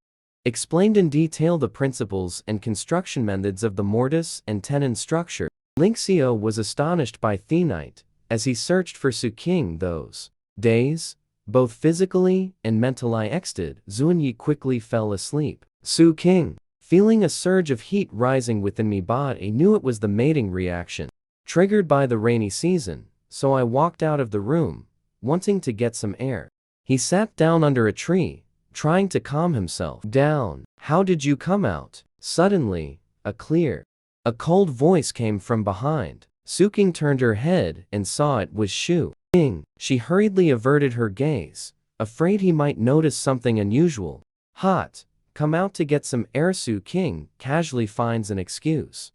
explained in detail the principles and construction methods of the mortise and tenon structure. Ling Xiao was astonished by the night, as he searched for Su King those days, both physically and mentally exhausted. Zuanyi quickly fell asleep. Su King, feeling a surge of heat rising within me body, knew it was the mating reaction triggered by the rainy season, so I walked out of the room, wanting to get some air. He sat down under a tree, trying to calm himself down. "How did you come out?" Suddenly, a cold voice came from behind. Su King turned her head and saw it was Shu King. She hurriedly averted her gaze, afraid he might notice something unusual. "Hot, come out to get some air." Su King casually finds an excuse.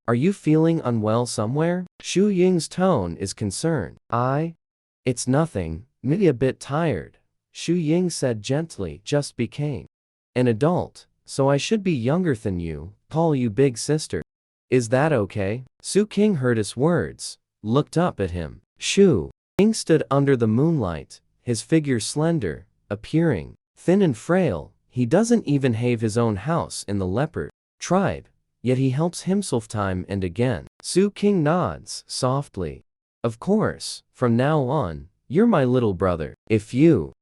Are you feeling unwell somewhere?" Shu Ying's tone is concerned. It's nothing, maybe a bit tired," Shu Ying said gently. "Just became an adult, so I should be younger than you, call you big sister. Is that okay?" Su King heard his words, looked up at him. Shu Ying stood under the moonlight, his figure slender, appearing thin and frail. He doesn't even have his own house in the leopard tribe, yet he helps himself time and again. Su King nods softly. "Of course, from now on, you're my little brother. If you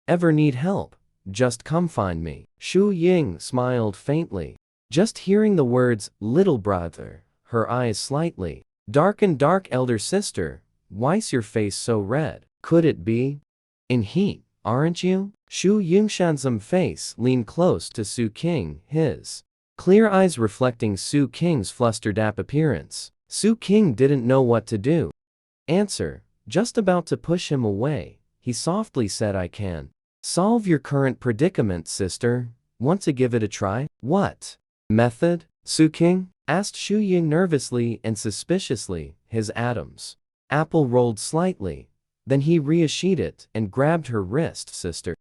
ever need help, just come find me." Shu Ying smiled faintly. Just hearing the words, "little brother," her eyes slightly darkened. "Dark elder sister, why's your face so red? Could it be in heat, aren't you?" Shu Yingshan's face leaned close to Su King, his clear eyes reflecting Su Qing's flustered appearance. Su Qing didn't know what to do. Answer. Just about to push him away, he softly said, I can solve your current predicament, sister. Want to give it a try? What method? Su Qing asked Shu Ying nervously and suspiciously. His Adam's apple rolled slightly. Then he reassured it and grabbed her wrist. Sister,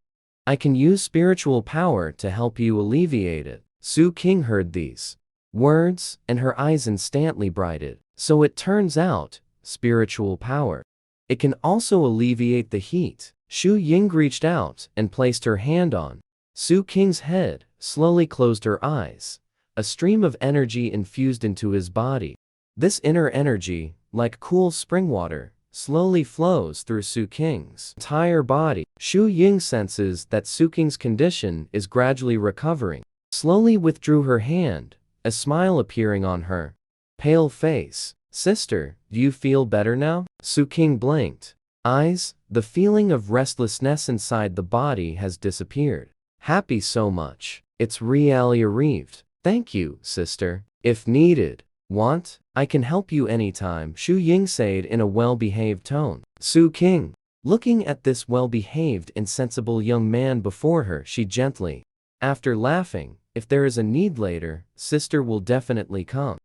I can use spiritual power to help you alleviate it. Su Qing heard these words, and her eyes instantly brightened. So it turns out, spiritual power. It can also alleviate the heat. Shu Ying reached out and placed her hand on Su Qing's head, slowly closed her eyes. A stream of energy infused into his body. This inner energy, like cool spring water, slowly flows through Su Qing's entire body. Shu Ying senses that Su Qing's condition is gradually recovering. Slowly withdrew her hand, a smile appearing on her pale face. Sister, do you feel better now? Su Qing blinked eyes. The feeling of restlessness inside the body has disappeared. Happy so much. It's really arrived. Thank you, sister. If needed, I can help you anytime, Shu Ying said in a well-behaved tone. Su Qing, looking at this well-behaved and sensible young man before her, she gently, after laughing, if there is a need later, sister will definitely come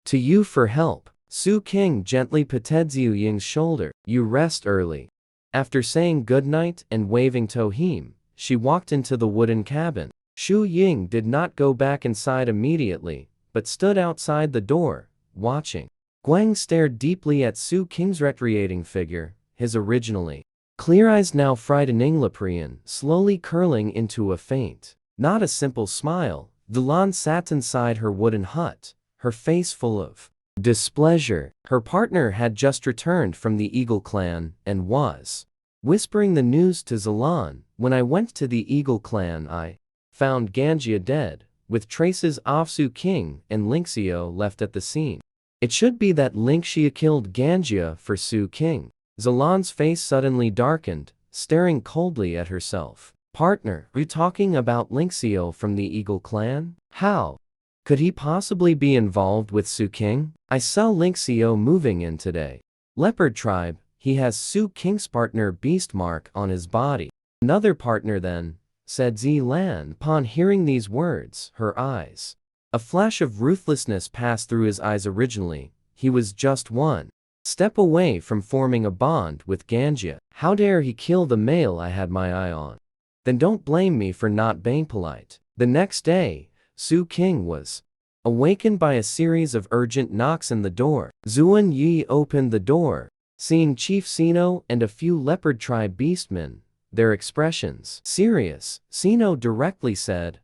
to you for help. Su Qing gently patted Xu Ying's shoulder. You rest early. After saying goodnight and waving to him, she walked into the wooden cabin. Shu Ying did not go back inside immediately, but stood outside the door, watching. Guang stared deeply at Su Qing's recreating figure, his originally clear eyes now frightening Leprian, slowly curling into a faint, not a simple smile. Dulan sat inside her wooden hut, her face full of displeasure. Her partner had just returned from the Eagle clan and was whispering the news to Zalan. When I went to the Eagle clan, I found Ganjia dead, with traces of Su Qing and Lingxiao left at the scene. It should be that Lingxia killed Ganjia for Su Qing. Zalan's face suddenly darkened, staring coldly at herself. Partner, are you talking about Lingxiao from the Eagle clan? How could he possibly be involved with Su Qing? I saw Lingxiao moving in today. Leopard tribe, he has Su Qing's partner beast mark on his body. Another partner then, said Zilan. Upon hearing these words, her eyes. A flash of ruthlessness passed through his eyes. Originally, he was just one step away from forming a bond with Ganjia. How dare he kill the male I had my eye on? Then don't blame me for not being polite. The next day, Su Qing was awakened by a series of urgent knocks on the door. Zuan Yi opened the door, seeing Chief Sino and a few leopard tribe beastmen, their expressions serious. Sino directly said,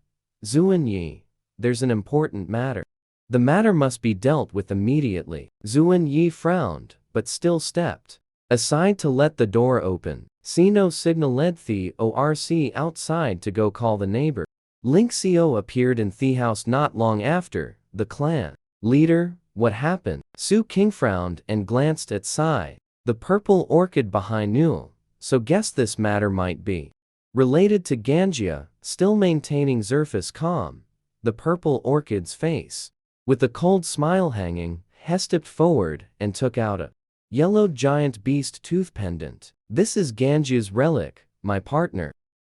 Zuan Yi, there's an important matter. The matter must be dealt with immediately. Zuan Yi frowned, but still stepped aside to let the door open. Sino signaled the ORC outside to go call the neighbor. Lingxiao appeared in the house not long after. The clan leader, what happened? Su Qing frowned and glanced at Sai, the purple orchid behind Newell. So guess this matter might be related to Ganjia. Still maintaining surface calm, the purple orchid's face, with a cold smile hanging, he stepped forward and took out a yellow giant beast tooth pendant. This is Ganjia's relic, my partner.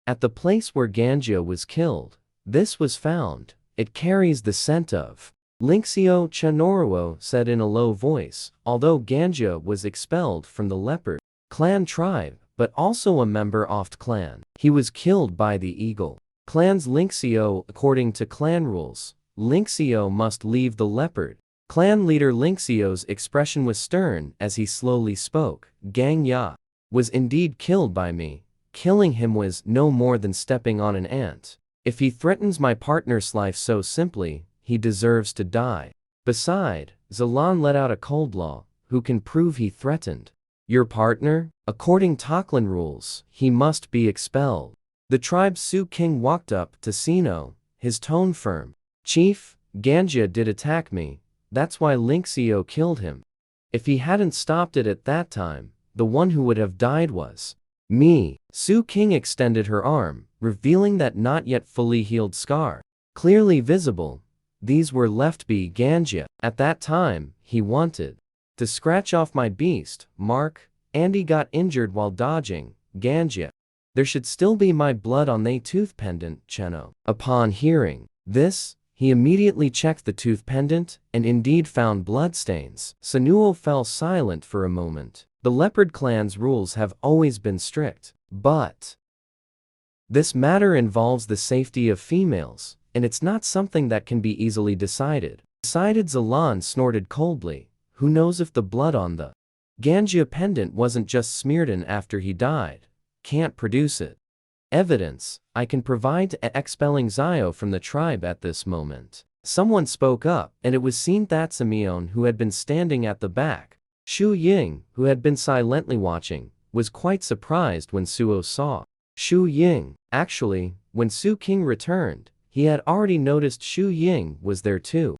At the place where Ganjia was killed, this was found. It carries the scent of Lingxiao. Chanoruo said in a low voice. Although Ganjia was expelled from the leopard clan tribe, but also a member of the clan, he was killed by the Eagle clan's Lingxiao. According to clan rules, Lingxiao must leave the leopard clan leader. Lingxiao's expression was stern as he slowly spoke. Gang Ya was indeed killed by me. Killing him was no more than stepping on an ant. If he threatens my partner's life so simply, he deserves to die. Beside, Zalan let out a cold law. Who can prove he threatened your partner? According to clan rules, he must be expelled. The tribe's Su Qing walked up to Sino, his tone firm. Chief, Ganjia did attack me. That's why Lingxiao killed him. If he hadn't stopped it at that time, the one who would have died was me. Su Qing extended her arm, revealing that not yet fully healed scar, clearly visible. These were left by Ganjia. At that time, he wanted to scratch off my beast, mark, and he got injured while dodging, Ganjia. There should still be my blood on the tooth pendant, Cheno. Upon hearing this, he immediately checked the tooth pendant and indeed found bloodstains. Sanuo fell silent for a moment. The leopard clan's rules have always been strict, but this matter involves the safety of females, and it's not something that can be easily decided. Zalan snorted coldly. Who knows if the blood on the Ganjia pendant wasn't just smeared in after he died? Can't produce it. Evidence I can provide expelling Zio from the tribe at this moment. Someone spoke up, and it was seen that Simeon, who had been standing at the back. Shu Ying, who had been silently watching, was quite surprised when Suo saw Shu Ying. Actually, when Su King returned, he had already noticed Shu Ying was there too.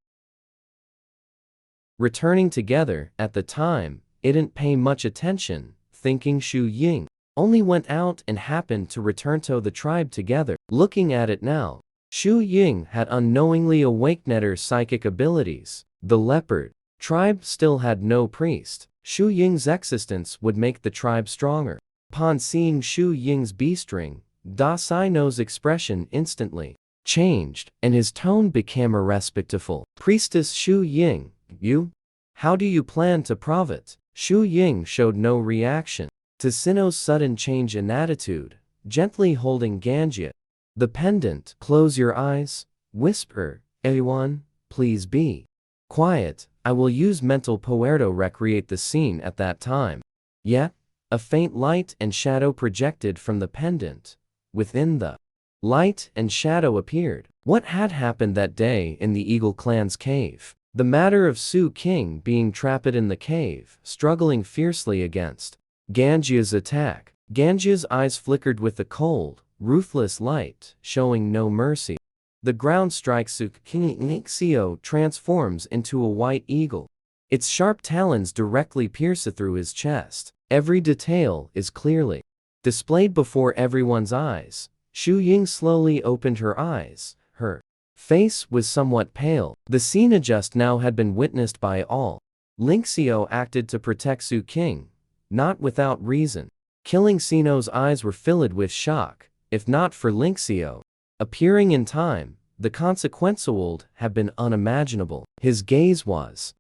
Returning together, at the time, it didn't pay much attention, thinking Shu Ying only went out and happened to return to the tribe together. Looking at it now, Shu Ying had unknowingly awakened her psychic abilities. The leopard tribe still had no priest. Shu Ying's existence would make the tribe stronger. Upon seeing Shu Ying's beast ring, Da Sino's expression instantly changed, and his tone became respectful. Priestess Shu Ying, you? How do you plan to prove it? Shu Ying showed no reaction to Sino's sudden change in attitude, gently holding Ganjia. The pendant. Close your eyes. Whisper, everyone, please be quiet. I will use mental power to recreate the scene at that time. Yet, a faint light and shadow projected from the pendant. Within the light and shadow appeared what had happened that day in the Eagle Clan's cave. The matter of Su King being trapped in the cave, struggling fiercely against Ganjia's attack. Ganjia's eyes flickered with the cold, ruthless light, showing no mercy. The ground strikes Su King. Nixio transforms into a white eagle. Its sharp talons directly pierce through his chest. Every detail is clearly displayed before everyone's eyes. Shu Ying slowly opened her eyes. Her face was somewhat pale. The scene just now had been witnessed by all. Linxio acted to protect Su King, not without reason. Killing Sino's eyes were filled with shock. If not for Linxio appearing in time, the consequences would have been unimaginable. His gaze was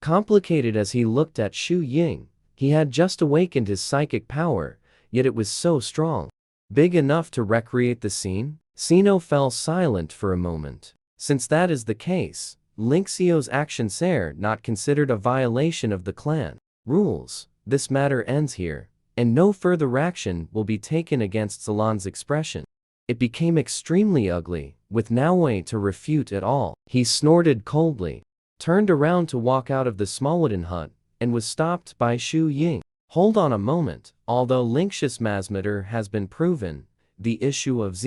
complicated as he looked at Shu Ying. He had just awakened his psychic power, yet it was so strong. Big enough to recreate the scene? Sino fell silent for a moment. Since that is the case, Linxio's actions are not considered a violation of the clan rules. This matter ends here, and no further action will be taken against Zalan's expression. It became extremely ugly, with no way to refute it all. He snorted coldly, turned around to walk out of the small wooden hut, and was stopped by Shu Ying. Hold on a moment. Although Linxius Masmeter has been proven, the issue of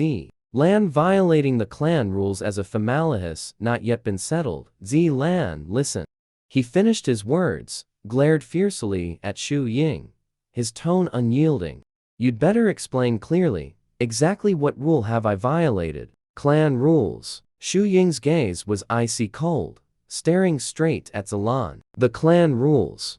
Lan violating the clan rules as a family has not yet been settled. Lan, listen. He finished his words, glared fiercely at Shu Ying, his tone unyielding. You'd better explain clearly, exactly what rule have I violated? Clan rules. Shu Ying's gaze was icy cold, staring straight at Zalan. The clan rules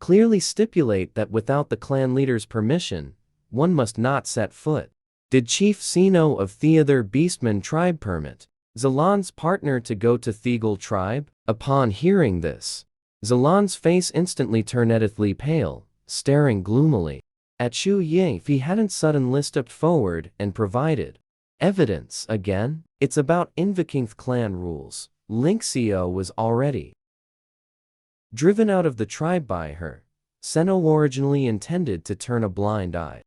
clearly stipulate that without the clan leader's permission, one must not set foot. Did Chief Sino of Theodor Beastman tribe permit Zalan's partner to go to Thegal tribe? Upon hearing this, Zalan's face instantly turned deathly pale, staring gloomily at Shu Ying. If he hadn't suddenly stepped forward and provided evidence again, it's about invoking clan rules. Linxio was already driven out of the tribe by her. Seno originally intended to turn a blind eye.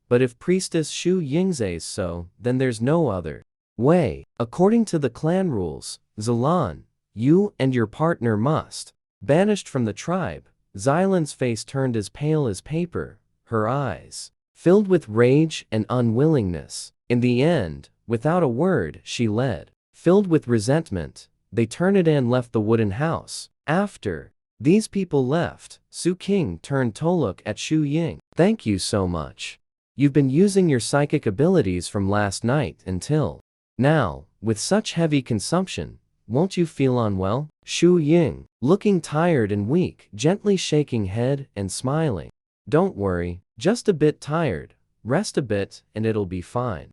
But if Priestess Shu Ying says so, then there's no other way. According to the clan rules, Zalan, you and your partner must banished from the tribe. Zylan's face turned as pale as paper, her eyes filled with rage and unwillingness. In the end, without a word, she led. Filled with resentment, they turned and left the wooden house. After these people left, Su King turned to look at Shu Ying. Thank you so much. You've been using your psychic abilities from last night until Now, with such heavy consumption, won't you feel unwell? Shu Ying, looking tired and weak, gently shaking head and smiling. Don't worry, just a bit tired, rest a bit and it'll be fine.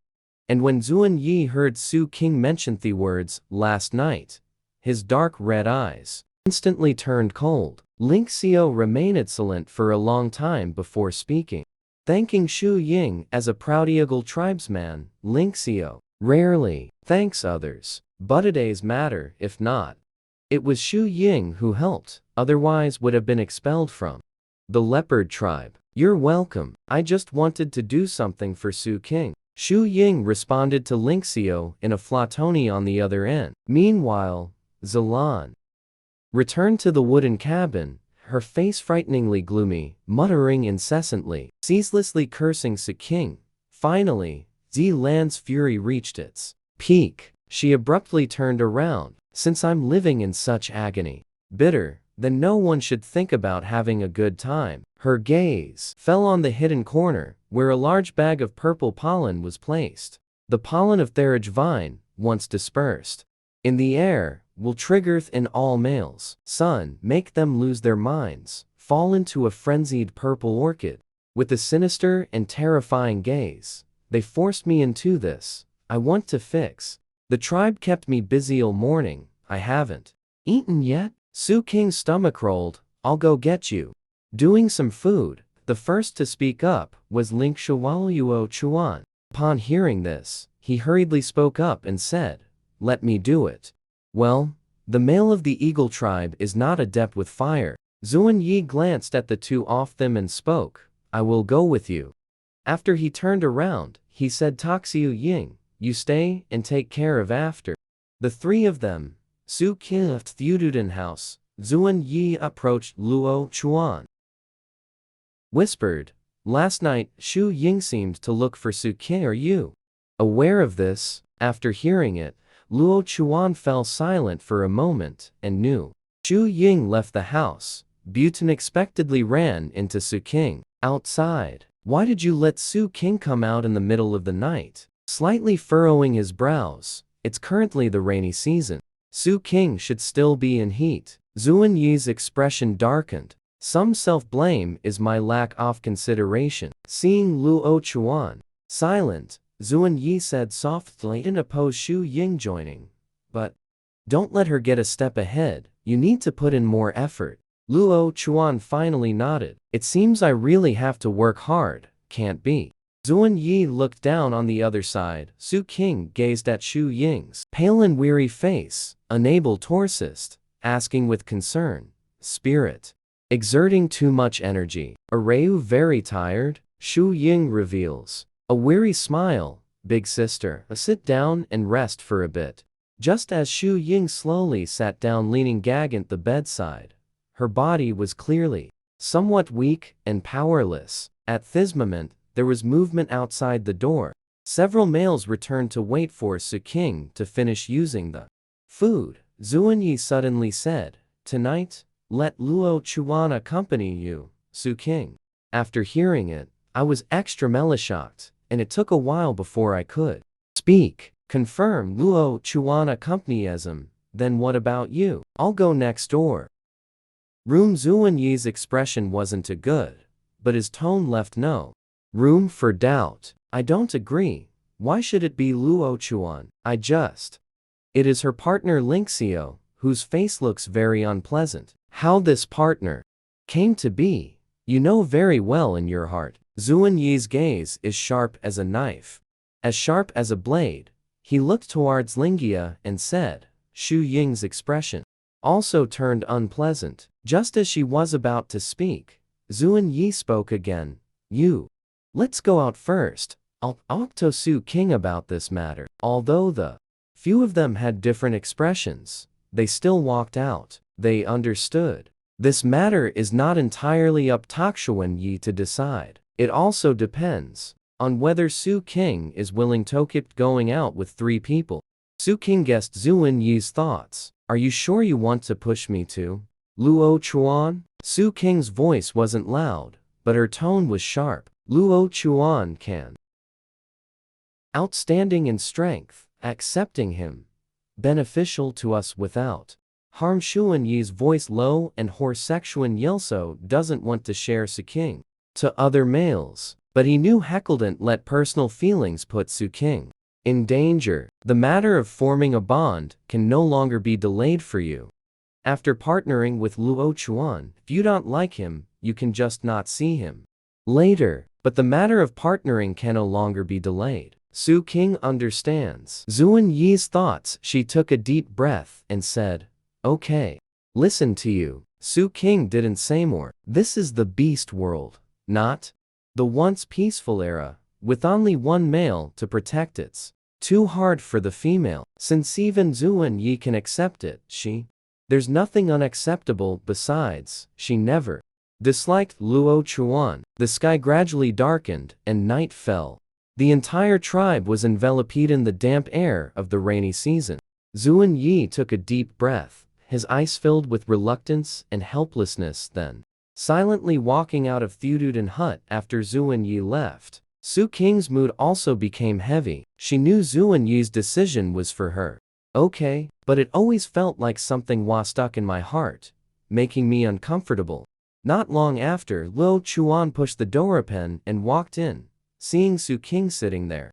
And when Zuan Yi heard Su King mention the words, last night, his dark red eyes instantly turned cold. Ling Xiao remained silent for a long time before speaking. Thanking Shu Ying as a proud Eagle tribesman, Ling Xiao rarely thanks others, but today's matter if not. It was Shu Ying who helped, otherwise would have been expelled from the leopard tribe. You're welcome, I just wanted to do something for Su King. Shu Ying responded to Ling Xiao in a flatoni on the other end. Meanwhile, Zilan returned to the wooden cabin, her face frighteningly gloomy, muttering incessantly, ceaselessly cursing Su King. Finally, Zilan's fury reached its peak. She abruptly turned around. Since I'm living in such agony, bitter, then no one should think about having a good time. Her gaze fell on the hidden corner, where a large bag of purple pollen was placed. The pollen of Therage vine, once dispersed in the air, will trigger in all males. Sun, make them lose their minds, fall into a frenzied purple orchid. With a sinister and terrifying gaze, they forced me into this. I want to fix. The tribe kept me busy all morning. I haven't eaten yet. Su King's stomach rolled. I'll go get you. Doing some food. The first to speak up was Ling Shualuo Chuan. Upon hearing this, he hurriedly spoke up and said, let me do it. Well, the male of the Eagle tribe is not adept with fire. Zuan Yi glanced at the two of them and spoke, I will go with you. After he turned around, he said Toxiu Ying, you stay and take care of after. The three of them, Su King left Thududen house. Zuan Yi approached Luo Chuan. Whispered, last night Shu Ying seemed to look for Su King or you. Aware of this, after hearing it, Luo Chuan fell silent for a moment and knew. Shu Ying left the house. Butte unexpectedly ran into Su King. Outside. Why did you let Su King come out in the middle of the night? Slightly furrowing his brows, it's currently the rainy season. Su King should still be in heat. Zuan Yi's expression darkened. Some self-blame is my lack of consideration. Seeing Luo Chuan silent, Zuan Yi said softly and opposed Shu Ying joining. But don't let her get a step ahead, you need to put in more effort. Luo Chuan finally nodded. It seems I really have to work hard, can't be. Zuan Yi looked down on the other side. Su King gazed at Shu Ying's pale and weary face, unable to resist, asking with concern, spirit exerting too much energy. Are you very tired? Shu Ying reveals a weary smile. Big sister, sit down and rest for a bit. Just as Shu Ying slowly sat down leaning against the bedside, her body was clearly somewhat weak and powerless. At this moment, there was movement outside the door. Several males returned to wait for Su King to finish using the food. Zuan Yi suddenly said, tonight, let Luo Chuan accompany you, Su King. After hearing it, I was extra shocked, and it took a while before I could speak. Confirm Luo Chuan accompanies him. Then what about you? I'll go next door. Room. Zuan Yi's expression wasn't too good, but his tone left no room for doubt. I don't agree. Why should it be Luo Chuan? It is her partner Ling Xiao, whose face looks very unpleasant. How this partner came to be, you know very well in your heart. Zuan Yi's gaze is sharp as a knife, as sharp as a blade. He looked towards Lingia and said, Shu Ying's expression also turned unpleasant. Just as she was about to speak, Zuan Yi spoke again, let's go out first. I'll talk to Su King about this matter. Although the few of them had different expressions, they still walked out. They understood. This matter is not entirely up to Zuan Yi to decide. It also depends on whether Su King is willing to keep going out with 3 people. Su King guessed Zuan Yi's thoughts. Are you sure you want to push me to Luo Chuan? Su King's voice wasn't loud, but her tone was sharp. Luo Chuan can outstanding in strength, accepting him, beneficial to us without harm. Xuan Yi's voice low and hoarse. Xuan Yelso doesn't want to share Su King to other males, but he knew Heckledant let personal feelings put Su King in danger. The matter of forming a bond can no longer be delayed for you. After partnering with Luo Chuan, if you don't like him, you can just not see him later, but the matter of partnering can no longer be delayed. Su King understands Xuan Yi's thoughts. She took a deep breath and said, "Okay. Listen to you." Su King didn't say more. This is the beast world, not the once peaceful era, with only one male to protect. It's too hard for the female. Since even Xuan Yi can accept it, there's nothing unacceptable. Besides, she never disliked Luo Chuan. The sky gradually darkened and night fell. The entire tribe was enveloped in the damp air of the rainy season. Xuan Yi took a deep breath, his eyes filled with reluctance and helplessness, then silently walking out of Theododen hut. After Xuan Yi left, Su King's mood also became heavy. She knew Xuan Yi's decision was for her. Okay, but it always felt like something was stuck in my heart, making me uncomfortable. Not long after, Luo Chuan pushed the door open and walked in, seeing Su King sitting there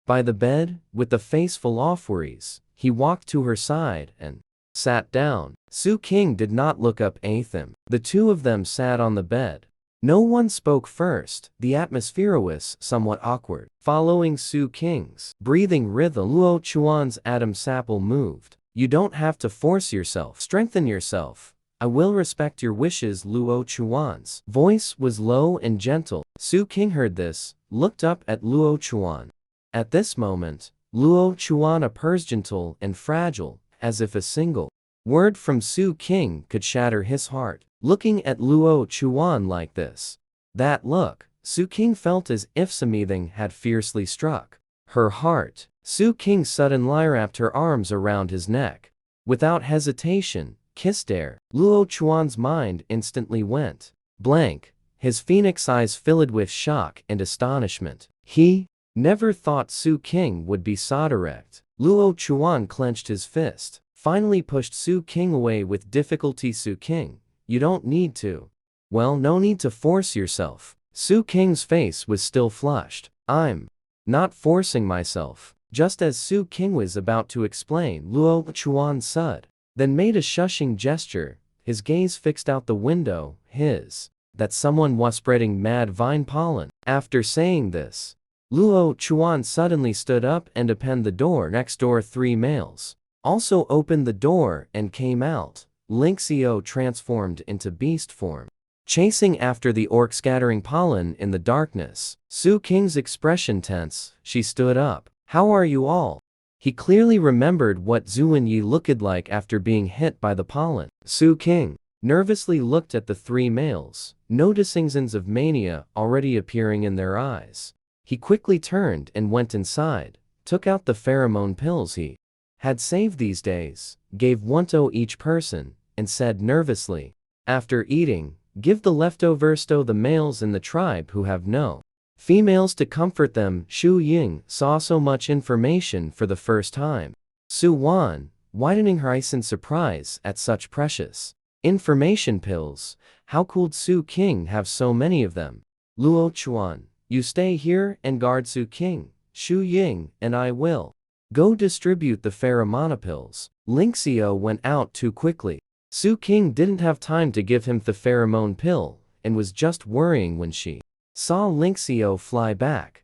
by the bed, with the face full of worries. He walked to her side and sat down. Su King did not look up at him. The two of them sat on the bed. No one spoke first. The atmosphere was somewhat awkward. Following Su King's breathing rhythm, Luo Chuan's Adam Sapple moved. "You don't have to force yourself. Strengthen yourself. I will respect your wishes." Luo Chuan's voice was low and gentle. Su King heard this, looked up at Luo Chuan. At this moment, Luo Chuan appears gentle and fragile, as if a single word from Su King could shatter his heart. Looking at Luo Chuan like this, that look, Su King felt as if something had fiercely struck her heart. Su King suddenly wrapped her arms around his neck. Without hesitation, kissed air. Luo Chuan's mind instantly went blank, his phoenix eyes filled with shock and astonishment. He never thought Su King would be so direct. Luo Chuan clenched his fist, finally pushed Su King away with difficulty. "Su King, you don't need to." "Well, no need to force yourself." Su King's face was still flushed. "I'm not forcing myself." Just as Su King was about to explain, Luo Chuan said, then made a shushing gesture, his gaze fixed out the window, that someone was spreading mad vine pollen. After saying this, Luo Chuan suddenly stood up and opened the door next door. Three males also opened the door and came out. Lingxiao transformed into beast form, chasing after the orc, scattering pollen in the darkness. Su King's expression tense. She stood up. "How are you all?" He clearly remembered what Xuan Yi looked like after being hit by the pollen. Su King nervously looked at the three males, noticing signs of mania already appearing in their eyes. He quickly turned and went inside, took out the pheromone pills he had saved these days, gave one to each person, and said nervously, "After eating, give the leftovers to the males in the tribe who have no females to comfort them." Shu Ying saw so much information for the first time. Su Wan, widening her eyes in surprise at such precious information pills. How could Su King have so many of them? "Luo Chuan, you stay here and guard Su King. Shu Ying and I will go distribute the pheromone pills." Lingxiao went out too quickly. Su King didn't have time to give him the pheromone pill, and was just worrying when she saw Lingxiao fly back,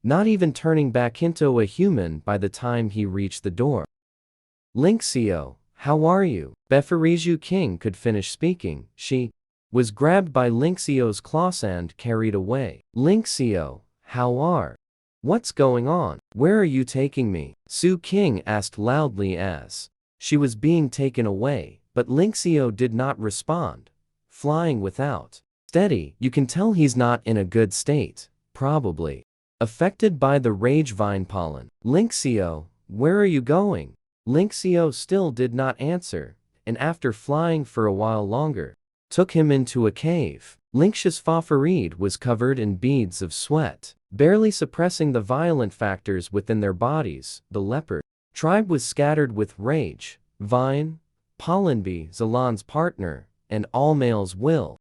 not even turning back into a human by the time he reached the door. "Lingxiao, how are you?" Before Zhu King could finish speaking, she was grabbed by Lingxiao's claws and carried away. "Lingxiao, how are? What's going on? Where are you taking me?" Su King asked loudly as she was being taken away, but Lingxiao did not respond, flying without steady. You can tell he's not in a good state, probably affected by the rage vine pollen. "Lingxiao, where are you going?" Lingxiao still did not answer, and after flying for a while longer, took him into a cave. Lingxia's farid was covered in beads of sweat, barely suppressing the violent factors within their bodies. The leopard Tribe was scattered with rage. Vine, Pollenby, Zalan's partner, and all males will.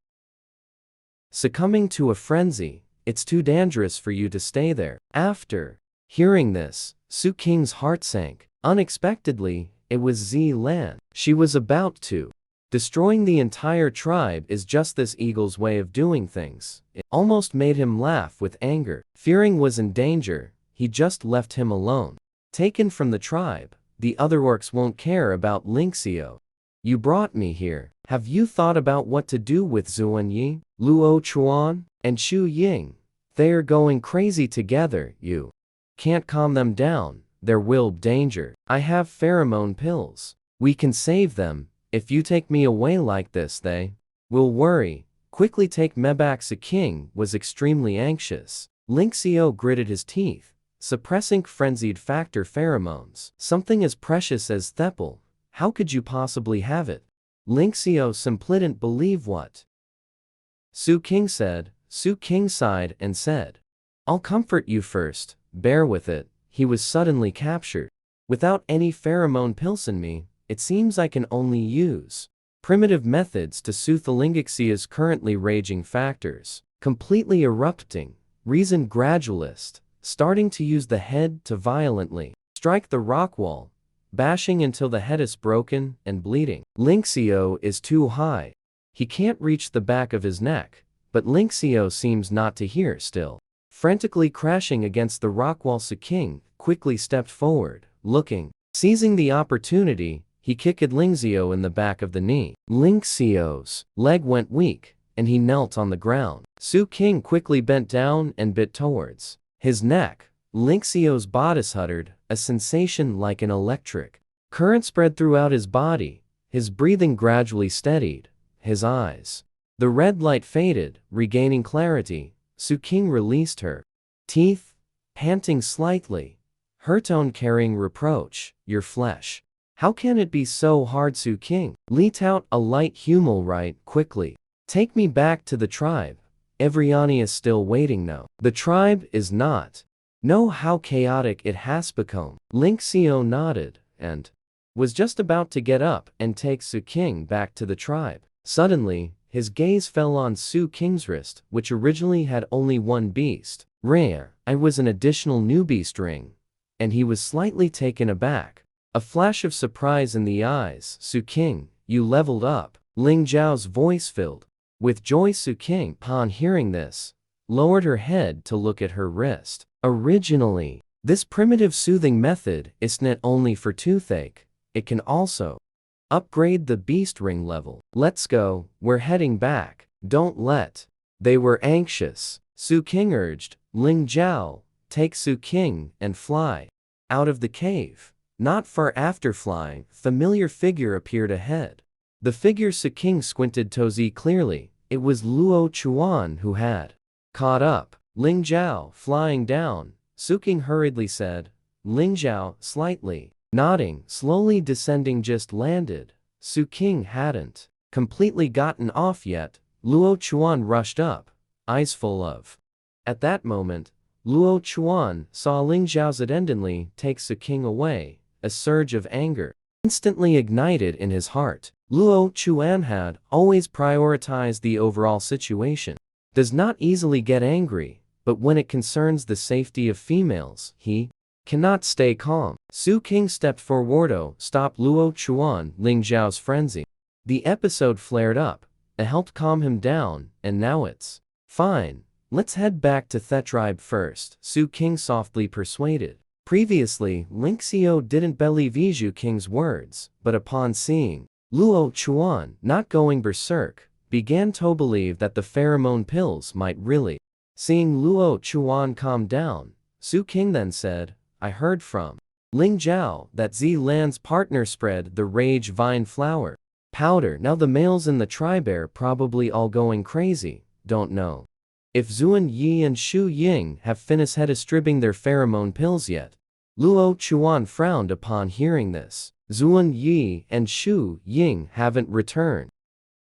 Succumbing to a frenzy, it's too dangerous for you to stay there. After hearing this, Su Qing's heart sank. Unexpectedly, it was Zi Lan. She was about to. Destroying the entire tribe is just this eagle's way of doing things. It almost made him laugh with anger. Fearing was in danger, he just left him alone. Taken from the tribe, the other orcs won't care about Lingxiao. You brought me here. Have you thought about what to do with Zuan Yi, Luo Chuan, and Shu Ying? They are going crazy together. You can't calm them down. There will be danger. I have pheromone pills. We can save them. If you take me away like this, they will worry. Quickly take me back. Su King was extremely anxious. Lingxiao gritted his teeth, suppressing frenzied factor pheromones. Something as precious as Thepel. How could you possibly have it? Lingxiao simply didn't believe what Su King said. Su King sighed and said, I'll comfort you first. Bear with it. He was suddenly captured. Without any pheromone pills in me, it seems I can only use primitive methods to soothe the Lingixia's currently raging factors. Completely erupting, reasoned gradualist, starting to use the head to violently strike the rock wall, bashing until the head is broken and bleeding. Lingxiao is too high. He can't reach the back of his neck, but Lingxiao seems not to hear still. Frantically crashing against the rock wall, Su King quickly stepped forward, looking. Seizing the opportunity, he kicked Lingxiao in the back of the knee. Lingxiao's leg went weak, and he knelt on the ground. Su King quickly bent down and bit towards his neck. Lingxiao's bodice uttered a sensation like an electric current spread throughout his body. His breathing gradually steadied. His eyes. The red light faded, regaining clarity. Su King released her teeth, panting slightly, her tone carrying reproach. Your flesh. How can it be so hard? Su King let out a light humor right quickly. Take me back to the tribe. Evriani is still waiting. No. The tribe is not. Know how chaotic it has become. Lingxiao nodded, and was just about to get up and take Su King back to the tribe. Suddenly, his gaze fell on Su King's wrist, which originally had only one beast ring. I was an additional new beast ring. And he was slightly taken aback. A flash of surprise in the eyes. Su King, you leveled up. Ling Zhao's voice filled with joy. Su King, upon hearing this, lowered her head to look at her wrist. Originally, this primitive soothing method is not only for toothache, it can also upgrade the beast ring level. Let's go, we're heading back. Don't let. They were anxious. Su King urged. Ling Zhao, take Su King and fly out of the cave. Not far after flying, familiar figure appeared ahead. The figure Su King squinted to see clearly. It was Luo Chuan who had caught up. Ling Zhao, flying down, Su King hurriedly said. Ling Zhao, slightly nodding, slowly descending, just landed. Su King hadn't completely gotten off yet. Luo Chuan rushed up, eyes full of. At that moment, Luo Chuan saw Ling Zhao suddenly take Su King away. A surge of anger instantly ignited in his heart. Luo Chuan had always prioritized the overall situation. Does not easily get angry, but when it concerns the safety of females, he cannot stay calm. Su King stepped forward to stop Luo Chuan, Ling Zhao's frenzy. The episode flared up. It helped calm him down, and now it's fine. Let's head back to the tribe first, Su King softly persuaded. Previously, Lingxiao didn't believe Su King's words, but upon seeing Luo Chuan not going berserk, began to believe that the pheromone pills might really. Seeing Luo Chuan calm down, Su King then said, I heard from Ling Zhao that Zi Lan's partner spread the rage vine flower powder. Now the males in the tribe are probably all going crazy. Don't know if Zuan Yi and Shu Ying have finished distributing their pheromone pills yet. Luo Chuan frowned upon hearing this. Zuan Yi and Shu Ying haven't returned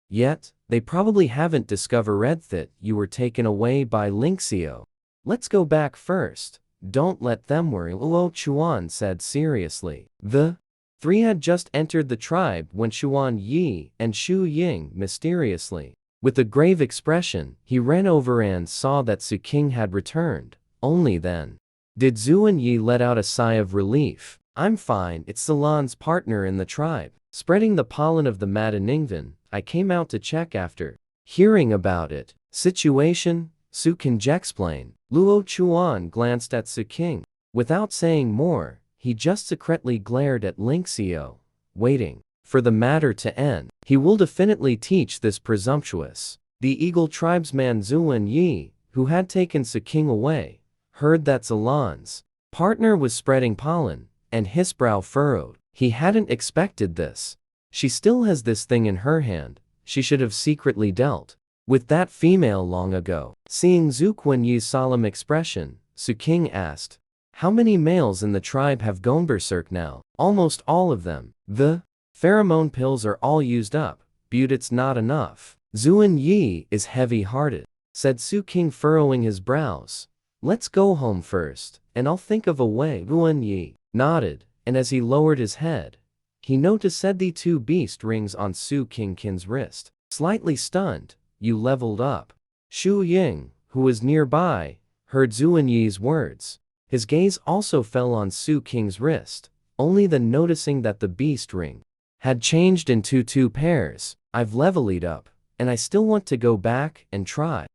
yet. They probably haven't discovered that you were taken away by Lingxiao. Let's go back first. Don't let them worry, Luo Chuan said seriously. The three had just entered the tribe when Xuan Yi and Xu Ying mysteriously. With a grave expression, he ran over and saw that Su King had returned. Only then did Zuan Yi let out a sigh of relief. I'm fine, it's Salon's partner in the tribe. Spreading the pollen of the Madaningvan, I came out to check after hearing about it. Situation? Su King explained. Luo Chuan glanced at Su King. Without saying more, he just secretly glared at Lingxiao, waiting for the matter to end. He will definitely teach this presumptuous. The Eagle tribesman Zuan Yi, who had taken Su King away, heard that Zalon's partner was spreading pollen, and his brow furrowed. He hadn't expected this. She still has this thing in her hand. She should have secretly dealt with that female long ago. Seeing Zhu Quanyi's solemn expression, Su King asked, how many males in the tribe have gone berserk now? Almost all of them. The pheromone pills are all used up, but it's not enough. Zuan Yi is heavy-hearted, said Su King, furrowing his brows. Let's go home first, and I'll think of a way. Zuan Yi nodded, and as he lowered his head, he noticed the two beast rings on Su King's wrist. Slightly stunned, you leveled up. Xu Ying, who was nearby, heard Zuan Yi's words. His gaze also fell on Su King's wrist, only then noticing that the beast ring had changed into two pairs. I've leveled up, and I still want to go back and try.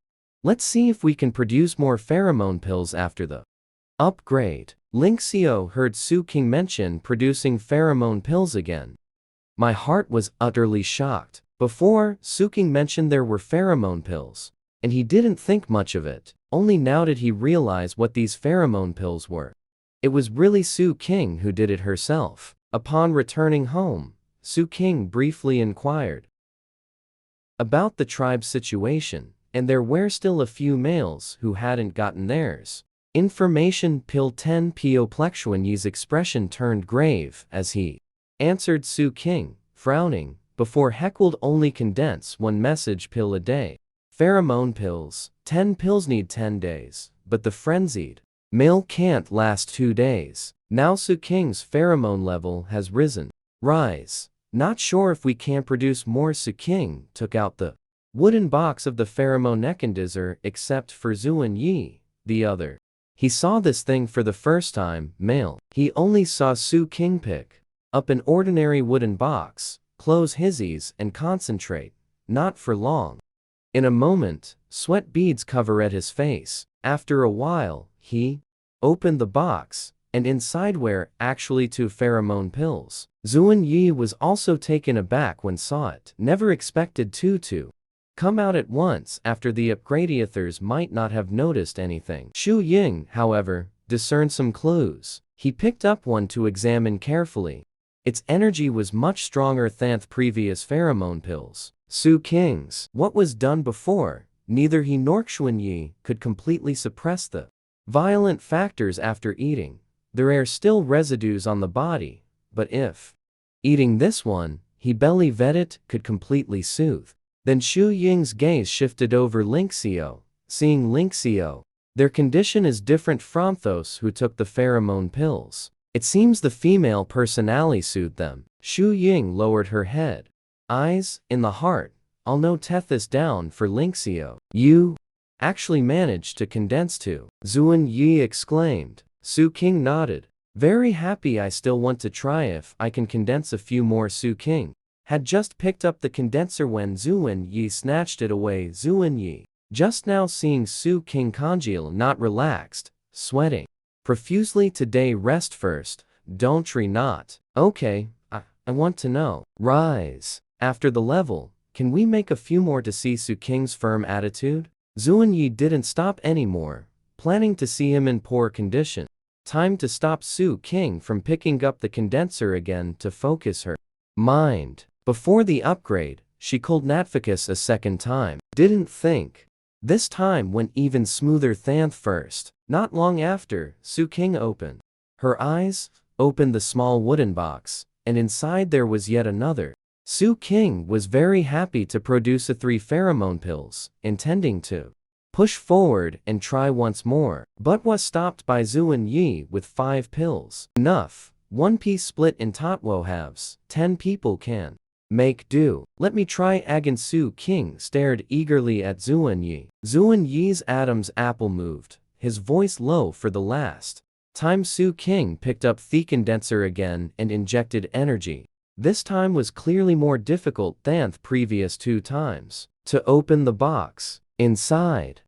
Let's see if we can produce more pheromone pills after the upgrade. Lingxiao heard Su King mention producing pheromone pills again. My heart was utterly shocked. Before, Su King mentioned there were pheromone pills, and he didn't think much of it. Only now did he realize what these pheromone pills were. It was really Su King who did it herself. Upon returning home, Su King briefly inquired about the tribe's situation, and there were still a few males who hadn't gotten theirs. Information pill 10. Po Plexuanyi's expression turned grave as he answered Su King, frowning. Before heckled only condense one message pill a day. Pheromone pills, 10 pills need 10 days, but the frenzied male can't last 2 days. Now Su King's pheromone level has risen. Rise. Not sure if we can produce more. Su King took out the wooden box of the pheromone necandizer except for Zuan Yi, the other. He saw this thing for the first time, male. He only saw Su King pick up an ordinary wooden box, close his eyes and concentrate, not for long. In a moment, sweat beads cover at his face. After a while, he opened the box, and inside were actually 2 pheromone pills. Zuan Yi was also taken aback when saw it. Never expected to come out at once after the upgrade. Others might not have noticed anything. Xu Ying, however, discerned some clues. He picked up one to examine carefully. Its energy was much stronger than the previous pheromone pills. Su King's. What was done before, neither he nor Xuan Yi could completely suppress the violent factors after eating. There are still residues on the body, but if eating this one, he belly-fed it, could completely soothe. Then Xu Ying's gaze shifted over Lingxiao. Seeing Lingxiao, their condition is different from those who took the pheromone pills. It seems the female personality soothed them. Xu Ying lowered her head. Eyes, in the heart. I'll note this down for Lingxiao. You actually managed to condense 2. Zuan Yi exclaimed. Su King nodded. Very happy. I still want to try if I can condense a few more. Su King had just picked up the condenser when Zuan Yi snatched it away. Zuan Yi, just now seeing Su King congeal, not relaxed, sweating profusely. Today rest first, don't tree not. Okay, I want to know. Rise. After the level, can we make a few more to see Su King's firm attitude? Zuan Yi didn't stop anymore, planning to see him in poor condition. Time to stop Su King from picking up the condenser again to focus her mind. Before the upgrade, she called Natficus a second time. Didn't think this time went even smoother than first. Not long after, Su King opened her eyes, opened the small wooden box, and inside there was yet another. Su King was very happy to produce 3 pheromone pills, intending to Push forward and try once more. But was stopped by Zuan Yi with 5 pills. Enough. One piece split in Totwo halves. 10 people can make do. Let me try again. Su King stared eagerly at Zuan Yi. Zuan Yi's Adam's apple moved, his voice low for the last time. Su King picked up the condenser again and injected energy. This time was clearly more difficult than the previous 2 times. To open the box, inside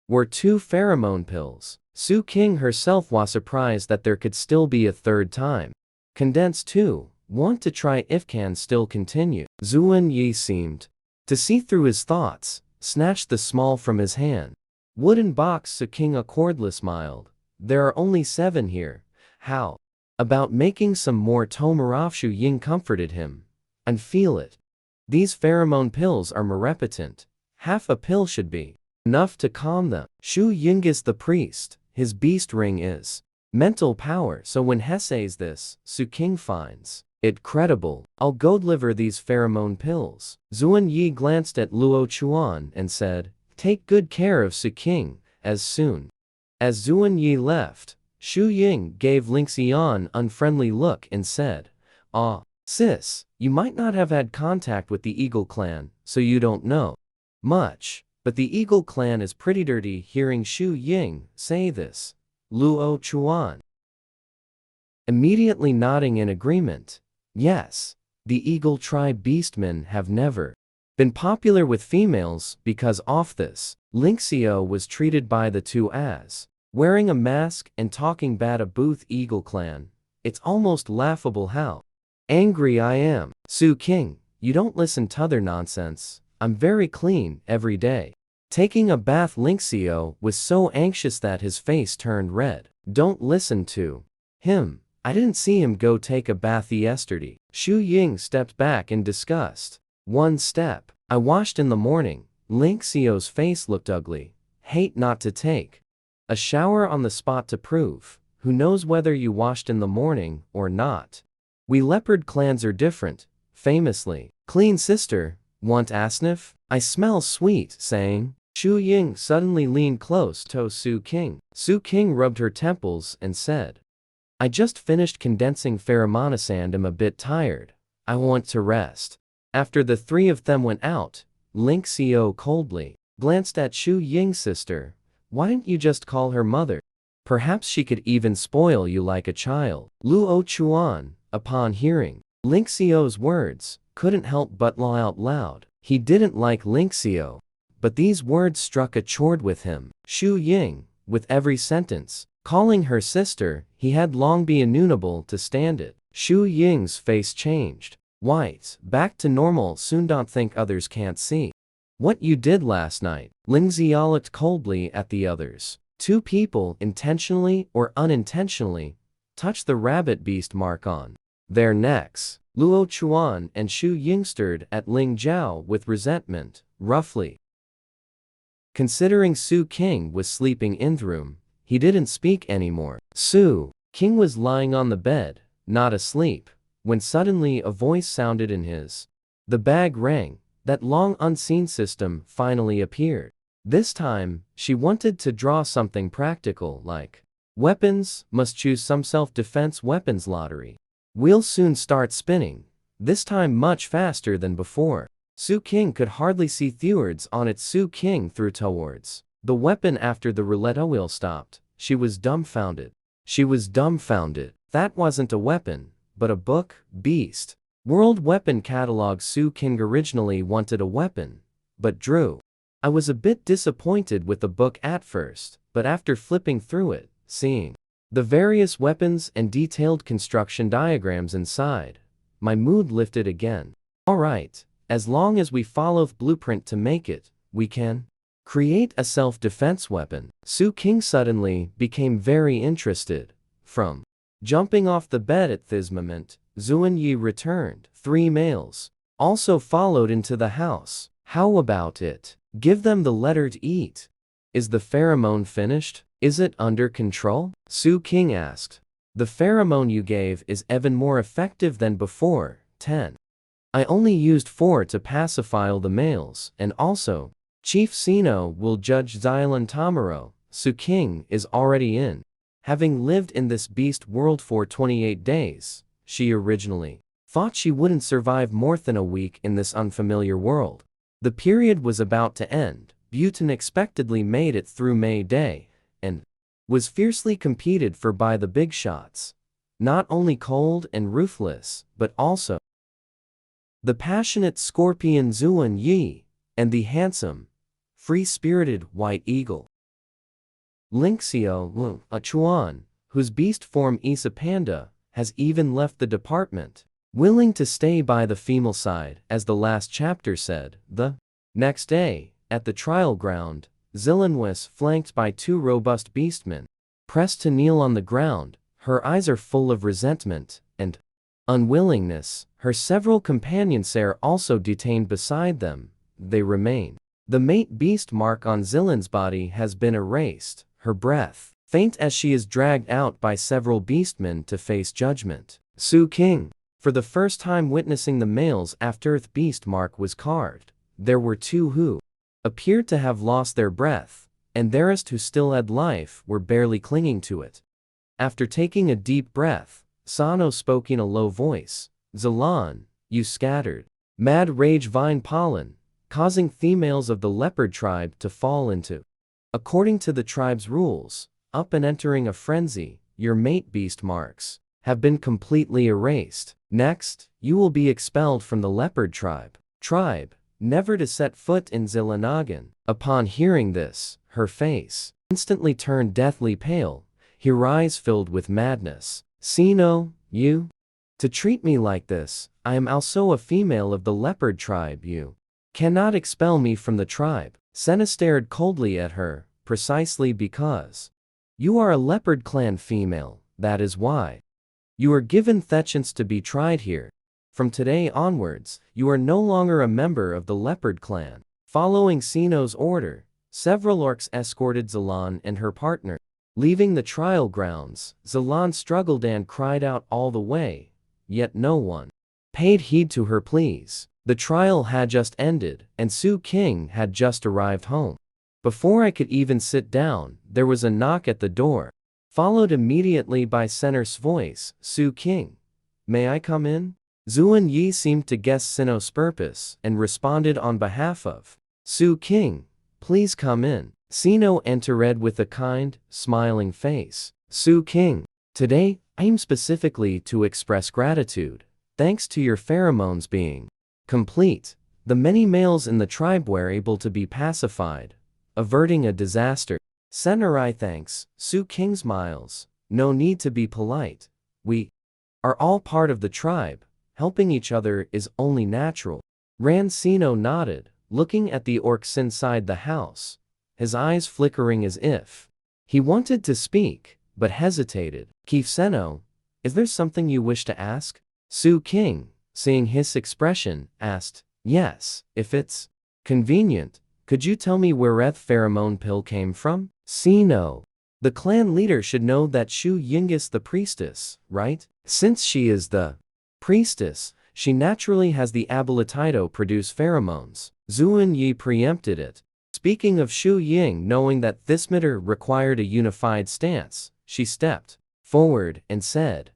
were 2 pheromone pills. Su King herself was surprised that there could still be a 3rd time. Condense 2. Want to try if can still continue. Zuan Yi seemed to see through his thoughts, snatched the small from his hand. Wooden box. Su King a cordless smiled. There are only 7 here. How about making some more? Tomarov Shu Ying comforted him. And feel it. These pheromone pills are merepotent. Half a pill should be enough to calm them. Shu Ying is the priest. His beast ring is mental power. So when he says this, Su King finds it credible. I'll go deliver these pheromone pills. Zuan Yi glanced at Luo Chuan and said, take good care of Su King. As soon as Zuan Yi left, Shu Ying gave Ling Xian an unfriendly look and said, ah, sis, you might not have had contact with the Eagle clan, so you don't know much. But the Eagle clan is pretty dirty. Hearing Shu Ying say this, Luo Chuan immediately nodding in agreement. Yes, the Eagle tribe beastmen have never been popular with females because of this. Ling Xiao was treated by the 2 as wearing a mask and talking bad about Eagle clan. It's almost laughable how angry I am. Su King, you don't listen to other nonsense. I'm very clean every day. Taking a bath. Ling Xiao was so anxious that his face turned red. Don't listen to him. I didn't see him go take a bath yesterday. Shu Ying stepped back in disgust. 1 step. I washed in the morning. Ling Xiao's face looked ugly. Hate not to take a shower on the spot to prove. Who knows whether you washed in the morning or not? We leopard clans are different. Famously clean. Sister, want a sniff? I smell sweet. Saying, Shu Ying suddenly leaned close to Su King. Su King rubbed her temples and said, I just finished condensing pheromones and am a bit tired. I want to rest. After the 3 of them went out, Ling Xiao coldly glanced at Shu Ying's sister. Why didn't you just call her mother? Perhaps she could even spoil you like a child. Luo Chuan, upon hearing Ling Xiao's words, couldn't help but laugh out loud. He didn't like Ling Xiao, but these words struck a chord with him. Shu Ying, with every sentence, calling her sister, he had long been unable to stand it. Shu Ying's face changed. White, back to normal soon. Don't think others can't see what you did last night. Ling Xiao looked coldly at the others. 2 people, intentionally or unintentionally, touched the rabbit beast mark on their necks. Luo Chuan and Shu Ying stared at Ling Zhao with resentment. Roughly considering Su King was sleeping in the room, he didn't speak anymore. Su King was lying on the bed, not asleep, when suddenly a voice sounded in his. The bag rang. That long unseen system finally appeared. This time, she wanted to draw something practical like weapons. Must choose some self-defense weapons lottery. Wheel soon start spinning, this time much faster than before. Su King could hardly see thwards on it. Su King threw towards the weapon. After the roulette wheel stopped, she was dumbfounded. That wasn't a weapon, but a book. Beast World Weapon Catalog. Su King originally wanted a weapon, but drew. I was a bit disappointed with the book at first, but after flipping through it, seeing the various weapons and detailed construction diagrams inside, my mood lifted again. Alright, as long as we follow the blueprint to make it, we can create a self-defense weapon. Su King suddenly became very interested. From jumping off the bed at this moment, Zuan Yi returned. 3 males also followed into the house. How about it? Give them the letter to eat. Is the pheromone finished? Is it under control? Su King asked. The pheromone you gave is even more effective than before. 10. I only used 4 to pacify the males, and also Chief Sino will judge Xylan Tamaro. Su King is already in. Having lived in this beast world for 28 days, she originally thought she wouldn't survive more than a week in this unfamiliar world. The period was about to end. Butte unexpectedly made it through May Day, and was fiercely competed for by the big shots. Not only cold and ruthless, but also the passionate scorpion Zuan Yi, and the handsome, free-spirited White Eagle. Lingxiao a Chuan, whose beast form Isa Panda, has even left the department, willing to stay by the female side, as the last chapter said. The next day, at the trial ground, Zilanwis, flanked by 2 robust beastmen, pressed to kneel on the ground. Her eyes are full of resentment and unwillingness. Her several companions are also detained beside them. They remain. The mate beast mark on Zilan's body has been erased, her breath faint as she is dragged out by several beastmen to face judgment. Su King, for the first time witnessing the male's afterearth beast mark was carved. There were 2 who appeared to have lost their breath, and the rest who still had life were barely clinging to it. After taking a deep breath, Sano spoke in a low voice. Zilan, you scattered mad rage vine pollen, causing females of the leopard tribe to fall into. According to the tribe's rules, up and entering a frenzy, your mate beast marks have been completely erased. Next, you will be expelled from the leopard tribe, never to set foot in Zilanagan. Upon hearing this, her face instantly turned deathly pale, her eyes filled with madness. Sino, you? To treat me like this, I am also a female of the leopard tribe. You cannot expel me from the tribe. Senna stared coldly at her, precisely because you are a leopard clan female, that is why you are given the chance to be tried here. From today onwards, you are no longer a member of the leopard clan. Following Sino's order, several orcs escorted Zilan and her partner. Leaving the trial grounds, Zilan struggled and cried out all the way, yet no one paid heed to her pleas. The trial had just ended, and Su King had just arrived home. Before I could even sit down, there was a knock at the door, followed immediately by Senner's voice. Su King, may I come in? Zuan Yi seemed to guess Sino's purpose and responded on behalf of Su King, please come in. Sino entered with a kind, smiling face. Su King, today, I am specifically to express gratitude. Thanks to your pheromones being complete, the many males in the tribe were able to be pacified, averting a disaster. Senner thanks. Su King smiles. No need to be polite. We are all part of the tribe. Helping each other is only natural. Ran Sino nodded, looking at the orcs inside the house, his eyes flickering as if he wanted to speak, but hesitated. Chief Seno, is there something you wish to ask? Su King, seeing his expression, asked, yes, if it's convenient. Could you tell me where the pheromone pill came from? Sino, the clan leader should know that Shu Ying is the priestess, right? Since she is the priestess, she naturally has the ability to produce pheromones. Zuan Yi preempted it. Speaking of Shu Ying, knowing that this matter required a unified stance, she stepped forward and said,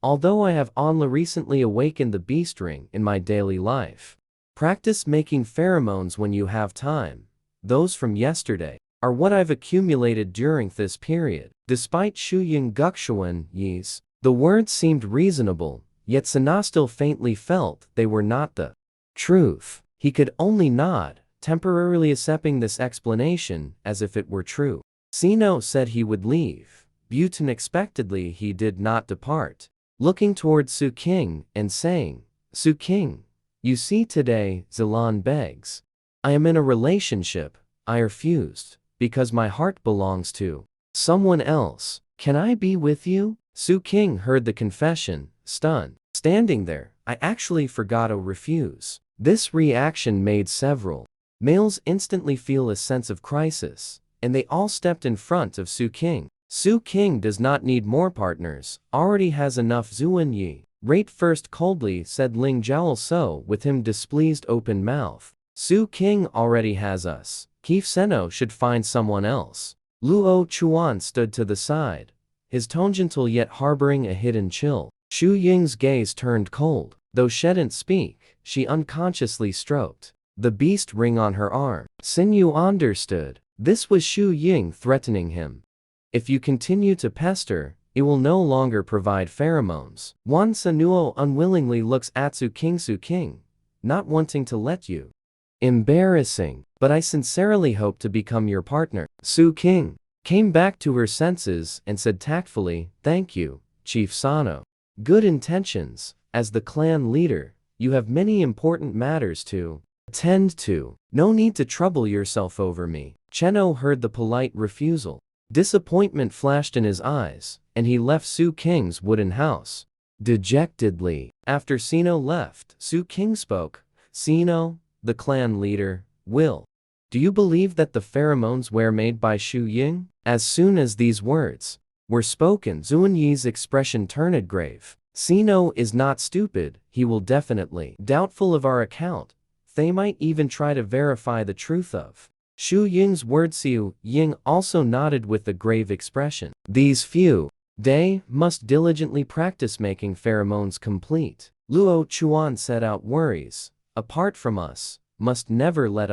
although I have only recently awakened the beast ring in my daily life, practice making pheromones when you have time. Those from yesterday are what I've accumulated during this period. Despite Shu Ying Gukshuan Yi's, the words seemed reasonable, yet Sana still faintly felt they were not the truth. He could only nod, temporarily accepting this explanation as if it were true. Sino said he would leave. But unexpectedly he did not depart, looking toward Su King and saying, Su King, you see today, Zilan begs. I am in a relationship. I refused, because my heart belongs to someone else. Can I be with you? Su King heard the confession, stunned. Standing there, I actually forgot to refuse. This reaction made several males instantly feel a sense of crisis, and they all stepped in front of Su King. Su King does not need more partners, already has enough. Zuan Yi, rate first, coldly said Ling Jiao So with him displeased open mouth. Su King already has us. Keef Seno should find someone else. Luo Chuan stood to the side, his tone gentle yet harboring a hidden chill. Shu Ying's gaze turned cold. Though she didn't speak, she unconsciously stroked the beast ring on her arm. Sinyu understood. This was Shu Ying threatening him. If you continue to pester, it will no longer provide pheromones. Wan Sanuo unwillingly looks at Su King, not wanting to let you. Embarrassing, but I sincerely hope to become your partner. Su King came back to her senses and said tactfully, "Thank you, Chief Sano. Good intentions. As the clan leader, you have many important matters to attend to. No need to trouble yourself over me." Cheno heard the polite refusal. Disappointment flashed in his eyes, and he left Su King's wooden house dejectedly. After Sino left, Su King spoke. "Sino, the clan leader, do you believe that the pheromones were made by Shu Ying?" As soon as these words were spoken, Zuan Yi's expression turned grave. "Sino is not stupid, he will definitely doubtful of our account. They might even try to verify the truth of Shu Ying's words." Su Ying also nodded with a grave expression. "These few they must diligently practice making pheromones complete." Luo Chuan set out worries. "Apart from us, must never let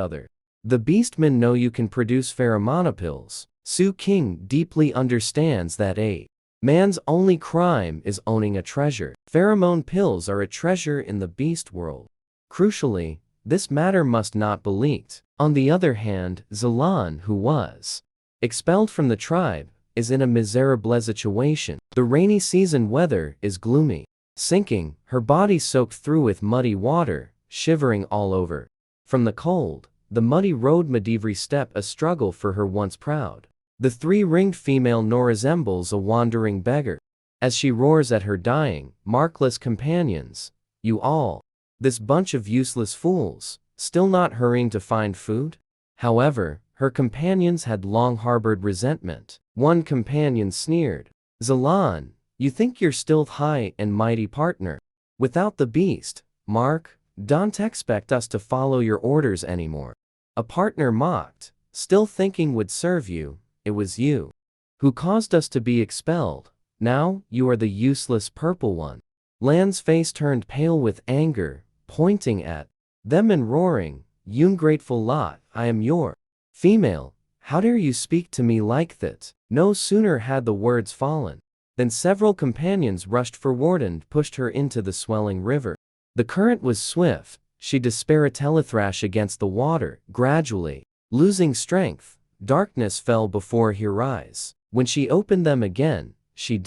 the beastmen know you can produce pheromonopills." Su King deeply understands that a man's only crime is owning a treasure. Pheromone pills are a treasure in the beast world. Crucially, this matter must not be leaked. On the other hand, Zilan, who was expelled from the tribe, is in a miserable situation. The rainy season weather is gloomy. Sinking, her body soaked through with muddy water, shivering all over. From the cold, the muddy road made every step a struggle for her once proud. The three-ringed female nor resembles a wandering beggar. As she roars at her dying, markless companions, "You all, this bunch of useless fools, still not hurrying to find food?" However, her companions had long harbored resentment. One companion sneered, "Zilan, you think you're still high and mighty partner? Without the beast, Mark, don't expect us to follow your orders anymore." A partner mocked, "Still thinking would serve you. It was you who caused us to be expelled. Now, you are the useless purple one." Lan's face turned pale with anger, pointing at them and roaring, "You ungrateful lot, I am your female. How dare you speak to me like that?" No sooner had the words fallen than several companions rushed forward and pushed her into the swelling river. The current was swift. She despaired telethrash against the water, gradually losing strength. Darkness fell before her eyes. When she opened them again, she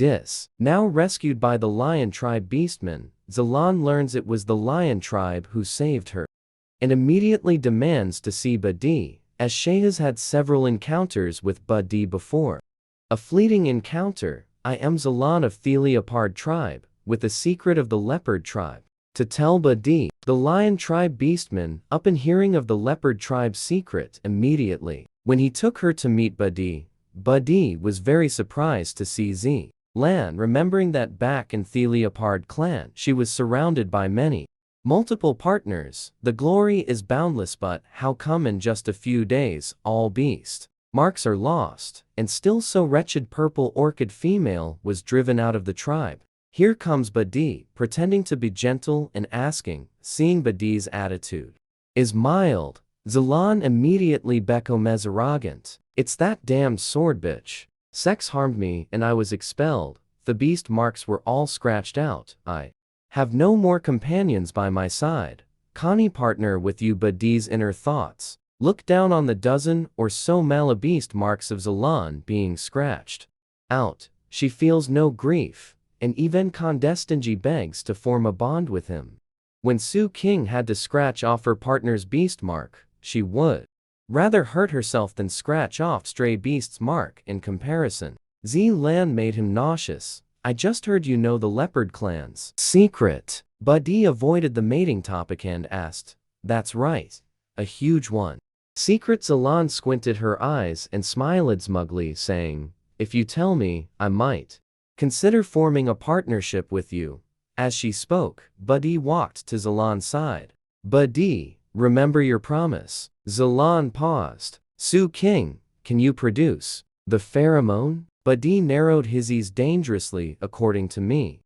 now rescued by the lion tribe beastmen. Zilan learns it was the lion tribe who saved her and immediately demands to see Badi, as she has had several encounters with Badi before. A fleeting encounter. "I am Zilan of the leopard tribe, with the secret of the leopard tribe to tell Badi." The lion tribe beastman, up in hearing of the leopard tribe's secret, immediately. When he took her to meet Badi, Badi was very surprised to see Zilan, remembering that back in the leopard clan she was surrounded by multiple partners. The glory is boundless, but how come in just a few days all beast marks are lost, and still so wretched purple orchid female was driven out of the tribe? Here comes Badi, pretending to be gentle and asking, seeing Badi's attitude is mild. Zilan immediately becomes arrogant. "It's that damned sword bitch. Sex harmed me and I was expelled. The beast marks were all scratched out. I have no more companions by my side. Connie partner with you." Badi's inner thoughts look down on the dozen or so malabeast marks of Zilan being scratched out. She feels no grief, and even condescension begs to form a bond with him. When Su King had to scratch off her partner's beast mark, she would rather hurt herself than scratch off stray beast's mark in comparison. Zilan made him nauseous. "I just heard you know the leopard clan's secret." Badi avoided the mating topic and asked, "That's right. A huge one." Secret. Zilan squinted her eyes and smiled smugly, saying, "If you tell me, I might consider forming a partnership with you." As she spoke, Badi walked to Zilan's side. "Badi, Remember your promise. Zilan paused. Su King, can you produce the pheromone? Badi narrowed his eyes dangerously, according to me.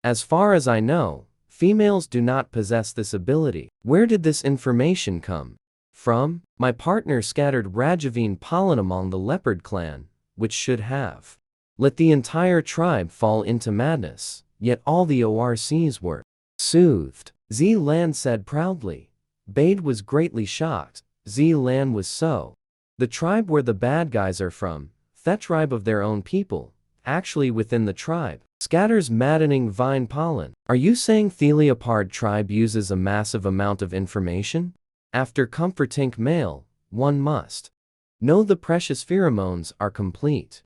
As far as I know, females do not possess this ability. Where did this information come from? My partner scattered Rajavine pollen among the leopard clan, which should have let the entire tribe fall into madness, yet all the ORCs were soothed. Zilan said proudly. Bade was greatly shocked. Zilan was so. The tribe where the bad guys are from, that tribe of their own people, actually within the tribe, scatters maddening vine pollen. Are you saying the PART tribe uses a massive amount of information? After comforting male, one must know the precious pheromones are complete.